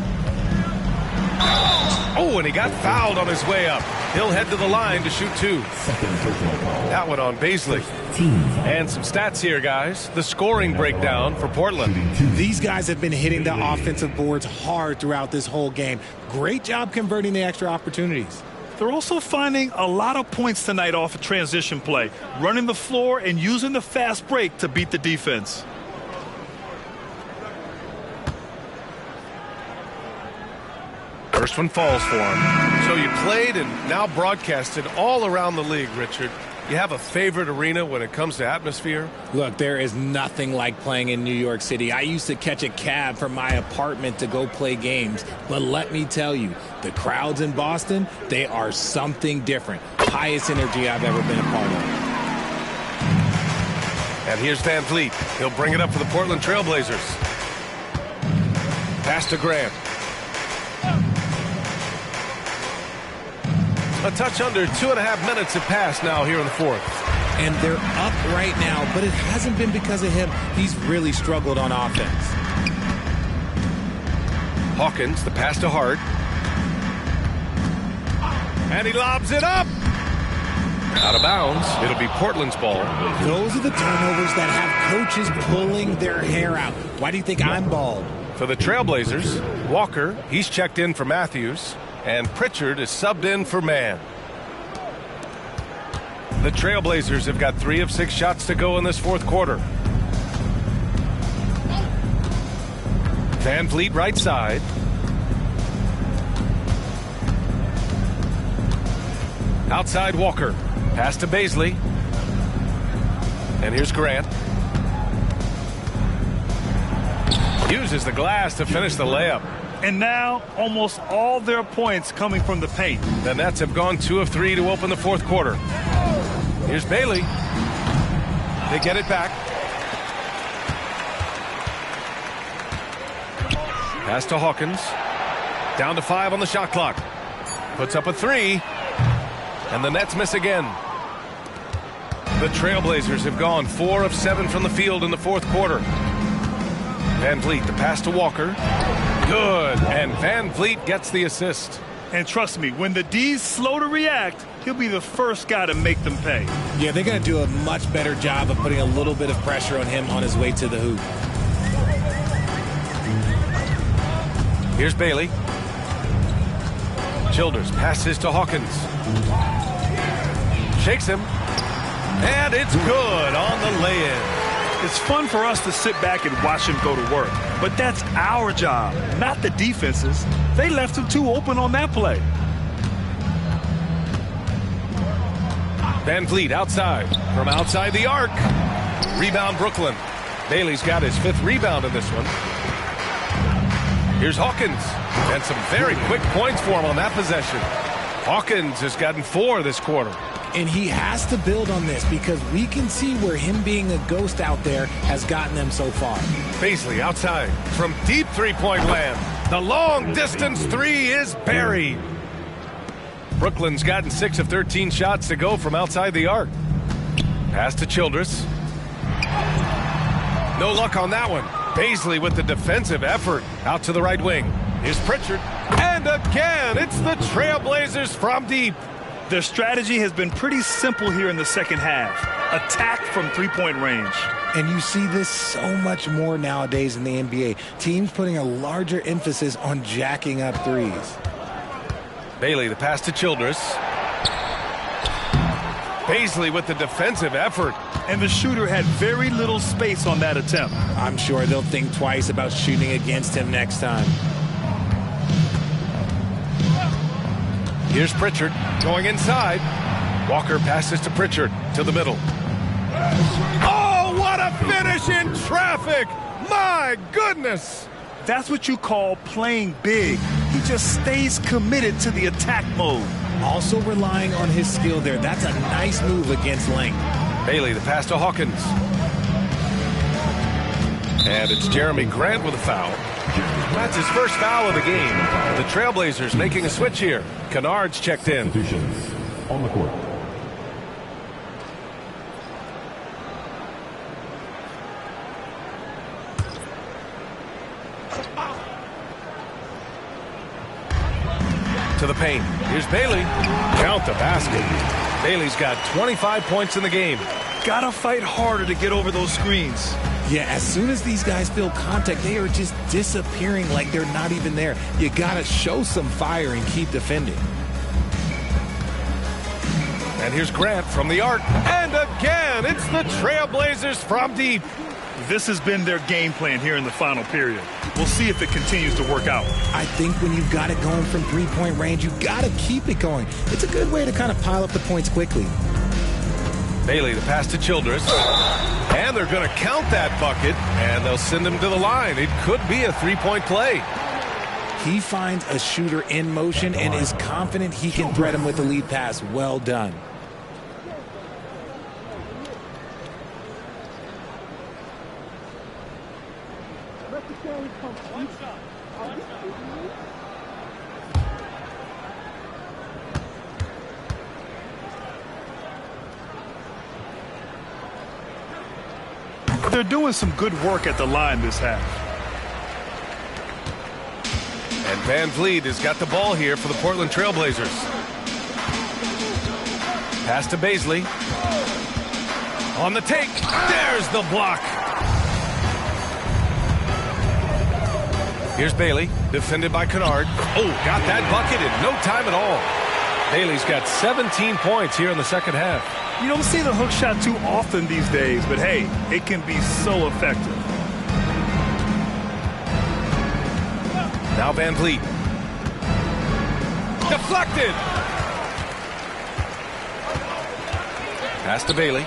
Oh, and he got fouled on his way up. He'll head to the line to shoot 2. That one on Baisley. And some stats here, guys. The scoring breakdown for Portland. These guys have been hitting the offensive boards hard throughout this whole game. Great job converting the extra opportunities. They're also finding a lot of points tonight off of transition play, running the floor and using the fast break to beat the defense. First one falls for him. So you played and now broadcasted all around the league, Richard. You have a favorite arena when it comes to atmosphere? Look, there is nothing like playing in New York City. I used to catch a cab from my apartment to go play games. But let me tell you, the crowds in Boston, they are something different. Highest energy I've ever been a part of. And here's Van Vliet. He'll bring it up for the Portland Trailblazers. Pass to Grant. A touch under 2.5 minutes have passed now here in the fourth. And they're up right now, but it hasn't been because of him. He's really struggled on offense. Hawkins, the pass to Hart. And he lobs it up. Out of bounds. It'll be Portland's ball. Those are the turnovers that have coaches pulling their hair out. Why do you think I'm bald? For the Trailblazers, Walker, he's checked in for Matthews. And Pritchard is subbed in for Mann. The Trailblazers have got 3 of 6 shots to go in this fourth quarter. Van Vliet right side. Outside Walker. Pass to Baisley. And here's Grant. Uses the glass to finish the layup. And now almost all their points coming from the paint. The Nets have gone 2 of 3 to open the fourth quarter. Here's Bailey. They get it back. Pass to Hawkins. Down to 5 on the shot clock. Puts up a 3. And the Nets miss again. The Trailblazers have gone 4 of 7 from the field in the fourth quarter. Van Vliet, the pass to Walker. Good. And Van Vliet gets the assist. And trust me, when the D's slow to react, he'll be the first guy to make them pay. Yeah, they're going to do a much better job of putting a little bit of pressure on him on his way to the hoop. Here's Bailey. Childers passes to Hawkins. Shakes him. And it's good on the lay-in. It's fun for us to sit back and watch him go to work. But that's our job, not the defense's. They left him too open on that play. Van Vliet outside. From outside the arc. Rebound Brooklyn. Bailey's got his 5th rebound in this one. Here's Hawkins. And some very quick points for him on that possession. Hawkins has gotten 4 this quarter. And he has to build on this because we can see where him being a ghost out there has gotten them so far. Baisley outside from deep three-point land. The long-distance 3 is buried. Brooklyn's gotten 6 of 13 shots to go from outside the arc. Pass to Childress. No luck on that one. Baisley with the defensive effort out to the right wing. Here's Pritchard. And again, it's the Trailblazers from deep. Their strategy has been pretty simple here in the second half. Attack from three-point range. And you see this so much more nowadays in the NBA. Teams putting a larger emphasis on jacking up threes. Bailey, the pass to Childress. Baisley with the defensive effort. And the shooter had very little space on that attempt. I'm sure they'll think twice about shooting against him next time. Here's Pritchard going inside. Walker passes to Pritchard to the middle. Oh, what a finish in traffic! My goodness! That's what you call playing big. He just stays committed to the attack mode. Also relying on his skill there. That's a nice move against length. Bailey, the pass to Hawkins. And it's Jeremy Grant with a foul. That's his first foul of the game. The Trailblazers making a switch here. Kennard's checked in. On the court. To the paint. Here's Bailey. Count the basket. Bailey's got 25 points in the game. Gotta fight harder to get over those screens. Yeah, as soon as these guys feel contact, they are just disappearing like they're not even there. You gotta show some fire and keep defending. And here's Grant from the arc. And again, it's the Trailblazers from deep. This has been their game plan here in the final period. We'll see if it continues to work out. I think when you've got it going from three-point range, you gotta keep it going. It's a good way to kind of pile up the points quickly. Bailey, the pass to Childress. And they're going to count that bucket, and they'll send him to the line. It could be a three-point play. He finds a shooter in motion and is confident he can thread him with the lead pass. Well done. They're doing some good work at the line this half. And Van Vliet has got the ball here for the Portland Trailblazers. Pass to Baisley. On the take. There's the block. Here's Bailey, defended by Kennard. Oh, got that bucket in no time at all. Bailey's got 17 points here in the second half. You don't see the hook shot too often these days, but hey, it can be so effective. Now Van Vliet. Deflected. Pass to Bailey.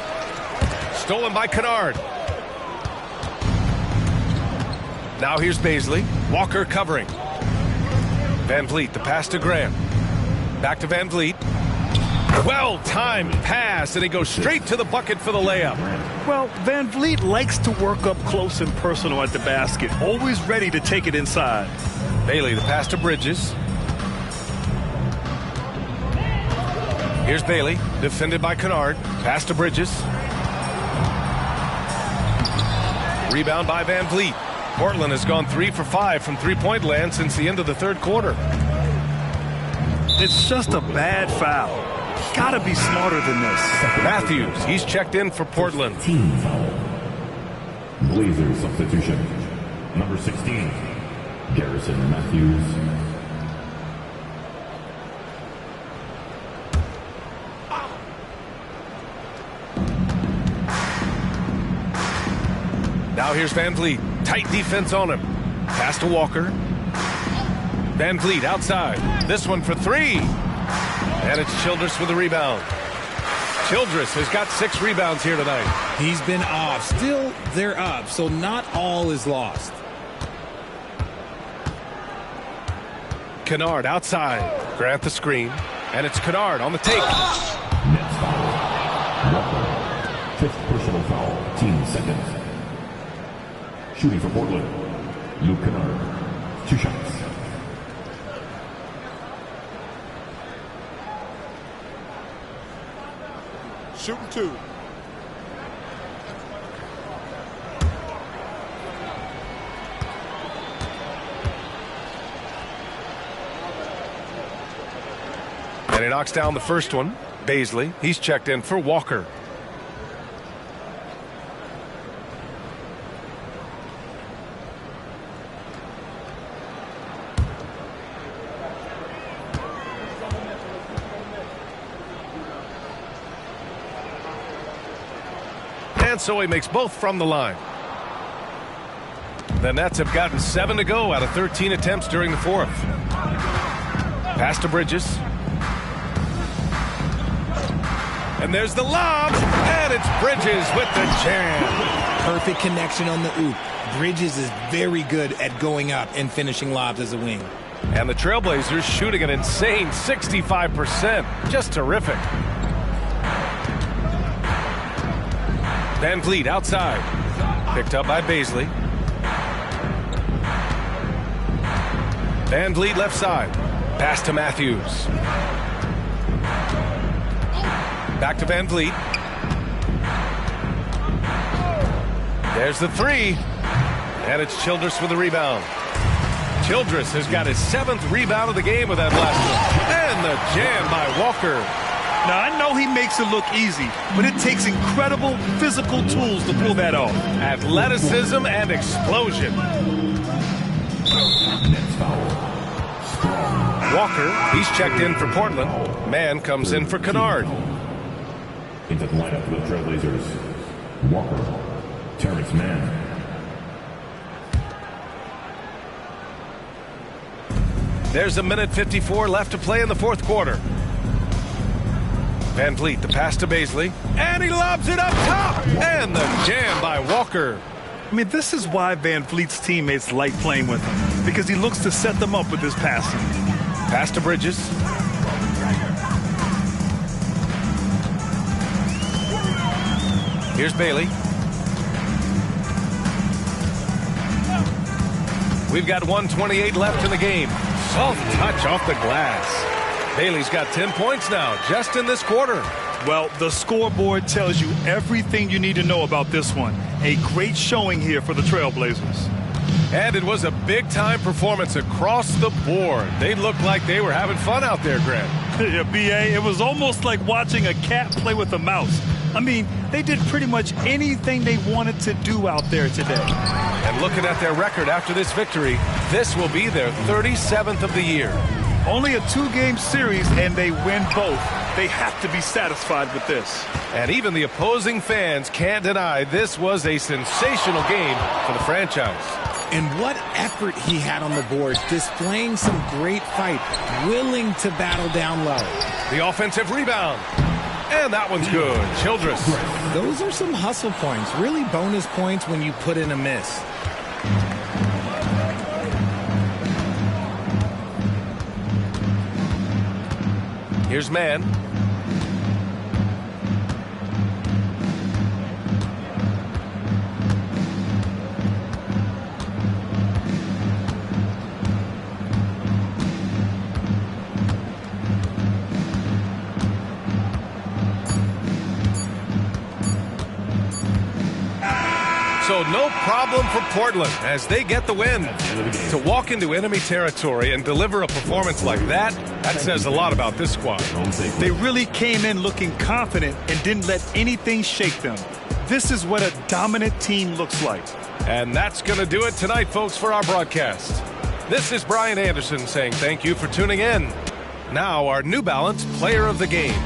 Stolen by Kennard. Now here's Baisley. Walker covering. Van Vliet, the pass to Grant. Back to Van Vliet. Well-timed pass, and he goes straight to the bucket for the layup. Well, Van Vliet likes to work up close and personal at the basket, always ready to take it inside. Bailey, the pass to Bridges. Here's Bailey, defended by Kennard. Pass to Bridges. Rebound by Van Vliet. Portland has gone 3 for 5 from three-point land since the end of the third quarter. It's just a bad foul. Gotta be smarter than this. Matthews, he's checked in for Portland. Team foul. Blazers substitution. Number 16, Garrison Matthews. Now here's Van Vliet. Tight defense on him. Pass to Walker. Van Vliet outside. This one for 3. And it's Childress with the rebound. Childress has got 6 rebounds here tonight. He's been off. Still, they're up, so not all is lost. Kennard outside. Grant the screen. And it's Kennard on the take. Next foul. Walker. 5th personal foul. Team second. Shooting for Portland, Luke Kennard. 2 shots. Shooting 2. And he knocks down the first one. Baisley, he's checked in for Walker. And so he makes both from the line. The Nets have gotten 7 to go out of 13 attempts during the fourth. Pass to Bridges. And there's the lob. And it's Bridges with the jam. Perfect connection on the oop. Bridges is very good at going up and finishing lobs as a wing. And the Trailblazers shooting an insane 65%. Just terrific. Van Vliet outside. Picked up by Baisley. Van Vliet left side. Pass to Matthews. Back to Van Vliet. There's the 3. And it's Childress with the rebound. Childress has got his 7th rebound of the game with that last one. And the jam by Walker. Now, I know he makes it look easy, but it takes incredible physical tools to pull that off. Athleticism and explosion. Next foul. Walker, he's checked in for Portland. Mann comes in for Kennard. Into the lineup for the Trailblazers. Walker. Terrence Mann. There's a minute 54 left to play in the fourth quarter. Van Vliet, the pass to Baisley, and he lobs it up top, and the jam by Walker. I mean, this is why Van Vliet's teammates like playing with him, because he looks to set them up with his passing. Pass to Bridges. Here's Bailey. We've got 1:28 left in the game. Soft touch off the glass. Bailey's got 10 points now, just in this quarter. Well, the scoreboard tells you everything you need to know about this one. A great showing here for the Trailblazers. And it was a big-time performance across the board. They looked like they were having fun out there, Grant. Yeah, B.A., it was almost like watching a cat play with a mouse. I mean, they did pretty much anything they wanted to do out there today. And looking at their record after this victory, this will be their 37th of the year. Only a 2-game series, and they win both. They have to be satisfied with this. And even the opposing fans can't deny this was a sensational game for the franchise. And what effort he had on the boards, displaying some great fight, willing to battle down low. The offensive rebound. And that one's good. Childress. Those are some hustle points. Really bonus points when you put in a miss. Here's man. So no problem for Portland as they get the win. To walk into enemy territory and deliver a performance like that says a lot about this squad. They really came in looking confident and didn't let anything shake them. This is what a dominant team looks like. And that's going to do it tonight, folks, for our broadcast. This is Brian Anderson saying thank you for tuning in. Now our New Balance Player of the Game.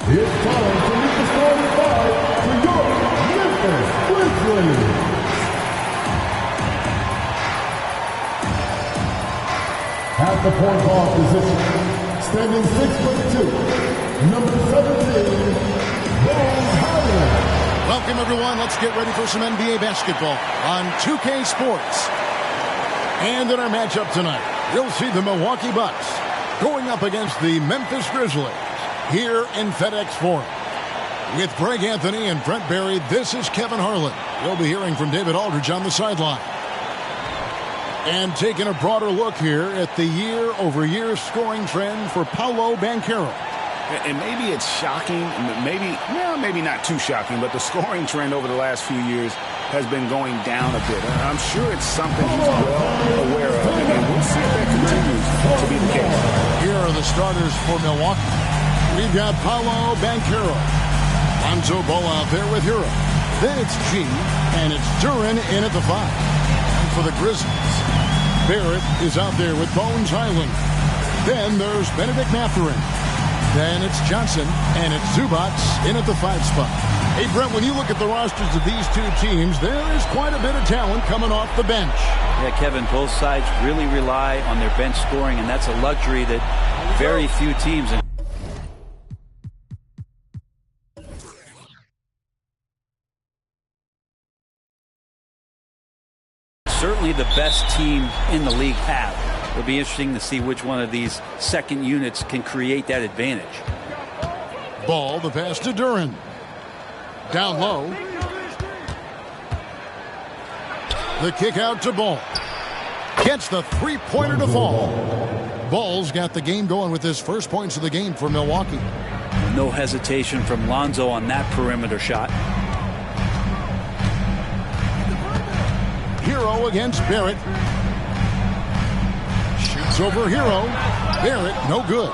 It's time to meet the starting five for your Memphis Grizzlies. At the point guard position, standing 6'2", number 17, Bones Hyland. Welcome, everyone. Let's get ready for some NBA basketball on 2K Sports. And in our matchup tonight, you'll see the Milwaukee Bucks going up against the Memphis Grizzlies here in FedEx Forum. With Greg Anthony and Brent Barry, this is Kevin Harlan. You'll be hearing from David Aldridge on the sideline. And taking a broader look here at the year-over-year scoring trend for Paolo Banchero. And maybe it's shocking, maybe not too shocking, but the scoring trend over the last few years has been going down a bit. I'm sure it's something he's well aware of, and we'll see if that continues to be the case. Here are the starters for Milwaukee. We've got Paolo Banchero. On Lonzo Ball out there with Hero. Then it's G, and it's Duren in at the 5. And for the Grizzlies, Barrett is out there with Bones Highland. Then there's Benedict Mathurin. Then it's Johnson, and it's Zubac in at the 5 spot. Hey, Brent, when you look at the rosters of these two teams, there is quite a bit of talent coming off the bench. Yeah, Kevin, both sides really rely on their bench scoring, and that's a luxury that very few teams. Certainly the best team in the league have. It'll be interesting to see which one of these second units can create that advantage. Ball, the pass to Duren. Down low. The kick out to Ball. Gets the three-pointer to fall. Ball's got the game going with his first points of the game for Milwaukee. No hesitation from Lonzo on that perimeter shot. Hero against Barrett. Shoots over Hero. Barrett, no good.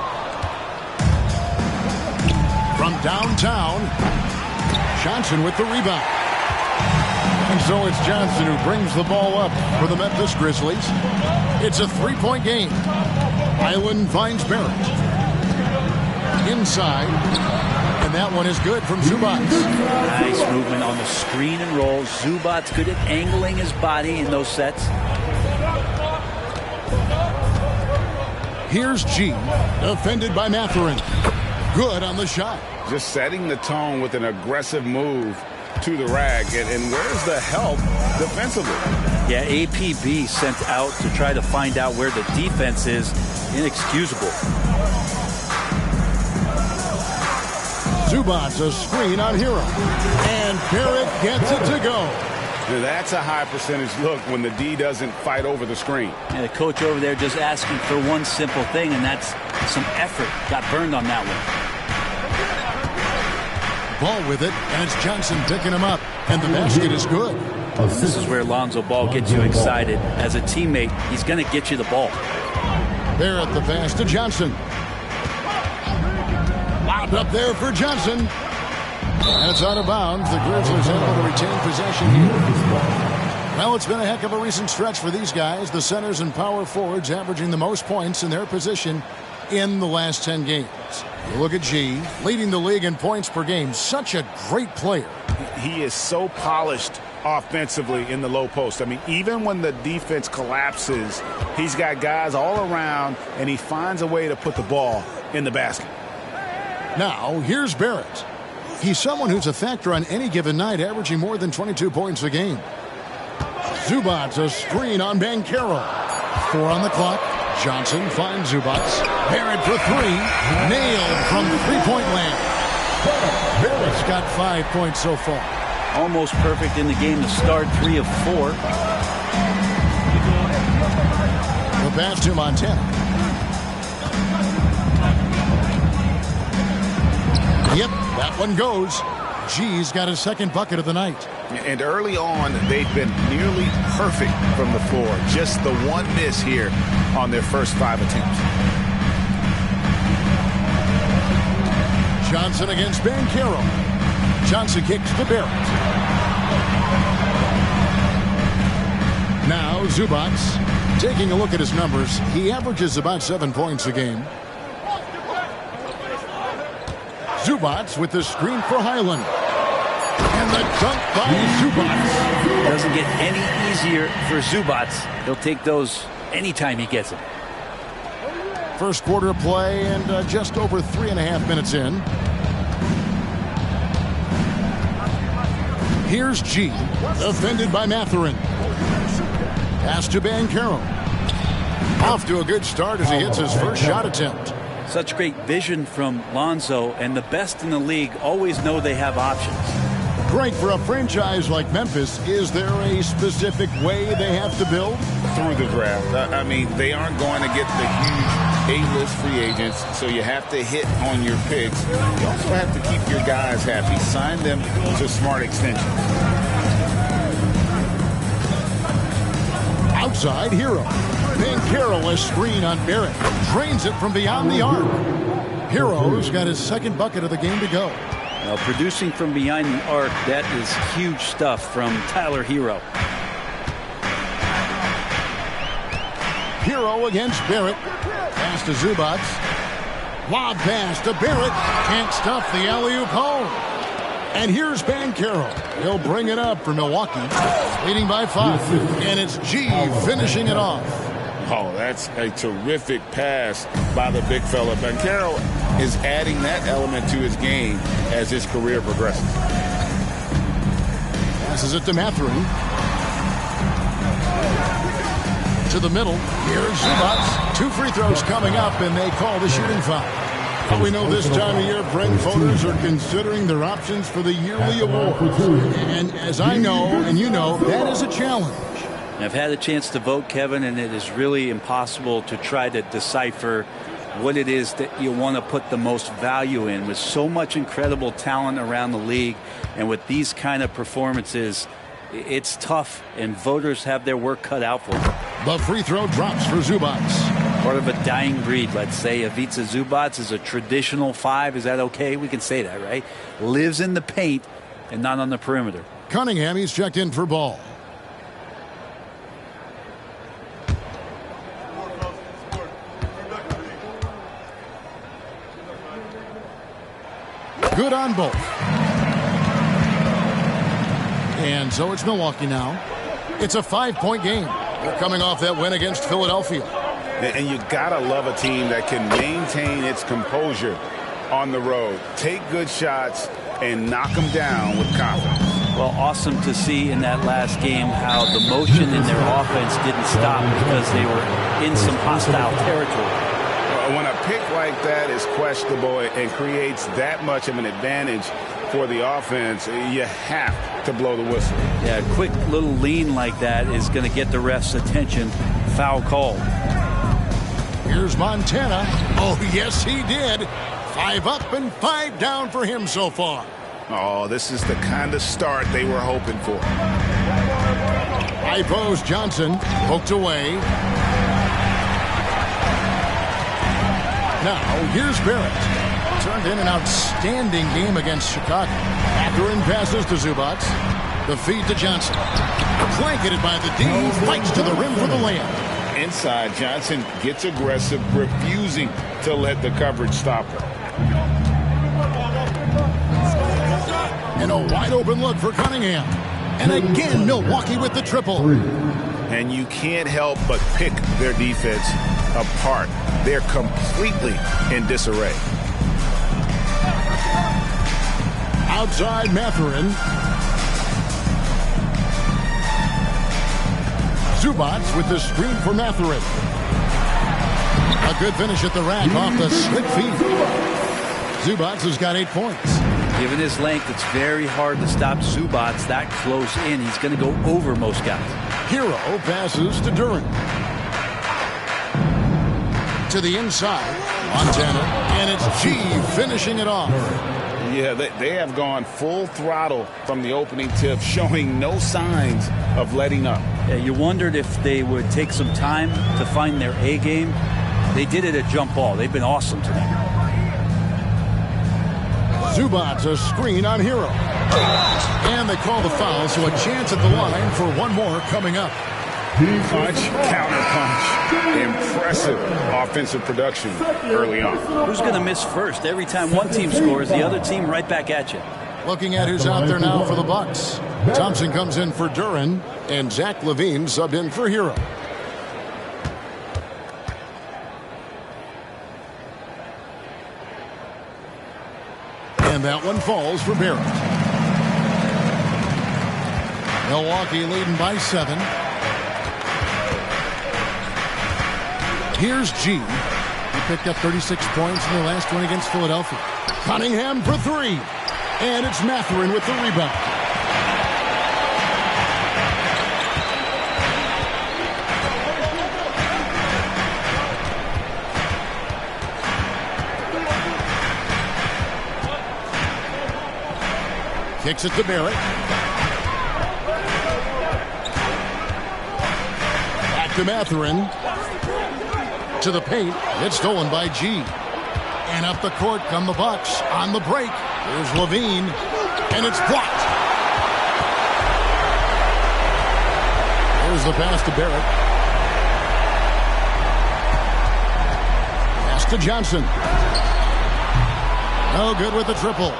From downtown, Johnson with the rebound. And so it's Johnson who brings the ball up for the Memphis Grizzlies. It's a three-point game. Highland finds Barrett. Inside. And that one is good from Zubac. Nice movement on the screen and roll. Zubac good at angling his body in those sets. Here's G, defended by Mathurin. Good on the shot. Just setting the tone with an aggressive move to the rack. And where's the help defensively? Yeah, APB sent out to try to find out where the defense is. Inexcusable. Zubac, a screen on Hero. And Barrett gets it to go. Now that's a high percentage look when the D doesn't fight over the screen. And the coach over there just asking for one simple thing, and that's some effort. Got burned on that one. Ball with it, and it's Johnson picking him up. And the basket is good. This is where Lonzo Ball gets you excited. As a teammate, he's going to get you the ball. Barrett, the pass to Johnson. Lobbed up there for Johnson. That's out of bounds. The Grizzlies able to retain possession here. Well, it's been a heck of a recent stretch for these guys. The centers and power forwards averaging the most points in their position in the last 10 games. You look at G, leading the league in points per game. Such a great player. He is so polished offensively in the low post. I mean, even when the defense collapses, he's got guys all around, and he finds a way to put the ball in the basket. Now, here's Barrett. He's someone who's a factor on any given night, averaging more than 22 points a game. Zubac, a screen on Banchero. 4 on the clock. Johnson finds Zubac. Barrett for 3. Nailed from three-point land. Barrett's got 5 points so far. Almost perfect in the game to start. 3 of 4. The pass to Montana. Yep, that one goes. G's got his second bucket of the night. And early on, they've been nearly perfect from the floor. Just the one miss here on their first 5 attempts. Johnson against Banchero. Johnson kicks to Barrett. Now Zubac, taking a look at his numbers, he averages about 7 points a game. Zubac with the screen for Highland. And the dunk by Zubac. Doesn't get any easier for Zubac. He'll take those anytime he gets them. First quarter play and just over 3.5 minutes in. Here's G, defended by Mathurin. Pass to Banchero. Off to a good start as he hits his first shot attempt. Such great vision from Lonzo, and the best in the league always know they have options. Greg, for a franchise like Memphis, is there a specific way they have to build? Through the draft. I mean, they aren't going to get the huge A-list free agents, so you have to hit on your picks. You also have to keep your guys happy. Sign them to smart extensions. Outside Hero. Banchero, a screen on Barrett. Drains it from beyond the arc. Hero's got his second bucket of the game to go. Producing from behind the arc, that is huge stuff from Tyler Hero. Hero against Barrett. Pass to Zubac. Lob pass to Barrett. Can't stuff the alley-oop home. And here's Banchero. He'll bring it up for Milwaukee. Leading by 5. And it's G finishing it off. Oh, that's a terrific pass by the big fella. Banchero is adding that element to his game as his career progresses. Passes it to Mathurin. To the middle. Here's Zubac. 2 free throws coming up, and they call the shooting foul. But we know this time of year, Brent, voters are considering their options for the yearly awards. And as I know, and you know, that is a challenge. I've had a chance to vote, Kevin, and it is really impossible to try to decipher what it is that you want to put the most value in. With so much incredible talent around the league and with these kind of performances, it's tough, and voters have their work cut out for them. The free throw drops for Zubac. Part of a dying breed, let's say. Ivica Zubac is a traditional 5. Is that okay? We can say that, right? Lives in the paint and not on the perimeter. Cunningham, he's checked in for ball. Good on both. And so it's Milwaukee now. It's a 5-point game. They're coming off that win against Philadelphia. And you gotta love a team that can maintain its composure on the road. Take good shots and knock them down with confidence. Well, awesome to see in that last game how the motion in their offense didn't stop because they were in some hostile territory. When a pick like that is questionable and creates that much of an advantage for the offense, you have to blow the whistle. Yeah, a quick little lean like that is going to get the ref's attention. Foul call. Here's Montana. Oh, yes, he did. 5 up and 5 down for him so far. Oh, this is the kind of start they were hoping for. High post Johnson. Poked away. Now, here's Barrett. Turned in an outstanding game against Chicago. Mathurin passes to Zubac. The feed to Johnson. Blanketed by the D. Fights to the rim for the layup. Inside, Johnson gets aggressive, refusing to let the coverage stop her. And a wide open look for Cunningham. And again, Milwaukee with the triple. And you can't help but pick their defense apart. They're completely in disarray. Outside Mathurin. Zubac with the screen for Mathurin. A good finish at the rack off the slick feed. Zubac has got 8 points. Given his length, it's very hard to stop Zubac that close in. He's going to go over most guys. Hero passes to Duran. To the inside, Montana, and it's G finishing it off. Yeah, they have gone full throttle from the opening tip, showing no signs of letting up. Yeah, you wondered if they would take some time to find their A game. They did it at jump ball. They've been awesome tonight. Zubac a screen on Hero. And they call the foul, so a chance at the line for one more coming up. Punch, counter punch. Impressive offensive production early on. Who's going to miss first? Every time one team scores, the other team right back at you. Looking at who's out there now for the Bucks. Thompson comes in for Duran, and Zach LaVine subbed in for Hero. And that one falls for Barrett. Milwaukee leading by 7. Here's G. He picked up 36 points in the last one against Philadelphia. Cunningham for 3. And it's Mathurin with the rebound. Kicks it to Barrett. Back to Mathurin. To the paint. It's stolen by G. And up the court come the Bucks on the break. Here's Levine, and it's blocked. Here's the pass to Barrett. Pass to Johnson. No good with the triple.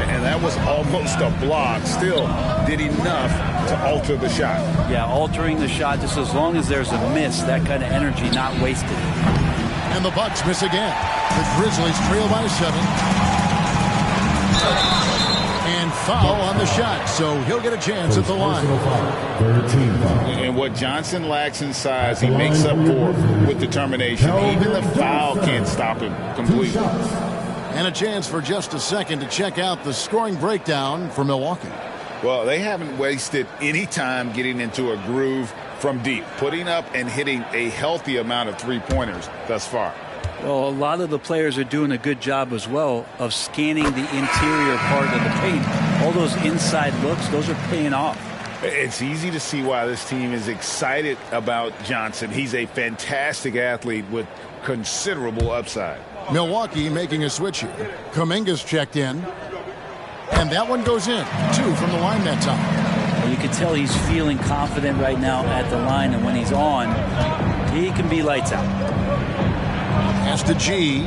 And that was almost a block. Still did enough to alter the shot. Yeah, altering the shot just as long as there's a miss, that kind of energy not wasted. And the Bucks miss again. The Grizzlies trail by 7. And foul on the shot, so he'll get a chance at the line. And what Johnson lacks in size, he makes up for with determination. Even the foul can't stop him completely. And a chance for just a second to check out the scoring breakdown for Milwaukee. Well, they haven't wasted any time getting into a groove from deep, putting up and hitting a healthy amount of three-pointers thus far. Well, a lot of the players are doing a good job as well of scanning the interior part of the paint. All those inside looks, those are paying off. It's easy to see why this team is excited about Johnson. He's a fantastic athlete with considerable upside. Milwaukee making a switch here. Kuminga's checked in. And that one goes in. 2 from the line that time. Well, you can tell he's feeling confident right now at the line, and when he's on, he can be lights out. Pass to G.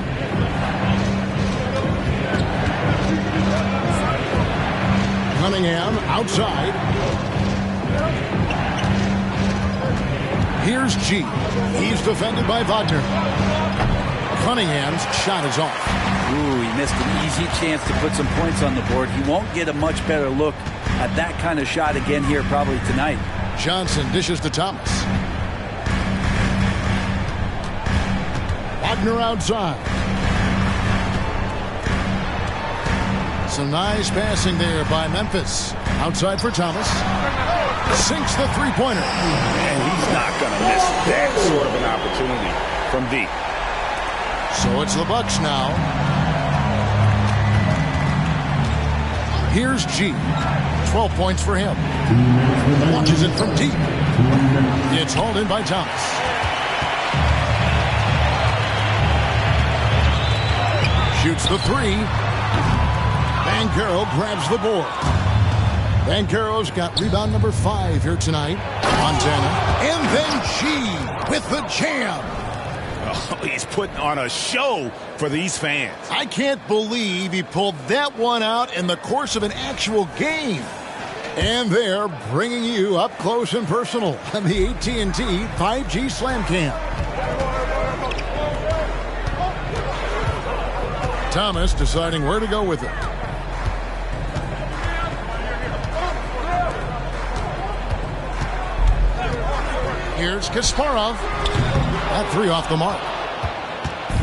Cunningham outside. Here's G. He's defended by Wagner. Cunningham's shot is off. Ooh, he missed an easy chance to put some points on the board. He won't get a much better look at that kind of shot again here probably tonight. Johnson dishes to Thomas. Wagner outside. Some nice passing there by Memphis. Outside for Thomas. Sinks the three-pointer. And he's not going to miss that sort of an opportunity from deep. So it's the Bucks now. Here's G. 12 points for him. Launches it from deep. It's hauled in by Thomas. Shoots the 3. Banchero grabs the board. Banchero's got rebound number 5 here tonight. Montana. And then G with the jam. Oh, he's putting on a show for these fans. I can't believe he pulled that one out in the course of an actual game. And they're bringing you up close and personal on the AT&T 5G Slam Cam. Thomas deciding where to go with it. Here's Kasparov. That 3 off the mark.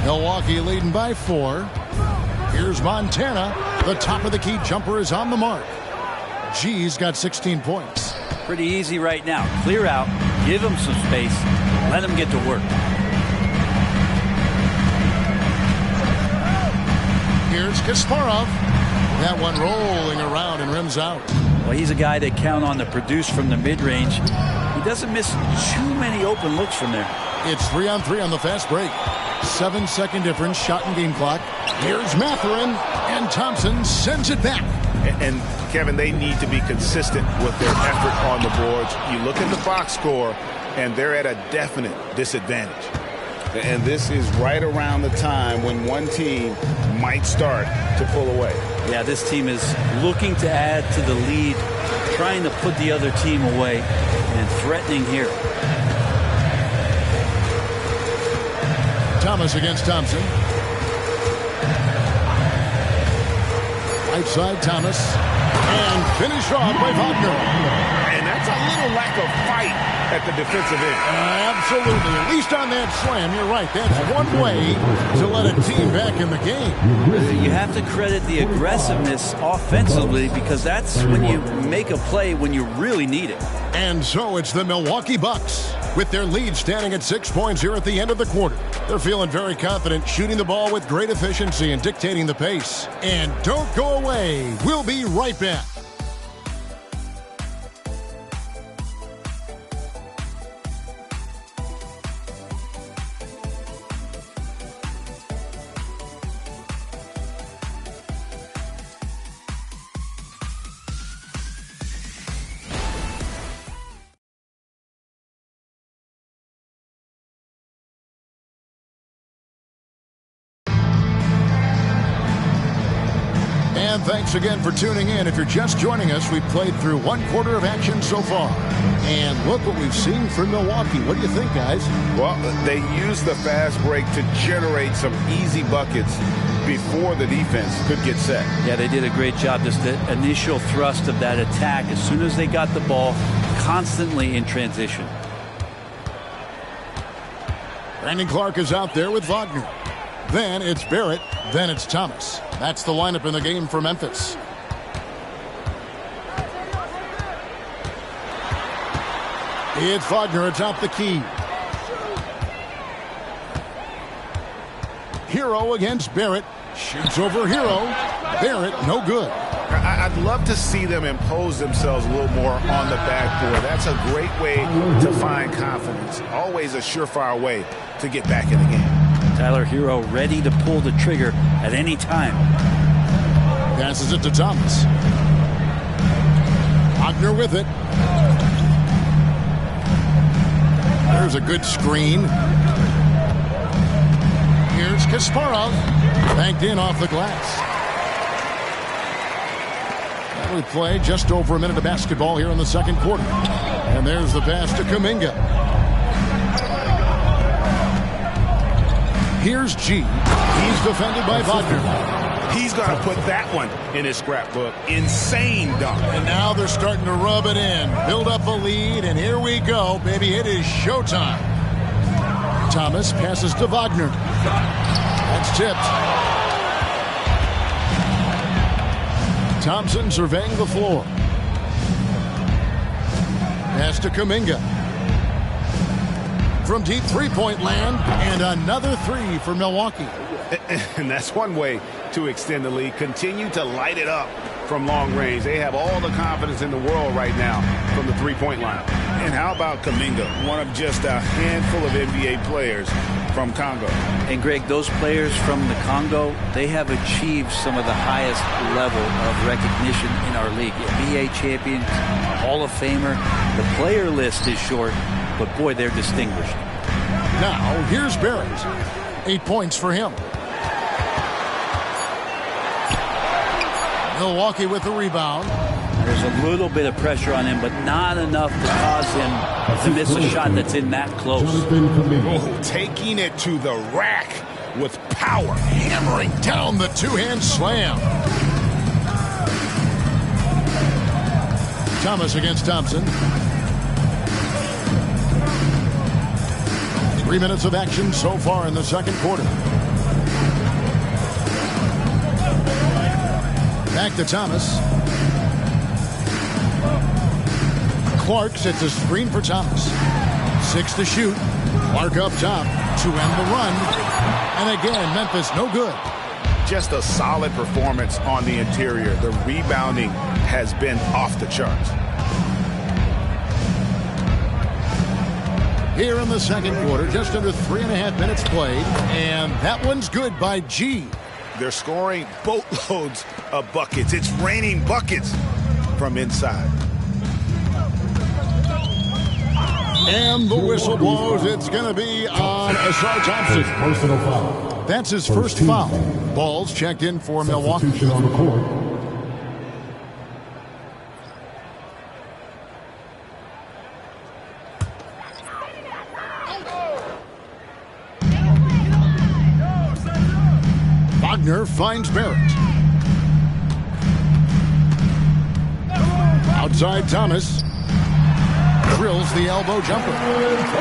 Milwaukee leading by 4. Here's Montana. The top of the key jumper is on the mark. G's got 16 points. Pretty easy right now. Clear out. Give him some space. Let him get to work. Here's Kasparov. That one rolling around and rims out. Well, he's a guy they count on to produce from the mid-range. He doesn't miss too many open looks from there. It's 3-on-3 on the fast break. 7-second difference, shot and game clock. Here's Mathurin, and Thompson sends it back. And Kevin, they need to be consistent with their effort on the boards. You look at the box score, and they're at a definite disadvantage. And this is right around the time when one team might start to pull away. Yeah, this team is looking to add to the lead, trying to put the other team away, and threatening here. Thomas against Thompson. Right side, Thomas. And finished off by Wagner. And that's a little lack of fight at the defensive end. Absolutely. At least on that slam, you're right. That's one way to let a team back in the game. You have to credit the aggressiveness offensively because that's when you make a play when you really need it. And so it's the Milwaukee Bucks with their lead standing at 6 points here at the end of the quarter. They're feeling very confident, shooting the ball with great efficiency and dictating the pace. And don't go away. We'll be right back. And thanks again for tuning in. If you're just joining us, we've played through one quarter of action so far. And look what we've seen from Milwaukee. What do you think, guys? Well, they used the fast break to generate some easy buckets before the defense could get set. Yeah, they did a great job. Just the initial thrust of that attack, as soon as they got the ball, constantly in transition. Brandon Clark is out there with Wagner. Then it's Barrett. Then it's Thomas. That's the lineup in the game for Memphis. It's Wagner atop the key. Hero against Barrett. Shoots over Hero. Barrett, no good. I'd love to see them impose themselves a little more on the backboard. That's a great way to find confidence. Always a surefire way to get back in the game. Tyler Hero ready to pull the trigger at any time. Passes it to Thomas. Wagner with it. There's a good screen. Here's Kasparov. Banked in off the glass. We play just over a minute of basketball here in the second quarter. And there's the pass to Kuminga. Here's G. He's defended by Wagner. He's going to put that one in his scrapbook. Insane dunk. And now they're starting to rub it in. Build up a lead, and here we go, baby. It is showtime. Thomas passes to Wagner. That's tipped. Thompson surveying the floor. Pass to Kuminga. From deep three-point land, and another three for Milwaukee. And that's one way to extend the lead. Continue to light it up from long range. They have all the confidence in the world right now from the three-point line. And how about Kuminga, one of just a handful of NBA players from Congo. And Greg, those players from the Congo, they have achieved some of the highest level of recognition in our league. NBA champion, Hall of Famer. The player list is short, but boy, they're distinguished. Now, here's Barrett. 8 points for him. Milwaukee with the rebound. There's a little bit of pressure on him, but not enough to cause him to miss a shot that's in that close. Oh, taking it to the rack with power. Hammering down the two-hand slam. Thomas against Thompson. 3 minutes of action so far in the second quarter. Back to Thomas. Clark sets a screen for Thomas. 6 to shoot. Clark up top to end the run. And again, Memphis no good. Just a solid performance on the interior. The rebounding has been off the charts. Here in the second quarter, just under 3.5 minutes played. And that one's good by G. They're scoring boatloads of buckets. It's raining buckets from inside. And the whistle blows. It's going to be on Asar Thompson. Personal foul. That's his first foul. Ball's checked in for Milwaukee. Substitution on the court. Wagner finds Barrett. Outside Thomas. Drills the elbow jumper.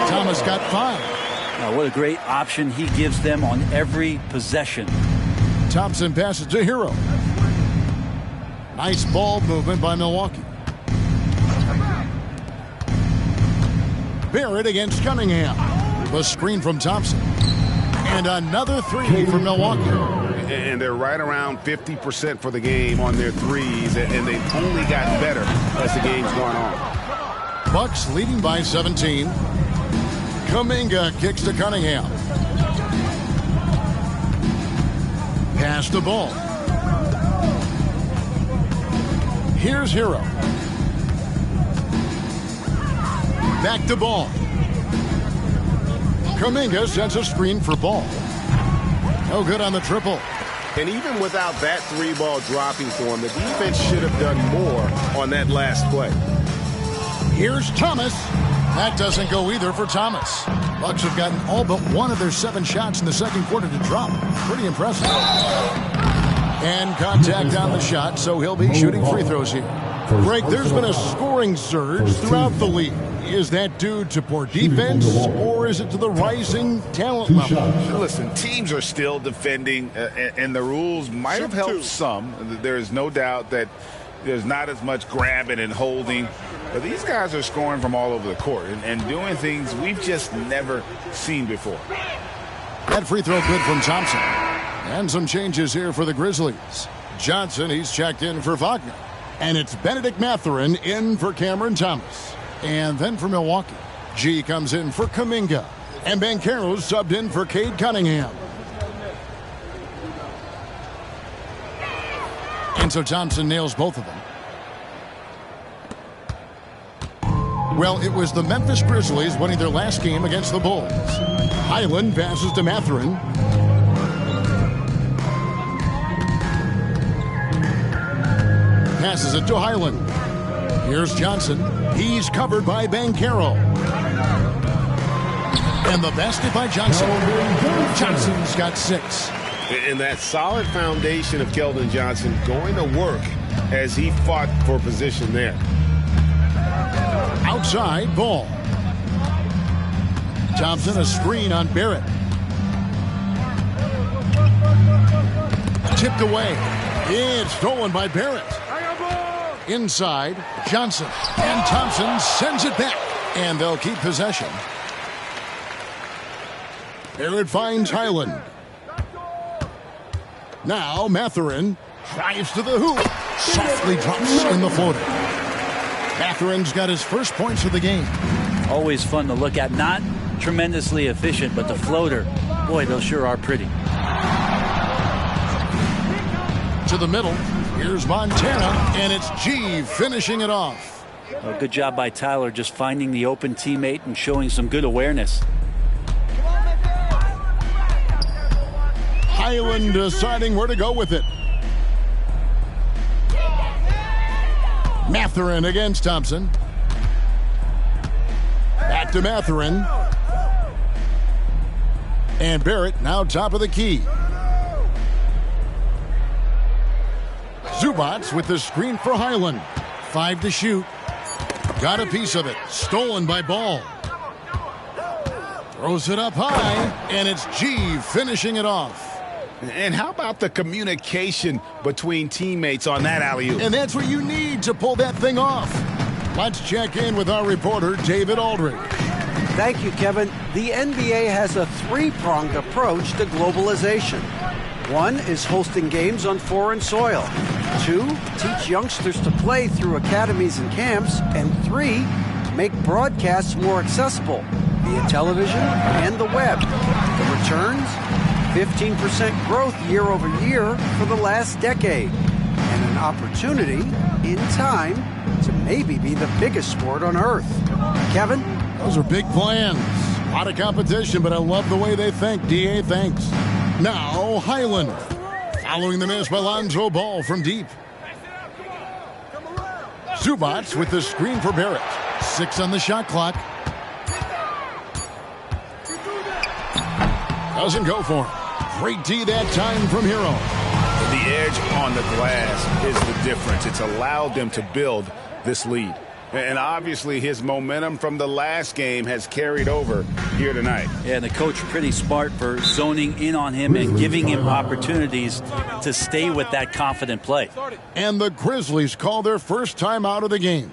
Thomas got 5. Now, what a great option he gives them on every possession. Thompson passes to Hero. Nice ball movement by Milwaukee. Barrett against Cunningham. The screen from Thompson. And another 3 for Milwaukee. And they're right around 50% for the game on their threes, and they've only gotten better as the game's gone on. Bucks leading by 17. Kuminga kicks to Cunningham. Pass the ball. Here's Hero. Back to Ball. Kuminga sets a screen for Ball. No good on the triple. And even without that three ball dropping for him, the defense should have done more on that last play. Here's Thomas. That doesn't go either for Thomas. Bucks have gotten all but one of their 7 shots in the second quarter to drop. Pretty impressive. And contact on the shot, so he'll be shooting free throws here. Greg, there's been a scoring surge throughout the league. Is that due to poor defense, or is it to the rising talent level? Listen, teams are still defending, and the rules might have helped some. There is no doubt that there's not as much grabbing and holding. But these guys are scoring from all over the court and doing things we've just never seen before. That free throw good from Thompson. And some changes here for the Grizzlies. Johnson, he's checked in for Wagner. And it's Benedict Mathurin in for Cameron Thomas. And then for Milwaukee, G comes in for Kuminga. And Banchero's subbed in for Cade Cunningham. And so Thompson nails both of them. Well, it was the Memphis Grizzlies winning their last game against the Bulls. Highland passes to Mathurin. Passes it to Highland. Here's Johnson. He's covered by Banchero. And the basket by Johnson. Johnson's got 6. And that solid foundation of Keldon Johnson going to work as he fought for position there. Outside ball. Thompson a screen on Barrett. Tipped away. It's stolen by Barrett. Inside, Johnson. And Thompson sends it back. And they'll keep possession. Barrett finds Highland. Now Mathurin drives to the hoop. Softly drops in the floater. Mathurin's got his first points of the game. Always fun to look at. Not tremendously efficient, but the floater, boy, those sure are pretty. To the middle. Here's Montana, and it's G finishing it off. Well, good job by Tyler just finding the open teammate and showing some good awareness. Highland deciding where to go with it. Mathurin against Thompson. Back to Mathurin. And Barrett now top of the key. Zubats with the screen for Highland. 5 to shoot. Got a piece of it. Stolen by Ball. Throws it up high, and it's G finishing it off. And how about the communication between teammates on that alley-oop? And that's what you need to pull that thing off. Let's check in with our reporter, David Aldridge. Thank you, Kevin. The NBA has a 3-pronged approach to globalization. 1 is hosting games on foreign soil. 2, teach youngsters to play through academies and camps. And 3, make broadcasts more accessible via television and the web. The returns? 15% growth year over year for the last decade. And an opportunity, in time, to maybe be the biggest sport on earth. Kevin? Those are big plans. A lot of competition, but I love the way they think. D.A., thanks. Now, Highland. Following the miss by Lonzo Ball from deep. Zubats with the screen for Barrett. 6 on the shot clock. Doesn't go for him. Great D that time from Hero. The edge on the glass is the difference. It's allowed them to build this lead. And obviously his momentum from the last game has carried over here tonight. Yeah, and the coach pretty smart for zoning in on him and giving him opportunities to stay with that confident play. And the Grizzlies call their first time out of the game.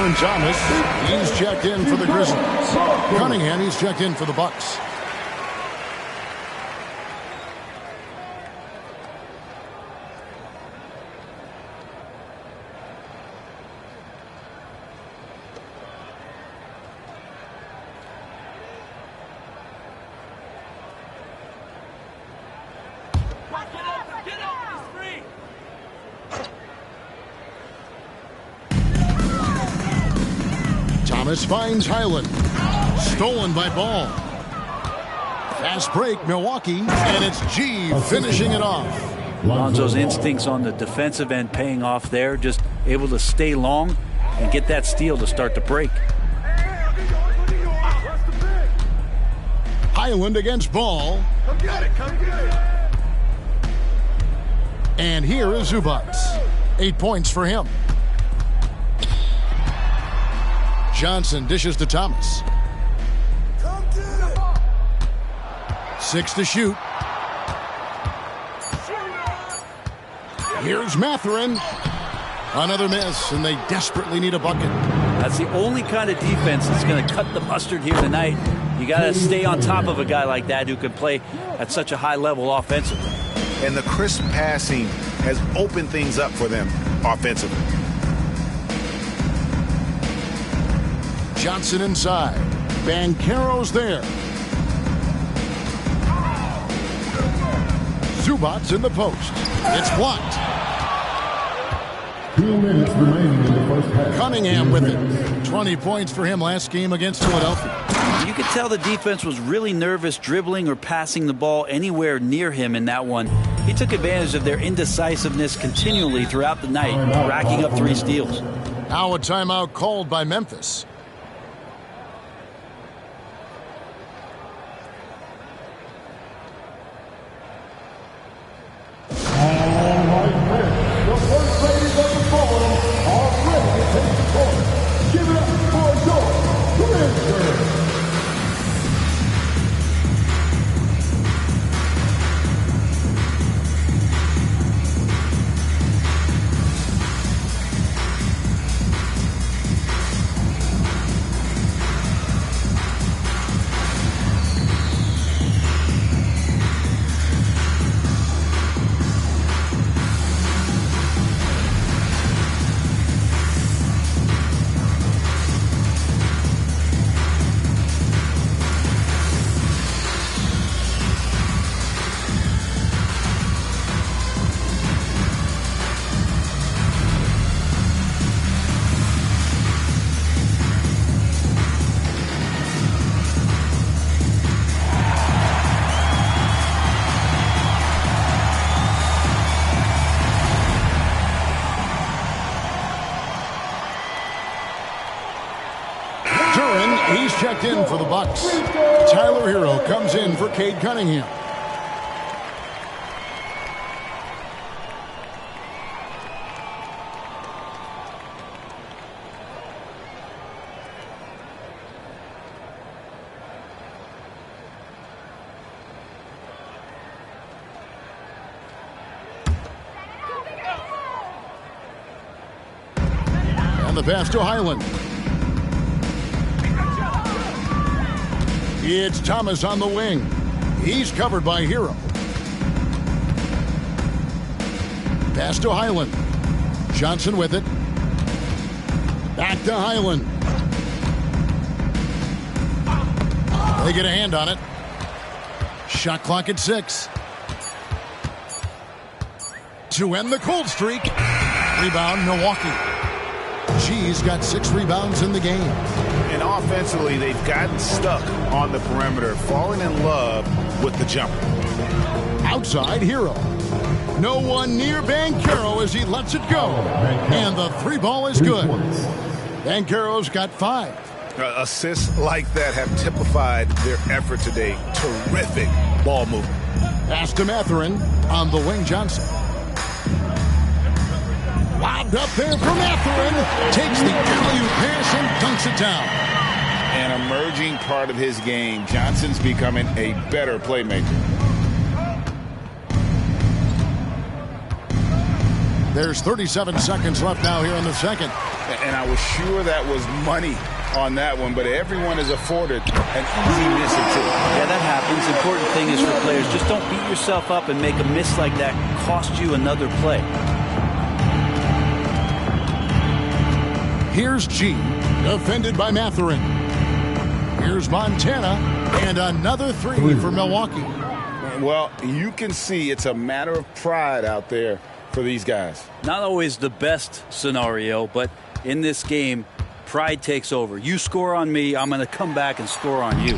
Aaron Thomas, he's checked in for the Grizzlies. Cunningham, he's checked in for the Bucks. Thomas finds Highland. Stolen by Ball. Fast break, Milwaukee, and it's G finishing it off. Lonzo's instincts on the defensive end paying off there, just able to stay long and get that steal to start the break. Highland against Ball. Come get it, come get it. And here is Zubac. 8 points for him. Johnson dishes to Thomas. 6 to shoot. Here's Mathurin. Another miss, and they desperately need a bucket. That's the only kind of defense that's going to cut the mustard here tonight. You got to stay on top of a guy like that who can play at such a high level offensively. And the crisp passing has opened things up for them offensively. Johnson inside. Banchero's there. Zubac in the post. It's blocked. 2 minutes remaining in the first half. Cunningham with it. 20 points for him last game against Philadelphia. You could tell the defense was really nervous dribbling or passing the ball anywhere near him in that one. He took advantage of their indecisiveness continually throughout the night, racking up 3 steals. Now a timeout called by Memphis. He's checked in for the Bucks. Tyler Hero comes in for Cade Cunningham. And the pass to Highland. It's Thomas on the wing. He's covered by Hero. Pass to Highland. Johnson with it. Back to Highland. They get a hand on it. Shot clock at 6. To end the cold streak. Rebound, Milwaukee. G's got 6 rebounds in the game. And offensively, they've gotten stuck on the perimeter, falling in love with the jumper. Outside, Hero. No one near Banchero as he lets it go. And the 3 ball is good. Banchero's got 5. Assists like that have typified their effort today. Terrific ball movement. Pass to Mathurin on the wing. Johnson. Lobbed up there for Mathurin. Takes the alley-oop pass and dunks it down. An emerging part of his game. Johnson's becoming a better playmaker. There's 37 seconds left now here in the second. And I was sure that was money on that one, but everyone is afforded an easy miss or two. Yeah, that happens. Important thing is for players, just don't beat yourself up and make a miss like that cost you another play. Here's G, defended by Mathurin. Here's Montana, and another three for Milwaukee. Well, you can see it's a matter of pride out there for these guys. Not always the best scenario, but in this game, pride takes over. You score on me, I'm going to come back and score on you.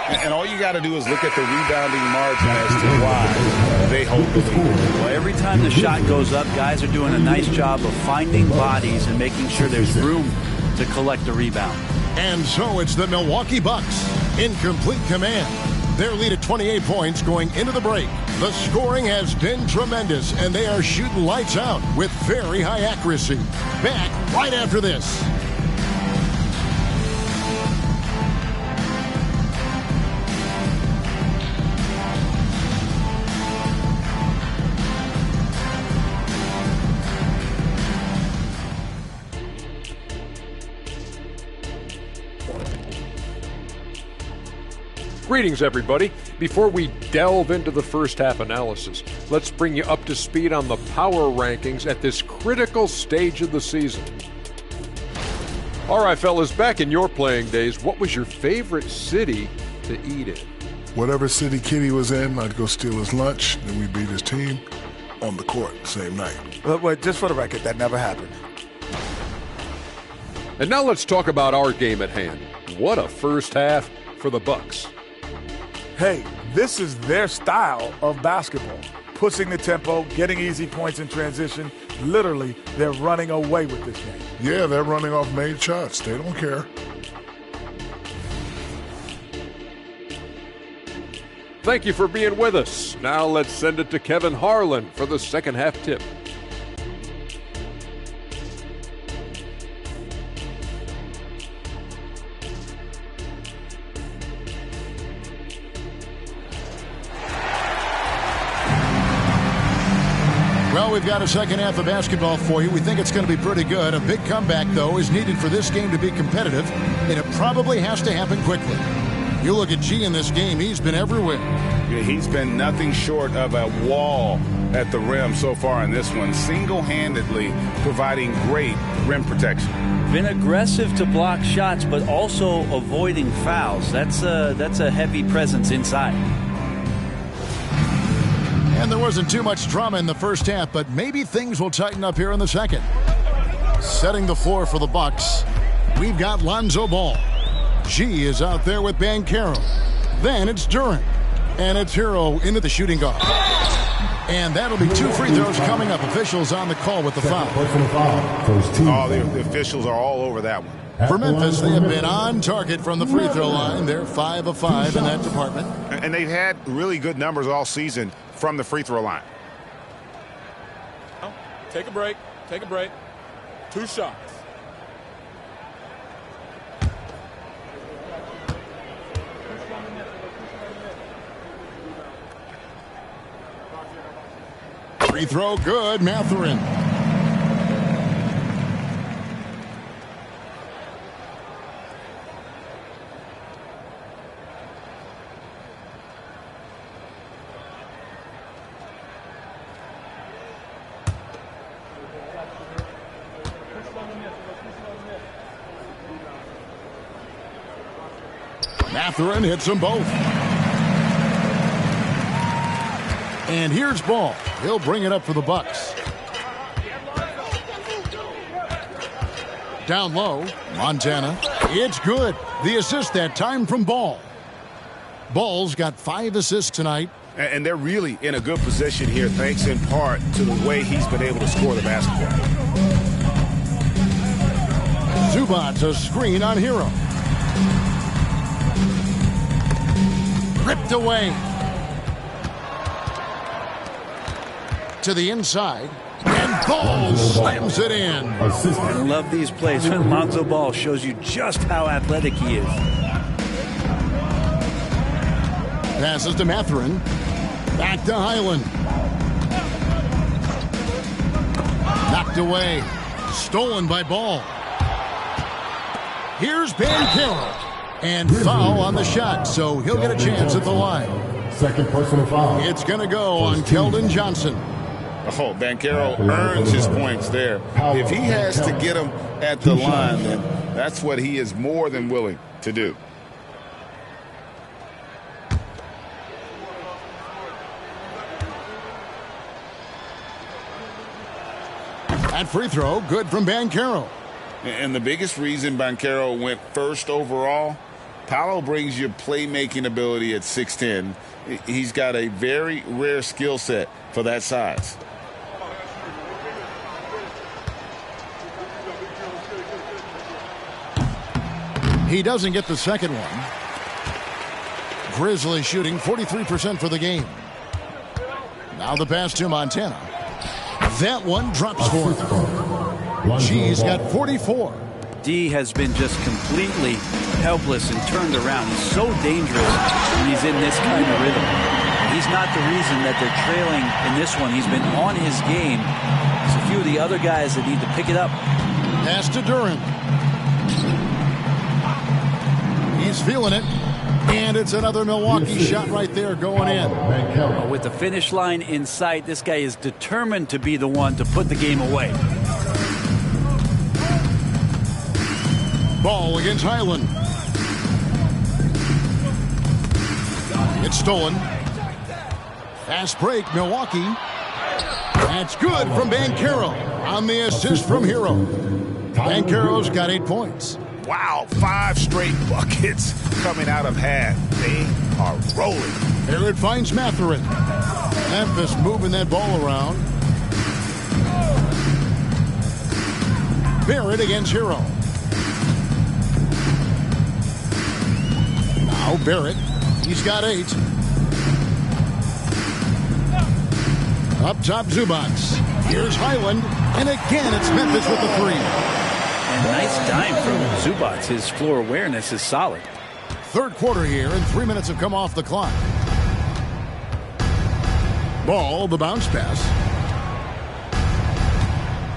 And all you got to do is look at the rebounding margin as to why they hold the lead. Well, every time the shot goes up, guys are doing a nice job of finding bodies and making sure there's room to collect the rebound. And so it's the Milwaukee Bucks in complete command. Their lead at 28 points going into the break. The scoring has been tremendous, and they are shooting lights out with very high accuracy. Back right after this. Greetings, everybody. Before we delve into the first half analysis, let's bring you up to speed on the power rankings at this critical stage of the season. All right, fellas, back in your playing days, what was your favorite city to eat in? Whatever city Kitty was in, I'd go steal his lunch, then we'd beat his team on the court the same night. Wait, just for the record, that never happened. And now let's talk about our game at hand. What a first half for the Bucks. Hey, this is their style of basketball. Pushing the tempo, getting easy points in transition. Literally, they're running away with this game. Yeah, they're running off made shots. They don't care. Thank you for being with us. Now let's send it to Kevin Harlan for the second half tip. Well, we've got a second half of basketball for you. We think it's going to be pretty good. A big comeback, though, is needed for this game to be competitive, and it probably has to happen quickly. You look at G in this game, he's been everywhere. Yeah, he's been nothing short of a wall at the rim so far in this one, single-handedly providing great rim protection. Been aggressive to block shots, but also avoiding fouls. That's a heavy presence inside. And there wasn't too much drama in the first half, but maybe things will tighten up here in the second. Setting the floor for the Bucks, we've got Lonzo Ball. G is out there with Banchero. Then it's Durant. And it's Hero into the shooting guard. And that'll be two free throws coming up. Officials on the call with the foul. Oh, the officials are all over that one. For Memphis, they have been on target from the free throw line. They're 5 of 5 in that department. And they've had really good numbers all season from the free throw line. Take a break. Take a break. 2 shots. Free throw good, Mathurin. Mathurin hits them both. And here's Ball. He'll bring it up for the Bucks. Down low, Montana. It's good. The assist that time from Ball. Ball's got 5 assists tonight. And they're really in a good position here, thanks in part to the way he's been able to score the basketball. Zubac's a screen on Hero. Ripped away. To the inside. And Ball slams it in. I love these plays when Lonzo Ball shows you just how athletic he is. Passes to Mathurin. Back to Highland. Knocked away. Stolen by Ball. Here's Banchero. And foul on the shot, so he'll get a chance at the line. Second personal foul. It's going to go on Keldon Johnson. Oh, Banchero earns his points there. If he has to get them at the line, then that's what he is more than willing to do. That free throw, good from Banchero. And the biggest reason Banchero went first overall, Paolo brings you playmaking ability at 6'10". He's got a very rare skill set for that size. He doesn't get the second one. Grizzlies shooting 43% for the game. Now the pass to Montana. That one drops for him. G's got 44. D has been just completely helpless and turned around. He's so dangerous when he's in this kind of rhythm. He's not the reason that they're trailing in this one. He's been on his game. There's a few of the other guys that need to pick it up. Pass to Duran. He's feeling it. And it's another Milwaukee shot right there going in. Well, with the finish line in sight, this guy is determined to be the one to put the game away. Ball against Highland. It's stolen. Fast break, Milwaukee. That's good from Banchero on the assist from Hero. Banchero's got 8 points. Wow, 5 straight buckets coming out of half. They are rolling. Barrett finds Mathurin. Memphis moving that ball around. Barrett against Hero. Now Barrett. He's got 8. Up top, Zubac. Here's Highland. And again, it's Memphis with the 3. And nice dime from Zubac. His floor awareness is solid. Third quarter here, and 3 minutes have come off the clock. Ball, the bounce pass.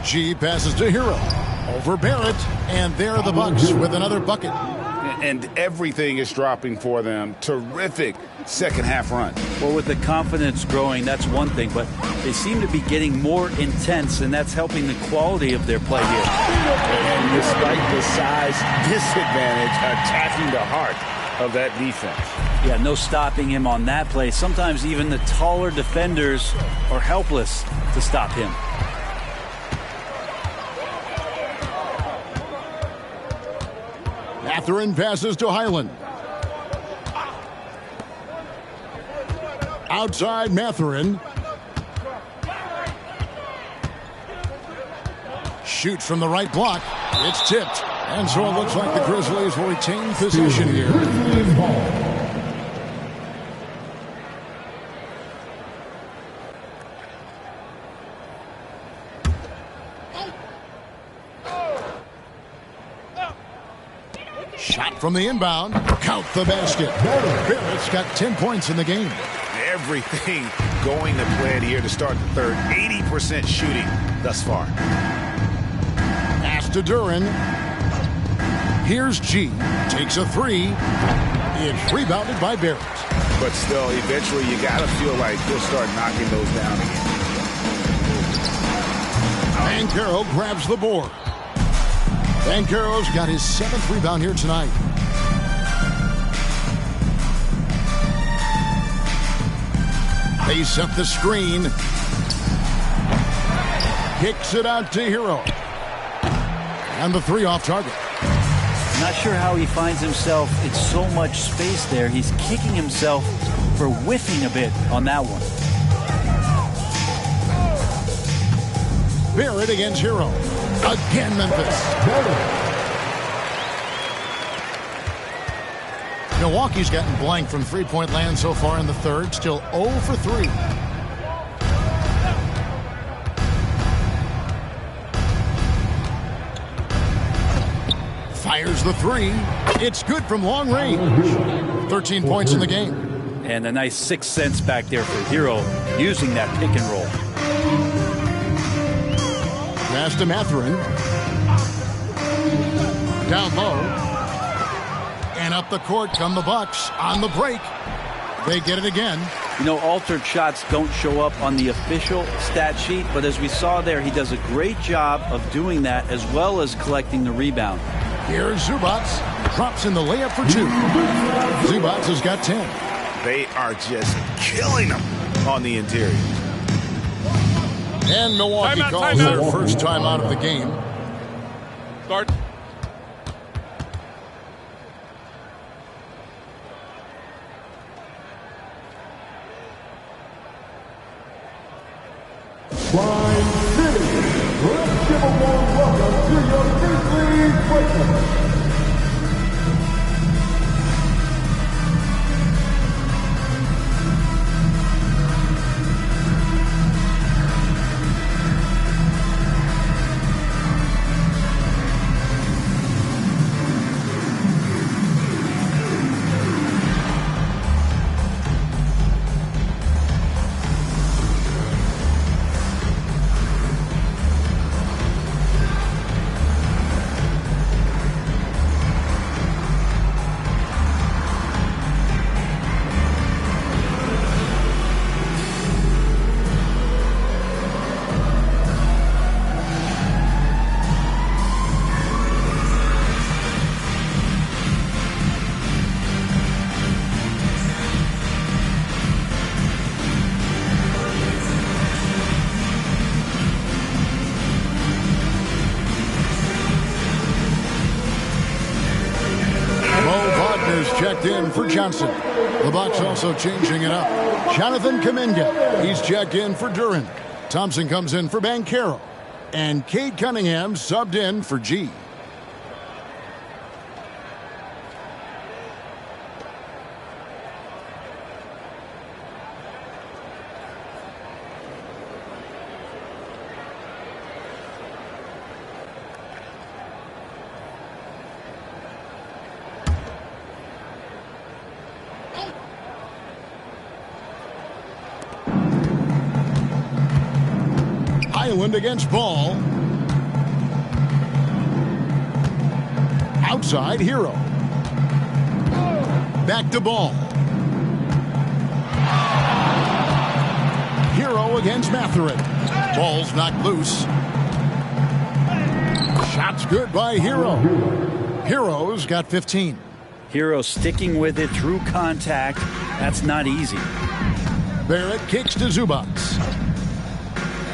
G passes to Hero. Over Barrett, and there the Bucks with another bucket. And everything is dropping for them. Terrific second half run. Well, with the confidence growing, that's one thing, but they seem to be getting more intense, and that's helping the quality of their play here. And despite the size disadvantage, attacking the heart of that defense. Yeah, no stopping him on that play. Sometimes even the taller defenders are helpless to stop him. Mathurin passes to Highland. Outside Mathurin. Shoots from the right block. It's tipped. And so it looks like the Grizzlies will retain possession here. Shot from the inbound. Count the basket. Barrett's got 10 points in the game. Everything going to plan here to start the third. 80% shooting thus far. Pass to Duran. Here's G. Takes a 3. It's rebounded by Barrett. But still, eventually you got to feel like he'll start knocking those down again. Banchero grabs the board. Banchero's got his 7th rebound here tonight. They set the screen. Kicks it out to Hero. And the 3 off target. Not sure how he finds himself in so much space there. He's kicking himself for whiffing a bit on that one. Barrett against Hero. Again, Memphis. Milwaukee's gotten blank from three-point land so far in the third. Still 0 for 3. Fires the 3. It's good from long range. 13 points in the game. And a nice 6 cents back there for Hero using that pick and roll. Pass to Mathurin. Down low. And up the court come the Bucks on the break. They get it again. You know, altered shots don't show up on the official stat sheet, but as we saw there, he does a great job of doing that as well as collecting the rebound. Here's Zubac. Drops in the layup for 2. Zubac has got 10. They are just killing them on the interior. And Milwaukee calls their first time out of the game. Start. Prime City. Let's give a warm welcome to your Grizzlies Breakers. Checked in for Johnson. The Bucks also changing it up. Jonathan Kuminga. He's checked in for Duran. Thompson comes in for Banchero. And Cade Cunningham subbed in for G. Highland against Ball. Outside, Hero. Back to Ball. Hero against Mathurin. Ball's knocked loose. Shot's good by Hero. Hero's got 15. Hero sticking with it through contact. That's not easy. Barrett kicks to Zubac.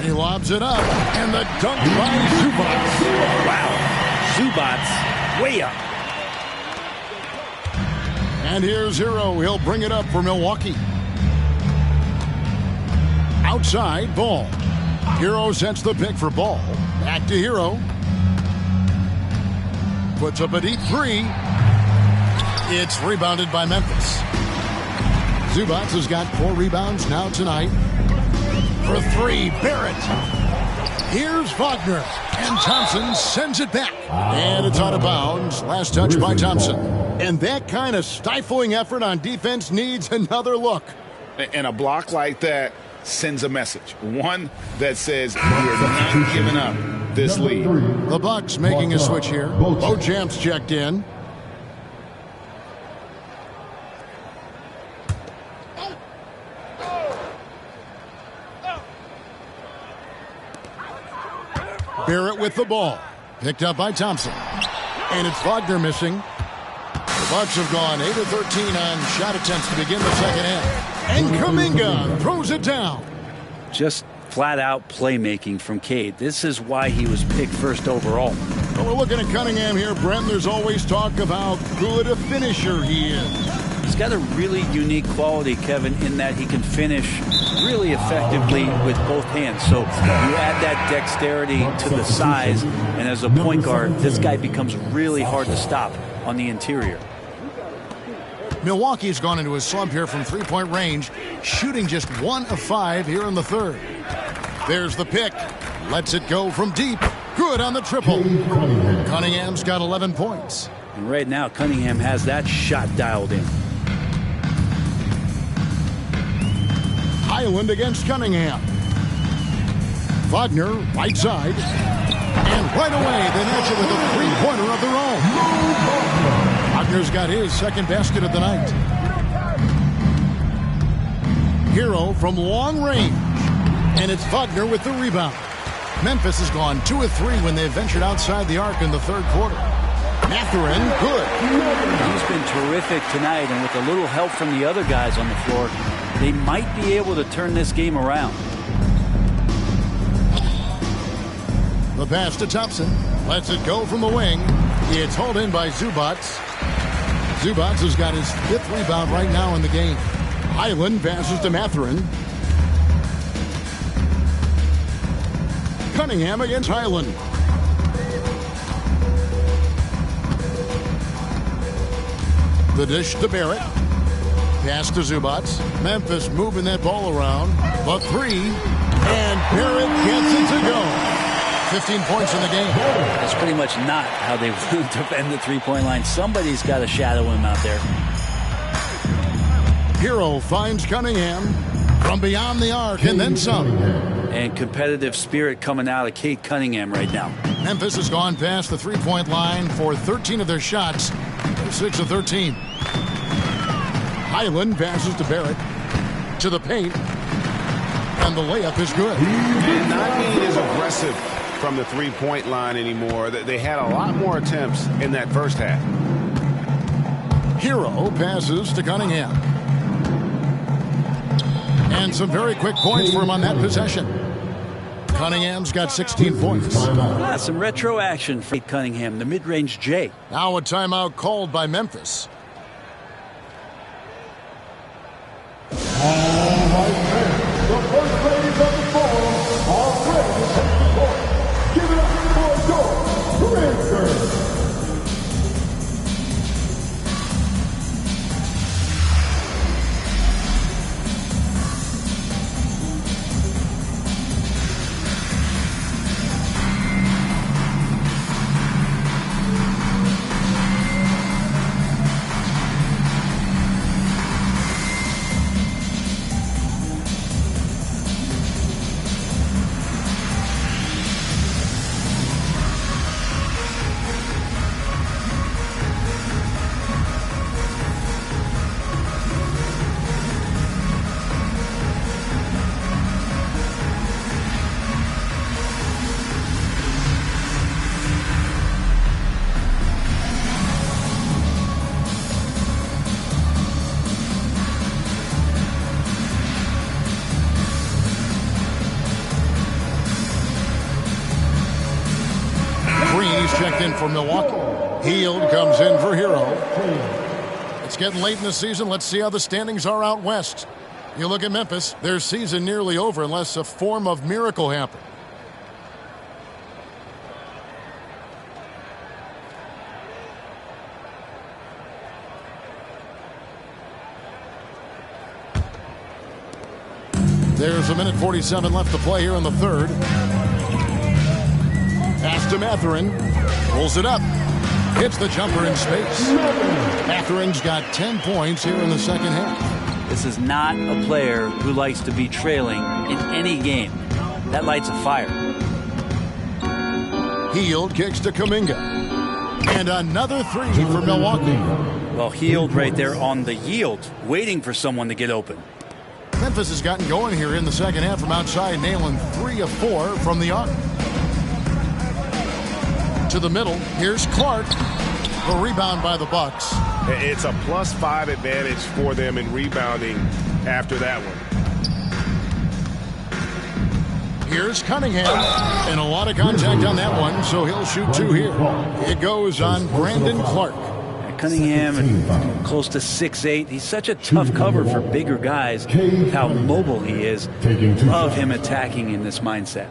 He lobs it up, and the dunk by Zubac. Wow, Zubac way up. And here's Hero. He'll bring it up for Milwaukee. Outside, Ball. Hero sets the pick for Ball. Back to Hero. Puts up a deep 3. It's rebounded by Memphis. Zubac has got 4 rebounds now tonight. For 3, Barrett. Here's Wagner. And Thompson sends it back. And it's out of bounds. Last touch by Thompson. And that kind of stifling effort on defense needs another look. And a block like that sends a message. One that says, we're not giving up this lead. The Bucks making a switch here. Bojamp's checked in. Barrett with the ball. Picked up by Thompson. And it's Wagner missing. The Bucks have gone 8 of 13 on shot attempts to begin the second half. And Kuminga throws it down. Just flat-out playmaking from Cade. This is why he was picked first overall. Well, we're looking at Cunningham here, Brent. There's always talk of how good a finisher he is. He's got a really unique quality, Kevin, in that he can finish really effectively with both hands. So you add that dexterity to the size, and as a point guard, this guy becomes really hard to stop on the interior. Milwaukee's gone into a slump here from three-point range, shooting just 1 of 5 here in the third. There's the pick. Lets it go from deep. Good on the triple. Cunningham's got 11 points. And right now, Cunningham has that shot dialed in. Highland against Cunningham. Wagner, right side. And right away, they match it with a three-pointer of their own. Wagner's got his second basket of the night. Hero from long range. And it's Wagner with the rebound. Memphis has gone 2 of 3 when they've ventured outside the arc in the third quarter. Mathurin, good. He's been terrific tonight, and with a little help from the other guys on the floor, they might be able to turn this game around. The pass to Thompson. Lets it go from the wing. It's hauled in by Zubac. Zubac has got his 5th rebound right now in the game. Highland passes to Mathurin. Cunningham against Highland. The dish to Barrett. Pass to Zubac. Memphis moving that ball around. The three. And Barrett gets it to go. 15 points in the game. That's pretty much not how they want to defend the three-point line. Somebody's got to shadow him out there. Hero finds Cunningham from beyond the arc and then some. And competitive spirit coming out of Cade Cunningham right now. Memphis has gone past the three-point line for 13 of their shots. 6 of 13. Highland passes to Barrett. To the paint. And the layup is good. And not being as aggressive from the three-point line anymore. They had a lot more attempts in that first half. Hero passes to Cunningham. And some very quick points for him on that possession. Cunningham's got 16 points. Some retro action for Cunningham, the mid-range J. Now a timeout called by Memphis. All right, the first ladies of the floor are ready to take the court. Give it up for George Printer. Checked in for Milwaukee. Hield comes in for Hero. It's getting late in the season. Let's see how the standings are out west. You look at Memphis, their season nearly over unless a form of miracle happens. There's 1:47 left to play here in the third. Pass to Mathurin. Pulls it up. Hits the jumper in space. Mathurin's got 10 points here in the second half. This is not a player who likes to be trailing in any game. That lights a fire. Hield kicks to Kuminga. And another three for Milwaukee. Well, Hield right there on the yield, waiting for someone to get open. Memphis has gotten going here in the second half from outside, nailing 3 of 4 from the arc. To the middle, here's Clark. The rebound by the Bucks. It's a +5 advantage for them in rebounding after that one. Here's Cunningham. And a lot of contact on that one, so he'll shoot 2 here. It goes on Brandon Clark. Cunningham, close to 6'8". He's such a tough cover for bigger guys. How mobile he is. Love him attacking in this mindset.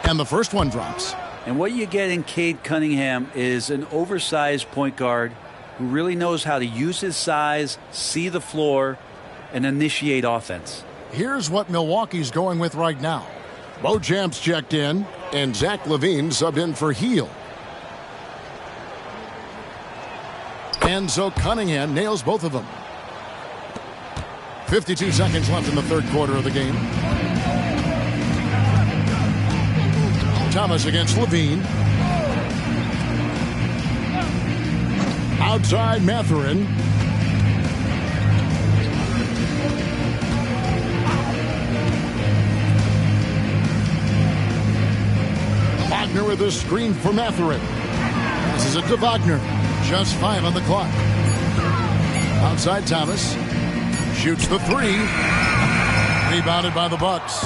And the first one drops. And what you get in Cade Cunningham is an oversized point guard who really knows how to use his size, see the floor, and initiate offense. Here's what Milwaukee's going with right now. Bojamp's checked in, and Zach LaVine subbed in for Hield. And so Cunningham nails both of them. 52 seconds left in the third quarter of the game. Thomas against Levine. Outside Mathurin. Wagner with a screen for Mathurin. This is it to Wagner. Just 5 on the clock. Outside Thomas. Shoots the 3. Rebounded by the Bucks.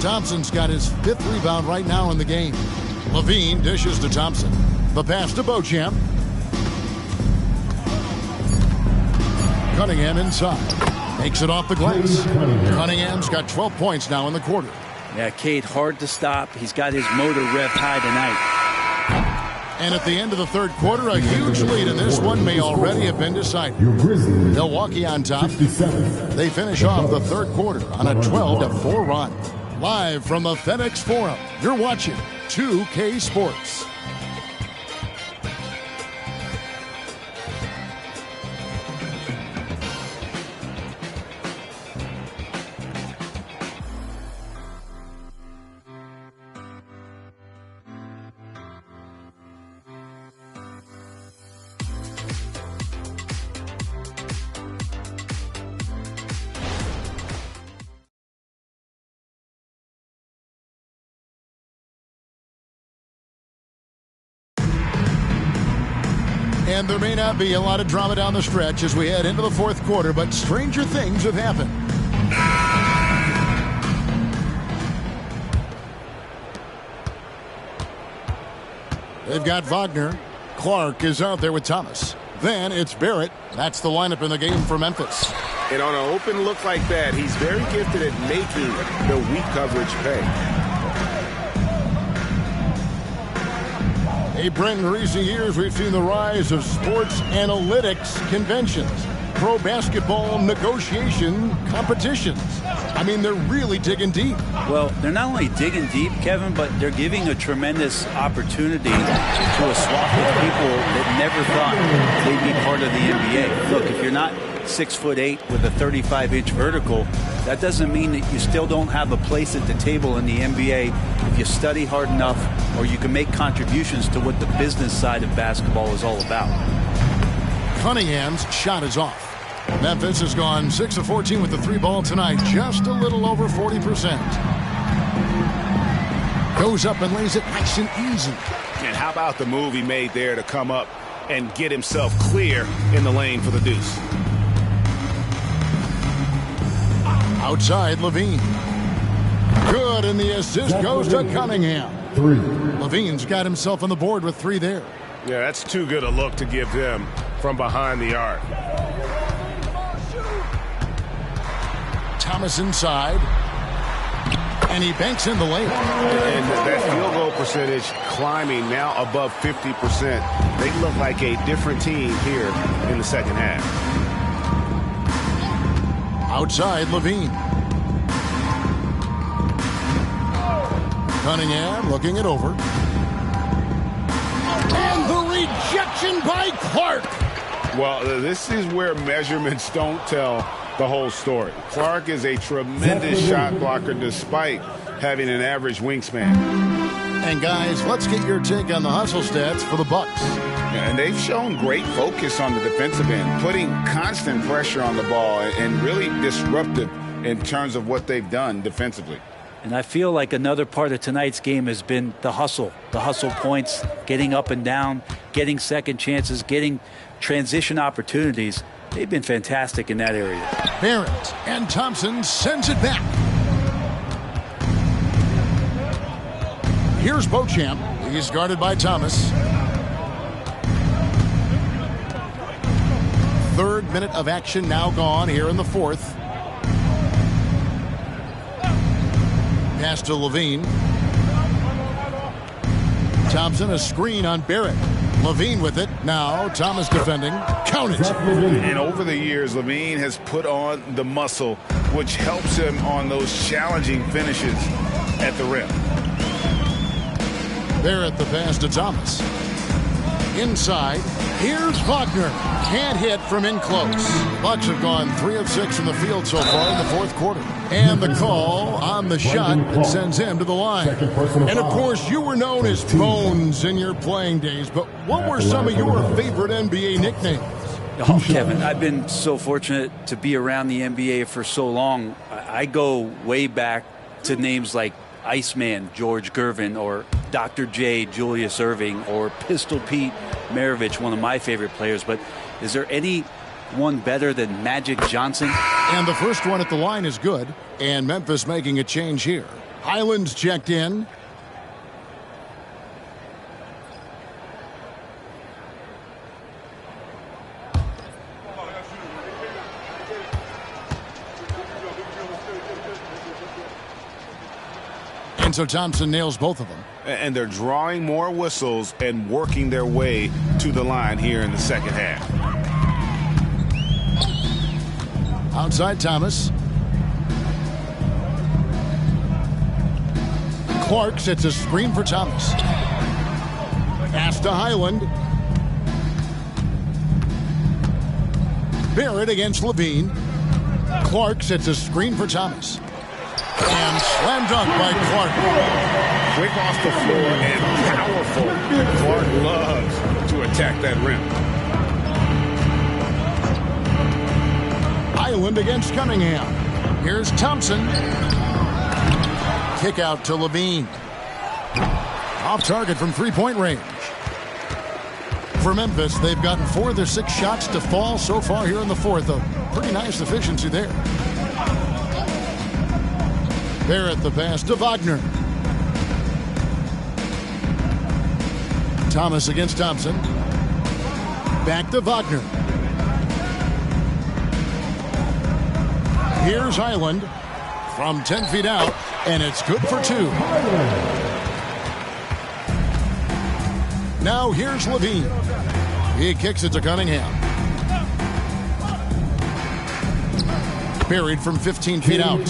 Thompson's got his 5th rebound right now in the game. Levine dishes to Thompson. The pass to Beauchamp. Cunningham inside. Makes it off the glass. Cunningham's got 12 points now in the quarter. Yeah, Cade, hard to stop. He's got his motor rev high tonight. And at the end of the third quarter, a huge lead in this one may already have been decided. Milwaukee on top. They finish off the third quarter on a 12-4 run. Live from the FedEx Forum, you're watching 2K Sports. And there may not be a lot of drama down the stretch as we head into the fourth quarter, but stranger things have happened. They've got Wagner. Clark is out there with Thomas. Then it's Barrett. That's the lineup in the game for Memphis. And on an open look like that, he's very gifted at making the weak coverage pay. Hey, Brent, in recent years, we've seen the rise of sports analytics conventions, pro basketball negotiation competitions. I mean, they're really digging deep. Well, they're not only digging deep, Kevin, but they're giving a tremendous opportunity to a swath of people that never thought they'd be part of the NBA. Look, if you're not 6'8" with a 35-inch vertical, that doesn't mean that you still don't have a place at the table in the NBA if you study hard enough, or you can make contributions to what the business side of basketball is all about. Cunningham's shot is off. Memphis has gone 6 of 14 with the 3 ball tonight, just a little over 40%. Goes up and lays it nice and easy. And how about the move he made there to come up and get himself clear in the lane for the deuce? Outside Levine. Good, and the assist goes to Cunningham. 3. Levine's got himself on the board with 3 there. Yeah, that's too good a look to give them from behind the arc. Thomas inside. And he banks in the lane. And that field goal percentage climbing now above 50%. They look like a different team here in the second half. Outside Levine. Cunningham looking it over. And the rejection by Clark. Well, this is where measurements don't tell the whole story. Clark is a tremendous shot blocker despite having an average wingspan. And guys, let's get your take on the hustle stats for the Bucks. Yeah, and they've shown great focus on the defensive end, putting constant pressure on the ball and really disruptive in terms of what they've done defensively. And I feel like another part of tonight's game has been the hustle points, getting up and down, getting second chances, getting transition opportunities. They've been fantastic in that area. Barrett and Thompson sends it back. Here's Beauchamp. He's guarded by Thomas. Third minute of action now gone here in the fourth. Pass to Levine. Thompson, a screen on Barrett. Levine with it. Now Thomas defending. Count it. And over the years, Levine has put on the muscle, which helps him on those challenging finishes at the rim. Barrett the pass to Thomas. Inside, here's Wagner. Can't hit from in close. Bucks have gone 3 of 6 from the field so far in the fourth quarter. And the call on the shot that sends him to the line. And of course, you were known as Bones in your playing days, but what were some of your favorite NBA nicknames? Oh, Kevin, I've been so fortunate to be around the NBA for so long. I go way back to names like Iceman, George Gervin, or Dr. J, Julius Erving, or Pistol Pete Maravich, one of my favorite players. But is there any one better than Magic Johnson? And the first one at the line is good. And Memphis making a change here. Highland's checked in. And so Thompson nails both of them. And they're drawing more whistles and working their way to the line here in the second half. Outside Thomas. Clark sets a screen for Thomas. Pass to Highland. Barrett against Levine. Clark sets a screen for Thomas. And slam dunk by Clark. Quick off the floor and powerful. Clark loves to attack that rim. Highland against Cunningham. Here's Thompson. Kick out to Levine. Off target from three-point range. For Memphis, they've gotten 4 of their 6 shots to fall so far here in the fourth. A pretty nice efficiency there. Barrett the pass to Wagner. Thomas against Thompson. Back to Wagner. Here's Highland from 10 feet out, and it's good for 2. Now here's Levine. He kicks it to Cunningham. Buried from 15 feet out.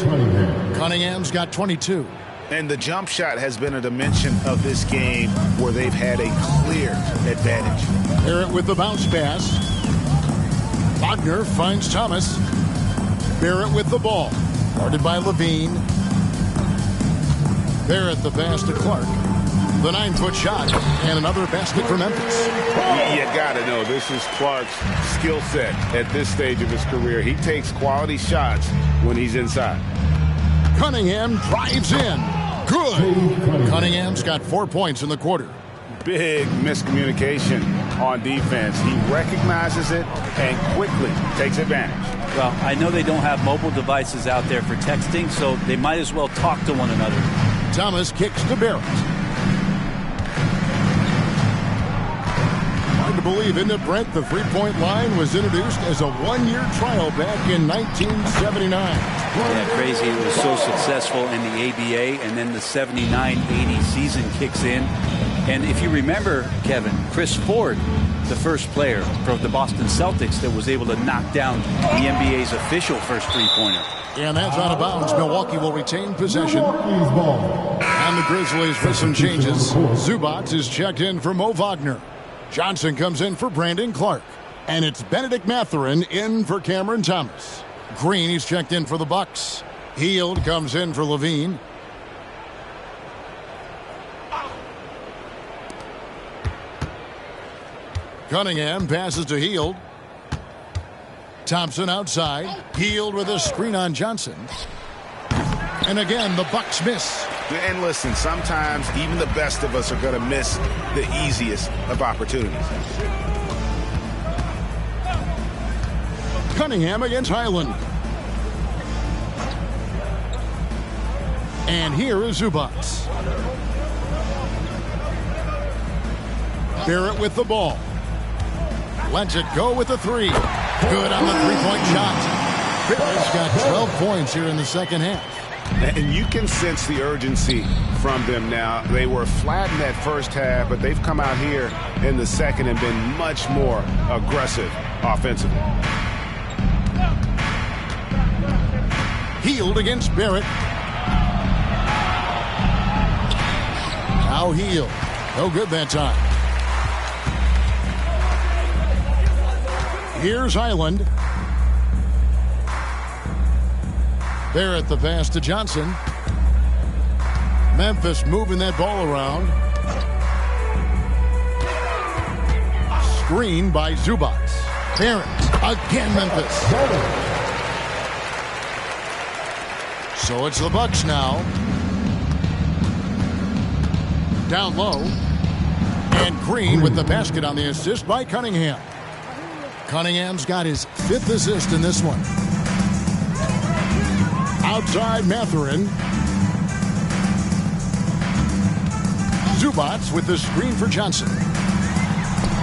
Cunningham's got 22. And the jump shot has been a dimension of this game where they've had a clear advantage. Barrett with the bounce pass. Wagner finds Thomas. Barrett with the ball. Guarded by Levine. Barrett the pass to Clark. The 9-foot shot and another basket for Memphis. You got to know this is Clark's skill set at this stage of his career. He takes quality shots when he's inside. Cunningham drives in. Good. Cunningham's got 4 points in the quarter. Big miscommunication on defense. He recognizes it and quickly takes advantage. Well, I know they don't have mobile devices out there for texting, so they might as well talk to one another. Thomas kicks to Barrett. Hard to believe, isn't it, Brent? The three-point line was introduced as a 1-year trial back in 1979. Yeah, crazy. It was so successful in the ABA, and then the 79-80 season kicks in. And if you remember, Kevin, Chris Ford, the first player from the Boston Celtics that was able to knock down the NBA's official first three-pointer. And that's out of bounds. Milwaukee will retain possession. And the Grizzlies with some changes. Zubac is checked in for Mo Wagner. Johnson comes in for Brandon Clark. And it's Benedict Mathurin in for Cameron Thomas. Green, he's checked in for the Bucks. Hield comes in for Levine. Cunningham passes to Hield. Thompson outside. Hield with a screen on Johnson. And again, the Bucks miss. And listen, sometimes even the best of us are going to miss the easiest of opportunities. Cunningham against Highland. And here is Zubac. Barrett with the ball. Lets it go with the 3. Good on the three-point shot. Barrett's got 12 points here in the second half. And you can sense the urgency from them now. They were flat in that first half, but they've come out here in the second and been much more aggressive offensively. Hield against Barrett. Now Hield. No good that time. Here's Highland. Barrett the pass to Johnson. Memphis moving that ball around. Screen by Zubac. Barrett again, Memphis. So it's the Bucks now. Down low. And Green with the basket on the assist by Cunningham. Cunningham's got his 5th assist in this one. Outside Mathurin. Zubac with the screen for Johnson.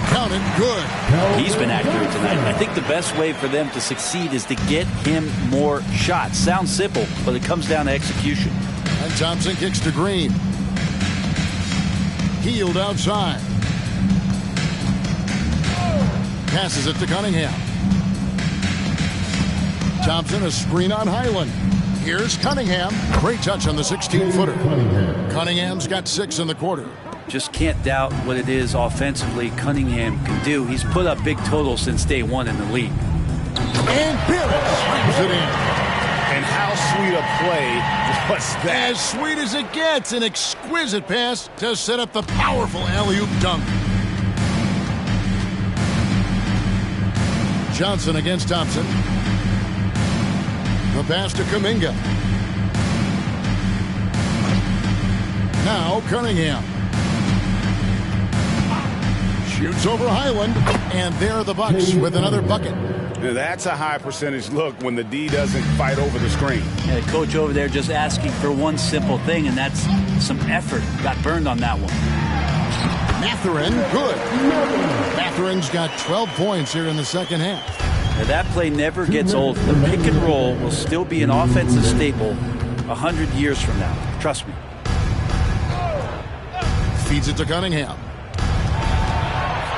Counted, good. He's been accurate tonight. I think the best way for them to succeed is to get him more shots. Sounds simple, but it comes down to execution. And Thompson kicks to Green. Healed outside. Passes it to Cunningham. Thompson, a screen on Highland. Here's Cunningham. Great touch on the 16-footer. Cunningham's got 6 in the quarter. Just can't doubt what it is offensively Cunningham can do. He's put up big totals since day one in the league. And Barrett slams it in. And how sweet a play was that? As sweet as it gets. An exquisite pass to set up the powerful alley-oop dunk. Johnson against Thompson. The pass to Kuminga. Now Cunningham. Shoots over Highland. And there are the Bucks with another bucket. Now that's a high percentage look when the D doesn't fight over the screen. Yeah, the coach over there just asking for one simple thing, and that's some effort. Got burned on that one. Mathurin, good. Mathurin's got 12 points here in the second half. Now that play never gets old. The pick and roll will still be an offensive staple 100 years from now. Trust me. Feeds it to Cunningham.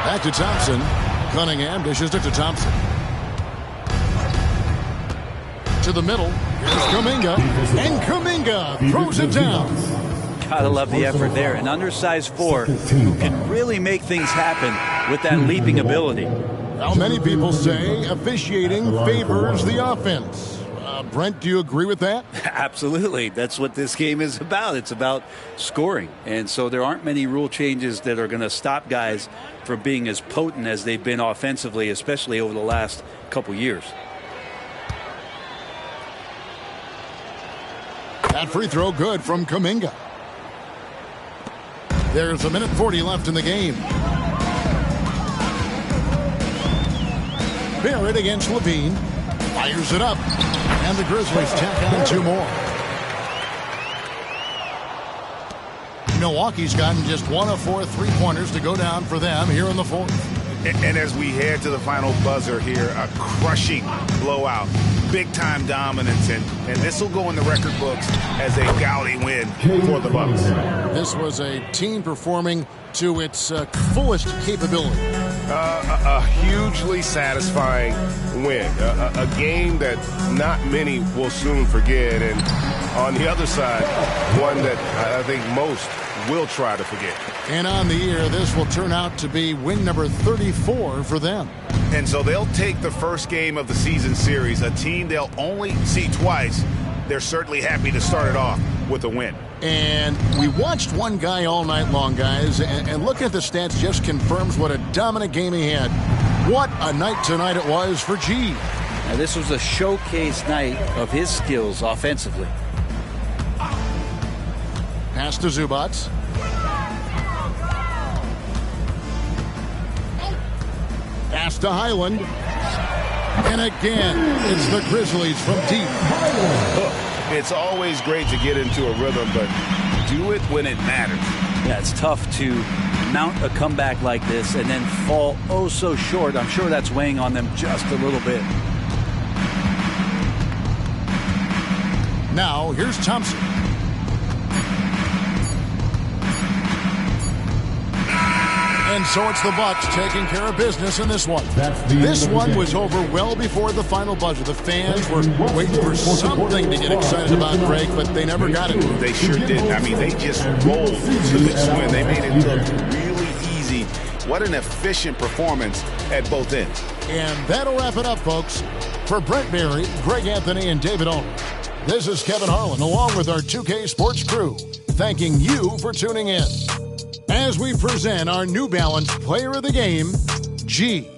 Back to Thompson. Cunningham dishes it to Thompson. To the middle. Here's Kuminga. And Kuminga throws it down. Gotta love the effort there. An undersized 4 who can really make things happen with that leaping ability. Now, many people say officiating favors the offense. Brent, do you agree with that? Absolutely. That's what this game is about. It's about scoring. And so there aren't many rule changes that are going to stop guys from being as potent as they've been offensively, especially over the last couple years. That free throw good from Kuminga. There's 1:40 left in the game. Barrett against Levine. Fires it up. And the Grizzlies tack on 2 more. Milwaukee's gotten just 1 of 4 3-pointers to go down for them here in the 4th. And as we head to the final buzzer here, a crushing blowout. Big-time dominance, and this will go in the record books as a gaudy win for the Bucks. This was a team performing to its fullest capability. A hugely satisfying win. A game that not many will soon forget, and on the other side, one that I think most will try to forget. And on the year, this will turn out to be win number 34 for them. And so they'll take the first game of the season series, a team they'll only see twice. They're certainly happy to start it off with a win. And we watched one guy all night long, guys, and looking at the stats just confirms what a dominant game he had. What a night tonight it was for G. Now, this was a showcase night of his skills offensively. Pass to Zubac. Pass to Highland. And again, it's the Grizzlies from deep. It's always great to get into a rhythm, but do it when it matters. Yeah, it's tough to mount a comeback like this and then fall oh so short. I'm sure that's weighing on them just a little bit. Now, here's Thompson. And so it's the Bucks taking care of business in this one. This one was over well before the final buzzer. The fans were waiting for something to get excited about, Greg, but they never got it. They sure did. I mean, they just rolled to this win. They made it look really easy What an efficient performance at both ends. And that'll wrap it up, folks. For Brent Berry, Greg Anthony, and David Olney, this is Kevin Harlan along with our 2K Sports crew, thanking you for tuning in as we present our New Balance Player of the Game, G.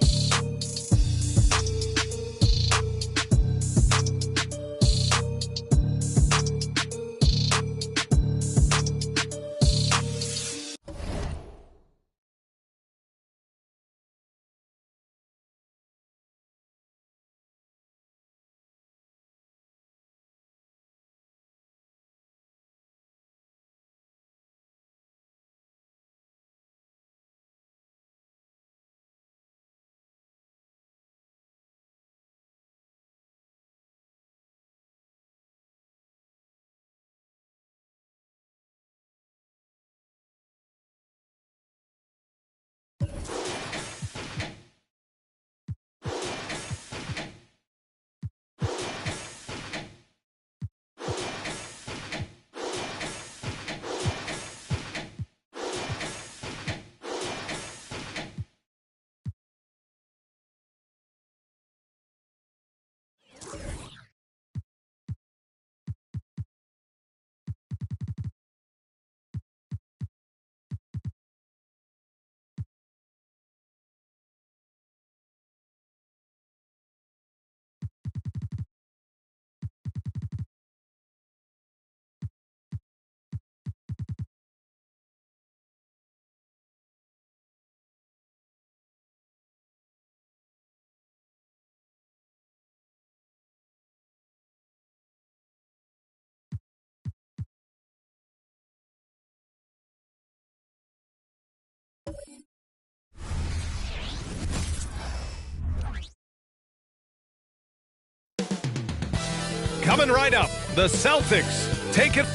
Coming right up, the Celtics take it.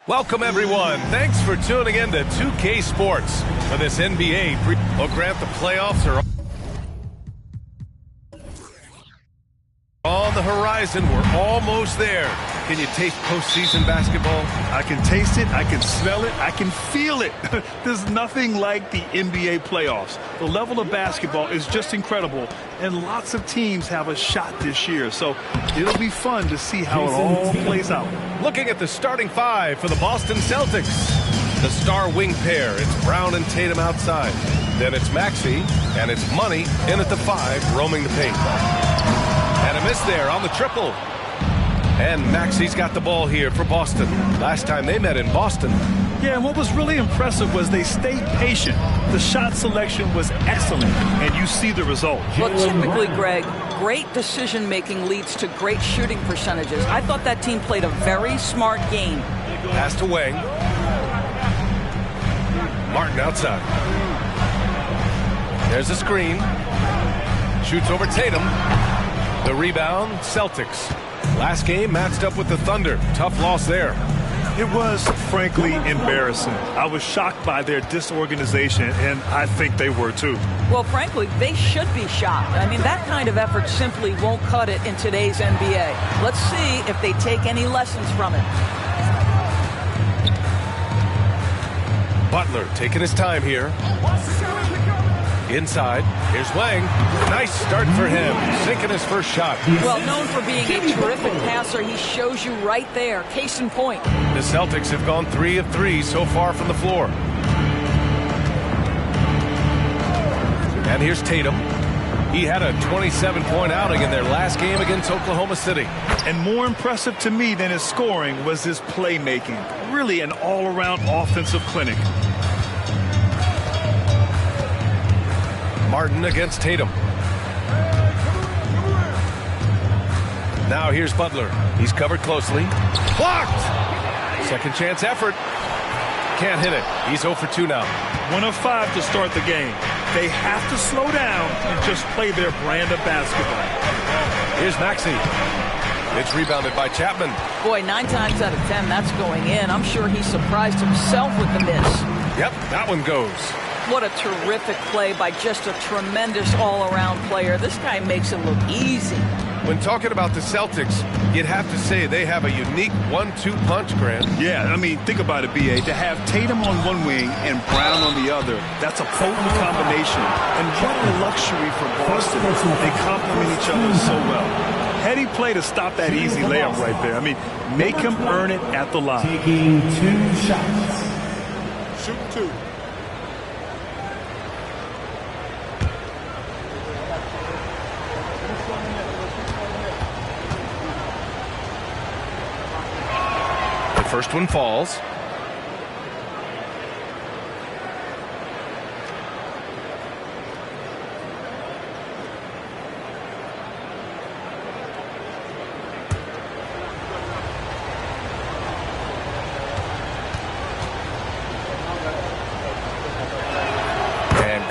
Welcome, everyone. Thanks for tuning in to 2K Sports for this NBA. Well, Grant, the playoffs are on the horizon. We're almost there. Can you taste postseason basketball? I can taste it, I can smell it, I can feel it. There's nothing like the NBA playoffs. The level of basketball is just incredible, and lots of teams have a shot this year. So it'll be fun to see how it all plays out. Looking at the starting five for the Boston Celtics. The star wing pair, it's Brown and Tatum outside. Then it's Maxey, and it's Money in at the 5, roaming the paint. And a miss there on the triple. And Maxey's got the ball here for Boston. Last time they met in Boston. Yeah, and what was really impressive was they stayed patient. The shot selection was excellent, and you see the result. Well, typically, Greg, great decision-making leads to great shooting percentages. I thought that team played a very smart game. Pass to Wang. Martin outside. There's a screen. Shoots over Tatum. The rebound, Celtics. Last game matched up with the Thunder. Tough loss there. It was, frankly, embarrassing. I was shocked by their disorganization, and I think they were too. Well, frankly, they should be shocked. I mean, that kind of effort simply won't cut it in today's NBA. Let's see if they take any lessons from it. Butler taking his time here. Inside, here's Wang. Nice start for him, sinking his first shot. Well, known for being a terrific passer, he shows you right there. Case in point. The Celtics have gone 3 of 3 so far from the floor. And here's Tatum. He had a 27-point outing in their last game against Oklahoma City. And more impressive to me than his scoring was his playmaking. Really an all-around offensive clinic. Martin against Tatum. Now here's Butler. He's covered closely. Blocked! Second chance effort. Can't hit it. He's 0 for 2 now. 1 of 5 to start the game. They have to slow down and just play their brand of basketball. Here's Maxey. It's rebounded by Chapman. Boy, 9 times out of 10, that's going in. I'm sure he surprised himself with the miss. Yep, that one goes. What a terrific play by just a tremendous all-around player. This guy makes it look easy. When talking about the Celtics, you'd have to say they have a unique 1-2 punch, Grant. Yeah, I mean, think about it, B.A. To have Tatum on one wing and Brown on the other, that's a potent combination. And what a luxury for Boston. They complement each other so well. Heady play to stop that easy layup right there. I mean, make him earn it at the line. Taking 2 shots. Shoot 2. The first one falls.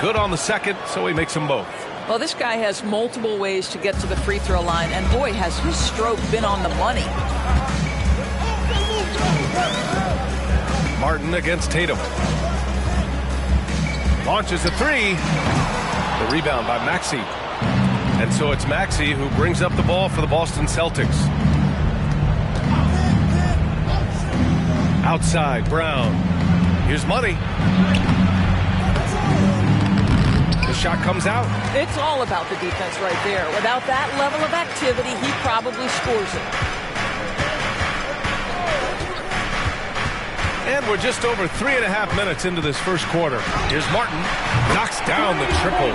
Good on the second, so he makes them both. Well, this guy has multiple ways to get to the free throw line, and boy, has his stroke been on the money. Martin against Tatum. Launches a 3. The rebound by Maxey. And so it's Maxey who brings up the ball for the Boston Celtics. Outside, Brown. Here's Money. The shot comes out. It's all about the defense right there. Without that level of activity, he probably scores it. And we're just over 3.5 minutes into this first quarter. Here's Martin. Knocks down the triple.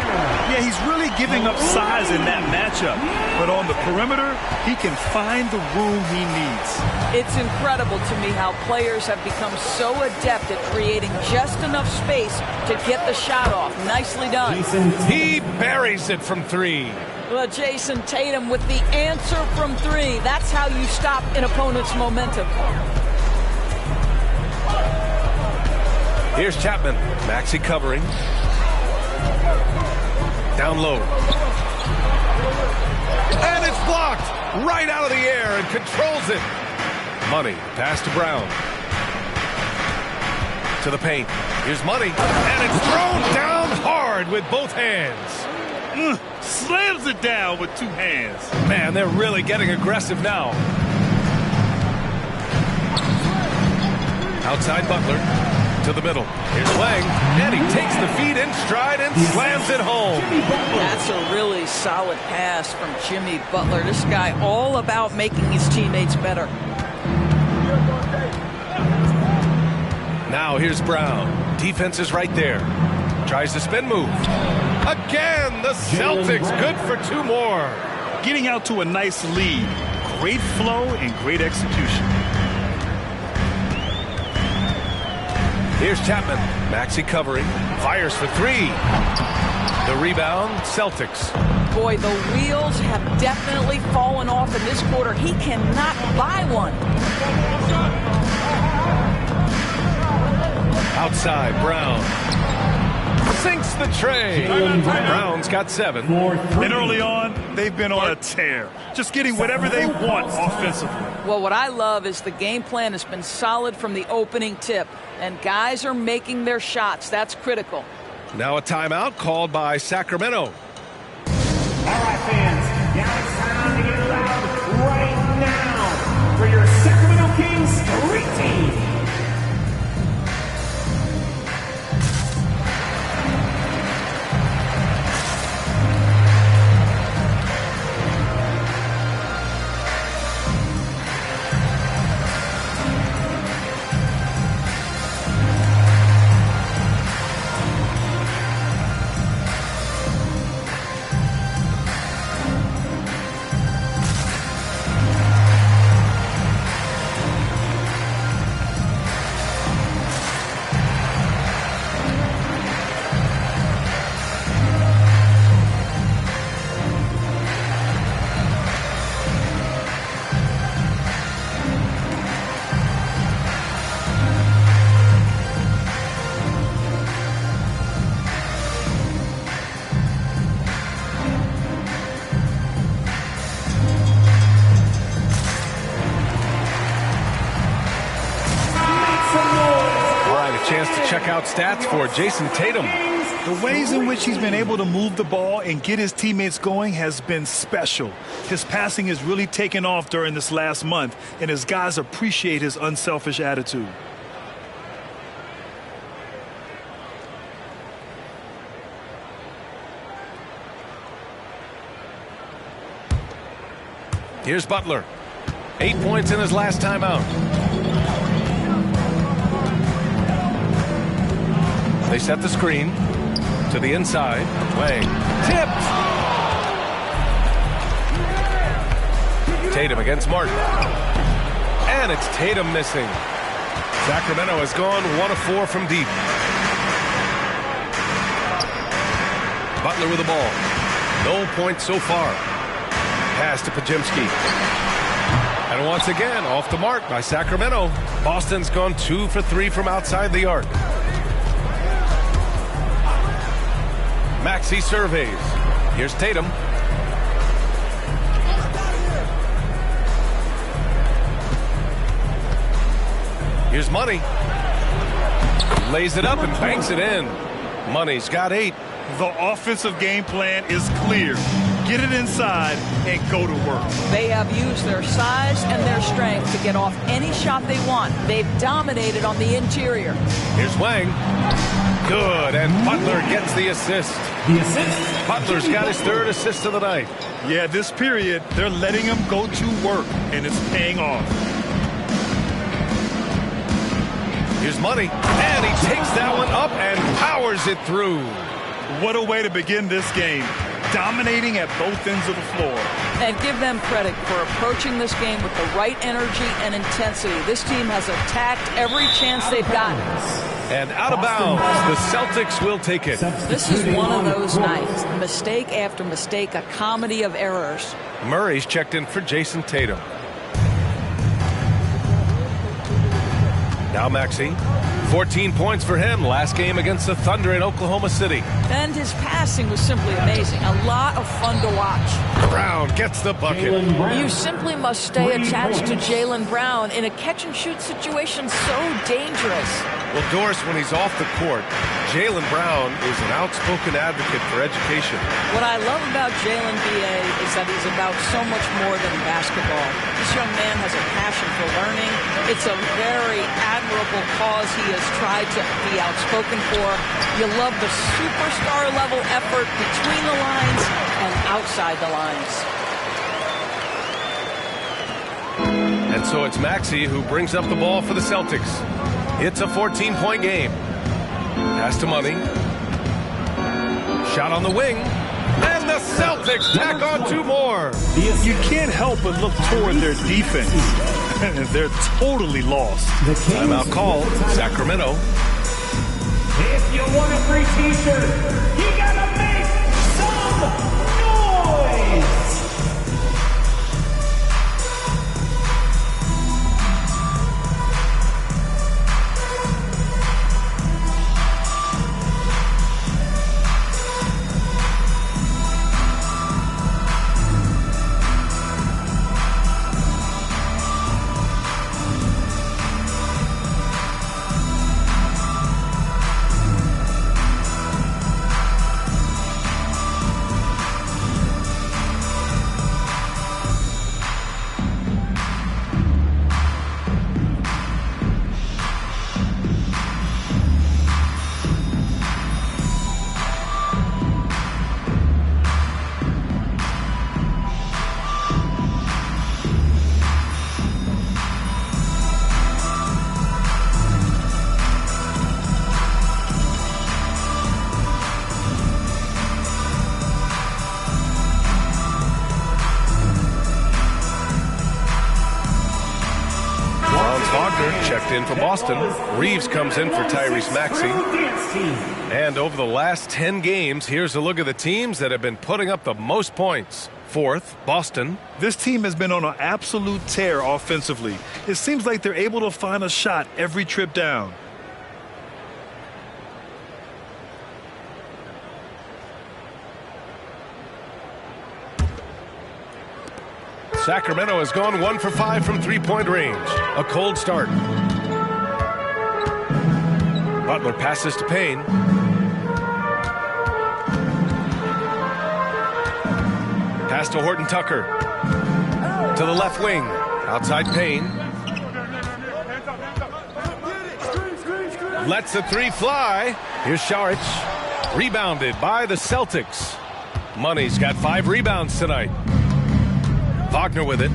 Yeah, he's really giving up size in that matchup. But on the perimeter, he can find the room he needs. It's incredible to me how players have become so adept at creating just enough space to get the shot off. Nicely done. He buries it from 3. Well, Jason Tatum with the answer from 3. That's how you stop an opponent's momentum. Here's Chapman. Maxey covering. Down low. And it's blocked right out of the air and controls it. Money. Pass to Brown. To the paint. Here's Money. And it's thrown down hard with both hands. Slams it down with 2 hands. Man, they're really getting aggressive now. Outside Butler. To the middle. Here's Lang, and he takes the feed in stride and slams it home. That's a really solid pass from Jimmy Butler. This guy all about making his teammates better. Now here's Brown. Defense is right there. Tries the spin move. Again, the Celtics good for 2 more. Getting out to a nice lead. Great flow and great execution. Here's Chapman. Maxey covering. Fires for 3. The rebound, Celtics. Boy, the wheels have definitely fallen off in this quarter. He cannot buy one. Outside, Brown. Sinks the tray. Brown's got 7. And early on, they've been on a tear. Just getting whatever they want offensively. Well, what I love is the game plan has been solid from the opening tip. And guys are making their shots. That's critical. Now a timeout called by Sacramento. All right, fans. Now it's time to get loud right now for your Sacramento Kings Street Team. Chance to check out stats for Jason Tatum. The ways in which he's been able to move the ball and get his teammates going has been special. His passing has really taken off during this last month, and his guys appreciate his unselfish attitude. Here's Butler. 8 points in his last time out. They set the screen to the inside. Wang. Tipped. Tatum against Martin. And it's Tatum missing. Sacramento has gone 1 of 4 from deep. Butler with the ball. No points so far. Pass to Pajemski. And once again, off the mark by Sacramento. Boston's gone 2 for 3 from outside the arc. Maxey surveys. Here's Tatum. Here's Money. Lays it up and banks it in. Money's got 8. The offensive game plan is clear. Get it inside and go to work. They have used their size and their strength to get off any shot they want. They've dominated on the interior. Here's Wang. Good, and Butler gets the assist. The assist. Butler's got his 3rd assist of the night. Yeah, this period, they're letting him go to work, and it's paying off. Here's Money, and he takes that one up and powers it through. What a way to begin this game. Dominating at both ends of the floor. And give them credit for approaching this game with the right energy and intensity. This team has attacked every chance they've gotten. And out of bounds, the Celtics will take it. This is one of those nights. Mistake after mistake, a comedy of errors. Murray's checked in for Jason Tatum. Now Maxey. 14 points for him last game against the Thunder in Oklahoma City. And his passing was simply amazing. A lot of fun to watch. Brown gets the bucket. You simply must stay attached to Jaylen Brown in a catch-and-shoot situation so dangerous. Well, Doris, when he's off the court, Jaylen Brown is an outspoken advocate for education. What I love about Jaylen, B.A., is that he's about so much more than basketball. This young man has a passion for learning. It's a very admirable cause he has tried to be outspoken for. You love the superstar level effort between the lines and outside the lines. And so it's Maxey who brings up the ball for the Celtics. It's a 14-point game. Pass to Money. Shot on the wing. And the Celtics tack on 2 more. You can't help but look toward their defense. They're totally lost. Timeout call, Sacramento. If you want a free t-shirt, you gotta make some noise! Checked in for Boston. Reeves comes in for Tyrese Maxey. And over the last 10 games, here's a look at the teams that have been putting up the most points. 4th, Boston. This team has been on an absolute tear offensively. It seems like they're able to find a shot every trip down. Sacramento has gone 1 for 5 from 3-point range. A cold start. Butler passes to Payne. Pass to Horton Tucker. To the left wing. Outside Payne. Lets the three fly. Here's Saric. Rebounded by the Celtics. Money's got 5 rebounds tonight. Wagner with it.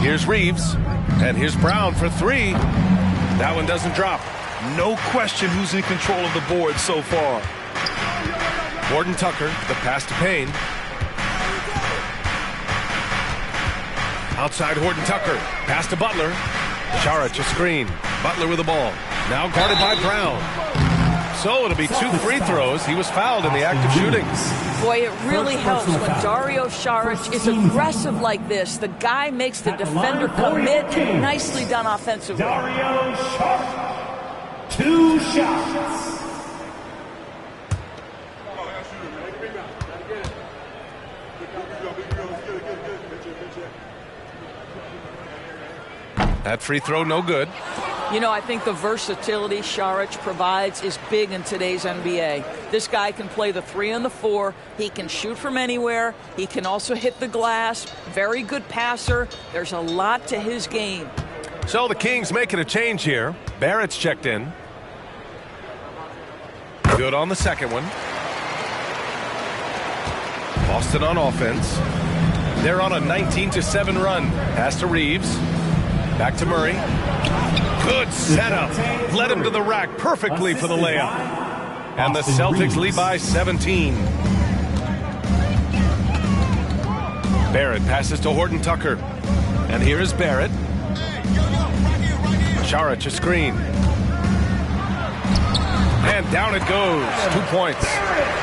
Here's Reeves. And here's Brown for 3. That one doesn't drop. No question who's in control of the board so far. Horton Tucker, the pass to Payne. Outside Horton Tucker. Pass to Butler. Saric a screen. Butler with the ball. Now guarded by Brown. So it'll be 2 free throws. He was fouled in the act of shooting. Boy, it really helps when Dario Saric is aggressive like this. The guy makes the defender commit. Nicely done offensively. Dario Saric, 2 shots. That free throw no good. You know, I think the versatility Saric provides is big in today's NBA. This guy can play the 3 and the 4. He can shoot from anywhere. He can also hit the glass. Very good passer. There's a lot to his game. So the Kings making a change here. Barrett's checked in. Good on the second one. Boston on offense. They're on a 19-7 run. Pass to Reeves. Back to Murray. Good setup. Led him to the rack perfectly for the layup. And the Celtics lead by 17. Barrett passes to Horton Tucker. And here is Barrett. Saric a screen. And down it goes. 2 points.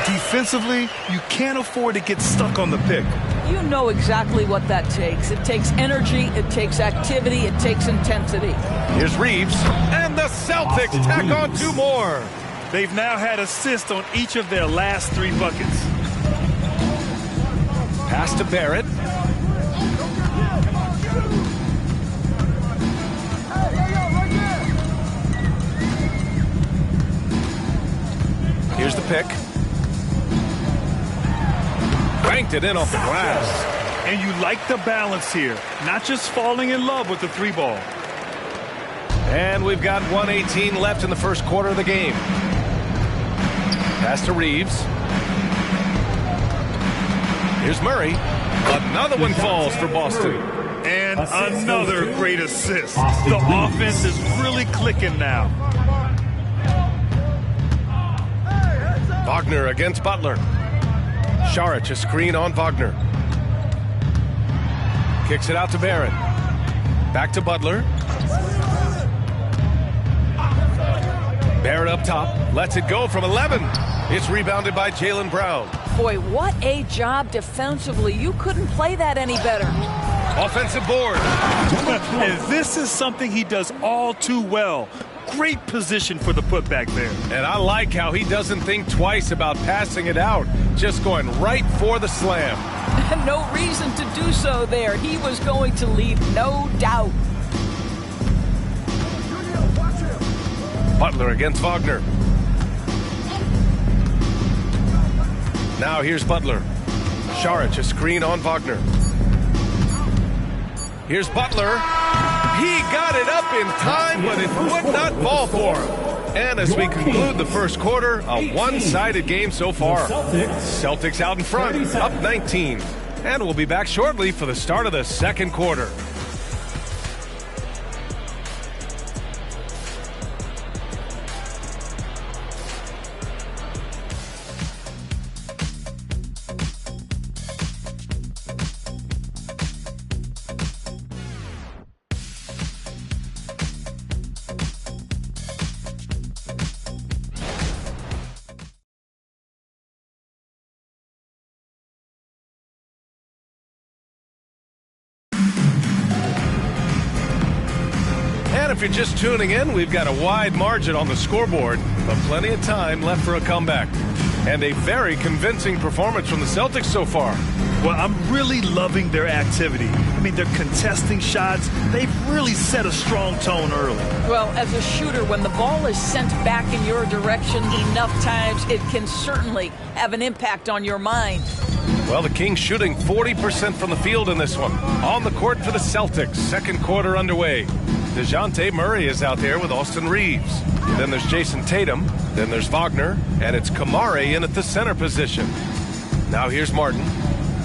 Defensively, you can't afford to get stuck on the pick. You know exactly what that takes. It takes energy, it takes activity, it takes intensity. Here's Reeves, and the Celtics tack on 2 more. They've now had assists on each of their last 3 buckets. Pass to Barrett. Here's the pick. Banked it in off the glass. And you like the balance here. Not just falling in love with the 3 ball. And we've got 1:18 left in the first quarter of the game. Pass to Reeves. Here's Murray. Another one falls for Boston. And another great assist. The offense is really clicking now. Wagner against Butler. Saric a screen on Wagner. Kicks it out to Barrett. Back to Butler. Barrett up top. Lets it go from 11. It's rebounded by Jaylen Brown. Boy, what a job defensively. You couldn't play that any better. Offensive board. And this is something he does all too well. Great position for the putback there. And I like how he doesn't think twice about passing it out. Just going right for the slam. No reason to do so there. He was going to leave, no doubt. Butler against Wagner. Now here's Butler. Saric a screen on Wagner. Here's Butler. He got it up in time, but it would not fall for him. And as we conclude the first quarter, a one-sided game so far. Celtics out in front, up 19. And we'll be back shortly for the start of the second quarter. If you're just tuning in, we've got a wide margin on the scoreboard, but plenty of time left for a comeback. And a very convincing performance from the Celtics so far. Well, I'm really loving their activity. I mean, they're contesting shots. They've really set a strong tone early. Well, as a shooter, when the ball is sent back in your direction enough times, it can certainly have an impact on your mind. Well, the Kings shooting 40% from the field in this one. On the court for the Celtics. Second quarter underway. DeJounte Murray is out there with Austin Reeves. Then there's Jason Tatum. Then there's Wagner. And it's Kamare in at the center position. Now here's Martin.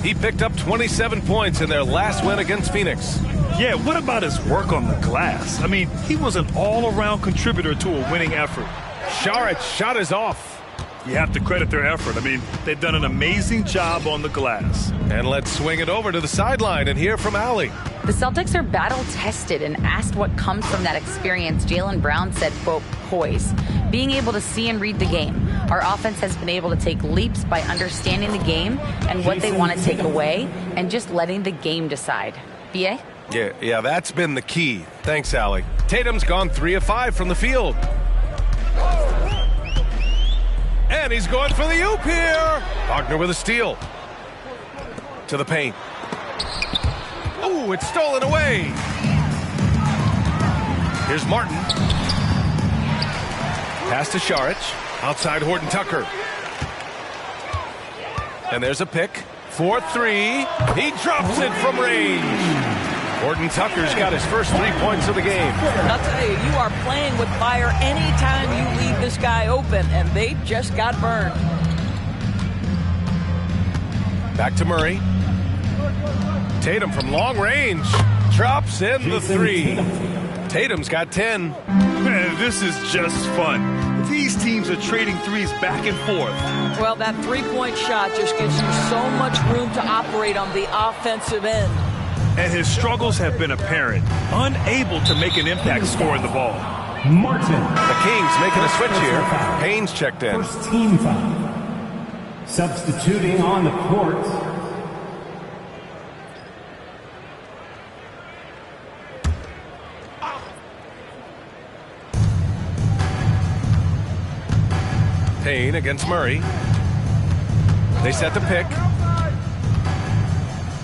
He picked up 27 points in their last win against Phoenix. Yeah, what about his work on the glass? I mean, he was an all-around contributor to a winning effort. Sharic's shot is off. You have to credit their effort. I mean, they've done an amazing job on the glass. And let's swing it over to the sideline and hear from Allie. The Celtics are battle-tested, and asked what comes from that experience, Jaylen Brown said, quote, poise. Being able to see and read the game. Our offense has been able to take leaps by understanding the game and what they want to take away and just letting the game decide. B.A.? Yeah, that's been the key. Thanks, Allie. Tatum's gone 3 of 5 from the field. And he's going for the oop here. Wagner with a steal. To the paint. Ooh, it's stolen away. Here's Martin. Pass to Saric. Outside Horton Tucker. And there's a pick. 4-3. He drops it from range. Horton Tucker's got his first 3 points of the game. I'll tell you, you are playing with fire anytime you leave this guy open, and they just got burned. Back to Murray. Tatum from long range. Drops in the 3. Tatum's got 10. Man, this is just fun. These teams are trading threes back and forth. Well, that three-point shot just gives you so much room to operate on the offensive end. And his struggles have been apparent. Unable to make an impact scoring the ball. Martin. The Kings making a switch here. Payne's checked in. First team foul. Substituting on the court. Payne against Murray. They set the pick.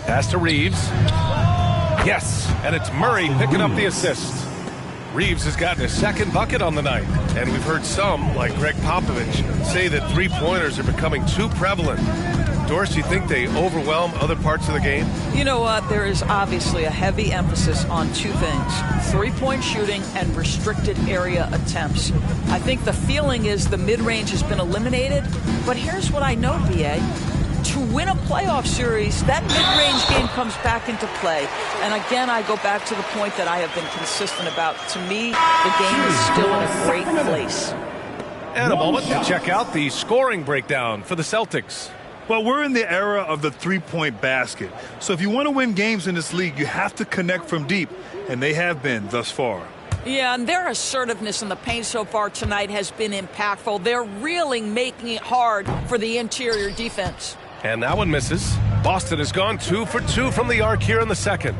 Pass to Reeves. Yes, and it's Murray picking up the assist. Reeves has gotten his second bucket on the night. And we've heard some, like Greg Popovich, say that three-pointers are becoming too prevalent. Doris, you think they overwhelm other parts of the game? You know what? There is obviously a heavy emphasis on two things: three-point shooting and restricted area attempts. I think the feeling is the mid-range has been eliminated. But here's what I know, B.A. To win a playoff series, that mid-range game comes back into play. And again, I go back to the point that I have been consistent about. To me, the game is still in a great place. And a moment to check out the scoring breakdown for the Celtics. Well, we're in the era of the three-point basket. So if you want to win games in this league, you have to connect from deep. And they have been thus far. Yeah, and their assertiveness in the paint so far tonight has been impactful. They're really making it hard for the interior defense. And that one misses. Boston has gone 2 for 2 from the arc here in the second.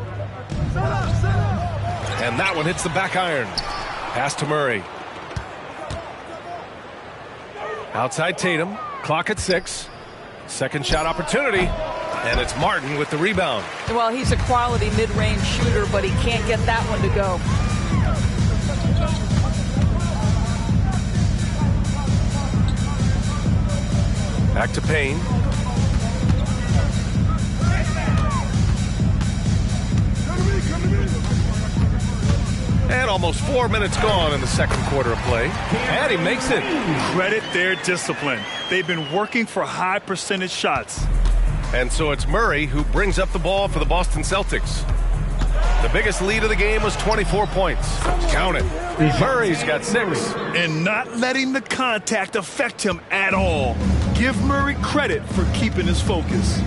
And that one hits the back iron. Pass to Murray. Outside Tatum. Clock at 6. Second shot opportunity. And it's Martin with the rebound. Well, he's a quality mid-range shooter, but he can't get that one to go. Back to Payne. And almost 4 minutes gone in the second quarter of play. And he makes it. Credit their discipline. They've been working for high percentage shots. And so it's Murray who brings up the ball for the Boston Celtics. The biggest lead of the game was 24 points. Count it. Murray's got 6. And not letting the contact affect him at all. Give Murray credit for keeping his focus.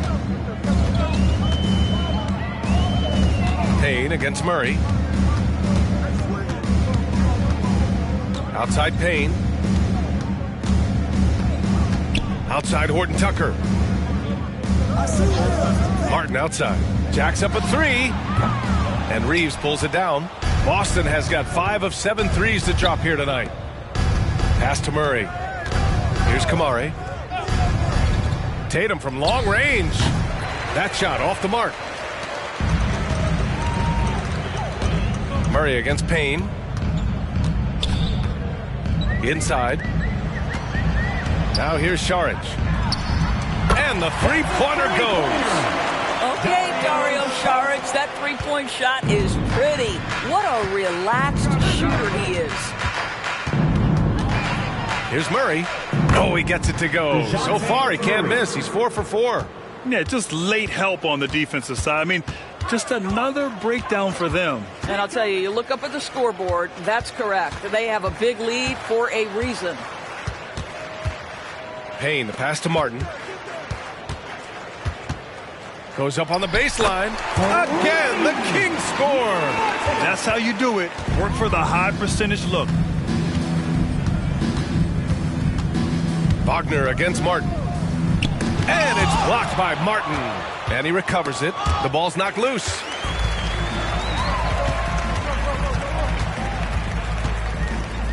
Payne against Murray. Outside Payne. Outside Horton Tucker. Martin outside. Jacks up a 3. And Reeves pulls it down. Boston has got 5 of 7 threes to drop here tonight. Pass to Murray. Here's Kamare. Tatum from long range. That shot off the mark. Murray against Payne. Inside. Now here's Saric. And the three-pointer goes. Okay, Dario Saric, that three-point shot is pretty. What a relaxed shooter he is. Here's Murray. Oh, he gets it to go. So far, he can't miss. He's 4 for 4. Yeah, just late help on the defensive side. I mean, just another breakdown for them. And I'll tell you, you look up at the scoreboard, that's correct. They have a big lead for a reason. Payne, the pass to Martin. Goes up on the baseline. Again, the Kings score. That's how you do it. Work for the high percentage look. Wagner against Martin. And it's blocked by Martin. And he recovers it. The ball's knocked loose.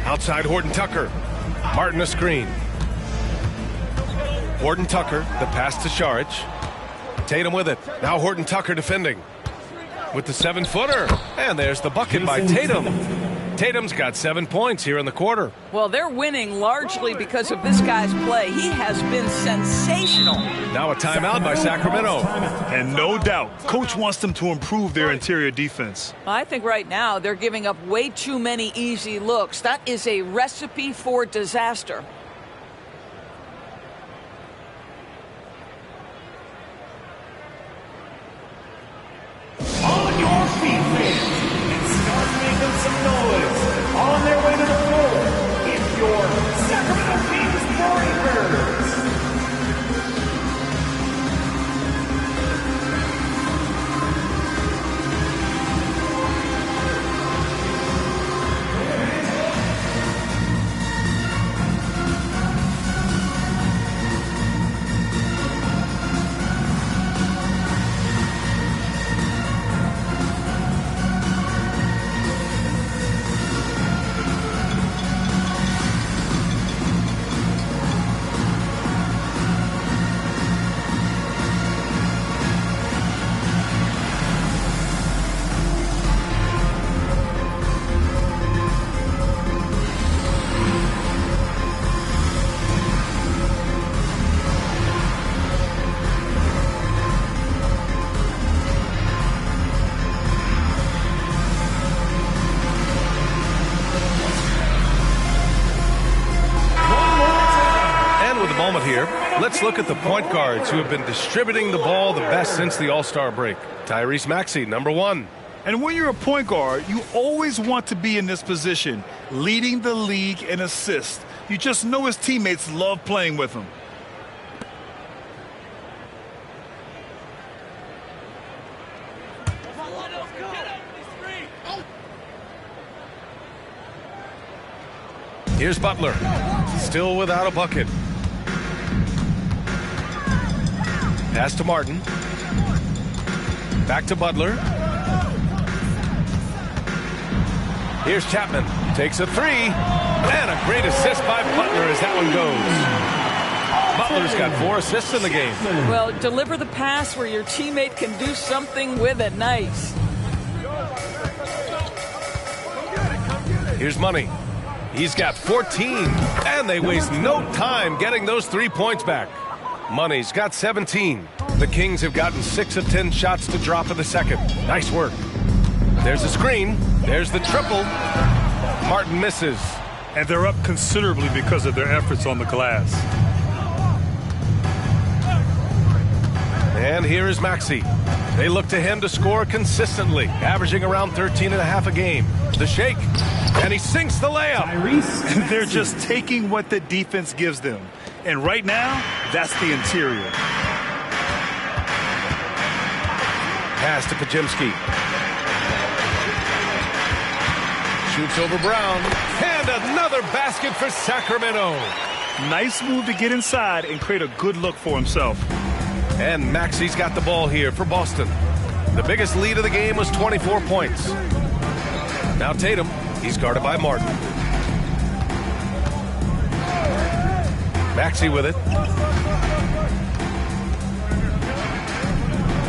Outside Horton Tucker. Martin a screen. Horton Tucker, the pass to Saric. Tatum with it. Now Horton Tucker defending. With the 7-footer. And there's the bucket by Tatum. Tatum's got 7 points here in the quarter. Well, they're winning largely because of this guy's play. He has been sensational. Now a timeout by Sacramento. And no doubt, coach wants them to improve their interior defense. I think right now they're giving up way too many easy looks. That is a recipe for disaster. On your feet, fans, and start making some noise. On their way to the floor, it's your Sacramento Kings Breakers. Here, let's look at the point guards who have been distributing the ball the best since the All-Star break. Tyrese Maxey, number 1. And when you're a point guard, you always want to be in this position, leading the league in assists. You just know his teammates love playing with him. Here's Butler, still without a bucket. Pass to Martin. Back to Butler. Here's Chapman. Takes a 3. And a great assist by Butler as that one goes. Butler's got 4 assists in the game. Well, deliver the pass where your teammate can do something with it. Nice. Here's Money. He's got 14. And they waste no time getting those 3 points back. Money's got 17. The Kings have gotten 6 of 10 shots to drop in the second. Nice work. There's a screen. There's the triple. Martin misses. And they're up considerably because of their efforts on the glass. And here is Maxey. They look to him to score consistently, averaging around 13.5 a game. The shake. And he sinks the layup. They're just taking what the defense gives them. And right now, that's the interior. Pass to Pajemski. Shoots over Brown. And another basket for Sacramento. Nice move to get inside and create a good look for himself. And Maxey's got the ball here for Boston. The biggest lead of the game was 24 points. Now Tatum. He's guarded by Martin. Maxey with it.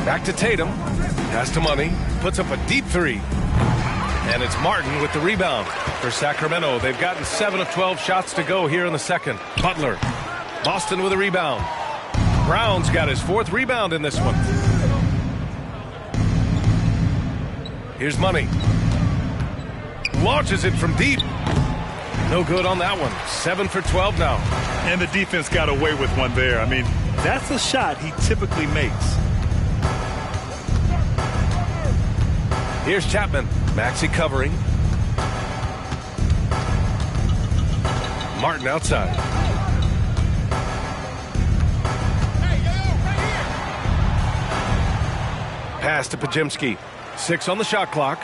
Back to Tatum. Pass to Money. Puts up a deep three. And it's Martin with the rebound for Sacramento. They've gotten 7 of 12 shots to go here in the second. Butler. Boston with a rebound. Brown's got his 4th rebound in this one. Here's Money. Launches it from deep. No good on that one. 7 for 12 now. And the defense got away with one there. I mean, that's a shot he typically makes. Here's Chapman. Maxey covering. Martin outside. Pass to Pajemski. 6 on the shot clock.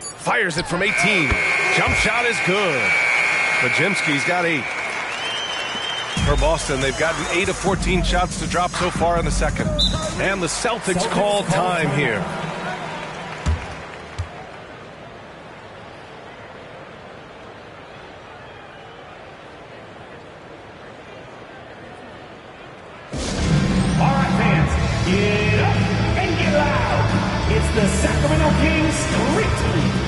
Fires it from 18. Jump shot is good. Pajemski's got 8. For Boston, they've gotten 8 of 14 shots to drop so far in the second. And the Celtics call time here. All right, fans, get up and get loud. It's the Sacramento Kings Street Team.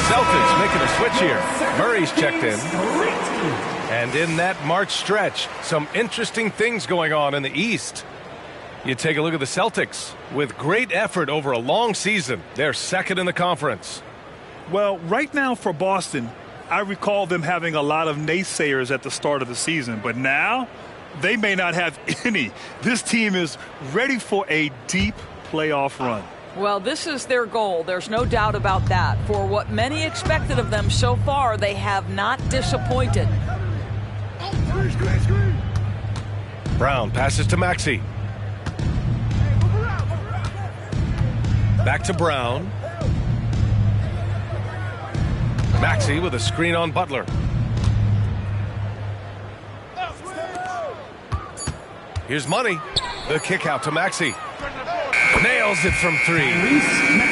Celtics making a switch here. Murray's checked in. And in that March stretch, some interesting things going on in the East. You take a look at the Celtics. With great effort over a long season, they're second in the conference. Well, right now for Boston, I recall them having a lot of naysayers at the start of the season. But now, they may not have any. This team is ready for a deep playoff run. Well, this is their goal. There's no doubt about that. For what many expected of them so far, they have not disappointed. Brown passes to Maxey. Back to Brown. Maxey with a screen on Butler. Here's Money. The kick out to Maxey. Nails it from 3.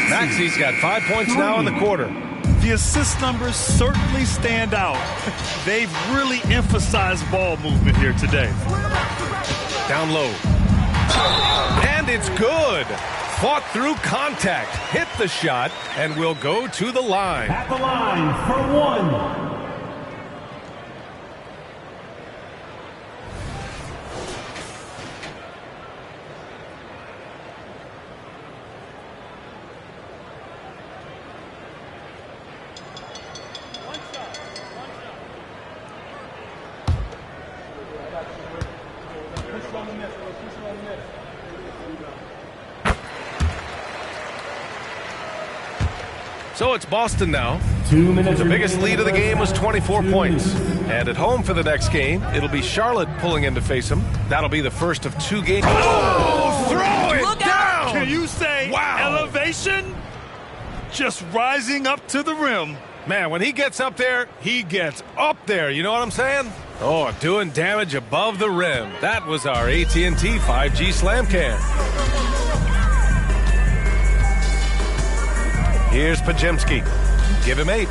Maxey's got 5 points now in the quarter. The assist numbers certainly stand out. They've really emphasized ball movement here today. Down low. And it's good. Fought through contact. Hit the shot and will go to the line. At the line for 1. So it's Boston now. 2 minutes. The biggest lead of the game was 24 points. And at home for the next game, it'll be Charlotte pulling in to face them. That'll be the first of 2 games. Oh, throw it down! Can you say elevation? Just rising up to the rim. Man, when he gets up there, he gets up there. You know what I'm saying? Oh, doing damage above the rim. That was our AT&T 5G Slam Can. Here's Pajemski. Give him 8.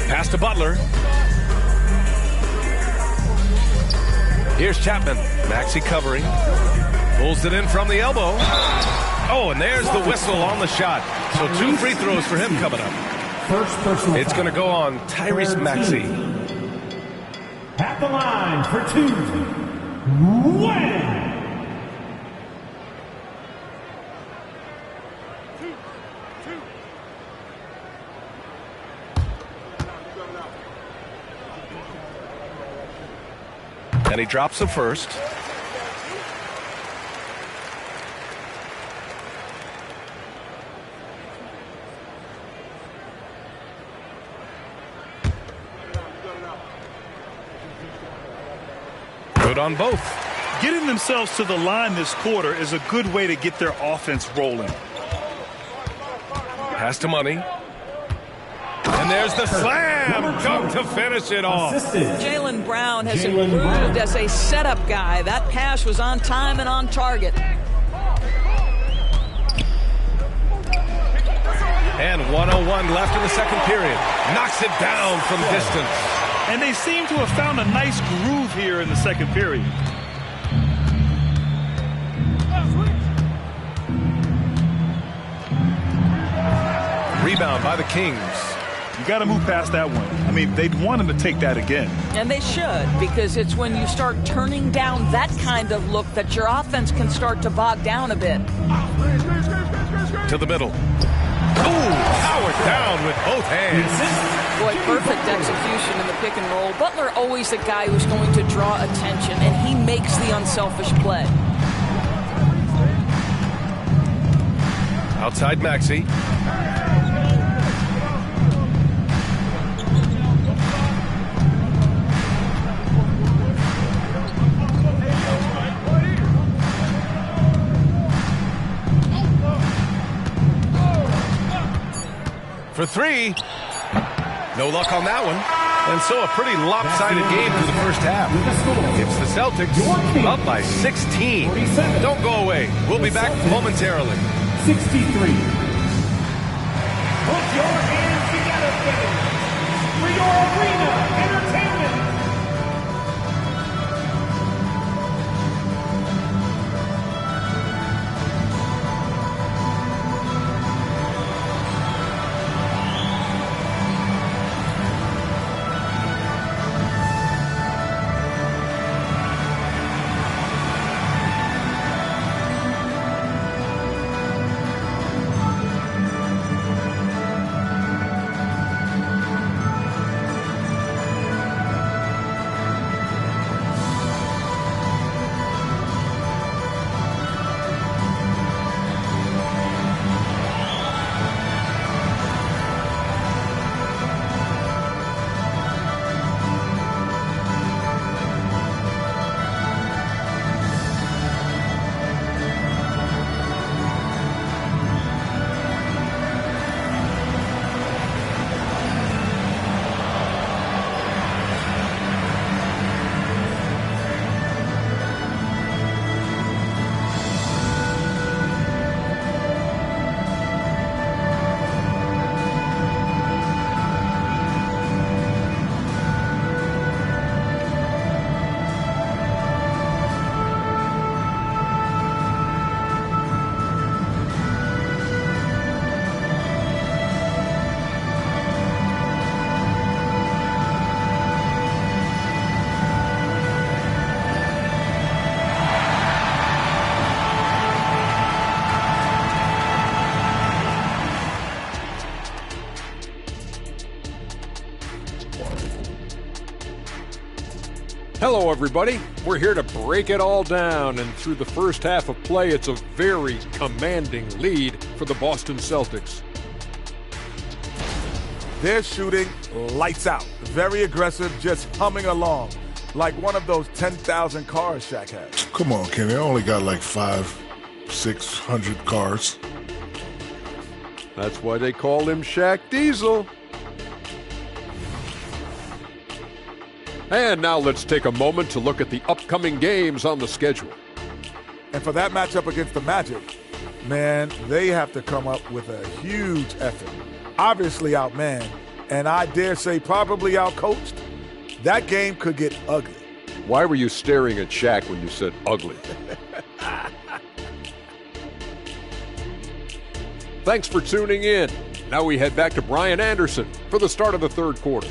Pass to Butler. Here's Chapman. Maxey covering. Pulls it in from the elbow. Oh, and there's the whistle on the shot. So 2 free throws for him coming up. First personal it's going to go on Tyrese Maxey. At At the line for two, Madden. And he drops the first. Good on both. Getting themselves to the line this quarter is a good way to get their offense rolling. Pass to Money. And there's the slam dunk to finish it off. Jaylen Brown has improved as a setup guy. That pass was on time and on target. And 1:01 left in the second period. Knocks it down from distance. And they seem to have found a nice groove here in the second period. Rebound by the Kings. You got to move past that one. I mean, they'd want him to take that again. And they should, because it's when you start turning down that kind of look that your offense can start to bog down a bit. To the middle. Ooh, powered down with both hands. Boy, perfect execution in the pick and roll. Butler always the guy who's going to draw attention, and he makes the unselfish play. Outside Maxey. For three. No luck on that one. And so a pretty lopsided game through the first half. It's the Celtics up by 16. Don't go away. We'll be back momentarily. 63. Put your hands together, fans, for your arena entertainment. Hello, everybody. We're here to break it all down, and through the first half of play, it's a very commanding lead for the Boston Celtics. They're shooting lights out. Very aggressive, just humming along. Like one of those 10,000 cars Shaq has. Come on, Kenny. I only got like 500-600 cars. That's why they call him Shaq Diesel. And now let's take a moment to look at the upcoming games on the schedule. And for that matchup against the Magic, man, they have to come up with a huge effort. Obviously outmanned, and I dare say probably outcoached. That game could get ugly. Why were you staring at Shaq when you said ugly? Thanks for tuning in. Now we head back to Brian Anderson for the start of the third quarter.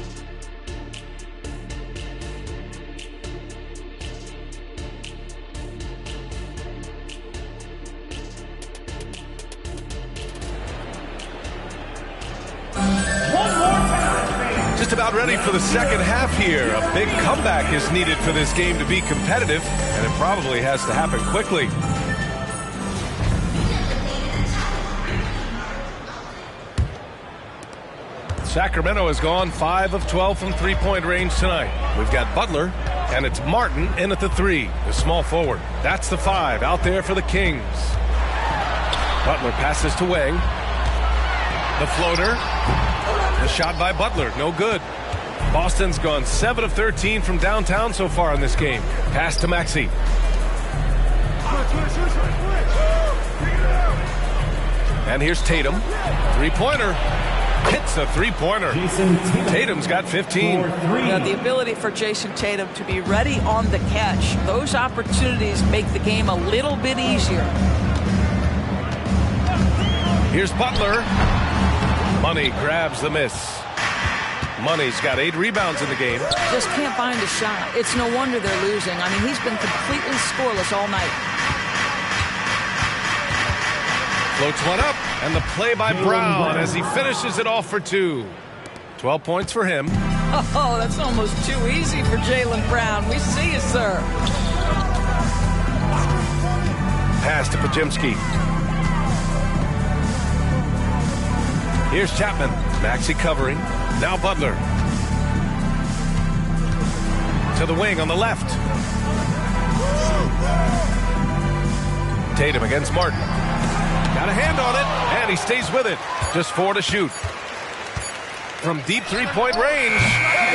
just about ready for the second half here. A big comeback is needed for this game to be competitive, and it probably has to happen quickly. Sacramento has gone 5 of 12 from three-point range tonight. We've got Butler, and it's Martin in at the 3, the small forward. That's the 5 out there for the Kings. Butler passes to Wang. The floater. The shot by Butler, no good. Boston's gone 7 of 13 from downtown so far in this game. Pass to Maxey. And here's Tatum. Three-pointer. Hits a three-pointer. Tatum's got 15. The ability for Jason Tatum to be ready on the catch. Those opportunities make the game a little bit easier. Here's Butler. Money grabs the miss. Money's got 8 rebounds in the game. Just can't find a shot. It's no wonder they're losing. I mean, he's been completely scoreless all night. Floats one up, and the play by Brown as he finishes it off for 2. 12 points for him. Oh, that's almost too easy for Jaylen Brown. We see you, sir. Pass to Pajemski. Here's Chapman. Maxey covering. Now Butler. To the wing on the left. Tatum against Martin. Got a hand on it, and he stays with it. Just 4 to shoot. From deep three-point range.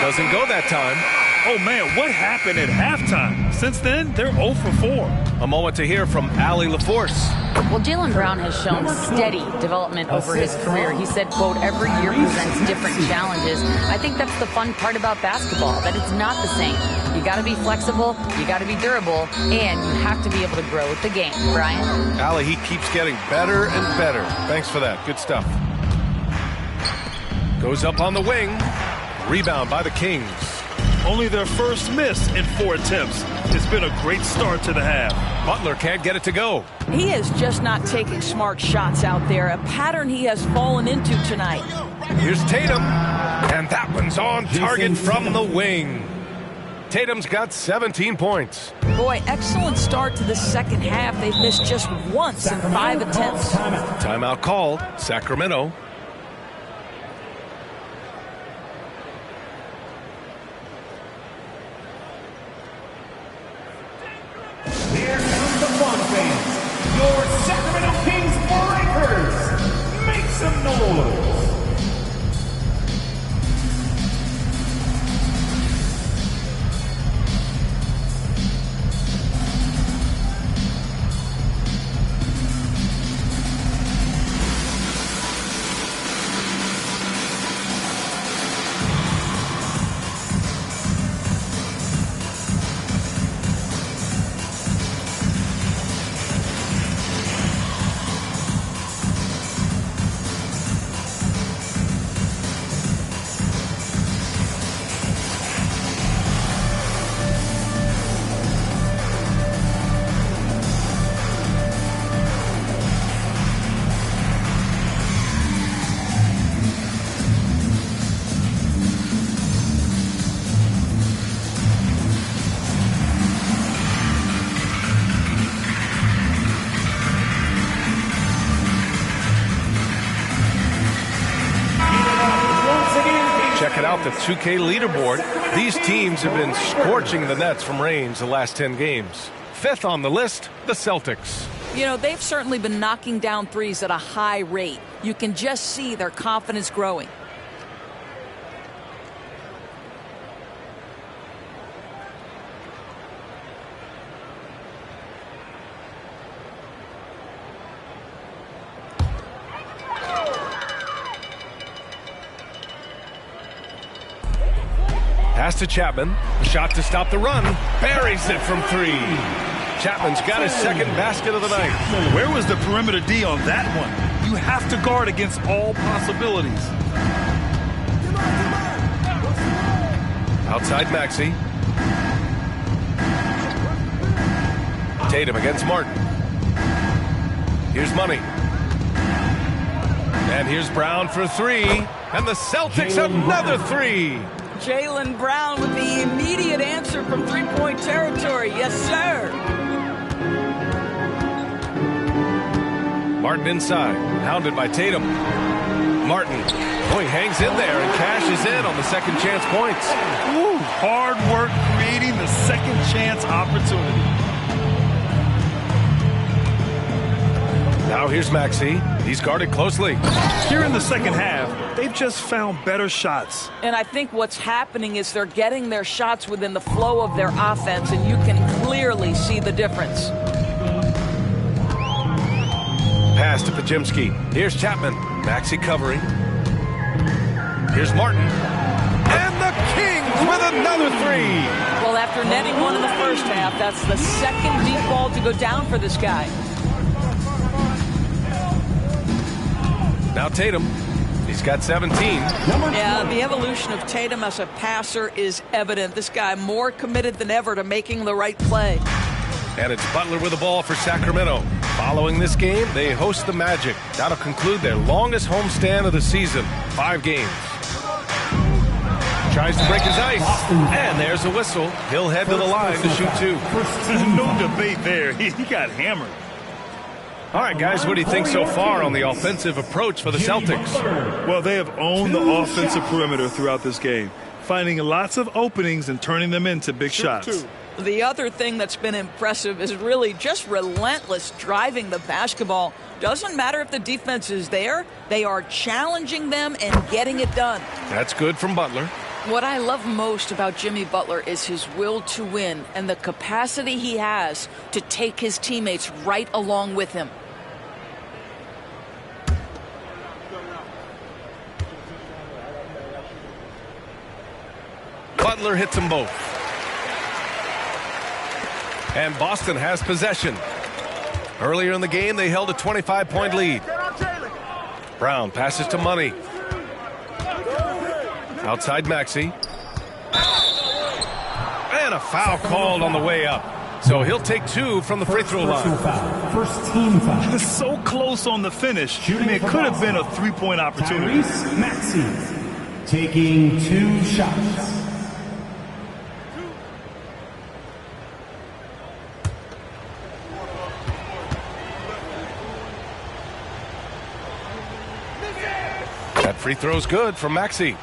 Doesn't go that time. Oh, man, what happened at halftime? Since then, they're 0 for 4. A moment to hear from Allie LaForce. Well, Jaylen Brown has shown steady development over his career. He said, quote, every year presents different challenges. I think that's the fun part about basketball, that it's not the same. You got to be flexible, you got to be durable, and you have to be able to grow with the game. Brian? Allie, he keeps getting better and better. Thanks for that. Good stuff. Goes up on the wing. Rebound by the Kings. Only their first miss in 4 attempts. It's been a great start to the half. Butler can't get it to go. He is just not taking smart shots out there, a pattern he has fallen into tonight. Here's Tatum, and that one's on target from the wing. Tatum's got 17 points. Boy, excellent start to the second half. They've missed just once in 5 attempts. Timeout called. Sacramento. Here comes the fun, fans. Your Sacramento Kings Breakers. Make some noise. Checking out the 2K leaderboard. These teams have been scorching the Nets from range the last 10 games. 5th on the list, the Celtics. You know, they've certainly been knocking down threes at a high rate. You can just see their confidence growing. Pass to Chapman. A shot to stop the run. Buries it from 3. Chapman's got his second basket of the night. Where was the perimeter D on that one? You have to guard against all possibilities. Outside Maxey. Tatum against Martin. Here's Money. And here's Brown for three. And the Celtics another three. Jaylen Brown with the immediate answer from three-point territory. Yes, sir. Martin inside, hounded by Tatum. Martin, he hangs in there and cashes in on the second chance points. Ooh, hard work creating the second chance opportunity. Now here's Maxey. He's guarded clearly. Here in the second half, they've just found better shots. And I think what's happening is they're getting their shots within the flow of their offense, and you can clearly see the difference. Pass to Pajimski. Here's Chapman. Maxey covering. Here's Martin. And the Kings with another three. Well, after netting one in the first half, that's the second deep ball to go down for this guy. Now Tatum. He's got 17. Yeah, the evolution of Tatum as a passer is evident. This guy more committed than ever to making the right play. And it's Butler with the ball for Sacramento. Following this game, they host the Magic. That'll conclude their longest homestand of the season. 5 games. Tries to break his ice. And there's a whistle. He'll head to the line to shoot 2. No debate there. He got hammered. All right, guys, what do you think so far on the offensive approach for the Celtics? Well, they have owned the offensive perimeter throughout this game, finding lots of openings and turning them into big shots. The other thing that's been impressive is really just relentless driving the basketball. Doesn't matter if the defense is there, they are challenging them and getting it done. That's good from Butler. What I love most about Jimmy Butler is his will to win and the capacity he has to take his teammates right along with him. Butler hits them both. And Boston has possession. Earlier in the game, they held a 25-point lead. Brown passes to Money. Outside Maxey. And a foul called on the way up. So he'll take 2 from the free throw line. First team foul. So close on the finish. It could have been a three-point opportunity. Tyrese Maxey taking 2 shots. That free throw's good from Maxey.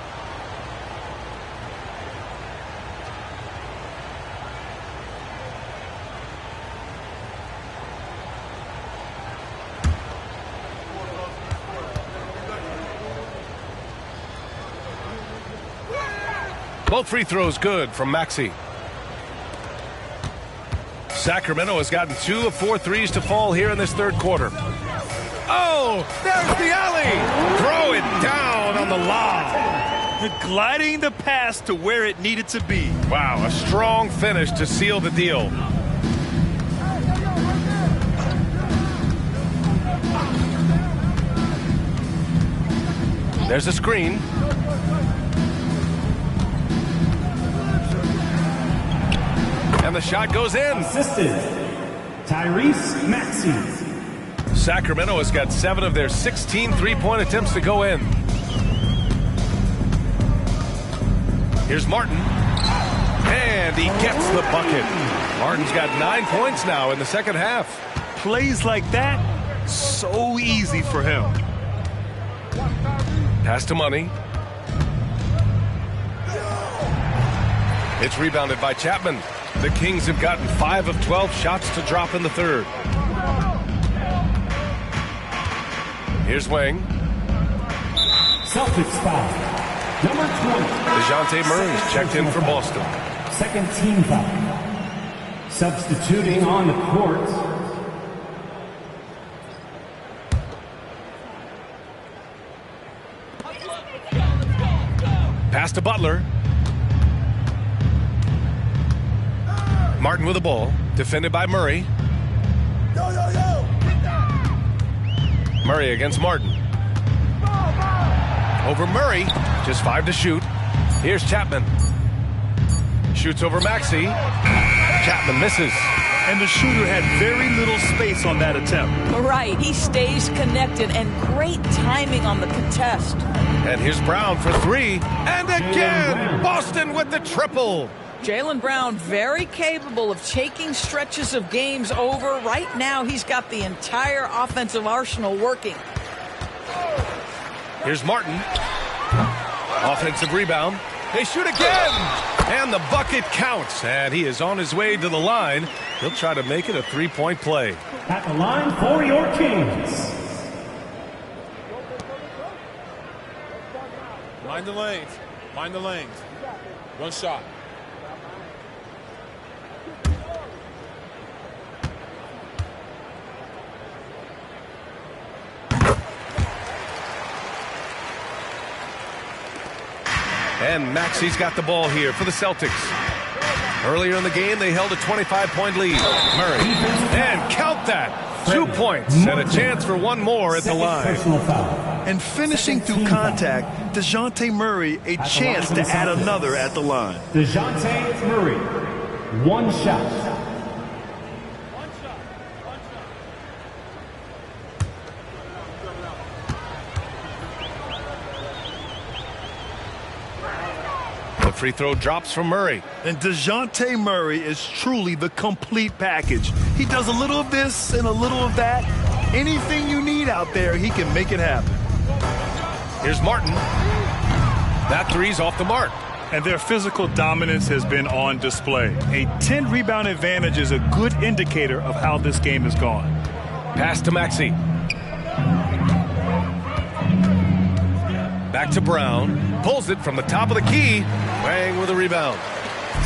Both free throws good from Maxey. Sacramento has gotten 2 of 4 threes to fall here in this third quarter. Oh, there's the alley. Throw it down on the lob. Gliding the pass to where it needed to be. Wow, a strong finish to seal the deal. There's a screen. And the shot goes in. Assisted, Tyrese Maxey. Sacramento has got 7 of their 16 three-point attempts to go in. Here's Martin. And he gets the bucket. Martin's got 9 points now in the second half. Plays like that, so easy for him. Pass to Money. It's rebounded by Chapman. The Kings have gotten 5 of 12 shots to drop in the third. Here's Wang. Celtics foul. Number 20. DeJounte Murray's checked in for Boston. Second team foul. Substituting on the court. Pass to Butler. Martin with the ball. Defended by Murray. Murray against Martin. Over Murray. Just 5 to shoot. Here's Chapman. Shoots over Maxey. Chapman misses. And the shooter had very little space on that attempt. Right. He stays connected, and great timing on the contest. And here's Brown for three. And again, Boston with the triple. Jaylen Brown very capable of taking stretches of games over. Right now, he's got the entire offensive arsenal working. Here's Martin. Offensive rebound. They shoot again. And the bucket counts. And he is on his way to the line. He'll try to make it a three-point play. At the line for your Kings. Mind the lanes. Mind the lanes. One shot. And Maxi's got the ball here for the Celtics. Earlier in the game, they held a 25-point lead. Murray. And count that. 2 points and a chance for one more at the line. And finishing through contact, DeJounte Murray a chance to add another at the line. DeJounte Murray, one shot. The free throw drops from Murray. And DeJounte Murray is truly the complete package. He does a little of this and a little of that. Anything you need out there, he can make it happen. Here's Martin. That three's off the mark. And their physical dominance has been on display. A 10-rebound advantage is a good indicator of how this game has gone. Pass to Maxey. Back to Brown. Pulls it from the top of the key. Wang with a rebound.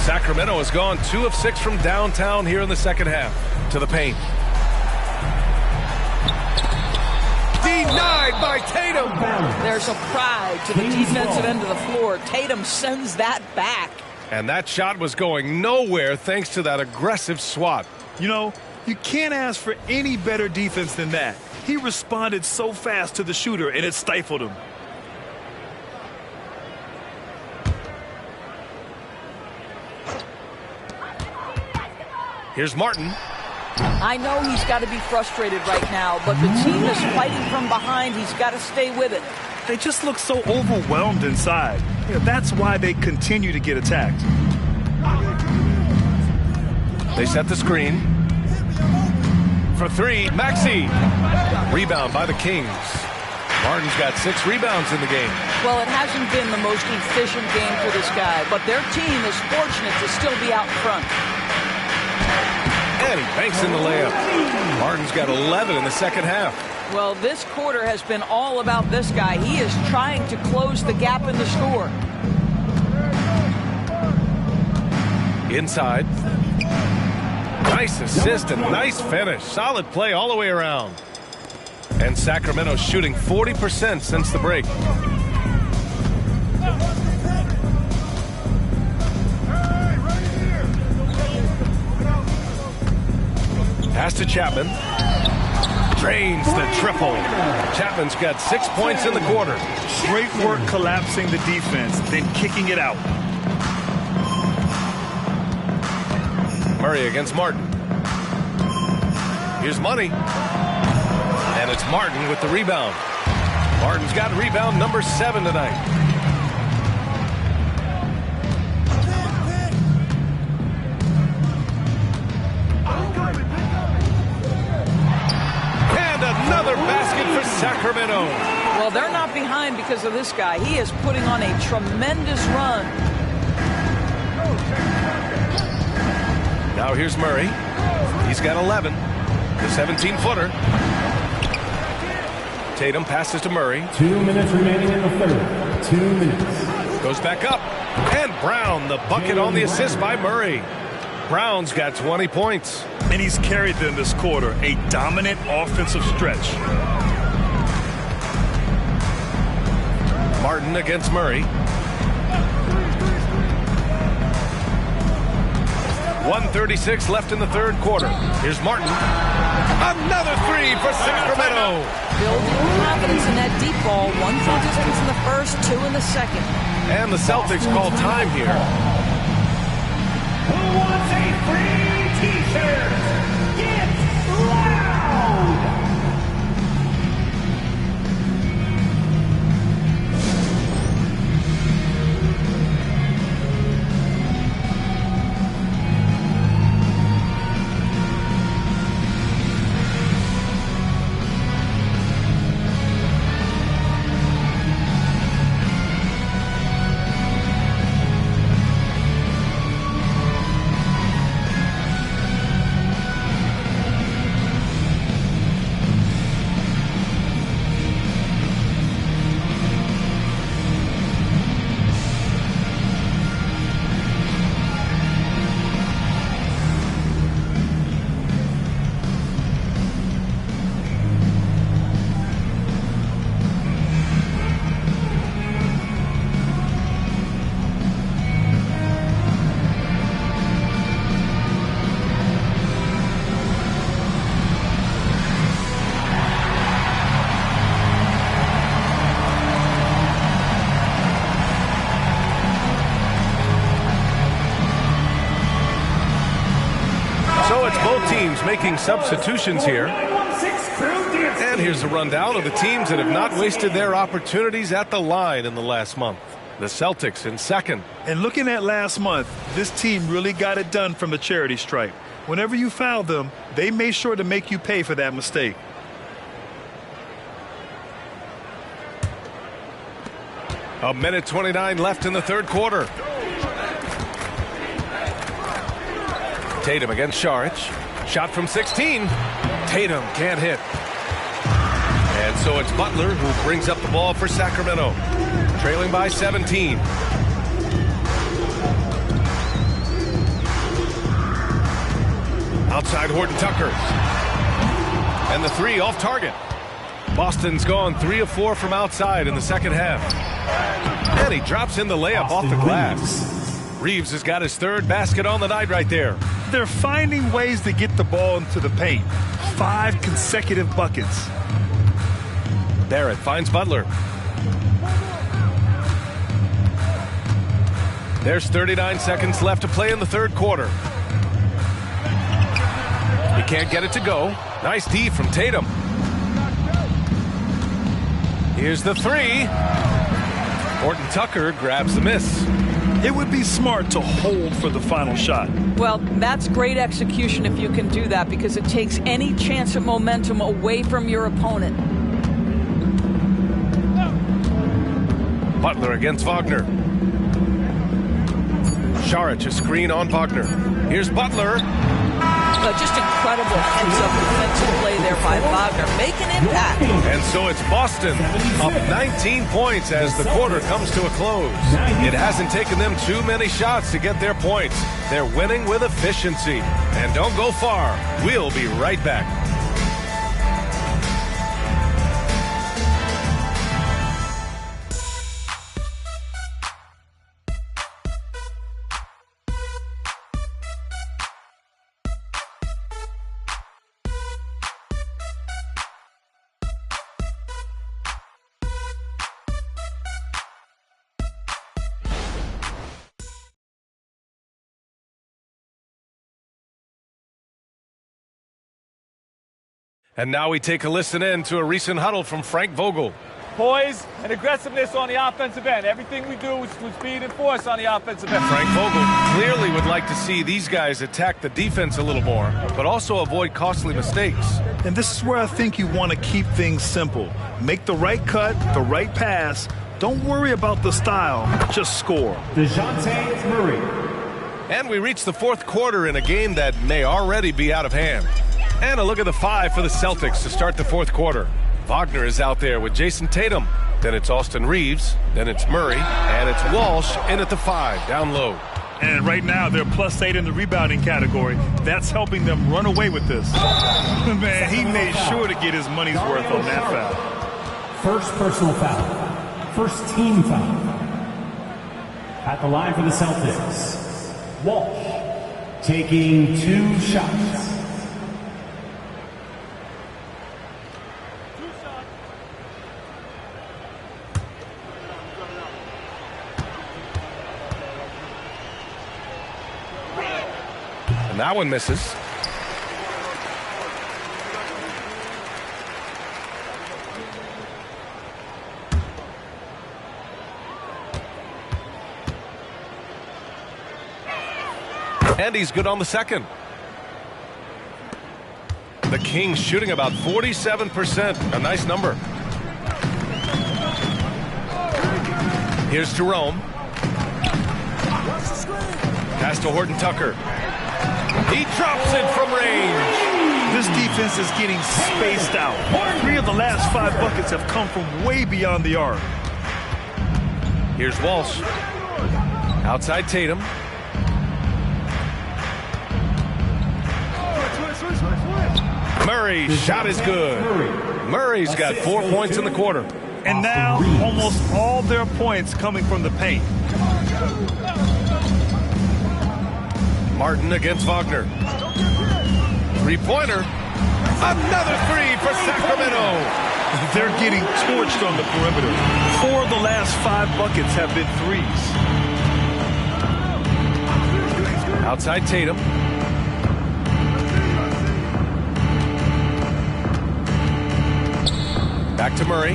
Sacramento has gone 2 of 6 from downtown here in the second half. To the paint. Denied by Tatum. There's a pride to the defensive end of the floor. Tatum sends that back. And that shot was going nowhere thanks to that aggressive swat. You know, you can't ask for any better defense than that. He responded so fast to the shooter, and it stifled him. Here's Martin. I know he's got to be frustrated right now, but the team is fighting from behind. He's got to stay with it. They just look so overwhelmed inside. Yeah, that's why they continue to get attacked. They set the screen. For three, Maxey. Rebound by the Kings. Martin's got 6 rebounds in the game. Well, it hasn't been the most efficient game for this guy, but their team is fortunate to still be out front. And he banks in the layup. Martin's got 11 in the second half. Well, this quarter has been all about this guy. He is trying to close the gap in the score. Inside. Nice assist and nice finish. Solid play all the way around. And Sacramento shooting 40% since the break. Pass to Chapman. Drains the triple. Chapman's got 6 points in the quarter. Great work collapsing the defense, then kicking it out. Murray against Martin. Here's Money. And it's Martin with the rebound. Martin's got rebound number 7 tonight. Another basket for Sacramento. Well, they're not behind because of this guy. He is putting on a tremendous run. Now here's Murray. He's got 11. The 17-footer. Tatum passes to Murray. 2 minutes remaining in the third. 2 minutes. Goes back up. And Brown, the bucket on the assist by Murray. Brown's got 20 points. And he's carried them this quarter. A dominant offensive stretch. Martin against Murray. 1:36 left in the third quarter. Here's Martin. Another three for Sacramento. Building confidence in that deep ball. 1 full distance in the first, 2 in the second. And the Celtics call time here. Who wants a free t-shirt? making substitutions here. And here's a rundown of the teams that have not wasted their opportunities at the line in the last month. The Celtics in second. And looking at last month, this team really got it done from the charity stripe. Whenever you fouled them, they made sure to make you pay for that mistake. A minute 29 left in the third quarter. Tatum against Saric. Shot from 16. Tatum can't hit. And so it's Butler who brings up the ball for Sacramento. Trailing by 17. Outside Horton Tucker. And the three off target. Boston's gone 3 of 4 from outside in the second half. And he drops in the layup off the glass. Reeves has got his third basket on the night right there. They're finding ways to get the ball into the paint. 5 consecutive buckets. Barrett finds Butler. There's 39 seconds left to play in the third quarter. He can't get it to go. Nice D from Tatum. Here's the three. Horton Tucker grabs the miss. It would be smart to hold for the final shot. Well, that's great execution if you can do that, because it takes any chance of momentum away from your opponent. Butler against Wagner. Saric, a screen on Wagner. Here's Butler. Just incredible heads-up defensive play there by Wagner. Make an impact. And so it's Boston up 19 points as the quarter comes to a close. It hasn't taken them too many shots to get their points. They're winning with efficiency. And don't go far. We'll be right back. And now we take a listen in to a recent huddle from Frank Vogel. Poise and aggressiveness on the offensive end. Everything we do is with speed and force on the offensive end. Frank Vogel clearly would like to see these guys attack the defense a little more, but also avoid costly mistakes. And this is where I think you want to keep things simple. Make the right cut, the right pass. Don't worry about the style, just score. DeJounte Murray. And we reach the fourth quarter in a game that may already be out of hand. And a look at the 5 for the Celtics to start the fourth quarter. Wagner is out there with Jason Tatum. Then it's Austin Reeves. Then it's Murray. And it's Walsh in at the 5, down low. And right now, they're +8 in the rebounding category. That's helping them run away with this. Man, he made sure to get his money's worth on that foul. First personal foul. First team foul. At the line for the Celtics, Walsh taking 2 shots. And that one misses. And he's good on the second. The Kings shooting about 47%. A nice number. Here's Jerome. Pass to Horton Tucker. He drops it from range. This defense is getting spaced out. 3 of the last 5 buckets have come from way beyond the arc. Here's Walsh. Outside Tatum. Murray's shot is good. Murray's got 4 points in the quarter. And now almost all their points coming from the paint. Martin against Wagner. Three-pointer. Another 3 for Sacramento. They're getting torched on the perimeter. 4 of the last 5 buckets have been threes. Outside Tatum. Back to Murray.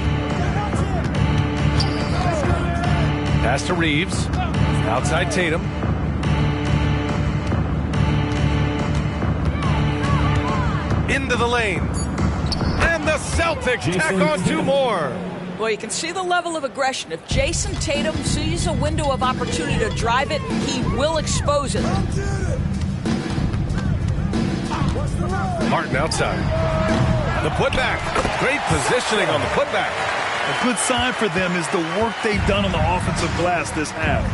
Pass to Reeves. Outside Tatum. Into the lane. And the Celtics tack on 2 more. Well, you can see the level of aggression. If Jason Tatum sees a window of opportunity to drive it, he will expose it. Martin outside. The putback. Great positioning on the putback. A good sign for them is the work they've done on the offensive glass this half.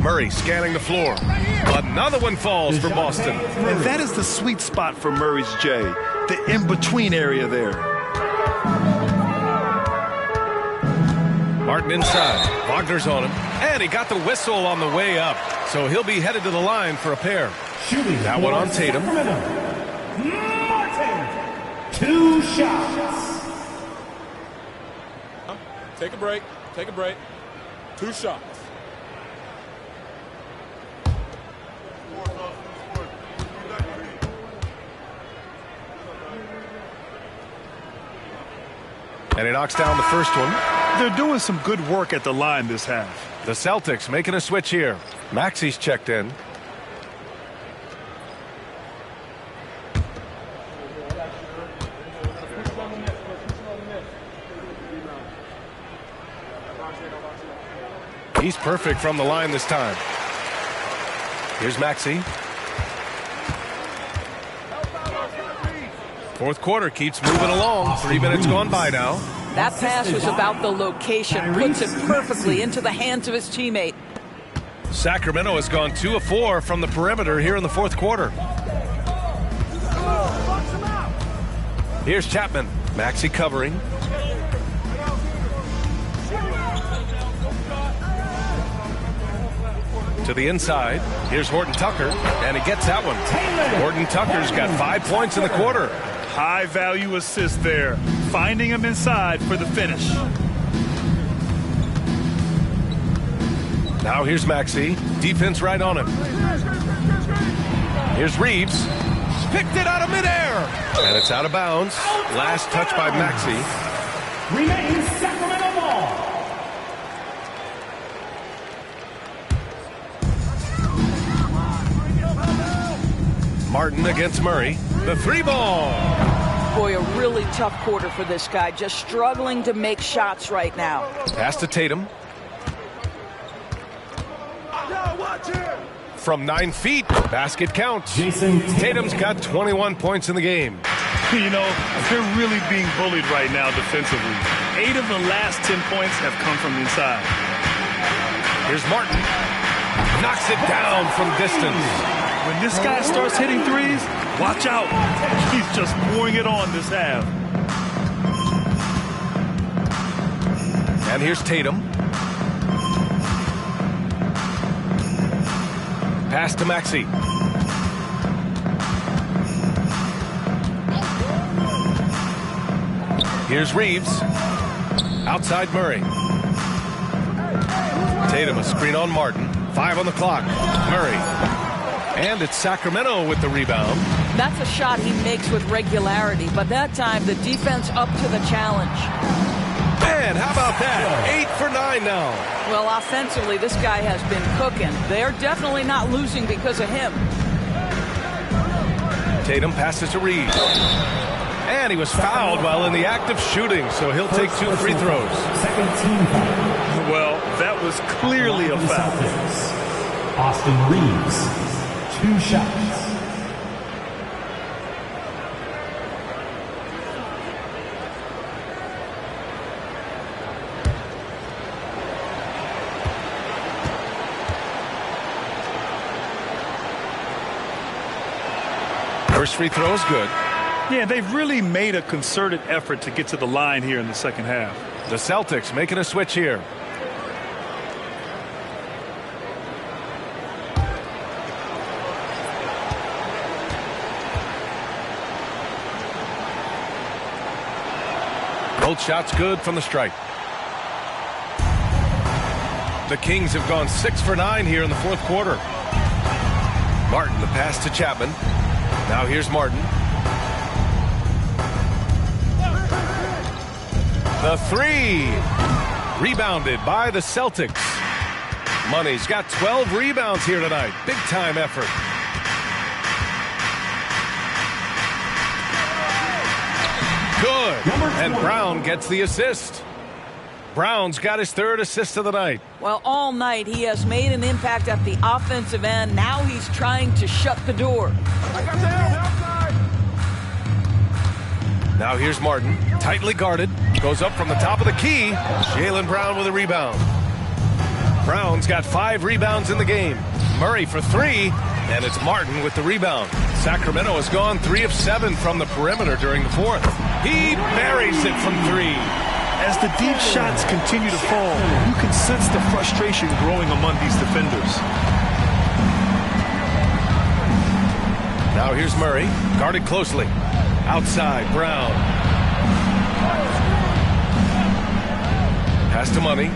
Murray scanning the floor. Another one falls for Boston. And that is the sweet spot for Murray's J, the in-between area there. Martin inside. Wagner's on him. And he got the whistle on the way up. So he'll be headed to the line for a pair. That one on Tatum. Martin, 2 shots. Take a break. Take a break. 2 shots. And he knocks down the first one. They're doing some good work at the line this half. The Celtics making a switch here. Maxi's checked in. He's perfect from the line this time. Here's Maxey. Fourth quarter keeps moving along. 3 minutes gone by now. That pass was about the location. Puts it perfectly into the hands of his teammate. Sacramento has gone 2 of 4 from the perimeter here in the fourth quarter. Here's Chapman. Maxey covering. To the inside. Here's Horton Tucker. And he gets that one. Horton Tucker's got 5 points in the quarter. High value assist there. Finding him inside for the finish. Now here's Maxey. Defense right on him. Here's Reeves. Picked it out of midair. And it's out of bounds. Last touch by Maxey. Remains Sacramento ball. Martin against Murray. The 3-ball. Boy, a really tough quarter for this guy. Just struggling to make shots right now. Pass to Tatum. From 9 feet, basket counts. Tatum's got 21 points in the game. You know, they're really being bullied right now defensively. 8 of the last 10 points have come from inside. Here's Martin. Knocks it down from distance. When this guy starts hitting threes, watch out. He's just pouring it on this half. And here's Tatum. Pass to Maxey. Here's Reeves. Outside Murray. Tatum a screen on Martin. 5 on the clock. Murray. And it's Sacramento with the rebound. That's a shot he makes with regularity, but that time the defense up to the challenge. Man, how about that? 8 for 9 now. Well, offensively, this guy has been cooking. They're definitely not losing because of him. Tatum passes to Reeves. And he was fouled while in the act of shooting, so he'll take 2 free throws. Second team foul. Well, that was clearly a foul. Austin Reeves, 2 shots. First free throw is good. Yeah, they've really made a concerted effort to get to the line here in the second half. The Celtics making a switch here. Both shots good from the stripe. The Kings have gone 6 for 9 here in the fourth quarter. Martin, the pass to Chapman. Now here's Martin. The three. Rebounded by the Celtics. Money's got 12 rebounds here tonight. Big time effort. Good. And Brown gets the assist. Brown's got his third assist of the night. Well, all night he has made an impact at the offensive end. Now he's trying to shut the door. Now here's Martin, tightly guarded, goes up from the top of the key. Jaylen Brown with a rebound. Brown's got 5 rebounds in the game. Murray for 3, and it's Martin with the rebound. Sacramento has gone 3 of 7 from the perimeter during the fourth. He buries it from 3. As the deep shots continue to fall, you can sense the frustration growing among these defenders. Now here's Murray, guarded closely. Outside, Brown. Pass to Money.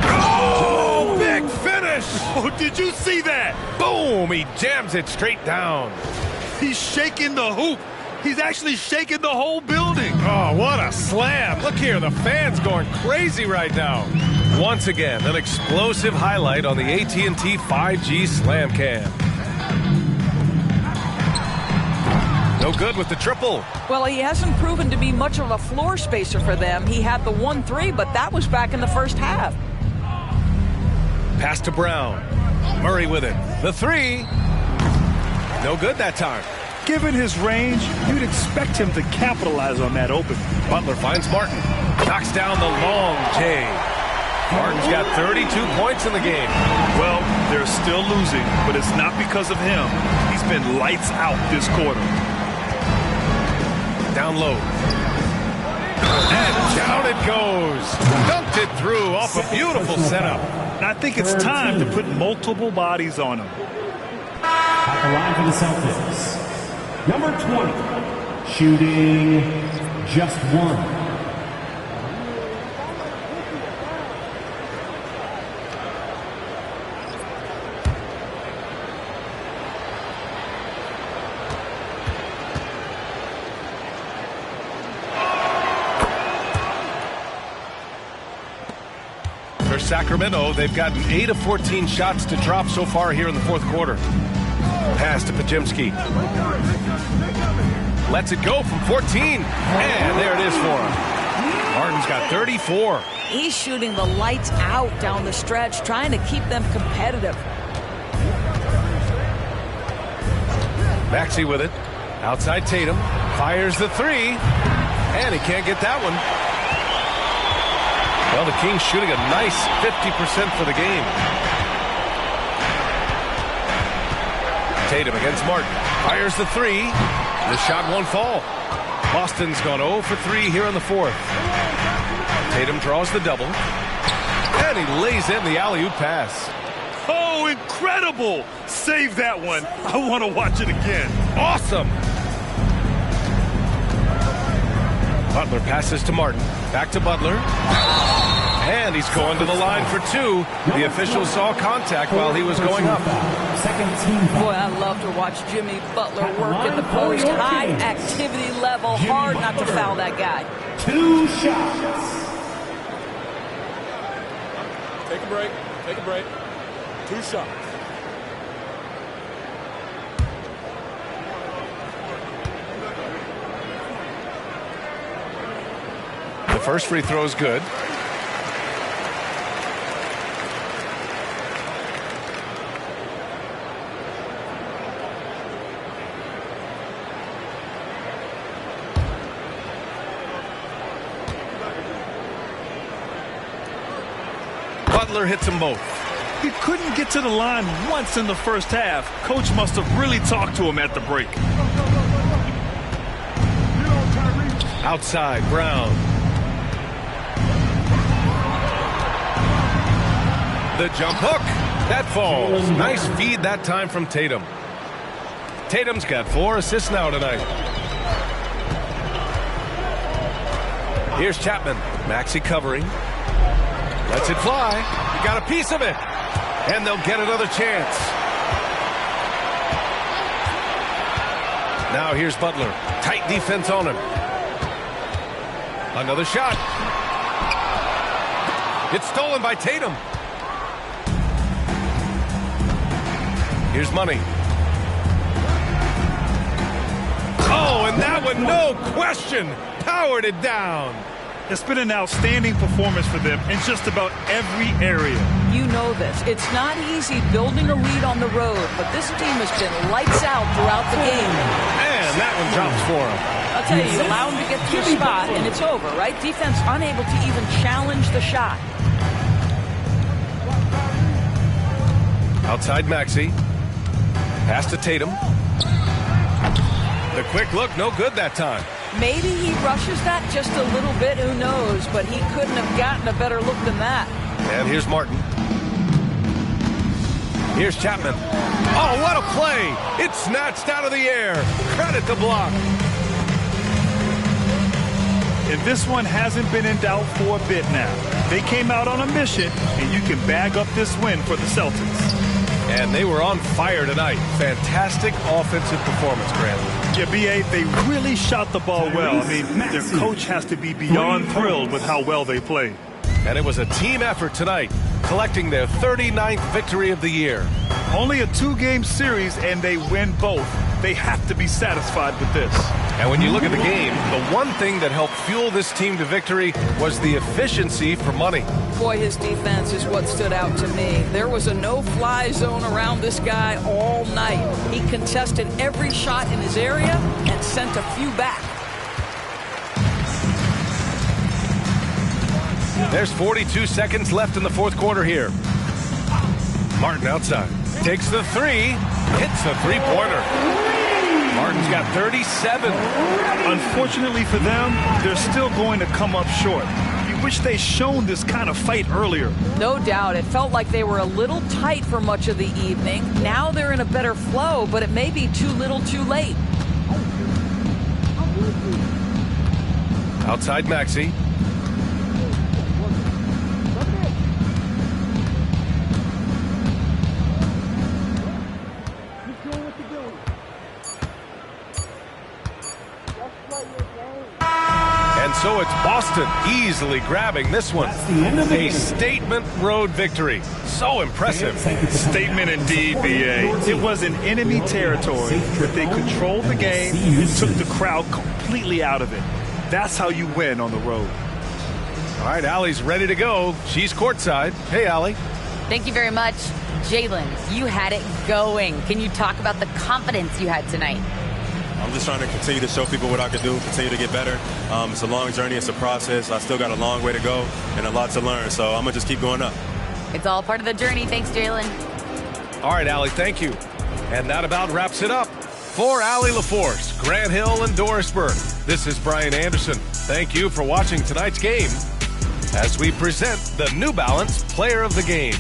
Oh, big finish! Oh, did you see that? Boom! He jams it straight down. He's shaking the hoop. He's actually shaking the whole building. Oh, what a slam. Look here, the fans going crazy right now. Once again, an explosive highlight on the AT&T 5G Slam Cam. No good with the triple. Well, he hasn't proven to be much of a floor spacer for them. He had the 1-3, but that was back in the first half. Pass to Brown. Murray with it. The 3. No good that time. Given his range, you'd expect him to capitalize on that open. Butler finds Martin. Knocks down the long J. Martin's got 32 points in the game. Well, they're still losing, but it's not because of him. He's been lights out this quarter. Down low. And down it goes. Dunked it through off a beautiful setup. And I think it's time to put multiple bodies on him. At the line for the Celtics, number 20, shooting just 1. Sacramento, they've gotten 8 of 14 shots to drop so far here in the fourth quarter. Pass to Podziemski. Lets it go from 14. And there it is for him. Martin's got 34. He's shooting the lights out down the stretch, trying to keep them competitive. Maxey with it. Outside Tatum. Fires the 3. And he can't get that one. Well, the Kings shooting a nice 50% for the game. Tatum against Martin. Fires the 3. The shot won't fall. Boston's gone 0 for 3 here in the fourth. Tatum draws the double. And he lays in the alley-oop pass. Oh, incredible! Save that one. I want to watch it again. Awesome! Butler passes to Martin. Back to Butler. And he's going to the line for 2. The official saw contact while he was going up. Boy, I love to watch Jimmy Butler work in the post. High activity level. Hard not to foul that guy. 2 shots. Take a break. Take a break. 2 shots. The first free throw is good. Butler hits them both. He couldn't get to the line once in the first half. Coach must have really talked to him at the break. Outside, Brown. The jump hook. That falls. Nice feed that time from Tatum. Tatum's got 4 assists now tonight. Here's Chapman. Maxey covering. Lets it fly. He got a piece of it. And they'll get another chance. Now here's Butler. Tight defense on him. Another shot. It's stolen by Tatum. Here's Money. Oh, and that one, no question, powered it down. It's been an outstanding performance for them in just about every area. You know this. It's not easy building a lead on the road, but this team has been lights out throughout the game. And that one drops for him. I'll tell you, you allow him to get to the spot, and it's over, right? Defense unable to even challenge the shot. Outside Maxey. Pass to Tatum. The quick look, no good that time. Maybe he rushes that just a little bit, who knows, but he couldn't have gotten a better look than that. And here's Martin. Here's Chapman. Oh, what a play! It's snatched out of the air. Credit the block. And this one hasn't been in doubt for a bit now. They came out on a mission, and you can bag up this win for the Celtics. And they were on fire tonight. Fantastic offensive performance, Grant. Yeah, B.A., they really shot the ball well. I mean, their coach has to be beyond thrilled with how well they played. And it was a team effort tonight, collecting their 39th victory of the year. Only a 2-game series, and they win both. They have to be satisfied with this. And when you look at the game, the one thing that helped fuel this team to victory was the efficiency for Money. Boy, his defense is what stood out to me. There was a no-fly zone around this guy all night. He contested every shot in his area and sent a few back. There's 42 seconds left in the fourth quarter here. Martin outside. Takes the three. Hits the three-pointer. Martin's got 37. Unfortunately for them, they're still going to come up short. You wish they'd shown this kind of fight earlier. No doubt. It felt like they were a little tight for much of the evening. Now they're in a better flow, but it may be too little too late. Outside Maxey. And so it's Boston easily grabbing this one. A statement road victory. So impressive. Statement indeed, B.A. It was in enemy territory, but they controlled the game and took the crowd completely out of it. That's how you win on the road. All right, Allie's ready to go. She's courtside. Hey, Allie. Thank you very much. Jalen, you had it going. Can you talk about the confidence you had tonight? I'm just trying to continue to show people what I can do, continue to get better. It's a long journey. It's a process. I still got a long way to go and a lot to learn, so I'm going to just keep going up. It's all part of the journey. Thanks, Jalen. All right, Allie, thank you. And that about wraps it up. For Allie LaForce, Grant Hill, and Doris Burke, this is Brian Anderson. Thank you for watching tonight's game as we present the New Balance Player of the Game.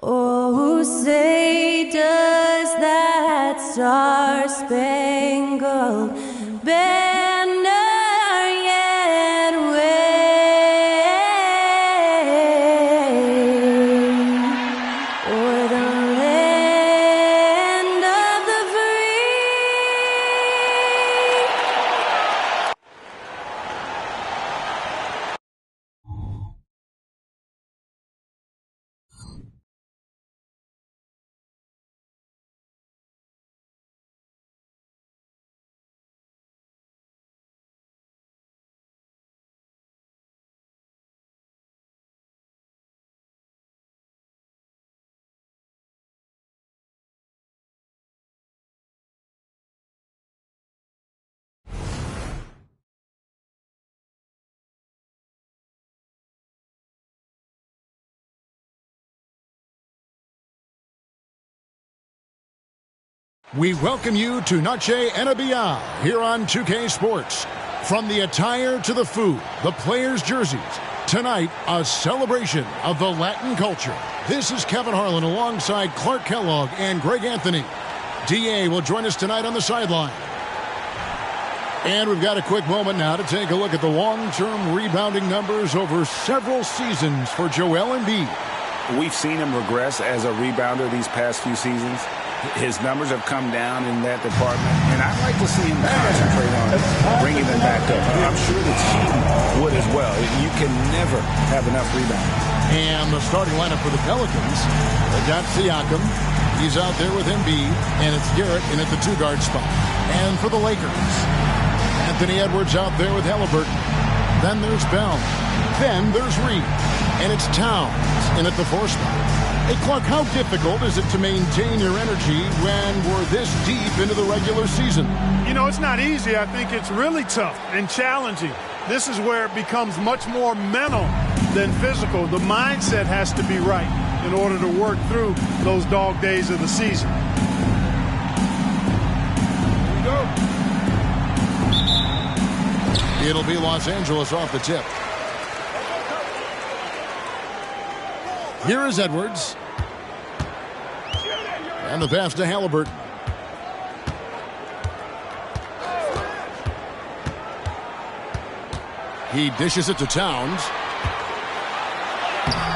Oh, say does that star-spangled banner yet wave o'er the land of the We welcome you to Noche NBA here on 2K Sports. From the attire to the food, the players' jerseys, tonight a celebration of the Latin culture. This is Kevin Harlan alongside Clark Kellogg and Greg Anthony. DA will join us tonight on the sideline. And we've got a quick moment now to take a look at the long-term rebounding numbers over several seasons for Joel Embiid. We've seen him regress as a rebounder these past few seasons. His numbers have come down in that department, and I'd like to see him concentrate on bringing them back up. I'm sure the team would as well. You can never have enough rebounds. And the starting lineup for the Pelicans, they got Siakam. He's out there with Embiid, and it's Garrett in at the two-guard spot. And for the Lakers, Anthony Edwards out there with Halliburton. Then there's Bell. Then there's Reed. And it's Towns in at the four spot. Hey, Clark, how difficult is it to maintain your energy when we're this deep into the regular season? You know, it's not easy. I think it's really tough and challenging. This is where it becomes much more mental than physical. The mindset has to be right in order to work through those dog days of the season. Here we go. It'll be Los Angeles off the tip. Here is Edwards. And the pass to Halliburton. He dishes it to Towns.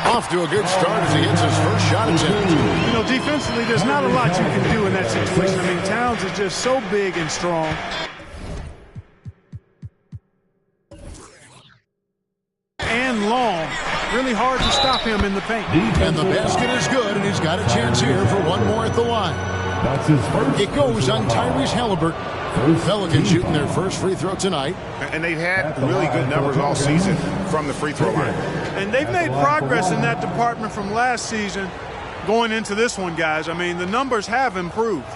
Off to a good start as he hits his first shot attempt. You know, defensively, there's not a lot you can do in that situation. I mean, Towns is just so big and strong. And long. Really hard to stop him in the paint. And the basket is good, and he's got a chance here for one more at the line. That's his first. It goes on Tyrese Halliburton. Pelicans shooting their first free throw tonight. And they've had really good numbers all season from the free throw line. And they've made progress in that department from last season going into this one, guys. I mean, the numbers have improved.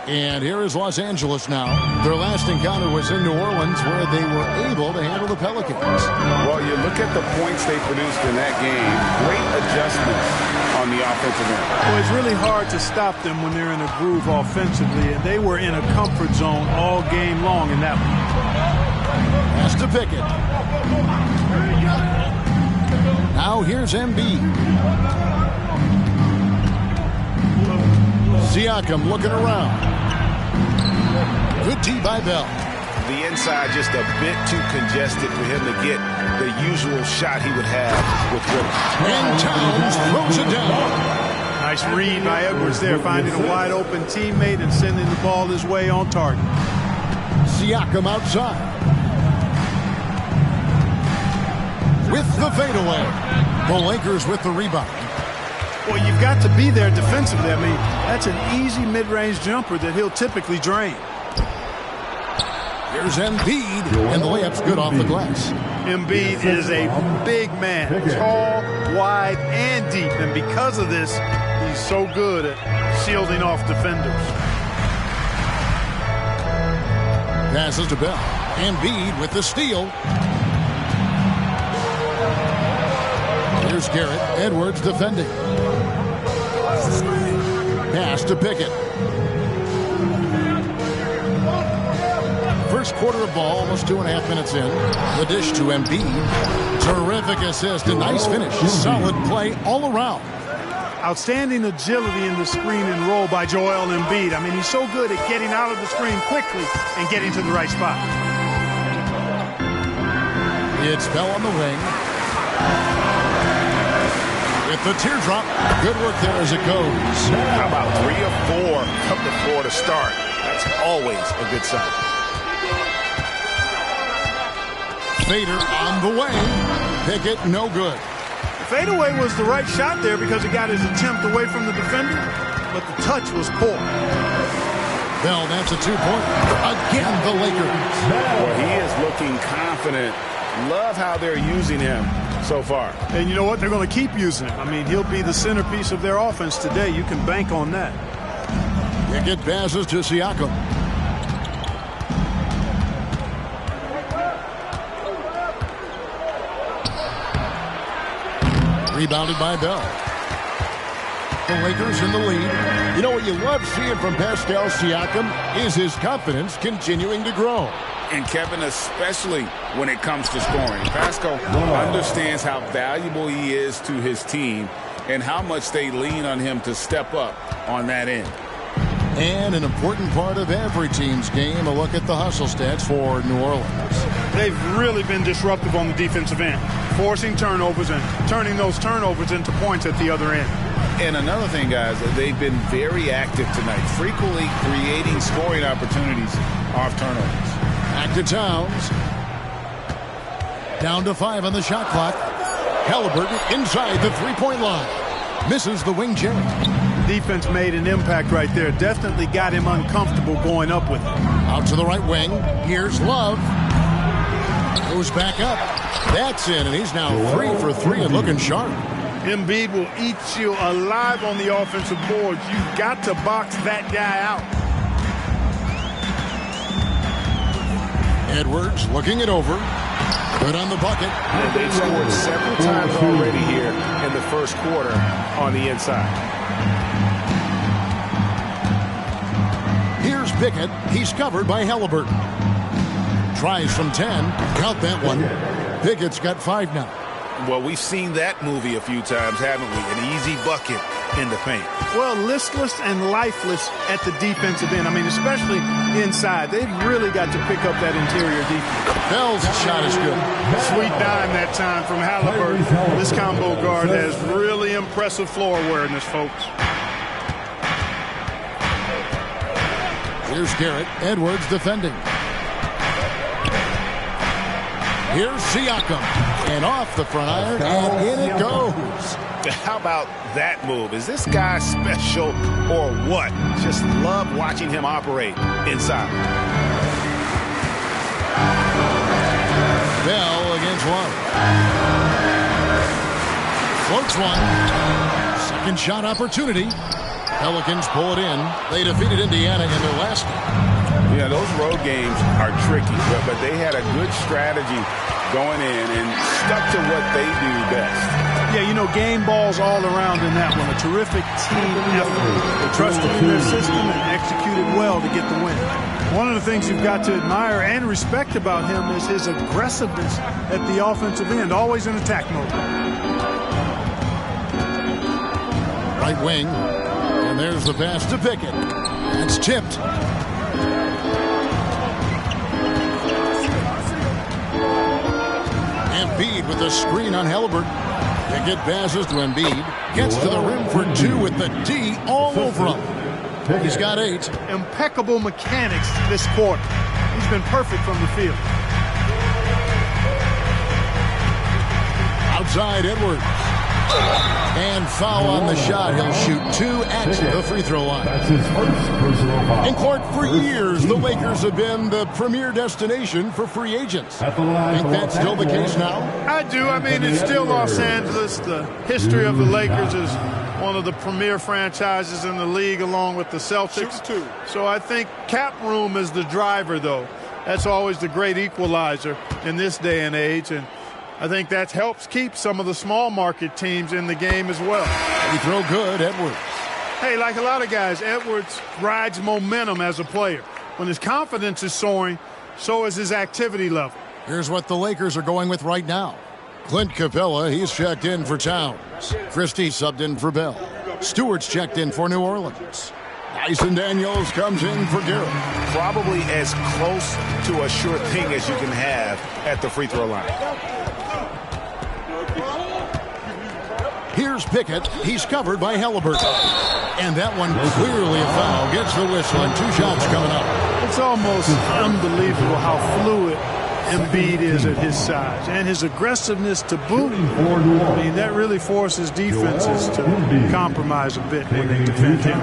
And here is Los Angeles now. Their last encounter was in New Orleans, where they were able to handle the Pelicans. Well, you look at the points they produced in that game. Great adjustments on the offensive end. Well, it's really hard to stop them when they're in a groove offensively, and they were in a comfort zone all game long in that one. Has to pick it. Now here's Embiid. Siakam looking around. Good tee by Bell. The inside just a bit too congested for him to get the usual shot he would have with Willis. And Towns throws it down. Nice read by Edwards there, finding a wide open teammate and sending the ball his way on target. Siakam outside. With the fadeaway. The Lakers with the rebound. Well, you've got to be there defensively. I mean, that's an easy mid-range jumper that he'll typically drain. Here's Embiid, and the layup's good off the glass. Embiid is a big man, tall, wide, and deep. And because of this, he's so good at shielding off defenders. Passes to Bell. Embiid with the steal. Here's Garrett. Edwards defending. Pass to Pickett. First quarter of ball, almost 2.5 minutes in. The dish to Embiid. Terrific assist, a nice finish. Solid play all around. Outstanding agility in the screen and roll by Joel Embiid. I mean, he's so good at getting out of the screen quickly and getting to the right spot. It's Bell on the wing. With the teardrop. Good work there as it goes. How about 3 of 4 from the floor to start? That's always a good sign. Fader on the way. Pickett, no good. Fadeaway was the right shot there because it got his attempt away from the defender, but the touch was poor. Bell, that's a 2-point. Again, the Lakers. Well, he is looking confident. Love how they're using him so far. And you know what? They're going to keep using him. I mean, he'll be the centerpiece of their offense today. You can bank on that. Pickett passes to Siakam. Rebounded by Bell. The Lakers in the lead. You know what you love seeing from Pascal Siakam is his confidence continuing to grow. And Kevin, especially when it comes to scoring. Pascal understands how valuable he is to his team and how much they lean on him to step up on that end. And an important part of every team's game, a look at the hustle stats for New Orleans. They've really been disruptive on the defensive end, forcing turnovers and turning those turnovers into points at the other end. And another thing, guys, they've been very active tonight, frequently creating scoring opportunities off turnovers. Back to Towns. Down to 5 on the shot clock. Halliburton inside the three-point line. Misses the wing J. Defense made an impact right there. Definitely got him uncomfortable going up with it. Out to the right wing. Here's Love. Goes back up. That's in, and he's now 3 for 3 and looking sharp. Embiid will eat you alive on the offensive boards. You've got to box that guy out. Edwards looking it over. Good on the bucket. And they've scored several times already here in the first quarter on the inside. Here's Pickett. He's covered by Halliburton. Tries from 10. Count that one. Pickett's got 5 now. Well, we've seen that movie a few times, haven't we? An easy bucket in the paint. Well, listless and lifeless at the defensive end. I mean, especially inside. They've really got to pick up that interior defense. Bell's shot is good. Sweet dime that time from Halliburton. This combo guard has really impressive floor awareness, folks. Here's Garrett. Edwards defending. Here's Siakam. And off the front iron, and in it goes. How about that move? Is this guy special or what? Just love watching him operate inside. Bell against Love. Floats one. Second shot opportunity. Pelicans pull it in. They defeated Indiana in their last game. Yeah, those road games are tricky, but they had a good strategy going in and stuck to what they do best. Yeah, you know, game balls all around in that one. A terrific team effort. They trusted in their system and executed well to get the win. One of the things you've got to admire and respect about him is his aggressiveness at the offensive end, always in attack mode. Right wing, and there's the pass to Pickett. It's tipped. Embiid with a screen on Halliburton. Pickett passes to Embiid. Gets to the rim for 2 with the D all over him. He's got 8. Impeccable mechanics this quarter. He's been perfect from the field. Outside Edwards. And foul on the shot. He'll shoot 2 at the free throw line. That's his first personal foul. And Clark, for years, the Lakers have been the premier destination for free agents. At the line, think that's still the case now? I do. I mean, it's still Los Angeles. The history of the Lakers is one of the premier franchises in the league, along with the Celtics. So I think cap room is the driver, though. That's always the great equalizer in this day and age. And I think that helps keep some of the small market teams in the game as well. He throw good, Edwards. Hey, like a lot of guys, Edwards rides momentum as a player. When his confidence is soaring, so is his activity level. Here's what the Lakers are going with right now. Clint Capella, he's checked in for Towns. Christie subbed in for Bell. Stewart's checked in for New Orleans. Dyson Daniels comes in for Garrett. Probably as close to a sure thing as you can have at the free throw line. Here's Pickett. He's covered by Halliburton. And that one clearly a foul. Gets the whistle and 2 shots coming up. It's almost unbelievable how fluid Embiid is at his size. And his aggressiveness to boot. I mean, that really forces defenses to compromise a bit when they defend him.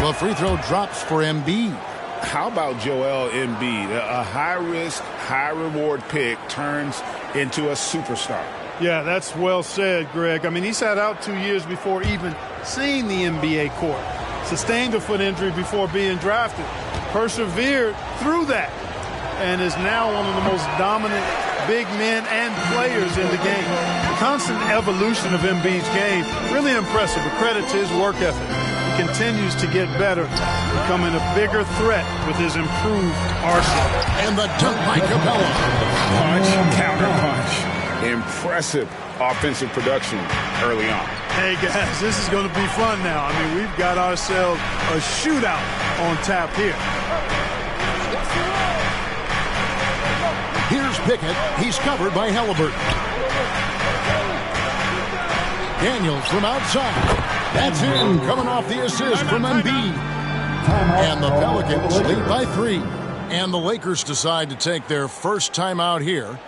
The free throw drops for Embiid. How about Joel Embiid? A high-risk, high-reward pick turns into a superstar. Yeah, that's well said, Greg. I mean, he sat out 2 years before even seeing the NBA court. Sustained a foot injury before being drafted. Persevered through that. And is now one of the most dominant big men and players in the game. The constant evolution of Embiid's game, really impressive. A credit to his work ethic. He continues to get better, becoming a bigger threat with his improved arsenal. And the dunk by Capella. Punch, counter punch. Impressive offensive production early on. Hey, guys, this is going to be fun now. I mean, we've got ourselves a shootout on tap here. Here's Pickett. He's covered by Halliburton. Daniels from outside. That's in, coming off the assist from Embiid. And the Pelicans lead by 3. And the Lakers decide to take their first timeout here.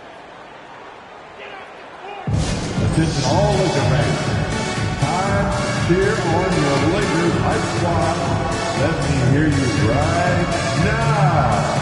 Attention all Laker fans. Time here on your Lakers Hype Squad. Let me hear you right now.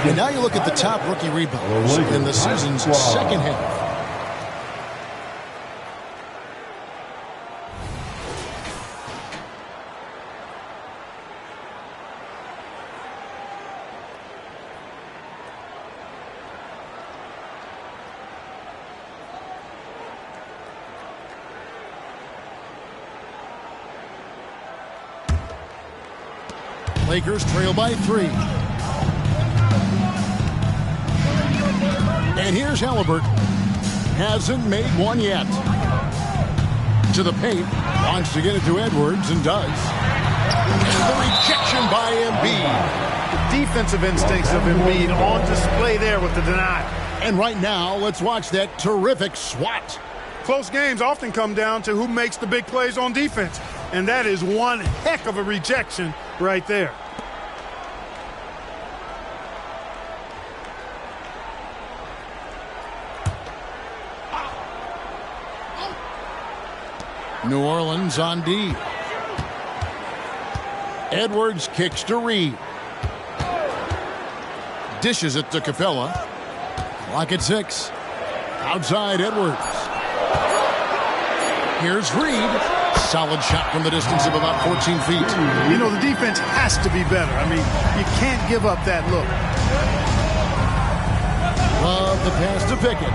And now you look at the top rookie rebounders in the season's second half. Lakers trail by 3. And here's Halliburton. Hasn't made one yet. To the paint. Wants to get it to Edwards and does. And the rejection by Embiid. The defensive instincts of Embiid on display there with the denial. And right now, let's watch that terrific swat. Close games often come down to who makes the big plays on defense. And that is one heck of a rejection right there. New Orleans on D. Edwards kicks to Reed. Dishes it to Capella. Clock at 6. Outside Edwards. Here's Reed. Solid shot from the distance of about 14 feet. You know, the defense has to be better. I mean, you can't give up that look. Love the pass to Pickett.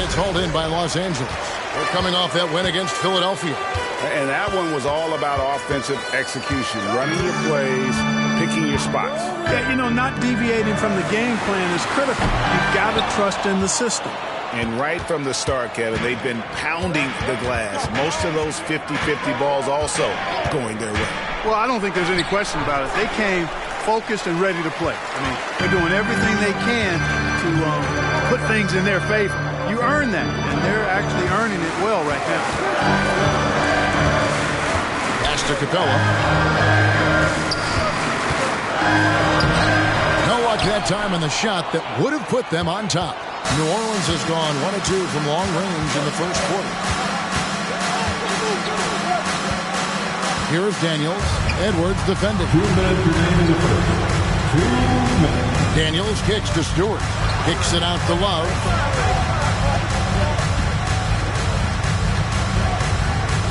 It's hauled in by Los Angeles. They're coming off that win against Philadelphia. And that one was all about offensive execution, running your plays, picking your spots. Yeah, you know, not deviating from the game plan is critical. You've got to trust in the system. And right from the start, Kevin, they've been pounding the glass. Most of those 50-50 balls also going their way. Well, I don't think there's any question about it. They came focused and ready to play. I mean, they're doing everything they can to put things in their favor. You earn that, and they're actually earning it well right now. Pass to Capella. No luck that time on the shot that would have put them on top. New Orleans has gone 1 of 2 from long range in the first quarter. Here is Daniels. Edwards defending. 2 minutes remaining in the first. 2 minutes. Daniels kicks to Stewart. Kicks it out to Love.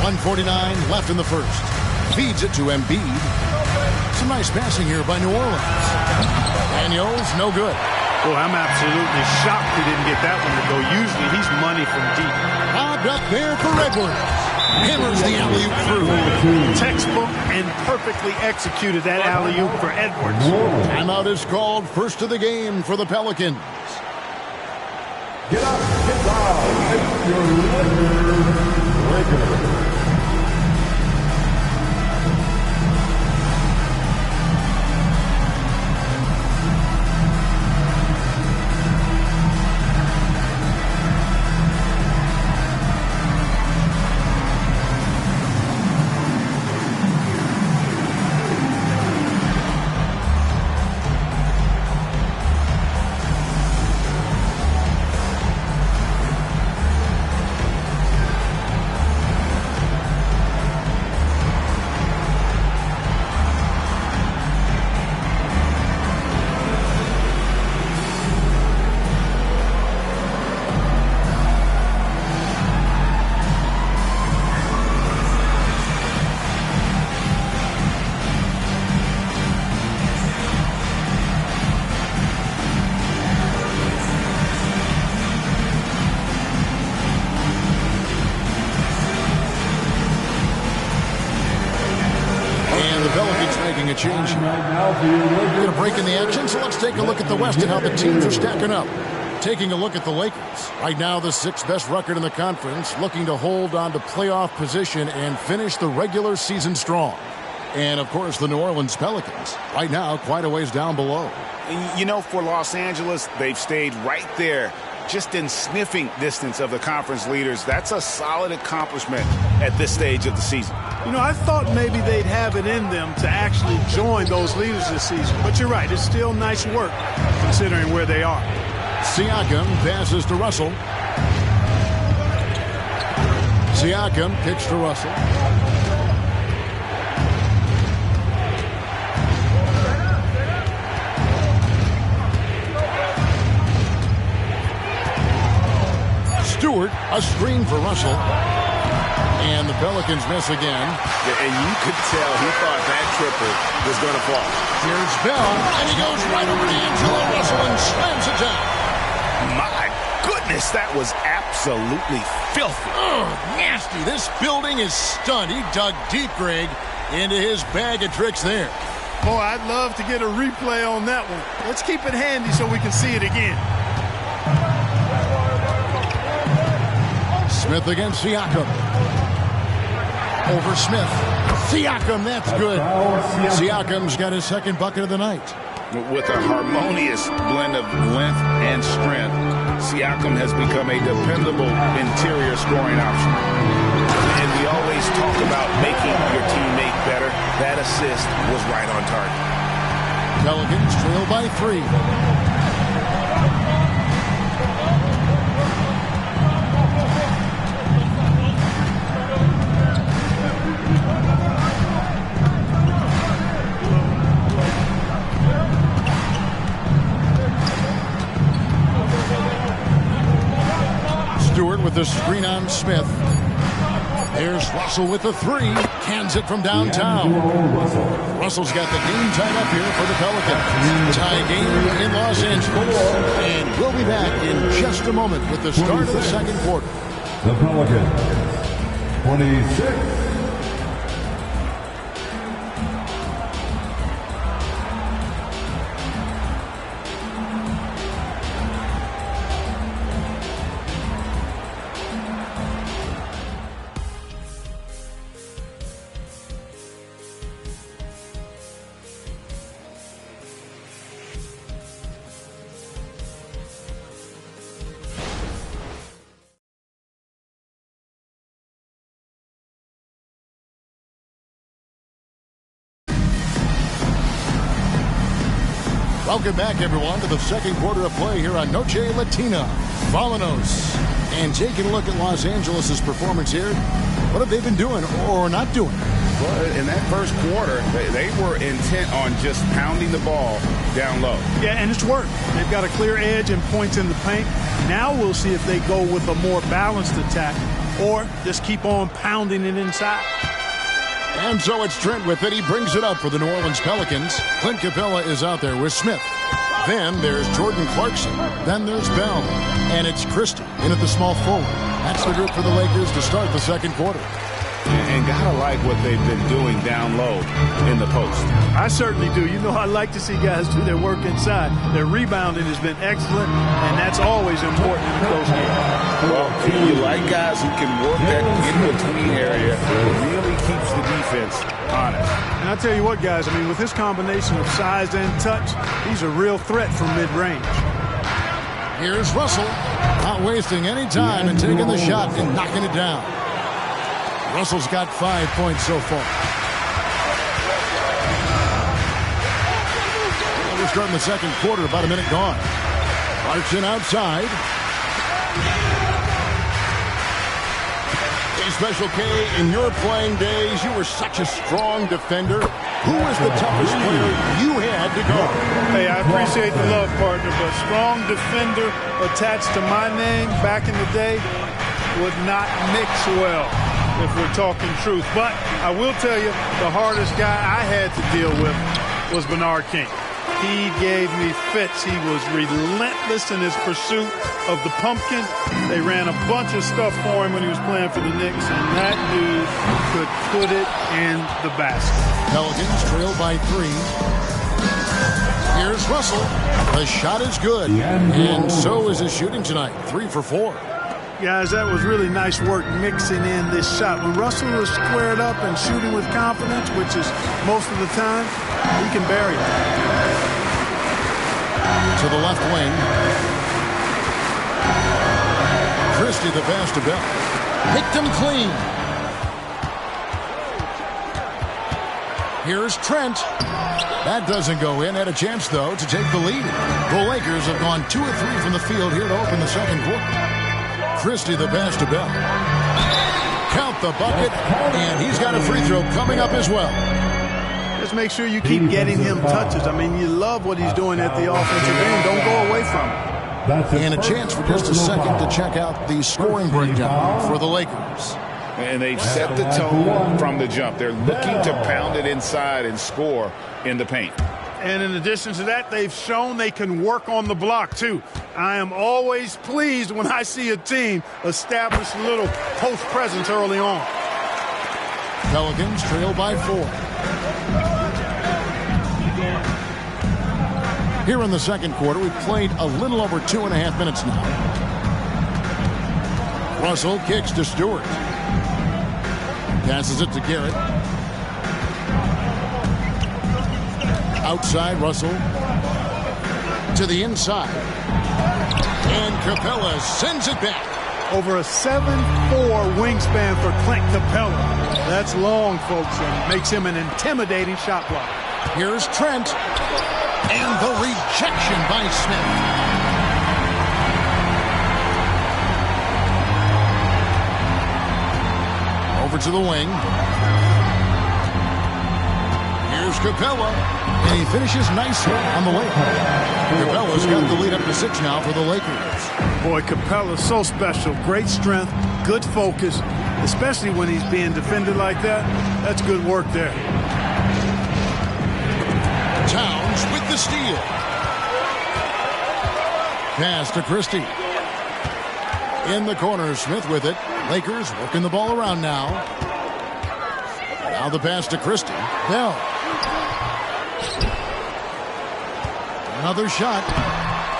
.149 left in the first. Feeds it to Embiid. Some nice passing here by New Orleans. Daniels, no good. Well, I'm absolutely shocked he didn't get that one to go. Usually he's money from deep. Lobbed up there for Edwards. Hammers the alley-oop through. Textbook and perfectly executed that alley-oop for Edwards. Timeout is called. First of the game for the Pelicans. Get up, get down, it's your breaker. A change. Get a break in the action, so let's take a look at the West and how the teams are stacking up. Taking a look at the Lakers. Right now, the 6th best record in the conference, looking to hold on to playoff position and finish the regular season strong. And, of course, the New Orleans Pelicans. Right now, quite a ways down below. You know, for Los Angeles, they've stayed right there, just in sniffing distance of the conference leaders. That's a solid accomplishment at this stage of the season. You know, I thought maybe they'd have it in them to actually join those leaders this season. But you're right, it's still nice work considering where they are. Siakam passes to Russell. Siakam kicks to Russell. Stewart, a screen for Russell. And the Pelicans miss again. Yeah, and you could tell he thought that triple was going to fall. Here's Bell, and he goes right over D'Angelo Russell and slams it down. My goodness, that was absolutely filthy. Oh, nasty. This building is stunned. He dug deep, Greg, into his bag of tricks there. Boy, I'd love to get a replay on that one. Let's keep it handy so we can see it again. Smith against Siakam. Over Smith. Siakam, that's good. Siakam's got his second bucket of the night. With a harmonious blend of length and strength, Siakam has become a dependable interior scoring option. And we always talk about making your teammate better. That assist was right on target. Pelicans trail by 3. Stewart with the screen on Smith. Here's Russell with the three. Cans it from downtown. Russell's got the game tied up here for the Pelicans. Tie game in Los Angeles. And we'll be back in just a moment with the start of the second quarter. The Pelicans, 26. Welcome back, everyone, to the second quarter of play here on Noche Latina. Vallanos. And taking a look at Los Angeles' performance here, what have they been doing or not doing? Well, in that first quarter, they were intent on just pounding the ball down low. Yeah, and it's worked. They've got a clear edge and points in the paint. Now we'll see if they go with a more balanced attack or just keep on pounding it inside. And so it's Trent with it. He brings it up for the New Orleans Pelicans. Clint Capella is out there with Smith. Then there's Jordan Clarkson. Then there's Bell. And it's Christie in at the small forward. That's the group for the Lakers to start the second quarter. And gotta like what they've been doing down low in the post. I certainly do. You know, I like to see guys do their work inside. Their rebounding has been excellent, and that's always important in a close game. Well, you like guys who can work that in-between area. It really keeps the defense honest. And I'll tell you what, guys, I mean, with his combination of size and touch, he's a real threat from mid-range. Here's Russell, not wasting any time and taking the shot and knocking it down. Russell's got 5 points so far. We're starting the second quarter, about a minute gone. Clarkson outside. Hey, Special K, in your playing days, you were such a strong defender. Who was the toughest player you had to guard? Hey, I appreciate the love, partner, but strong defender attached to my name back in the day would not mix well, if we're talking truth. But I will tell you, the hardest guy I had to deal with was Bernard King. He gave me fits. He was relentless in his pursuit of the pumpkin. They ran a bunch of stuff for him when he was playing for the Knicks, and that dude could put it in the basket. Pelicans trail by 3. Here's Russell. The shot is good, and so is his shooting tonight. 3 for 4. Guys, that was really nice work mixing in this shot. When Russell is squared up and shooting with confidence, which is most of the time, he can bury it. To the left wing. Christie the pass to Bell. Picked him clean. Here's Trent. That doesn't go in. Had a chance, though, to take the lead. The Lakers have gone 2 of 3 from the field here to open the second quarter. Christie the pass to Bell. Count the bucket, and he's got a free throw coming up as well. Just make sure you keep getting him touches. I mean, you love what he's doing at the offensive end. Don't go away from it. And a chance for just a second to check out the scoring breakdown for the Lakers. And they've set the tone from the jump. They're looking to pound it inside and score in the paint. And in addition to that, they've shown they can work on the block, too. I am always pleased when I see a team establish a little post presence early on. Pelicans trail by 4. Here in the second quarter, we've played a little over 2.5 minutes now. Russell kicks to Stewart. Passes it to Garrett. Outside, Russell to the inside. And Capella sends it back. Over a 7'4" wingspan for Clint Capella. That's long, folks, and makes him an intimidating shot blocker. Here's Trent. And the rejection by Smith. Over to the wing. Here's Capella, and he finishes nicely on the layup. Capella's got the lead up to 6 now for the Lakers. Boy, Capella's so special. Great strength, good focus, especially when he's being defended like that. That's good work there. Towns with the steal. Pass to Christie. In the corner, Smith with it. Lakers working the ball around now. Now the pass to Christie. Bell. Another shot.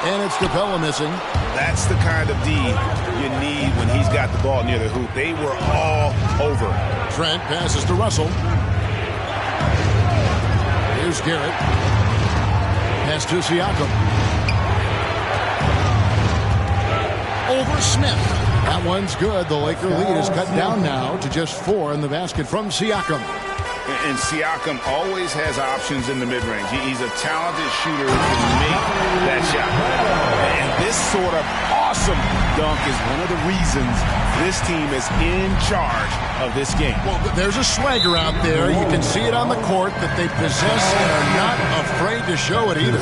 And it's Capella missing. That's the kind of D you need when he's got the ball near the hoop. They were all over. Trent passes to Russell. Here's Garrett. Pass to Siakam. Over Smith. That one's good. The Laker lead is cut down now to just 4 in the basket from Siakam. And Siakam always has options in the mid-range. He's a talented shooter who can make that shot. And this sort of awesome dunk is one of the reasons this team is in charge of this game. Well, there's a swagger out there. You can see it on the court that they possess and are not afraid to show it either.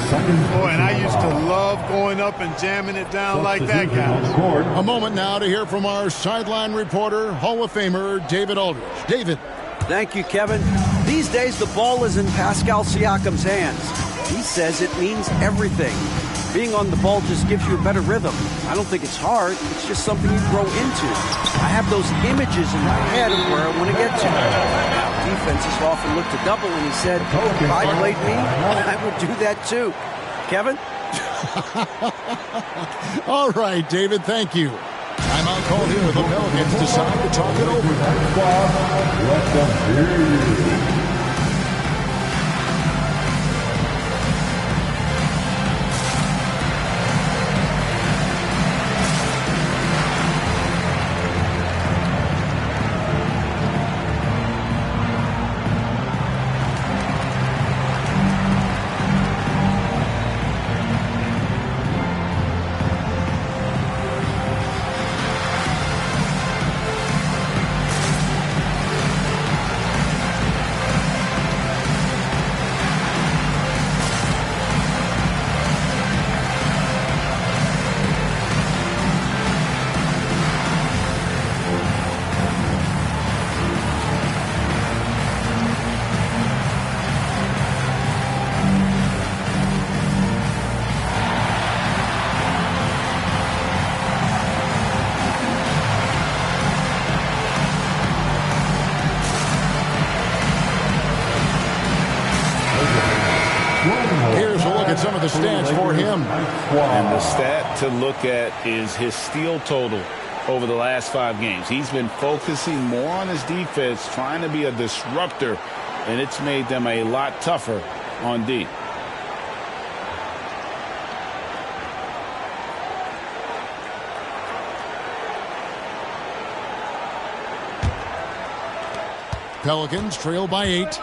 Boy, and I used to love going up and jamming it down like that, guys. A moment now to hear from our sideline reporter, Hall of Famer David Aldridge. David. Thank you, Kevin. These days, the ball is in Pascal Siakam's hands. He says it means everything. Being on the ball just gives you a better rhythm. I don't think it's hard. It's just something you grow into. I have those images in my head of where I want to get to. Defenses often look to double, and he said, if I played me, I would do that too. Kevin? All right, David, thank you. Timeout call here. The Pelicans decide to talk it over. Let them hear you. Some of the stats for him. And the stat to look at is his steal total over the last 5 games. He's been focusing more on his defense, trying to be a disruptor, and it's made them a lot tougher on D. Pelicans trail by 8.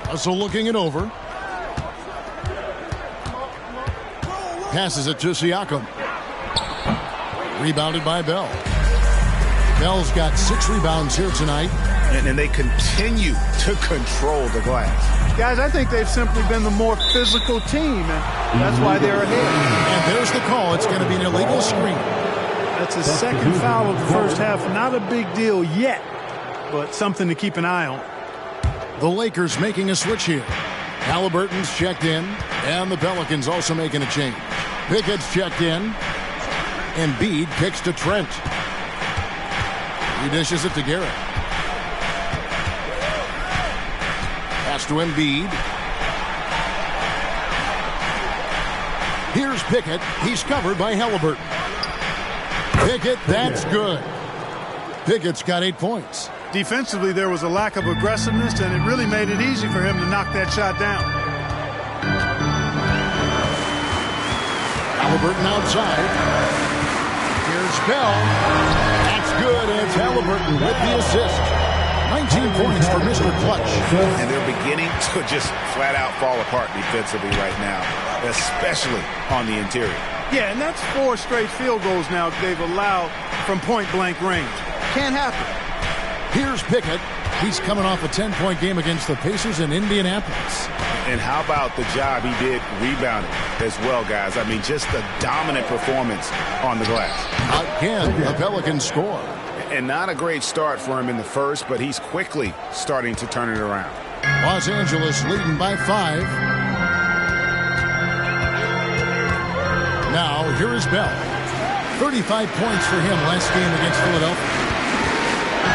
Russell looking it over. Passes it to Siakam. Rebounded by Bell. Bell's got 6 rebounds here tonight. And they continue to control the glass. Guys, I think they've simply been the more physical team, and that's why they're ahead. And there's the call. It's going to be an illegal screen. That's his second foul of the first half. Not a big deal yet, but something to keep an eye on. The Lakers making a switch here. Halliburton's checked in, and the Pelicans also making a change. Pickett's checked in, and Embiid kicks to Trent. He dishes it to Garrett. Pass to Embiid. Here's Pickett. He's covered by Halliburton. Pickett, that's good. Pickett's got 8 points. Defensively, there was a lack of aggressiveness, and it really made it easy for him to knock that shot down. Halliburton outside. Here's Bell. That's good, and it's Halliburton with the assist. 19 points for Mr. Clutch. And they're beginning to just flat out fall apart defensively right now, especially on the interior. Yeah, and that's 4 straight field goals now they've allowed from point-blank range. Can't happen. Here's Pickett. He's coming off a 10-point game against the Pacers in Indianapolis. And how about the job he did rebounding as well, guys? I mean, just a dominant performance on the glass. Again, the Pelicans score. And not a great start for him in the first, but he's quickly starting to turn it around. Los Angeles leading by 5. Now, here is Bell. 35 points for him last game against Philadelphia.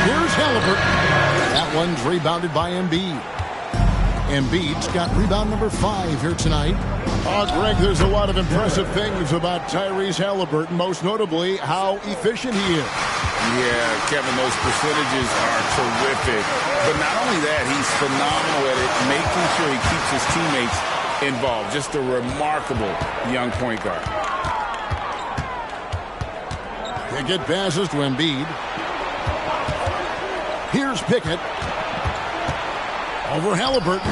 Here's Halliburton. That one's rebounded by Embiid. Embiid's got rebound number 5 here tonight. Greg, there's a lot of impressive things about Tyrese Halliburton, most notably how efficient he is. Yeah, Kevin, those percentages are terrific. But not only that, he's phenomenal at it, making sure he keeps his teammates involved. Just a remarkable young point guard. They get passes to Embiid. Here's Pickett. Over Halliburton.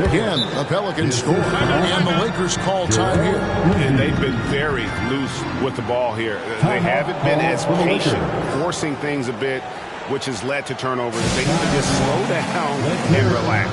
Again, the Pelicans score. And the Lakers call time here. And they've been very loose with the ball here. They haven't been as patient, forcing things a bit, which has led to turnovers. They need to just slow down and relax.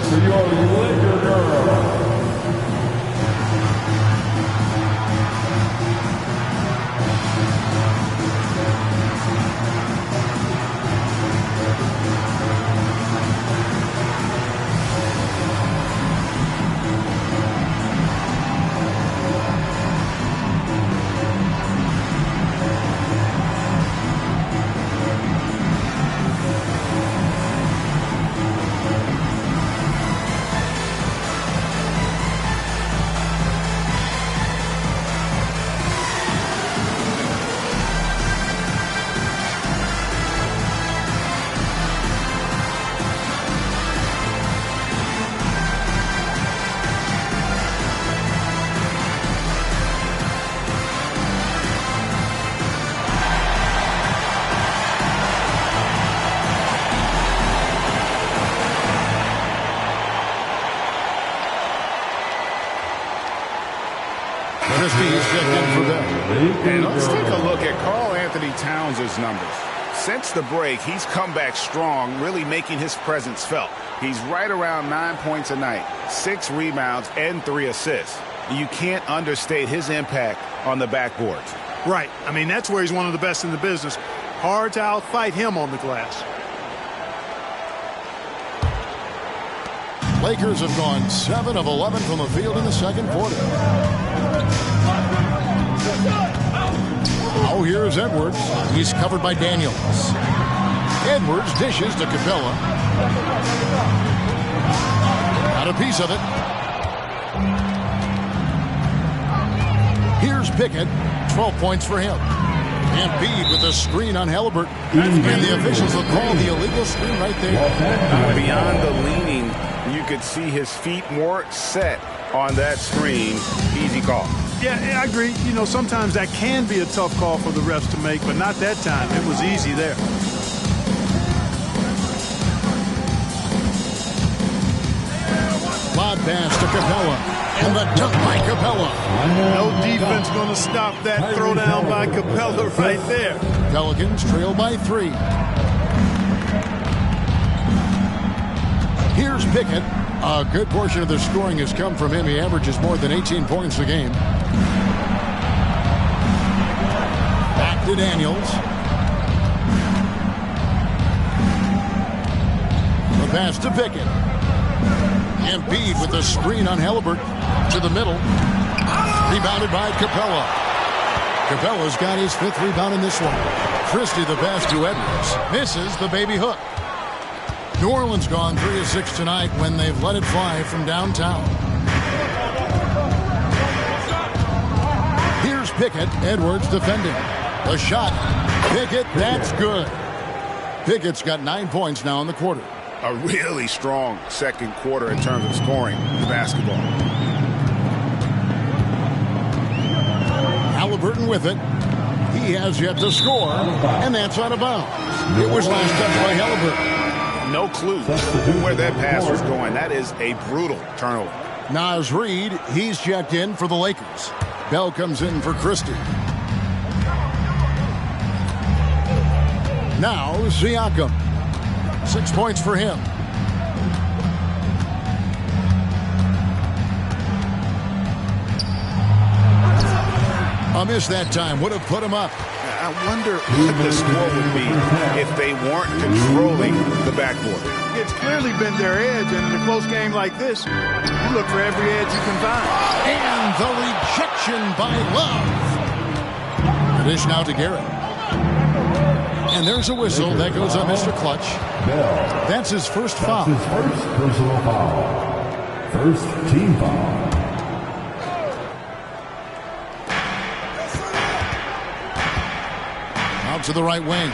And let's take a look at Karl Anthony Towns' numbers. Since the break, he's come back strong, really making his presence felt. He's right around 9 points a night, 6 rebounds, and 3 assists. You can't understate his impact on the backboards. Right. I mean, that's where he's one of the best in the business. Hard to outfight him on the glass. Lakers have gone 7 of 11 from the field in the second quarter. Oh, here's Edwards. He's covered by Daniels. Edwards dishes to Capella. Got a piece of it. Here's Pickett. 12 points for him. Embiid with a screen on Halliburton. And the officials will call the illegal screen right there. Beyond the leaning, you could see his feet more set on that screen. Easy call. Yeah, I agree. You know, sometimes that can be a tough call for the refs to make, but not that time. It was easy there. Lob pass to Capella. And the dunk by Capella. No defense going to stop that throwdown by Capella right there. Pelicans trail by 3. Here's Pickett. A good portion of their scoring has come from him. He averages more than 18 points a game. Back to Daniels. The pass to Pickett. Embiid with a screen on Halliburton. To the middle. Rebounded by Capella. Capella's got his 5th rebound in this one. Christie the pass to Edwards. Misses the baby hook. New Orleans gone 3 of 6 tonight when they've let it fly from downtown. Here's Pickett. Edwards defending. The shot. Pickett, that's good. Pickett's got 9 points now in the quarter. A really strong second quarter in terms of scoring the basketball. Halliburton with it. He has yet to score, and that's out of bounds. It was last touched by Halliburton. No clue where that pass was going. That is a brutal turnover. Naz Reid, he's checked in for the Lakers. Bell comes in for Christie. Now Siakam. 6 points for him. A miss that time would have put him up. I wonder what the score would be if they weren't controlling the backboard. It's clearly been their edge, and in a close game like this, you look for every edge you can find. And the rejection by Love. The dish now to Garrett. And there's a whistle. That goes on Mr. Clutch. That's his first foul. That's his first personal foul. First team foul. Out to the right wing.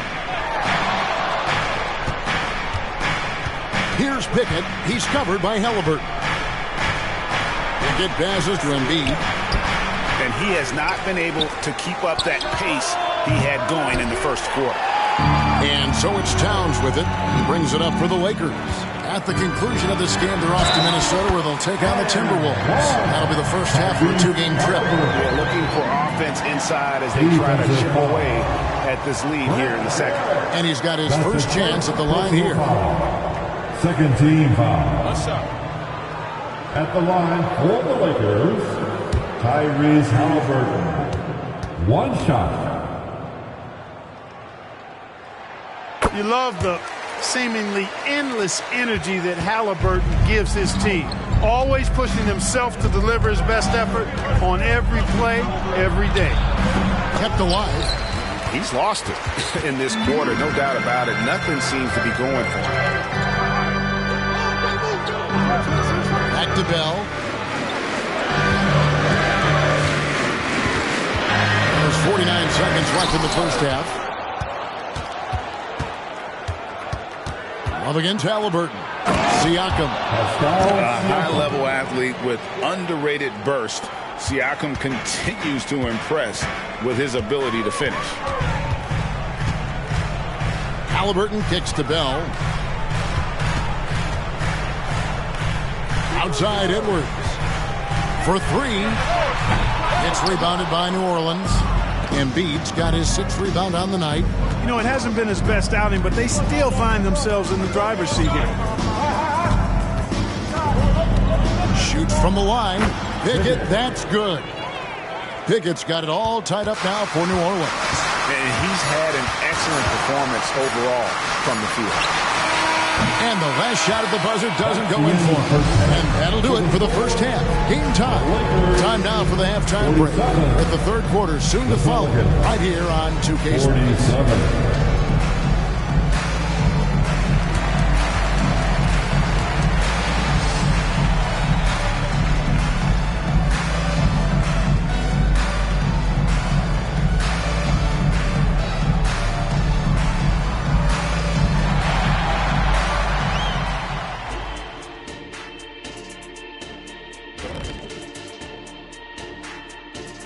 Here's Pickett. He's covered by Halliburton. Pickett passes to Embiid. And he has not been able to keep up that pace he had going in the first quarter. And so it's Towns with it. He brings it up for the Lakers. At the conclusion of this game, they're off to Minnesota where they'll take on the Timberwolves. That'll be the first half of a two-game trip. They're looking for offense inside as they try to chip away at this lead here in the second. And he's got his first chance at the line here. Second team foul. At the line for the Lakers, Tyrese Halliburton. One shot. You love the seemingly endless energy that Halliburton gives his team. Always pushing himself to deliver his best effort on every play, every day. Kept alive. He's lost it in this quarter, no doubt about it. Nothing seems to be going for him. Back to Bell. There's 49 seconds left in the first half. Love against Halliburton. Siakam. A high-level athlete with underrated burst. Siakam continues to impress with his ability to finish. Halliburton kicks to Bell. Outside Edwards. For three. It's rebounded by New Orleans. Embiid's got his sixth rebound on the night. You know, it hasn't been his best outing, but they still find themselves in the driver's seat here. Shoots from the line. Pickett, that's good. Pickett's got it all tied up now for New Orleans. And he's had an excellent performance overall from the field. And the last shot at the buzzer doesn't go in for him. And that'll do it for the first half. Game time. Time now for the halftime break. With the third quarter soon to follow right here on 2K Sports.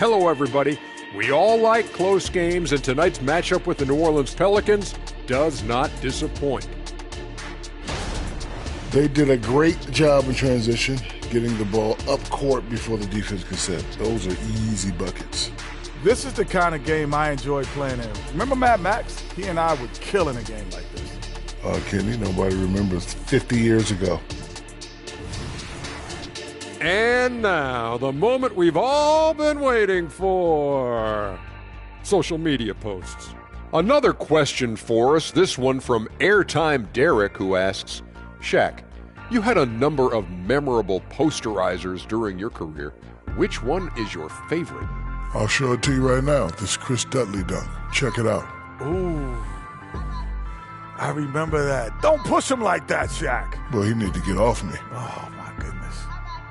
Hello, everybody. We all like close games, and tonight's matchup with the New Orleans Pelicans does not disappoint. They did a great job in transition, getting the ball up court before the defense could set. Those are easy buckets. This is the kind of game I enjoy playing in. Remember Mad Max? He and I would kill in a game like this. Kenny, nobody remembers 50 years ago. And now, the moment we've all been waiting for. Social media posts. Another question for us, this one from Airtime Derek, who asks, Shaq, you had a number of memorable posterizers during your career. Which one is your favorite? I'll show it to you right now. This Chris Dudley dunk. Check it out. Ooh. I remember that. Don't push him like that, Shaq. Well, he need to get off me. Oh, my goodness.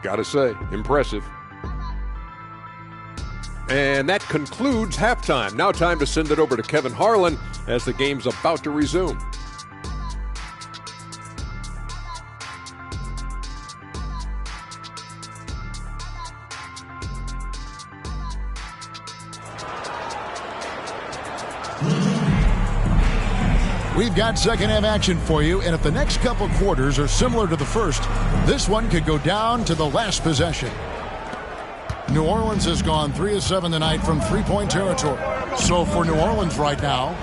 Gotta say, impressive. And that concludes halftime. Now time to send it over to Kevin Harlan as the game's about to resume. We've got second half action for you, and if the next couple quarters are similar to the first, this one could go down to the last possession. New Orleans has gone 3 of 7 tonight from three-point territory. So for New Orleans right now,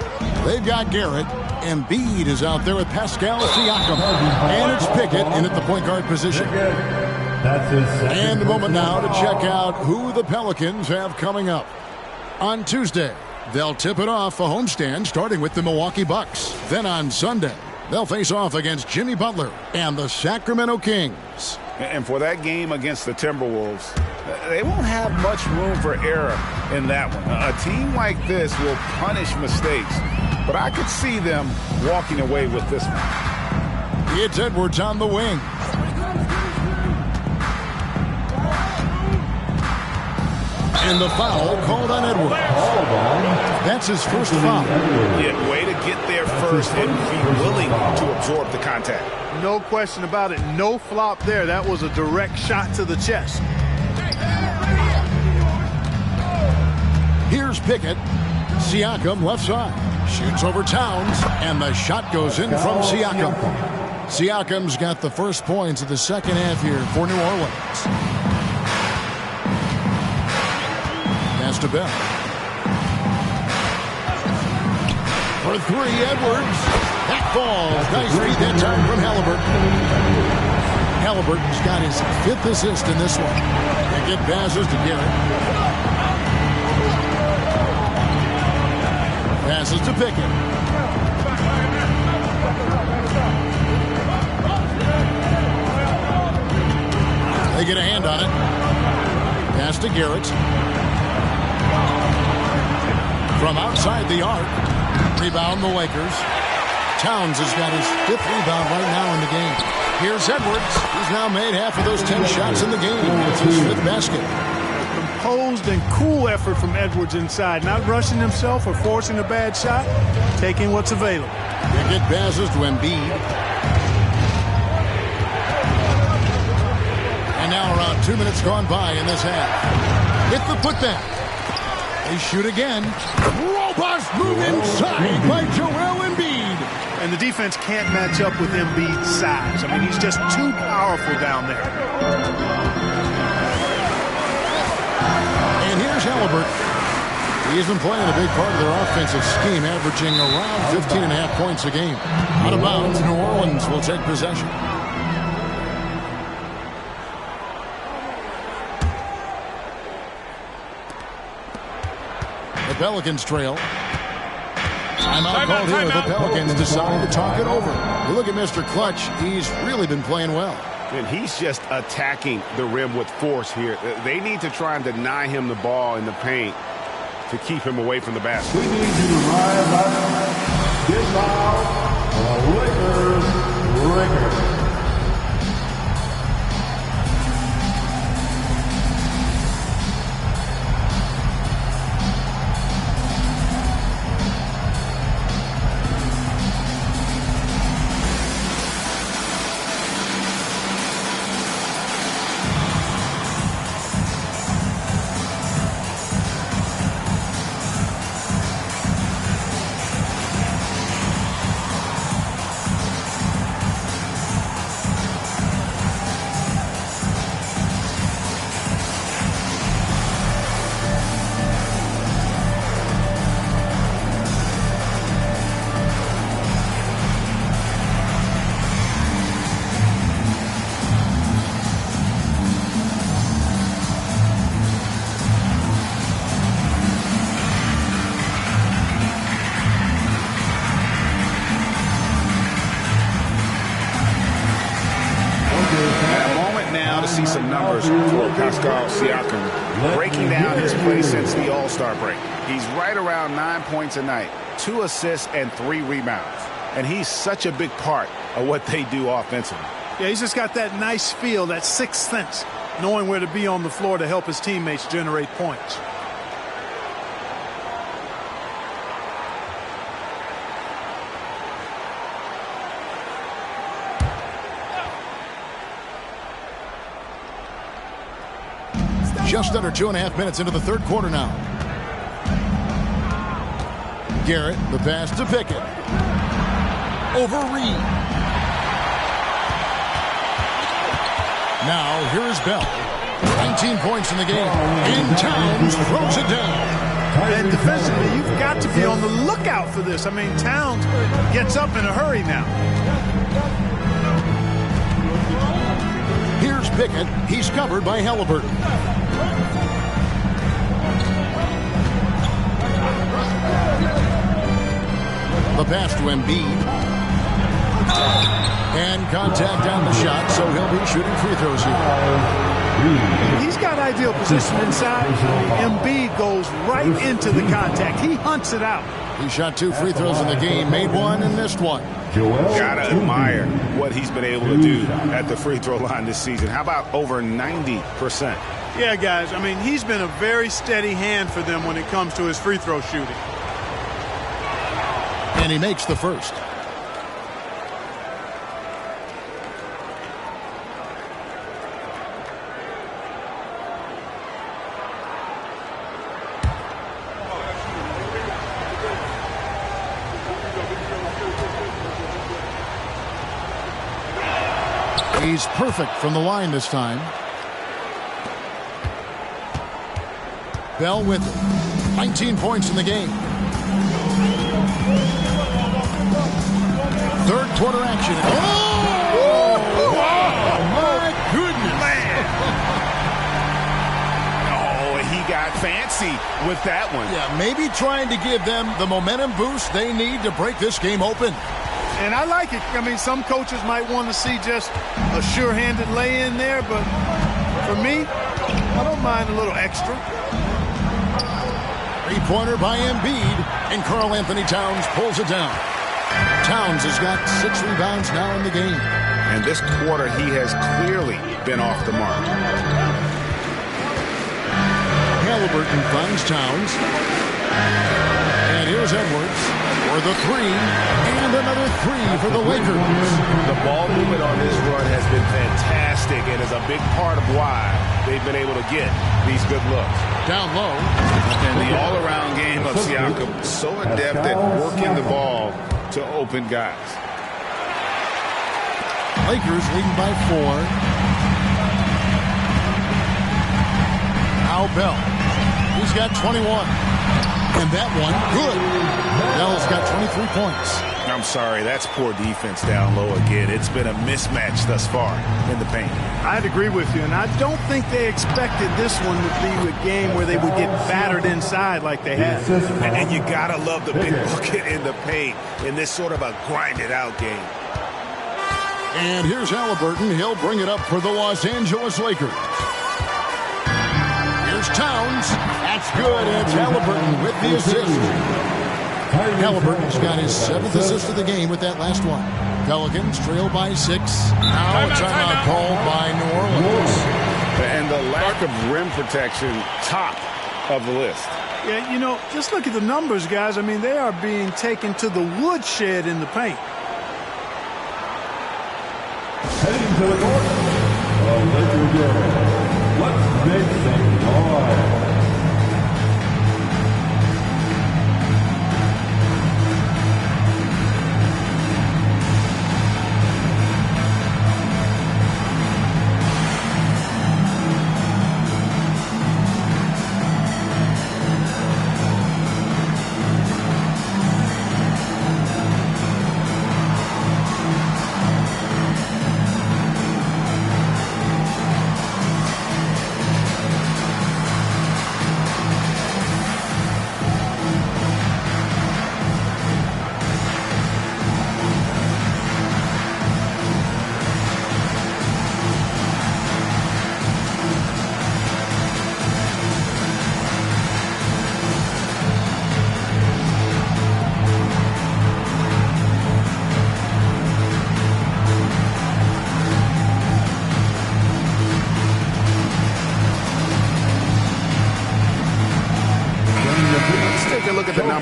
they've got Garrett. Embiid is out there with Pascal Siakam. And it's Pickett in at the point guard position. And a moment now to check out who the Pelicans have coming up. On Tuesday, They'll tip it off a homestand starting with the Milwaukee Bucks. Then on Sunday, they'll face off against Jimmy Butler and the Sacramento Kings. And for that game against the Timberwolves, they won't have much room for error in that one. A team like this will punish mistakes, but I could see them walking away with this one. It's Edwards on the wing. And the foul called on Edwards. That's his first foul. Yeah, way to get there first and be willing to absorb the contact. No question about it. No flop there. That was a direct shot to the chest. Here's Pickett. Siakam left side. Shoots over Towns, and the shot goes in from Siakam. Siakam's got the first points of the second half here for New Orleans. Pass to Bell. For three, Edwards. That falls. Nice feed that time from Halliburton. Halliburton's got his 5th assist in this one. They get passes to Garrett. Passes to Pickett. They get a hand on it. Pass to Garrett. From outside the arc. Rebound the Lakers. Towns has got his 5th rebound right now in the game. Here's Edwards. He's now made half of those 10 shots in the game. It's his 5th basket. Composed and cool effort from Edwards inside. Not rushing himself or forcing a bad shot. Taking what's available. They get passes to Embiid. And now around 2 minutes gone by in this half. Hit the putback. They shoot again. Robust move inside by Joel Embiid. And the defense can't match up with Embiid's size. I mean, he's just too powerful down there. And here's Halliburton. He's been playing a big part of their offensive scheme, averaging around 15.5 points a game. Out of bounds, New Orleans will take possession. The Pelicans trail. Timeout called here. The Pelicans decide to talk it over. You look at Mr. Clutch. He's really been playing well. And he's just attacking the rim with force here. They need to try and deny him the ball in the paint to keep him away from the basket. We need you to rise up, get loud, Lakers. Siakam breaking down his play since the All-Star break. He's right around 9 points a night, 2 assists and 3 rebounds. And he's such a big part of what they do offensively. Yeah, he's just got that nice feel, that sixth sense, knowing where to be on the floor to help his teammates generate points. Just under 2.5 minutes into the third quarter now. Garrett, the pass to Pickett. Over Reed. Now, here is Bell. 19 points in the game. And Towns throws it down. And defensively, you've got to be on the lookout for this. I mean, Towns gets up in a hurry now. Here's Pickett. He's covered by Halliburton. The pass to Embiid. And contact on the shot, so he'll be shooting free throws here. He's got ideal position inside. Embiid goes right into the contact. He hunts it out. He shot 2 free throws in the game, made 1 and missed 1. Gotta admire what he's been able to do at the free throw line this season. How about over 90%? Yeah, guys, I mean, he's been a very steady hand for them when it comes to his free throw shooting. And he makes the first. He's perfect from the line this time. Bell with it. 19 points in the game. Third quarter action. Oh! My goodness. Man. Oh, he got fancy with that one. Yeah, maybe trying to give them the momentum boost they need to break this game open. And I like it. I mean, some coaches might want to see just a sure-handed lay-in there, but for me, I don't mind a little extra. Three-pointer by Embiid, and Karl Anthony Towns pulls it down. Towns has got 6 rebounds now in the game. And this quarter, he has clearly been off the mark. Halliburton finds Towns. And here's Edwards for the 3, and another 3 for the Lakers. The ball movement on this run has been fantastic and is a big part of why they've been able to get these good looks. Down low. And the all-around game of Siakam, so adept at working the ball to open guys. Lakers leading by 4. Now Bell. He's got 21. And that one, good. Bell's got 23 points. I'm sorry, that's poor defense down low again. It's been a mismatch thus far in the paint. I'd agree with you, and I don't think they expected this one to be a game where they would get battered inside like they have. And you gotta love the big bucket in the paint in this sort of a grinded-out game. And here's Halliburton. He'll bring it up for the Los Angeles Lakers. Here's Towns. That's good, and it's Halliburton with the assist. Halliburton's got his 7th assist of the game with that last one. Pelicans trail by 6. Now a timeout called by New Orleans. And the lack of rim protection, top of the list. Yeah, you know, just look at the numbers, guys. I mean, they are being taken to the woodshed in the paint. Heading to the corner. Let's make some noise.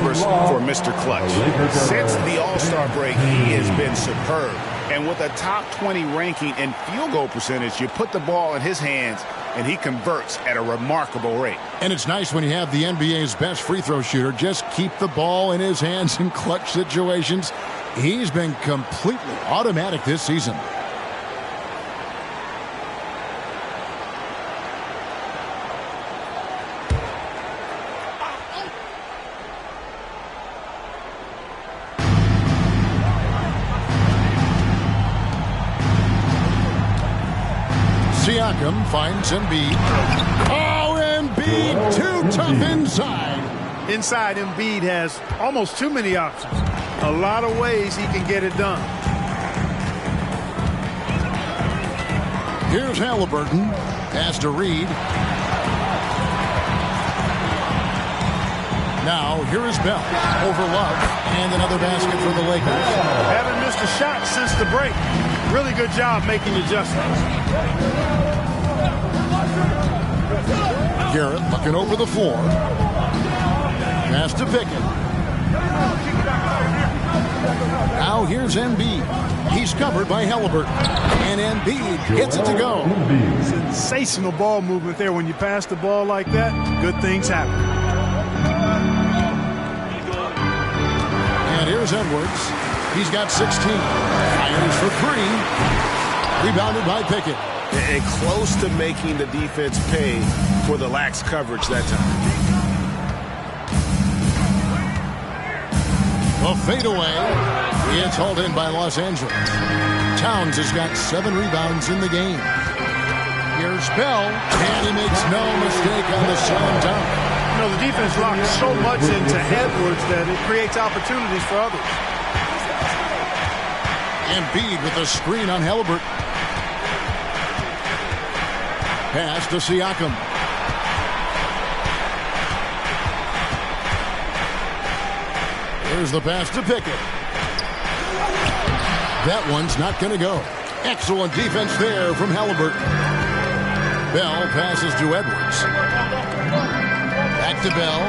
For Mr. Clutch. Since the All-Star break, he has been superb. And with a top 20 ranking and field goal percentage, you put the ball in his hands, and he converts at a remarkable rate. And it's nice when you have the NBA's best free throw shooter just keep the ball in his hands in clutch situations. He's been completely automatic this season. Siakam finds Embiid. Oh, Embiid, too tough inside. Inside, Embiid has almost too many options. a lot of ways he can get it done. Here's Halliburton. Pass to Reed. Now, here is Bell over Love, and another basket for the Lakers. Haven't missed a shot since the break. Really good job making adjustments. Garrett looking over the floor. Pass to Pickett. Now here's Embiid. He's covered by Halliburton. And Embiid gets it to go. Sensational ball movement there. When you pass the ball like that, good things happen. And here's Edwards. He's got 16. Fires for 3. Rebounded by Pickett. And close to making the defense pay for the lax coverage that time. A fadeaway. It's hauled in by Los Angeles. Towns has got 7 rebounds in the game. Here's Bell, and he makes no mistake on the slam dunk. You know, the defense locks so much into Edwards that it creates opportunities for others. Embiid with a screen on Halliburton. Pass to Siakam. Here's the pass to Pickett. That one's not going to go. Excellent defense there from Halliburton. Bell passes to Edwards. Back to Bell.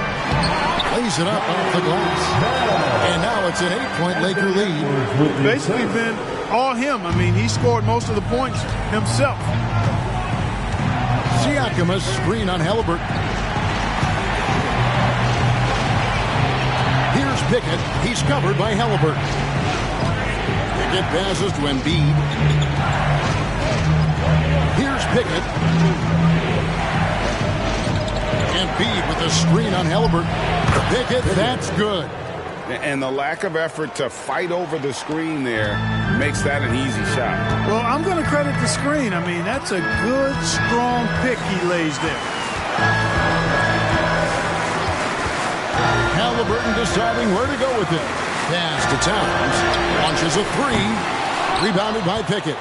Lays it up off the glass. And now it's an 8-point Laker lead. Basically been all him. I mean, he scored most of the points himself. Siakam a screen on Halliburton. Here's Pickett. He's covered by Halliburton. Pickett passes to Embiid. Here's Pickett. Embiid with a screen on Halliburton. Pickett, that's good. And the lack of effort to fight over the screen there makes that an easy shot. Well, I'm going to credit the screen. I mean, that's a good, strong pick he lays there. Halliburton deciding where to go with it. Pass to Towns. Launches a 3. Rebounded by Pickett.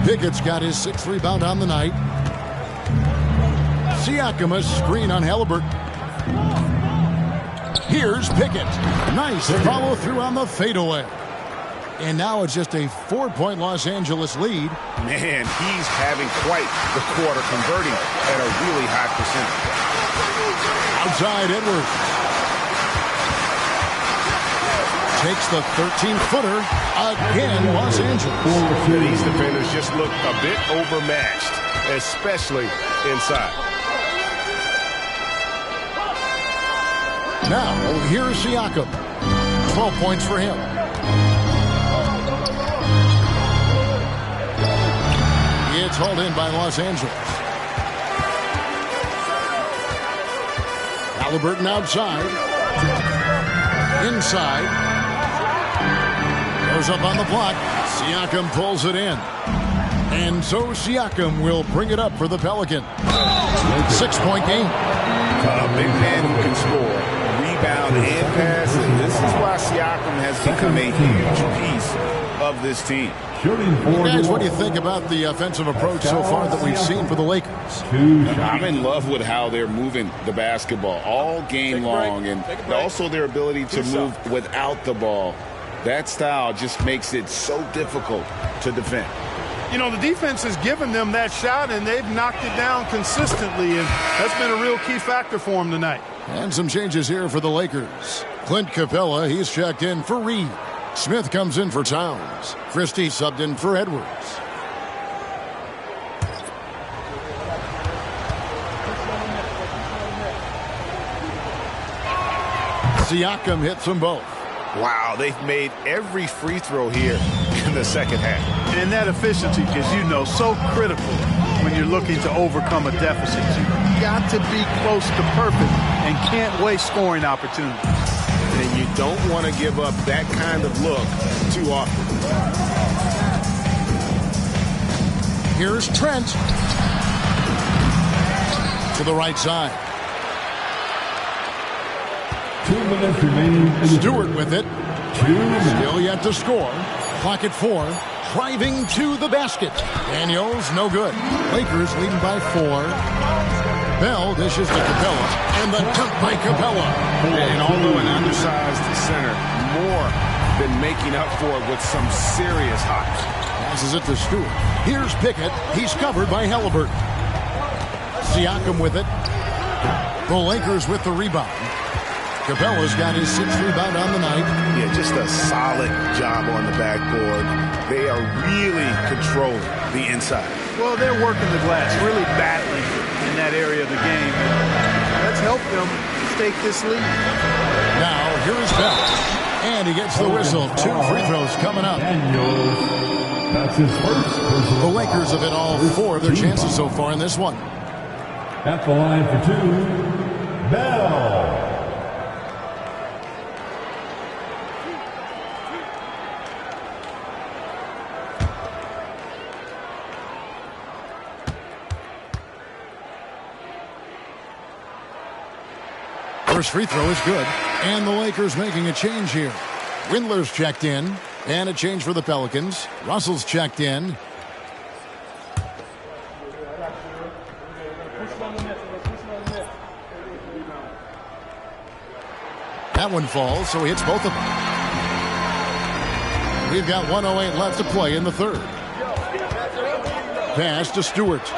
Pickett's got his 6th rebound on the night. Siakam a screen on Halliburton. Here's Pickett. Nice follow through on the fadeaway. And now it's just a 4-point Los Angeles lead. Man, he's having quite the quarter, converting at a really high percentage. Outside Edwards. Takes the 13-footer. Again, Los Angeles. These defenders just look a bit overmatched, especially inside. Now, here's Siakam. 12 points for him. It's hauled in by Los Angeles. Halliburton outside. Inside. Goes up on the block. Siakam pulls it in. And so Siakam will bring it up for the Pelican. 6-point game. A big man who can score, rebound, and pass. And this is why Siakam has become a huge piece of this team. Guys, what do you think about the offensive approach so far that we've seen for the Lakers? I'm in love with how they're moving the basketball all game long, and also their ability to move without the ball. That style just makes it so difficult to defend. You know, the defense has given them that shot, and they've knocked it down consistently, and that's been a real key factor for them tonight. And some changes here for the Lakers. Clint Capella, he's checked in for Reed. Smith comes in for Towns. Christie subbed in for Edwards. Siakam hits them both. Wow, they've made every free throw here in the second half. And that efficiency is, you know, so critical when you're looking to overcome a deficit. You've got to be close to perfect and can't waste scoring opportunities. And you don't want to give up that kind of look too often. Here's Trent. To the right side. 2 minutes remaining. Stewart with it. Still yet to score. Clock at 4. Driving to the basket. Daniels, no good. Lakers leading by 4. Bell dishes to Capella, and the dunk by Capella. And although an undersized center, Moore been making up for it with some serious hops. Passes it to Stewart. Here's Pickett. He's covered by Halliburton. Siakam with it. The Lakers with the rebound. Capella's got his 6th rebound on the night. Yeah, just a solid job on the backboard. They are really controlling the inside. Well, they're working the glass, really battling in that area of the game. Let's help them stake this lead. Now, here is Bell. And he gets the whistle. 2 free throws coming up. That's his first. The Lakers have hit all 4 of their chances so far in this one. At the line for 2, Bell. First free throw is good, and the Lakers making a change here. Windler's checked in, and a change for the Pelicans. Russell's checked in. That one falls, so he hits both of them. We've got 1:08 left to play in the third. Pass to Stewart.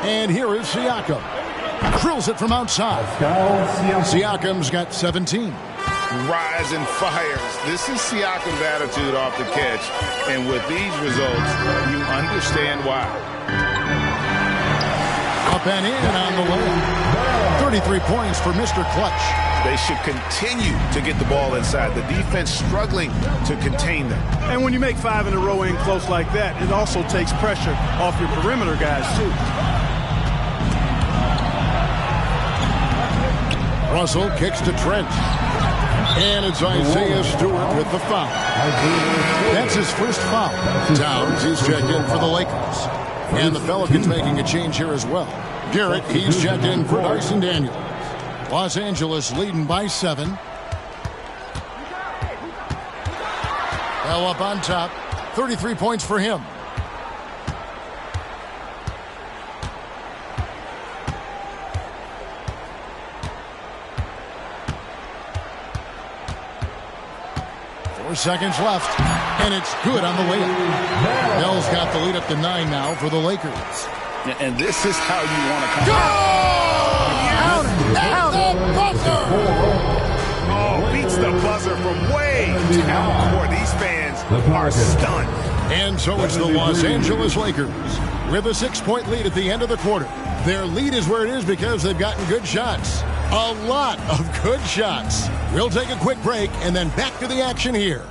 And here is Siakam. Drills it from outside. Siakam's got 17. Rise and fires. This is Siakam's attitude off the catch. And with these results, you understand why. Up and in on the way. 33 points for Mr. Clutch. They should continue to get the ball inside. The defense struggling to contain them. And when you make 5 in a row in close like that, it also takes pressure off your perimeter guys, too. Russell kicks to Trent. And it's Isaiah Stewart with the foul. That's his first foul. Towns, he's checked in for the Lakers. And the Pelicans making a change here as well. Garrett, he's checked in for Dyson Daniels. Los Angeles leading by 7. Bell up on top. 33 points for him. Seconds left, and it's good on the way up. Bell's got the lead up to 9 now for the Lakers. And this is how you want to come out. The buzzer! Oh, beats the buzzer from way down court. These fans are stunned. And so it's the Los Angeles Lakers with a 6-point lead at the end of the quarter. Their lead is where it is because they've gotten good shots. A lot of good shots. We'll take a quick break and then back to the action here.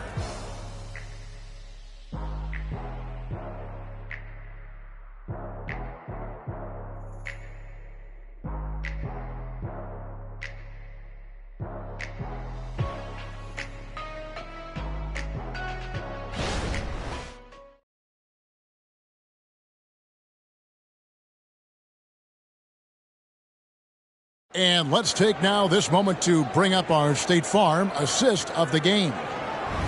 And let's take now this moment to bring up our State Farm assist of the game.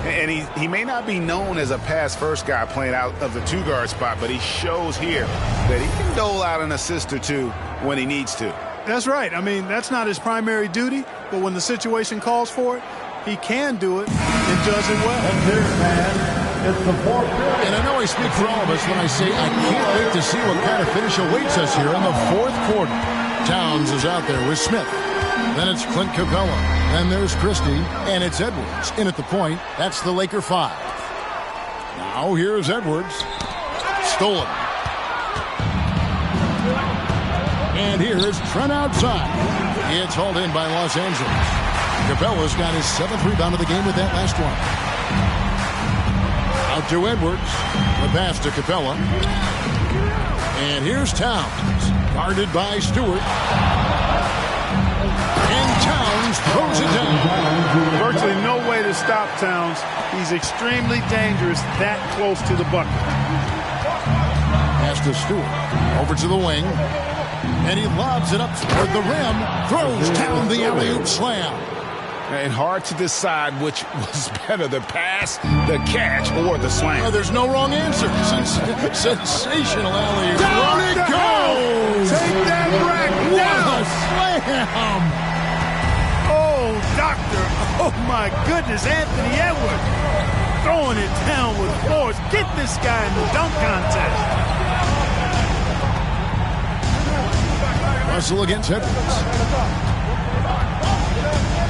And he may not be known as a pass-first guy playing out of the 2-guard spot, but he shows here that he can dole out an assist or 2 when he needs to. That's right. I mean, that's not his primary duty, but when the situation calls for it, he can do it and does it well. And I know I speak for all of us when I say I can't wait to see what kind of finish awaits us here in the 4th quarter. Towns is out there with Smith. Then it's Clint Capella. Then there's Christie. And it's Edwards in at the point. That's the Laker 5. Now here's Edwards. Stolen. And here is Trent outside. It's hauled in by Los Angeles. Capella's got his 7th rebound of the game with that last one. Out to Edwards. The pass to Capella. And here's Towns. Guarded by Stewart. And Towns throws it down. Virtually no way to stop Towns. He's extremely dangerous that close to the bucket. Pass to Stewart. Over to the wing. And he lobs it up toward the rim. Throws down the alley-oop slam. And hard to decide which was better, the pass, the catch, or the slam. Well, there's no wrong answer. Sensational alley. Down it goes! Take that rack down! Slam! Oh, doctor. Oh, my goodness. Anthony Edwards throwing it down with force. Get this guy in the dunk contest. Russell against Edwards.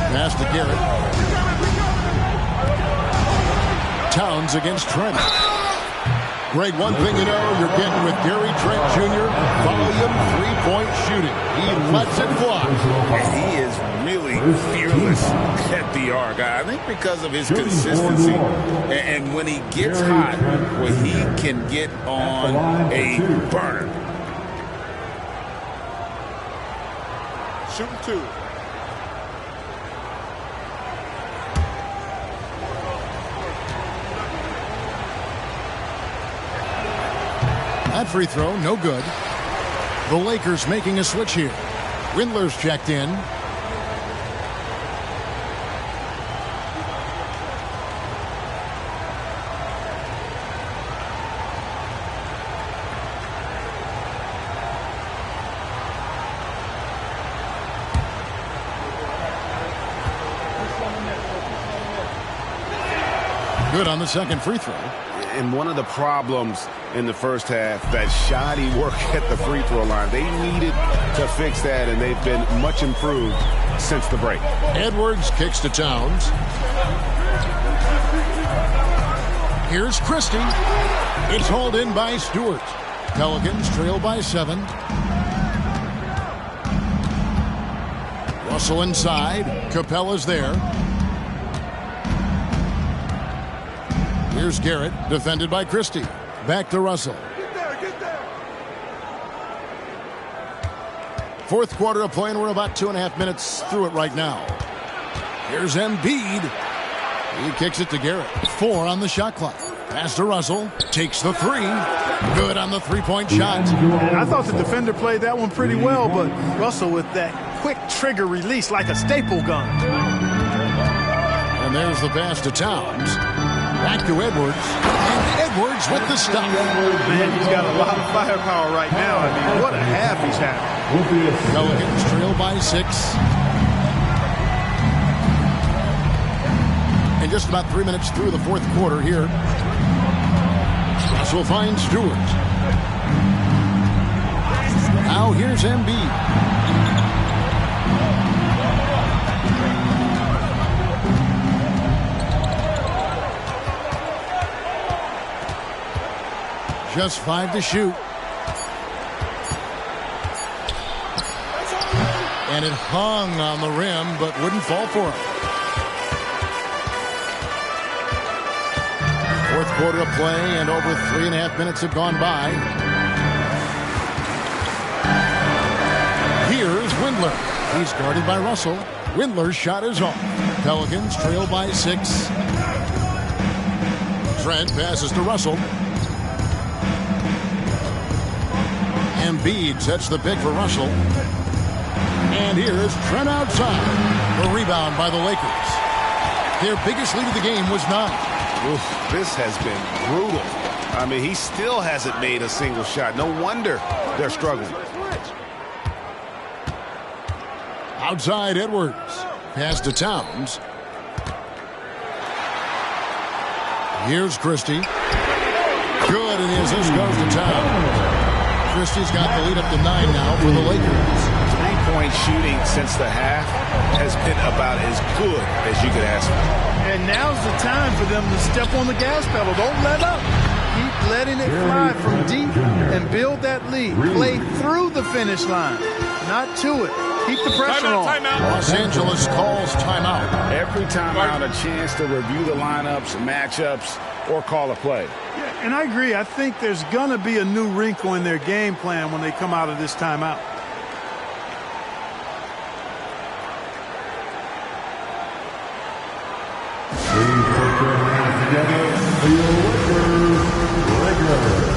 Pass to Garrett. Towns against Trent. Greg, one thing you know you're getting with Gary Trent Jr., volume three-point shooting. He lets it fly. And he is really fearless at the arc. I think because of his consistency. And when he gets hot, when he can get on a burner. Shooting 2. That free throw, no good. The Lakers making a switch here. Windler's checked in. Good on the second free throw. And one of the problems in the first half, that shoddy work at the free throw line. They needed to fix that, and they've been much improved since the break. Edwards kicks to Towns. Here's Christie. It's hauled in by Stewart. Pelicans trail by 7. Russell inside. Capella's there. Here's Garrett, defended by Christie. Back to Russell. Get there. Fourth quarter of play, and we're about 2.5 minutes through it right now. Here's Embiid. He kicks it to Garrett. 4 on the shot clock. Pass to Russell. Takes the 3. Good on the three-point shot. I thought the defender played that one pretty well, but Russell with that quick trigger release like a staple gun. And there's the pass to Towns. Back to Edwards. And Edwards with the stop. Man, he's got a lot of firepower right now. I mean, what a half he's having. Pelicans trail by 6. And just about 3 minutes through the fourth quarter here. Russell finds Stewart. Now here's Embiid. Just 5 to shoot. And it hung on the rim, but wouldn't fall for him. Fourth quarter of play, and over 3.5 minutes have gone by. Here's Windler. He's guarded by Russell. Windler's shot is off. Pelicans trail by 6. Trent passes to Russell. Embiid sets the pick for Russell. And here's Trent outside. The rebound by the Lakers. Their biggest lead of the game was 9. Oof, this has been brutal. I mean, he still hasn't made a single shot. No wonder they're struggling. Outside Edwards. Pass to Towns. Here's Christie. Good, and his assist goes to Towns. Christie's got the lead up to 9 now for the Lakers. Three-point shooting since the half has been about as good as you could ask for. And now's the time for them to step on the gas pedal. Don't let up. Keep letting it fly from deep and build that lead. Play through the finish line, not to it. Keep the pressure on. Los Angeles calls timeout. Every timeout, a chance to review the lineups, matchups, or call a play. Yeah, and I agree. I think there's going to be a new wrinkle in their game plan when they come out of this timeout. Please put your hands together for your Lakers.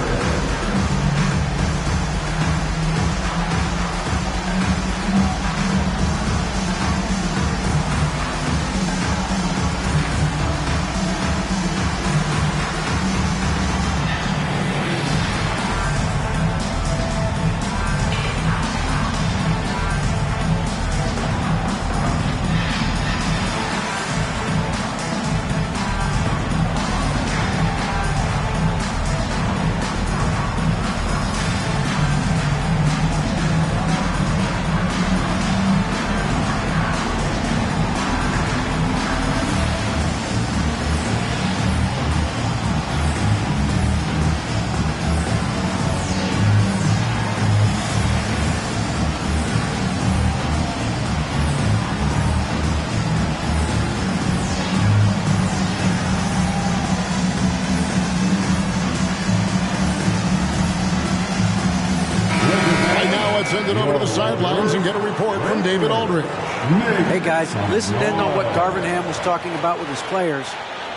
it over to the sidelines and get a report from David Aldridge. Hey, guys, listen in on what Garvingham was talking about with his players.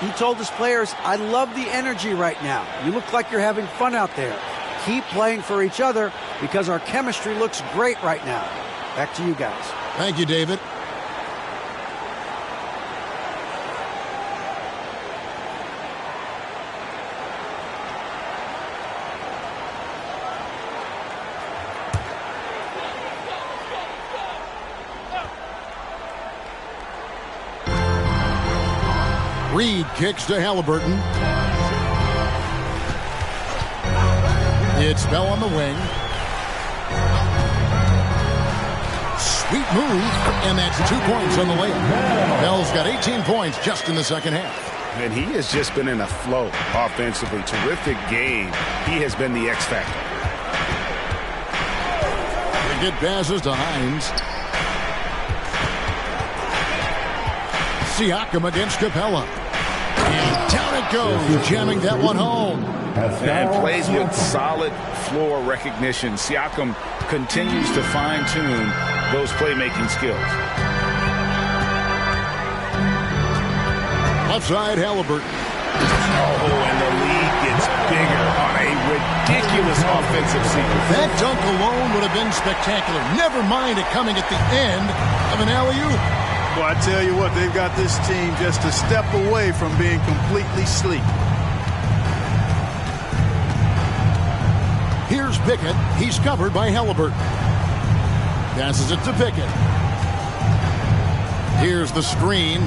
He told his players, I love the energy right now. You look like you're having fun out there. Keep playing for each other because our chemistry looks great right now. Back to you guys. Thank you, David. Reed kicks to Halliburton. It's Bell on the wing. Sweet move, and that's 2 points on the layup. Bell's got 18 points just in the second half. And he has just been in a flow offensively. Terrific game. He has been the X factor. They get passes to Hines. Siakam against Capella. And down it goes, jamming that one home. And plays with solid floor recognition. Siakam continues to fine-tune those playmaking skills. Left side, Halliburton. Oh, and the lead gets bigger on a ridiculous offensive sequence. That dunk alone would have been spectacular. Never mind it coming at the end of an alley-oop. Well, I tell you what, they've got this team just a step away from being completely sleep. Here's Pickett. He's covered by Halliburton. Passes it to Pickett. Here's the screen.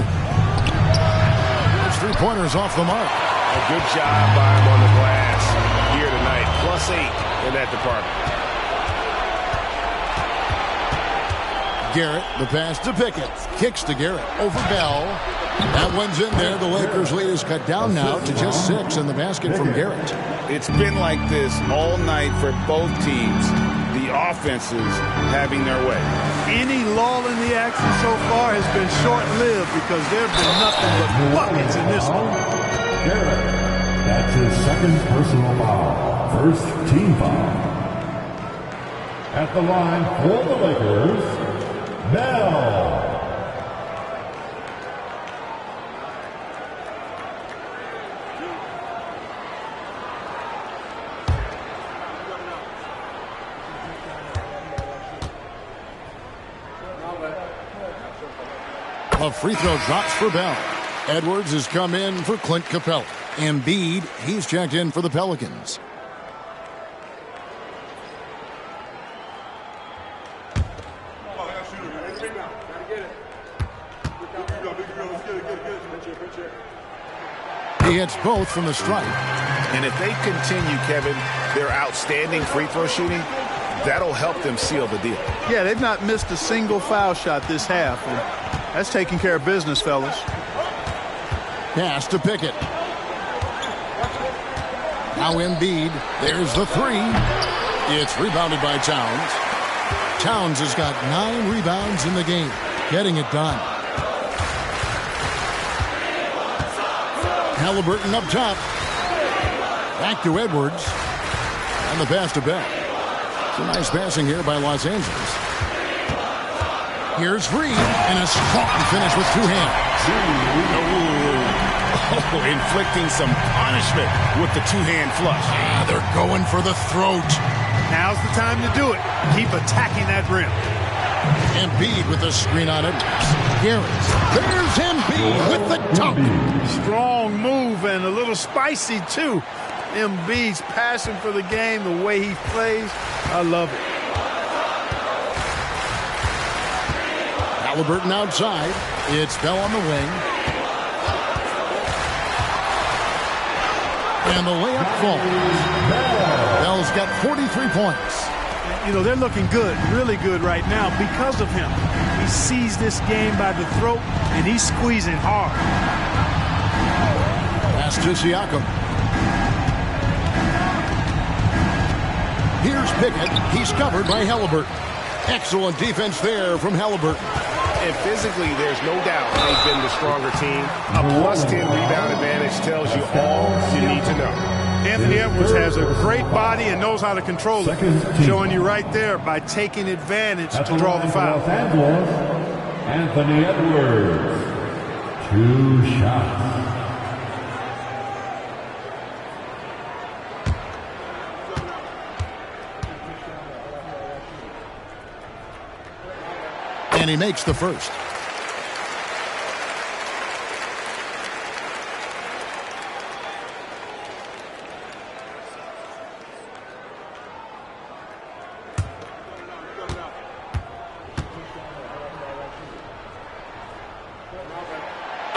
His three-pointers off the mark. A good job by him on the glass here tonight. +8 in that department. Garrett, the pass to Pickett. Kicks to Garrett over Bell. That one's in there. The Lakers' lead is cut down now to just 6 in the basket from Garrett. It's been like this all night for both teams. The offenses having their way. Any lull in the action so far has been short-lived because there have been nothing but buckets in this one. Garrett, that's his second personal foul. First team foul. At the line for the Lakers, Bell. A free throw drops for Bell. Edwards has come in for Clint Capella. Embiid, he's checked in for the Pelicans. He hits both from the stripe. And if they continue, Kevin, their outstanding free throw shooting, that'll help them seal the deal. Yeah, they've not missed a single foul shot this half. And that's taking care of business, fellas. Pass to Pickett. Now Embiid. There's the three. It's rebounded by Towns. Towns has got 9 rebounds in the game. Getting it done. Halliburton up top. Back to Edwards. And the pass to Bell. Some nice passing here by Los Angeles. Here's Reed. And a strong finish with 2 hands. Oh, inflicting some punishment with the 2-hand flush. They're going for the throat. Now's the time to do it. Keep attacking that rim. Embiid with the screen on Edwards. Garrett. There's Embiid with the dunk. Strong move and a little spicy, too. Embiid's passion for the game, the way he plays, I love it. Halliburton outside. It's Bell on the wing. And the layup falls. Bell's got 43 points. You know, they're looking good, really good right now because of him. He sees this game by the throat, and he's squeezing hard. Pass to Siakam. Here's Pickett. He's covered by Halliburton. Excellent defense there from Halliburton. And physically, there's no doubt they've been the stronger team. A +10 rebound advantage tells you all you need to know. Anthony Edwards has a great body and knows how to control it, showing you right there by taking advantage to draw the foul. Anthony Edwards, 2 shots. And he makes the first.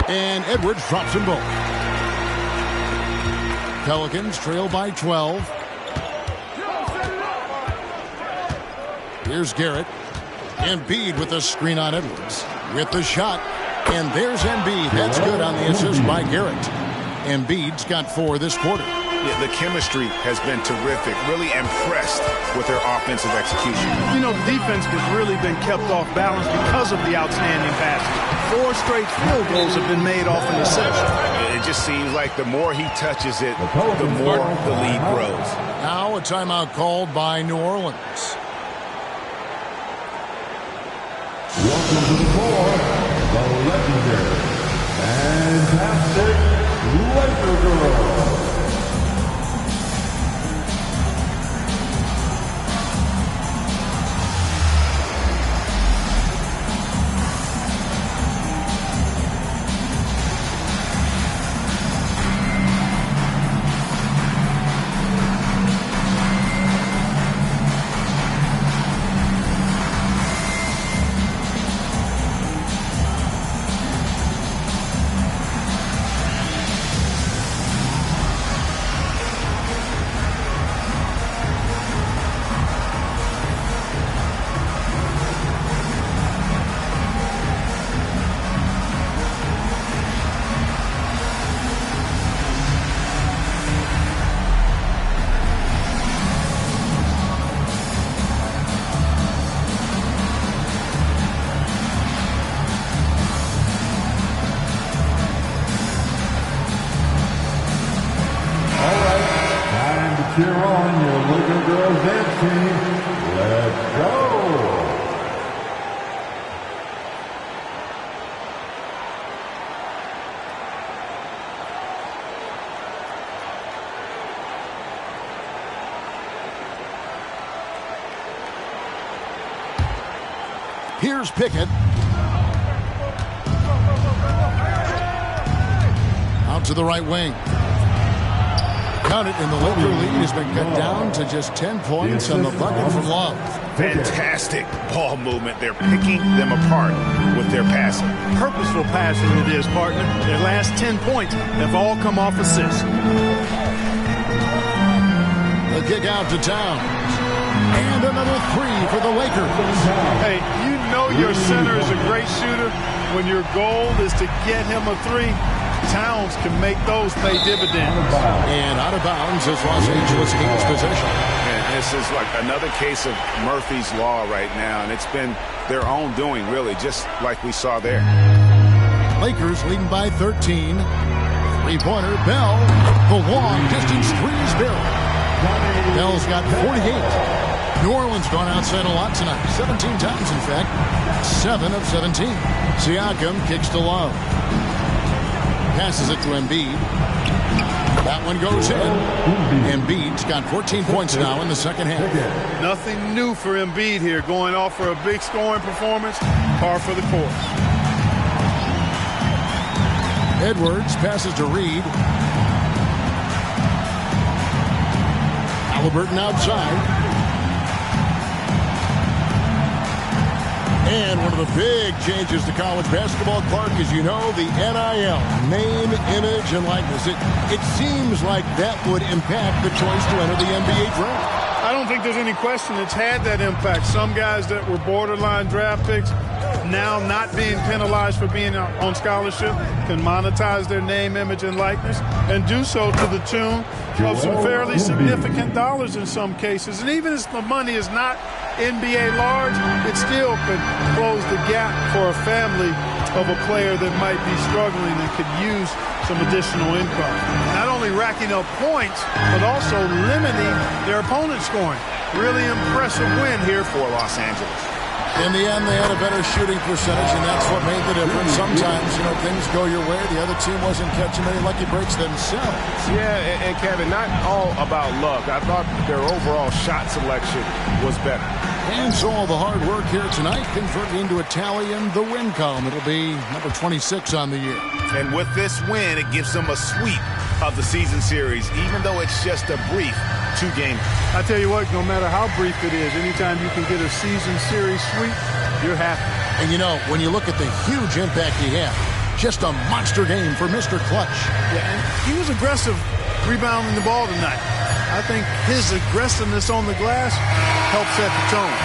And Edwards drops them both. Pelicans trail by 12. Here's Garrett. Embiid with the screen on Edwards. With the shot. And there's Embiid. That's good on the assist by Garrett. Embiid's got 4 this quarter. Yeah, the chemistry has been terrific. Really impressed with their offensive execution. You know, the defense has really been kept off balance because of the outstanding passes. 4 straight field goals have been made off an assist. It just seems like the more he touches it, the more the lead grows. Now a timeout called by New Orleans. Welcome to the floor, the legendary, fantastic Laker girl. Cheer on your Laker girls dance team. Let's go. Here's Pickett. Out to the right wing. Count it, and the Laker lead has been cut down to just 10 points on the bucket from Love. Fantastic ball movement. They're picking them apart with their passing. Purposeful passing it is, partner. Their last 10 points have all come off assists. The kick out to Towns. And another 3 for the Lakers. Hey, you know your center is a great shooter when your goal is to get him a 3. Towns can make those pay dividends. And out of bounds is Los Angeles Kings possession. And this is like another case of Murphy's Law right now, and it's been their own doing, really, just like we saw there. Lakers leading by 13. Three-pointer, Bell. The long-distance three is Bell. Bell's got 48. New Orleans gone outside a lot tonight. 17 times, in fact. 7 of 17. Siakam kicks to Love. Passes it to Embiid. That one goes in. Embiid's got 14 points now in the second half. Nothing new for Embiid here. Going off for a big scoring performance. Par for the course. Edwards passes to Reed. Halliburton outside. And one of the big changes to college basketball, Clark, as you know, the NIL, name, image, and likeness. It seems like that would impact the choice to enter the NBA draft. I don't think there's any question it's had that impact. Some guys that were borderline draft picks now not being penalized for being on scholarship can monetize their name, image, and likeness and do so to the tune of some fairly significant dollars in some cases. And even if the money is not NBA large, it still could close the gap for a family of a player that might be struggling and could use some additional income. Not only racking up points, but also limiting their opponent's scoring. Really impressive win here for Los Angeles. In the end, they had a better shooting percentage, and that's what made the difference. Sometimes, things go your way. The other team wasn't catching many lucky breaks themselves. Yeah, and Kevin, not all about luck. I thought their overall shot selection was better. And so all the hard work here tonight converted into a tally in the win column. It'll be number 26 on the year. And with this win, it gives them a sweep of the season series, even though it's just a brief 2-game. I tell you what, no matter how brief it is, anytime you can get a season series sweep, you're happy. And when you look at the huge impact he had, just a monster game for Mr. Clutch. Yeah, and he was aggressive rebounding the ball tonight. I think his aggressiveness on the glass helped set the tone.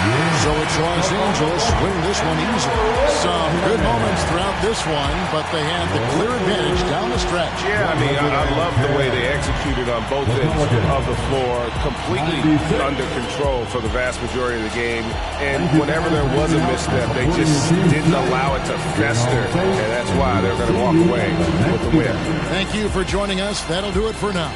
So it's Los Angeles win this one easily. Some good moments throughout this one, but they had the clear advantage down the stretch. Yeah, I love the way they executed on both ends of the floor, completely under control for the vast majority of the game. And whenever there was a misstep, they just didn't allow it to fester. And that's why they're going to walk away with the win. Thank you for joining us. That'll do it for now.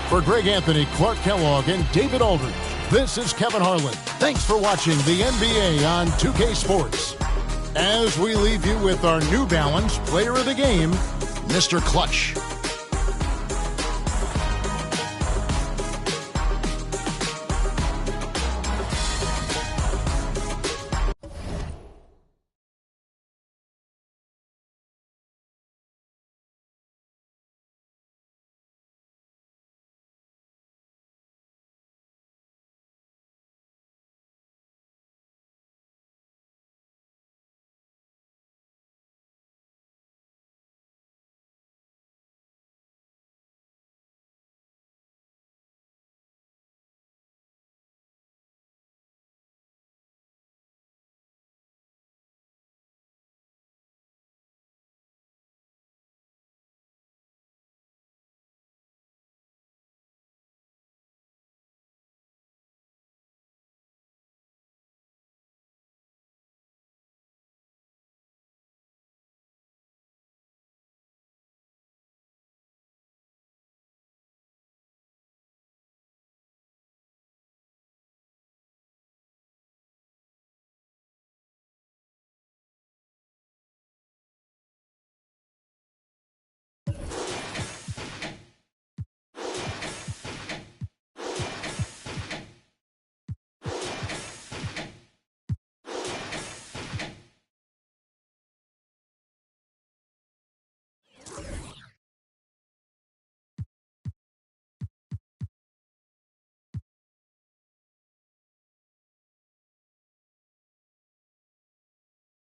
For Greg Anthony, Clark Kellogg, and David Aldridge, this is Kevin Harlan. Thanks for watching the NBA on 2K Sports. As we leave you with our New Balance Player of the Game, Mr. Clutch.